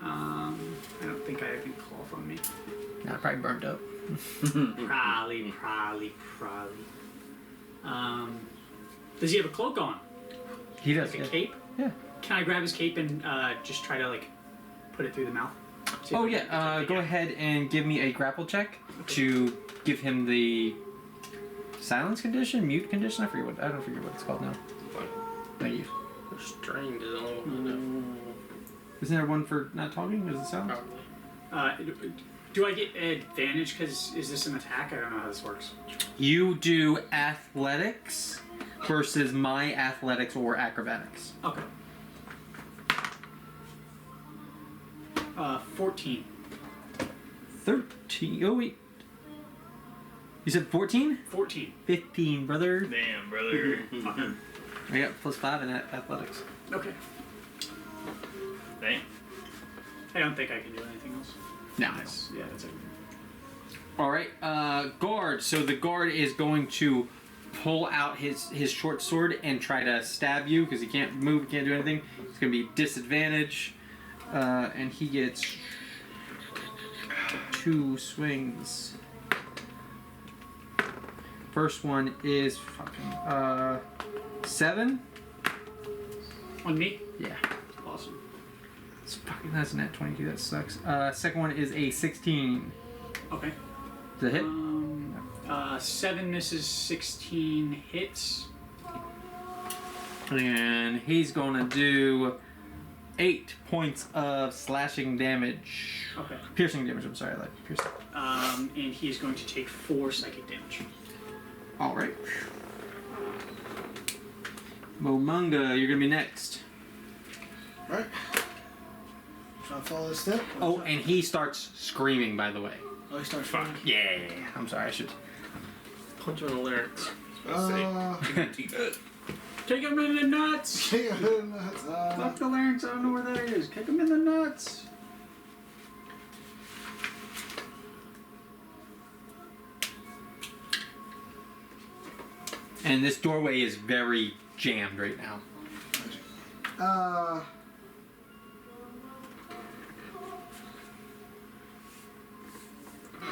I don't think I have any cloth on me. Nah, probably burned up. Probably. Does he have a cloak on? He does. Like a Yeah. cape? Yeah. Can I grab his cape and just try to put it through the mouth? See if Oh I yeah. can- Go ahead and give me a grapple check to give him the silence condition, mute condition. I don't forget what it's called now. Thank you. Restrained is all. Isn't there one for not talking? Is it silence? Probably. Do I get advantage because is this an attack? I don't know how this works. You do athletics versus my athletics or acrobatics. Okay. 14. 13. Oh wait. You said 14? 14. 15, brother. Damn, brother. I got +5 in athletics. Okay. Damn. I don't think I can do anything else. No. That's it. All right, guard. So the guard is going to pull out his short sword and try to stab you because he can't move, can't do anything. It's going to be disadvantage, and he gets 2 swings. First one is fucking 7. On me? Yeah, Awesome. that's a net 22. That sucks. Second one is a 16. Okay. Does it hit? 7 misses, 16 hits. And he's gonna do 8 points of slashing damage. Okay. Piercing damage, I'm sorry, like piercing. And he is going to take 4 psychic damage. Alright. Momunga, you're gonna be next. Right. Try to follow this step. Oh, and he starts screaming, by the way. Oh, he starts running. Yeah. I'm sorry, I should. Punch him in the larynx. Take him in the nuts! Fuck the larynx, I don't know where that is. Kick him in the nuts. And this doorway is very jammed right now.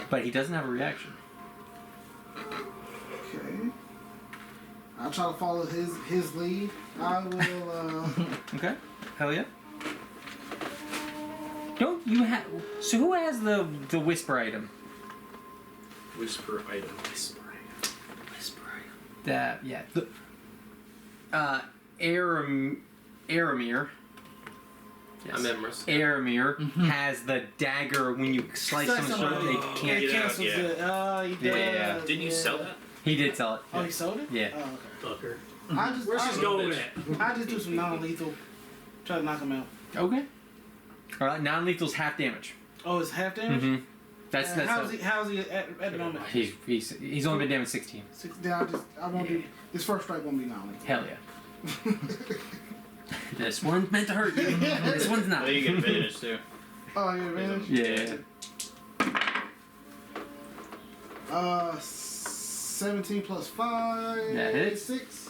But he doesn't have a reaction. Okay. I'll try to follow his lead. I will, Okay. Hell yeah. Don't you have... So who has the whisper item? Whisper item. Whisper item. That, yeah. Aramir. I'm Emrys. Aramir has the dagger. When you slice someone's throat, they can't. It cancels Yeah. it. He does. Yeah. Didn't you sell that? He did sell it. Oh, he sold it? Yeah. Oh, okay. Fucker. Where's Where's his gold at? I just do some non-lethal. Try to knock him out. Okay. All right. Non-lethal's half damage. Oh, it's half damage? Mm-hmm. That's how's he at the moment? He's only been damaged 16. Then I won't do this first strike won't be non-lethal. Hell yeah. This one's meant to hurt you. This one's not. Oh, you get advantage too. Oh, you advantage? Yeah. 17 plus 5. That hits. 6.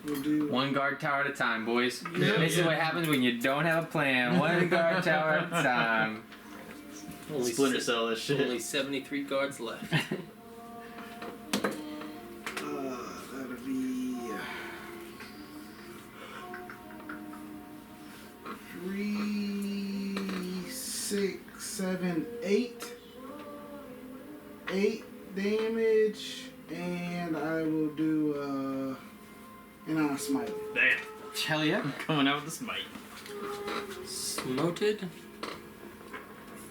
We'll do One guard tower at a time, boys. Yeah. This is what happens when you don't have a plan. One guard tower at a time. Only Splinter Cell this shit. Only 73 guards left. that'll be 3, 6, 7, 8. 8 damage, and I will do and I'll smite him. Damn. Hell yeah. Coming out with the smite. Smoted.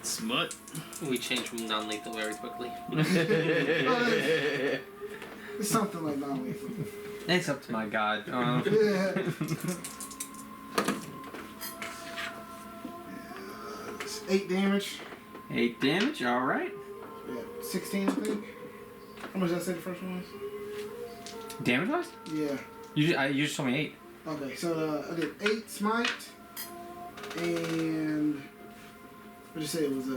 Smut. We changed from non-lethal very quickly. It's something like non-lethal. It's up to my god. It's 8 damage. 8 damage, alright. Yeah, 16 I think. How much did I say the first one was? Damage wise? Yeah. You just told me 8. Okay, so I did 8 smite, and what did you say it was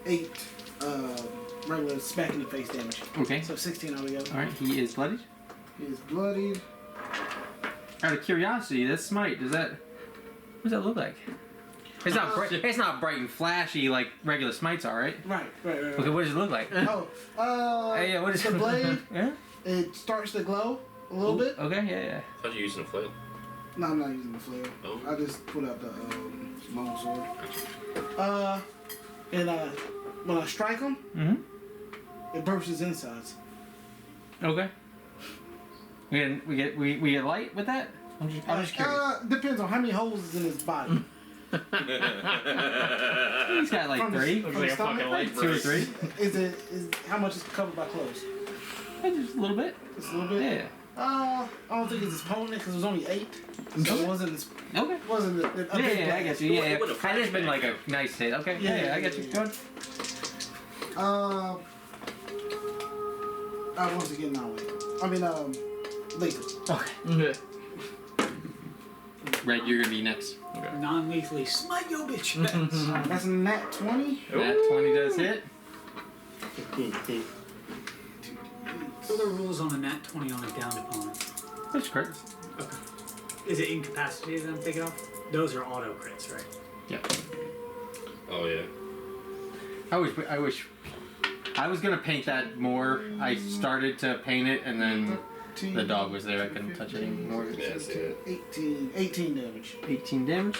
8 regular smack in the face damage. Okay. So 16 altogether. Alright, he is bloodied. He is bloodied. Out of curiosity, that smite, what does that look like? It's not bright. It's not bright and flashy like regular smites are, right? Right. Okay, what does it look like? Oh, Hey, yeah, what is the blade? Yeah. It starts to glow a little bit. Okay, yeah. I thought you were using a flail. No, I'm not using the flail. Oh. I just put out the long sword. And when I strike him, Mhm. it bursts his insides. Okay. We get light with that. I'm just curious. Depends on how many holes is in his body. He's got like From the- 3, from like the a stomach? fucking light 2 or 3. Is how much is covered by clothes? Just a little bit. Just a little bit. Yeah. I don't think it's as potent because it was only 8, so it wasn't as Okay. wasn't a Yeah, big I blast. get you. Yeah, It would've had this been like a nice hit. Okay. Yeah, I get you. Good. Once again, not lethal. I mean, lethal. Okay. Red, you're gonna be next. Non-lethally smite your bitch. That's a nat 20. That 20 does hit. What are the rules on a nat 20 on a downed opponent? That's crits. Is it incapacitated that I'm thinking of? Those are auto crits, right? Yeah. Oh yeah. I wish. I was gonna paint that more. I started to paint it, and then the dog was there. I couldn't touch it anymore. Yeah, I see it. 18 damage. 18 damage.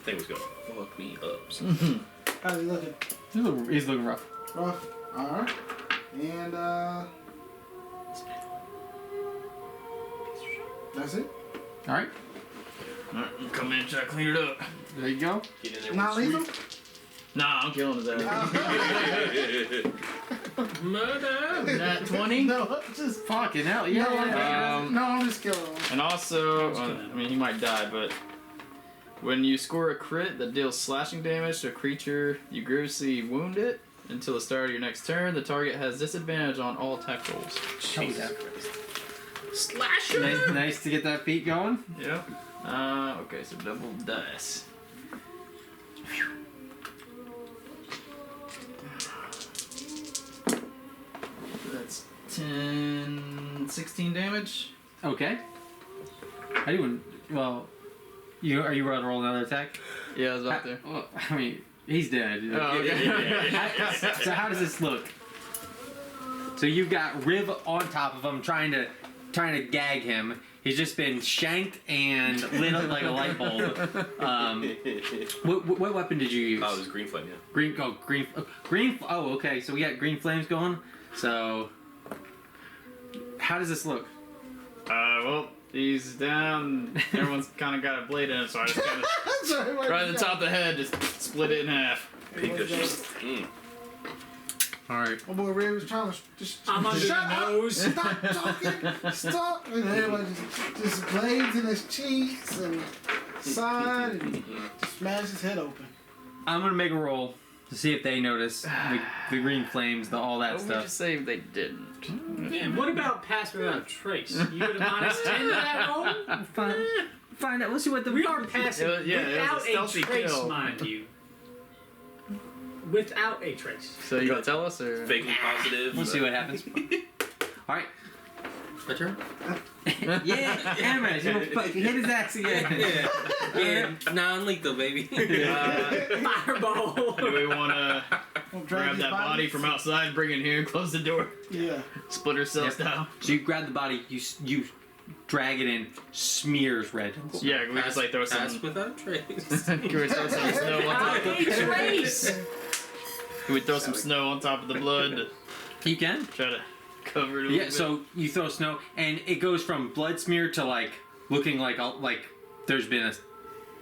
Thing was gonna fuck me up. So. How's he looking? He's looking rough. Rough. Alright. And that's it. All right. Alright, come in and try to clean it up. There you go. Get in there Not with lethal? Nah, I'm killing his ass. Murder. Nat 20? No, just Fucking hell, yeah. no, I'm just killing him. And also, I mean, he might die, but when you score a crit that deals slashing damage to a creature, you grievously wound it until the start of your next turn. The target has disadvantage on all attack rolls. Jesus. Slasher. Nice to get that feat going. Yeah. Okay, so double dice. That's 10, 16 damage. Okay. I do. Well, are you going to roll another attack? Yeah, I was about to. Well, I mean, he's dead. Oh, okay. So how does this look? So you've got Riv on top of him, trying to gag him. He's just been shanked and lit up like a light bulb. What weapon did you use? Oh, it was green flame, yeah. Green. Oh, okay. So we got green flames going. So how does this look? Well, he's down. Everyone's kind of got a blade in it, so I just kind of right at the top of the head, just split it in half. All right. My boy Ray was trying to just I'm under shut the up, nose. Stop talking. Stop. And everybody just blades in his cheeks and side and just smashes his head open. I'm gonna make a roll to see if they notice the green flames, all that What would stuff. you say if they didn't? Man, what about pass without trace? You would have minus 10 to that roll? Find out. Let's see what the We are passing It was a without a stealthy trace, kill. mind you. Without a trace. So you gonna tell us or? Faking positive. We'll see what happens. All right. My turn. Yeah, Amaranth, you fucking hit his axe again. Yeah, non-lethal, baby. Fireball. Do we want to Don't drag grab his that body from outside, bring it here, and close the door? Yeah. Split ourselves down. So you grab the body, you drag it in, smears red. Yeah, can we just like throw Pass some? without trace. Can we throw some snow on top? Without a trace. Can we throw some snow on top of the blood to You can. try to cover it a little Yeah. bit? So you throw snow, and it goes from blood smear to like looking like there's been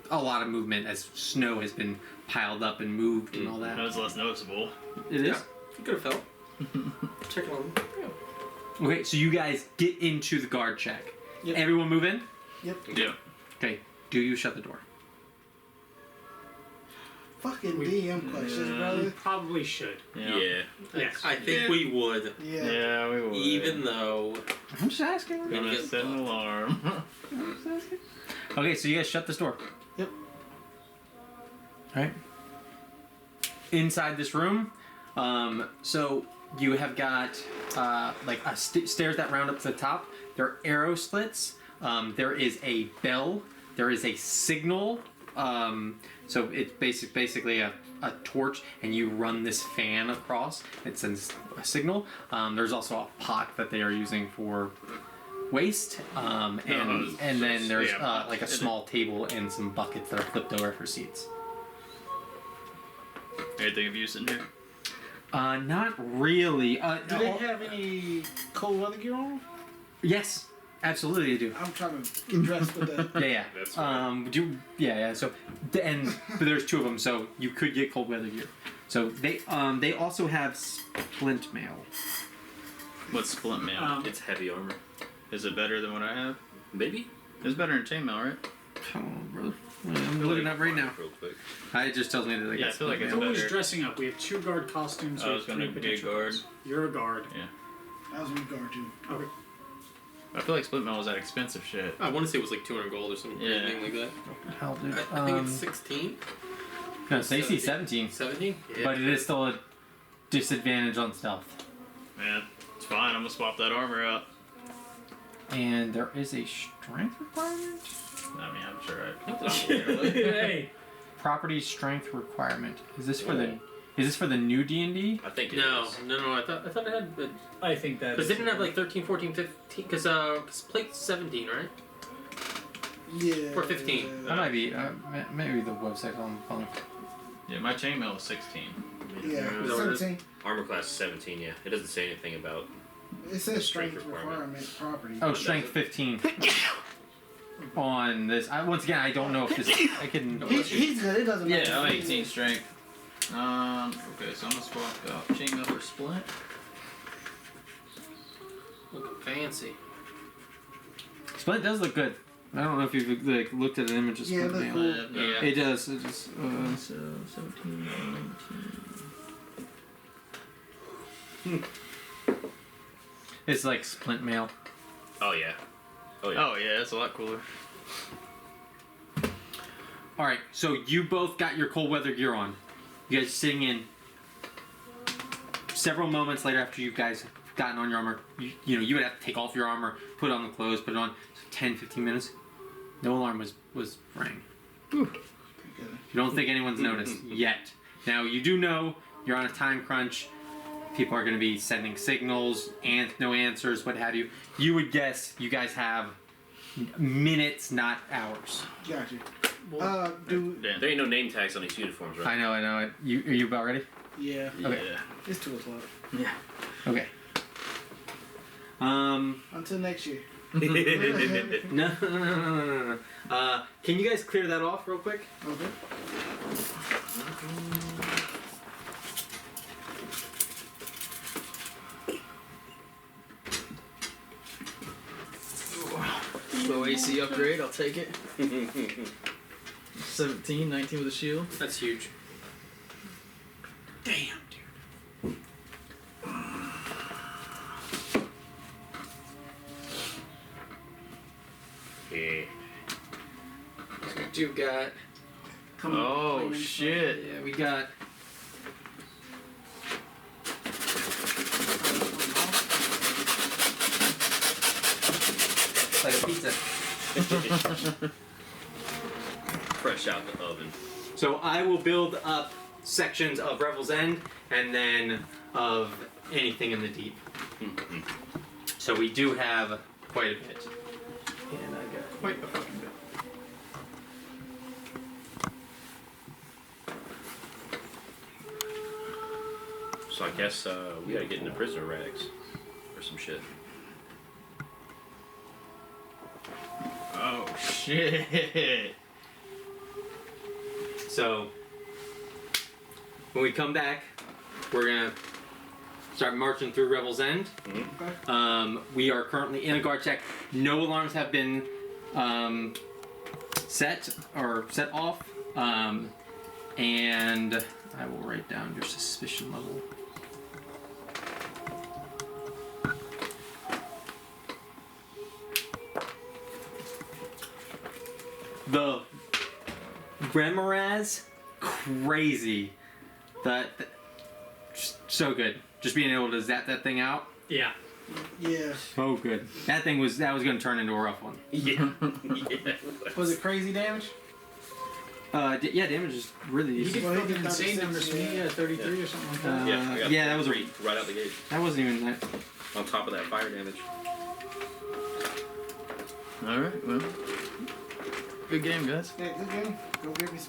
a lot of movement as snow has been piled up and moved and all that. That was less noticeable. It is. Yeah. You could have felt. Check it on. Okay, so you guys get into the guard check. Yep. Everyone move in. Yep. Yeah. Okay. Do you shut the door? Fucking DM questions, brother. Probably should. Yeah. Yes. I think we would, Yeah. Yeah, we would. even though. I'm just asking. I'm gonna set an alarm. Okay, so you guys shut this door. Yep. Alright. Inside this room, so you have got like stairs that round up to the top. There are arrow slits. There is a bell. There is a signal. So it's basically a torch, and you run this fan across. It sends a signal. There's also a pot that they are using for waste, and then there's like a small table and some buckets that are flipped over for seats. Anything of use in here? Not really. Do they have any cold weather gear on? Yes, absolutely they do. I'm trying to get dressed with that. Yeah. That's fine. Yeah. So, but there's two of them, so you could get cold weather gear. So they also have splint mail. What's splint mail? It's heavy armor. Is it better than what I have? Maybe? It's better than chainmail, right? Come on, brother. I'm looking up right now. Real quick. It just tells me that they Yeah, got I feel like splint it's mail. Who's better. dressing up? We have 2 guard costumes. I we was have gonna 3 be a potential guard. guards. You're a guard. That was me guard too. Okay. I feel like splint mail was that expensive shit. I want to say it was like 200 gold or something Yeah. like that. Hell, dude. I think it's 16? No, it's AC 17, 17? Yeah. but it is still a disadvantage on stealth. Man, it's fine. I'm gonna swap that armor out. And there is a strength requirement. I mean, I'm sure I. Hey. Property strength requirement. Is this for the new D&D? I think it No, is. no. I thought it had. I think that Because is- it didn't have like 13, 14, 15. Because plate's 17, right? Yeah. Or 15. That might be maybe the website on the phone. Yeah, my chainmail is 16. Yeah, No, it is. 17. Armor class is 17. Yeah, it doesn't say anything about. It says Strength strength requirement. property. Oh, strength 15. On this, once again, I don't know if this. I can. He's good. It doesn't matter. Yeah, I'm 18 strength. Okay, so I'm gonna swap out chain up or splint. Looking fancy. Splint does look good. I don't know if you've like looked at an image of Yeah, Splint. it now. looks cool. Yeah. It does. It just. So 17, 19. It's like Splint mail. Oh yeah. Oh yeah. Oh yeah, that's a lot cooler. All right, so you both got your cold weather gear on. You guys sitting in. Several moments later, after you guys gotten on your armor, you know you would have to take off your armor, put on the clothes, put it on. So 10, 15 minutes. No alarm was rang. You don't think anyone's noticed yet. Now you do know you're on a time crunch. People are going to be sending signals and no answers, what have you. You would guess you guys have minutes, not hours. Got you. Well, Dude. Damn. There ain't no name tags on these uniforms, right? I know. Are you about ready? Yeah. Okay. Yeah. It's 2 o'clock. Yeah. Okay. Until next year. No. Can you guys clear that off real quick? Okay. Low AC upgrade, I'll take it. 17, 19 with a shield. That's huge. Damn, dude. Yeah. We do got. Come on, Oh play shit. Yeah, we got. Like a pizza. Fresh out the oven. So I will build up sections of Revel's End and then of anything in the deep. So we do have quite a bit. And I got Quite a fucking bit. So I guess we gotta get into prisoner rags or some shit. Oh shit. So when we come back, we're gonna start marching through Revel's End. We are currently in a guard check. No alarms have been set off. And I will write down your suspicion level. The Remoraz, crazy. So good. Just being able to zap that thing out. yeah. Yeah. So good. That was going to turn into a rough one. Yeah. Was it crazy damage? Yeah, damage is really You easy. could Well, fucking he did insane 36, numbers to me, yeah. 33 or something like that. Yeah, I got Yeah, that was 3 right out the gate. that wasn't even that. On top of that fire damage. Alright, well. Good game, guys. Yeah, good game. Go get me some.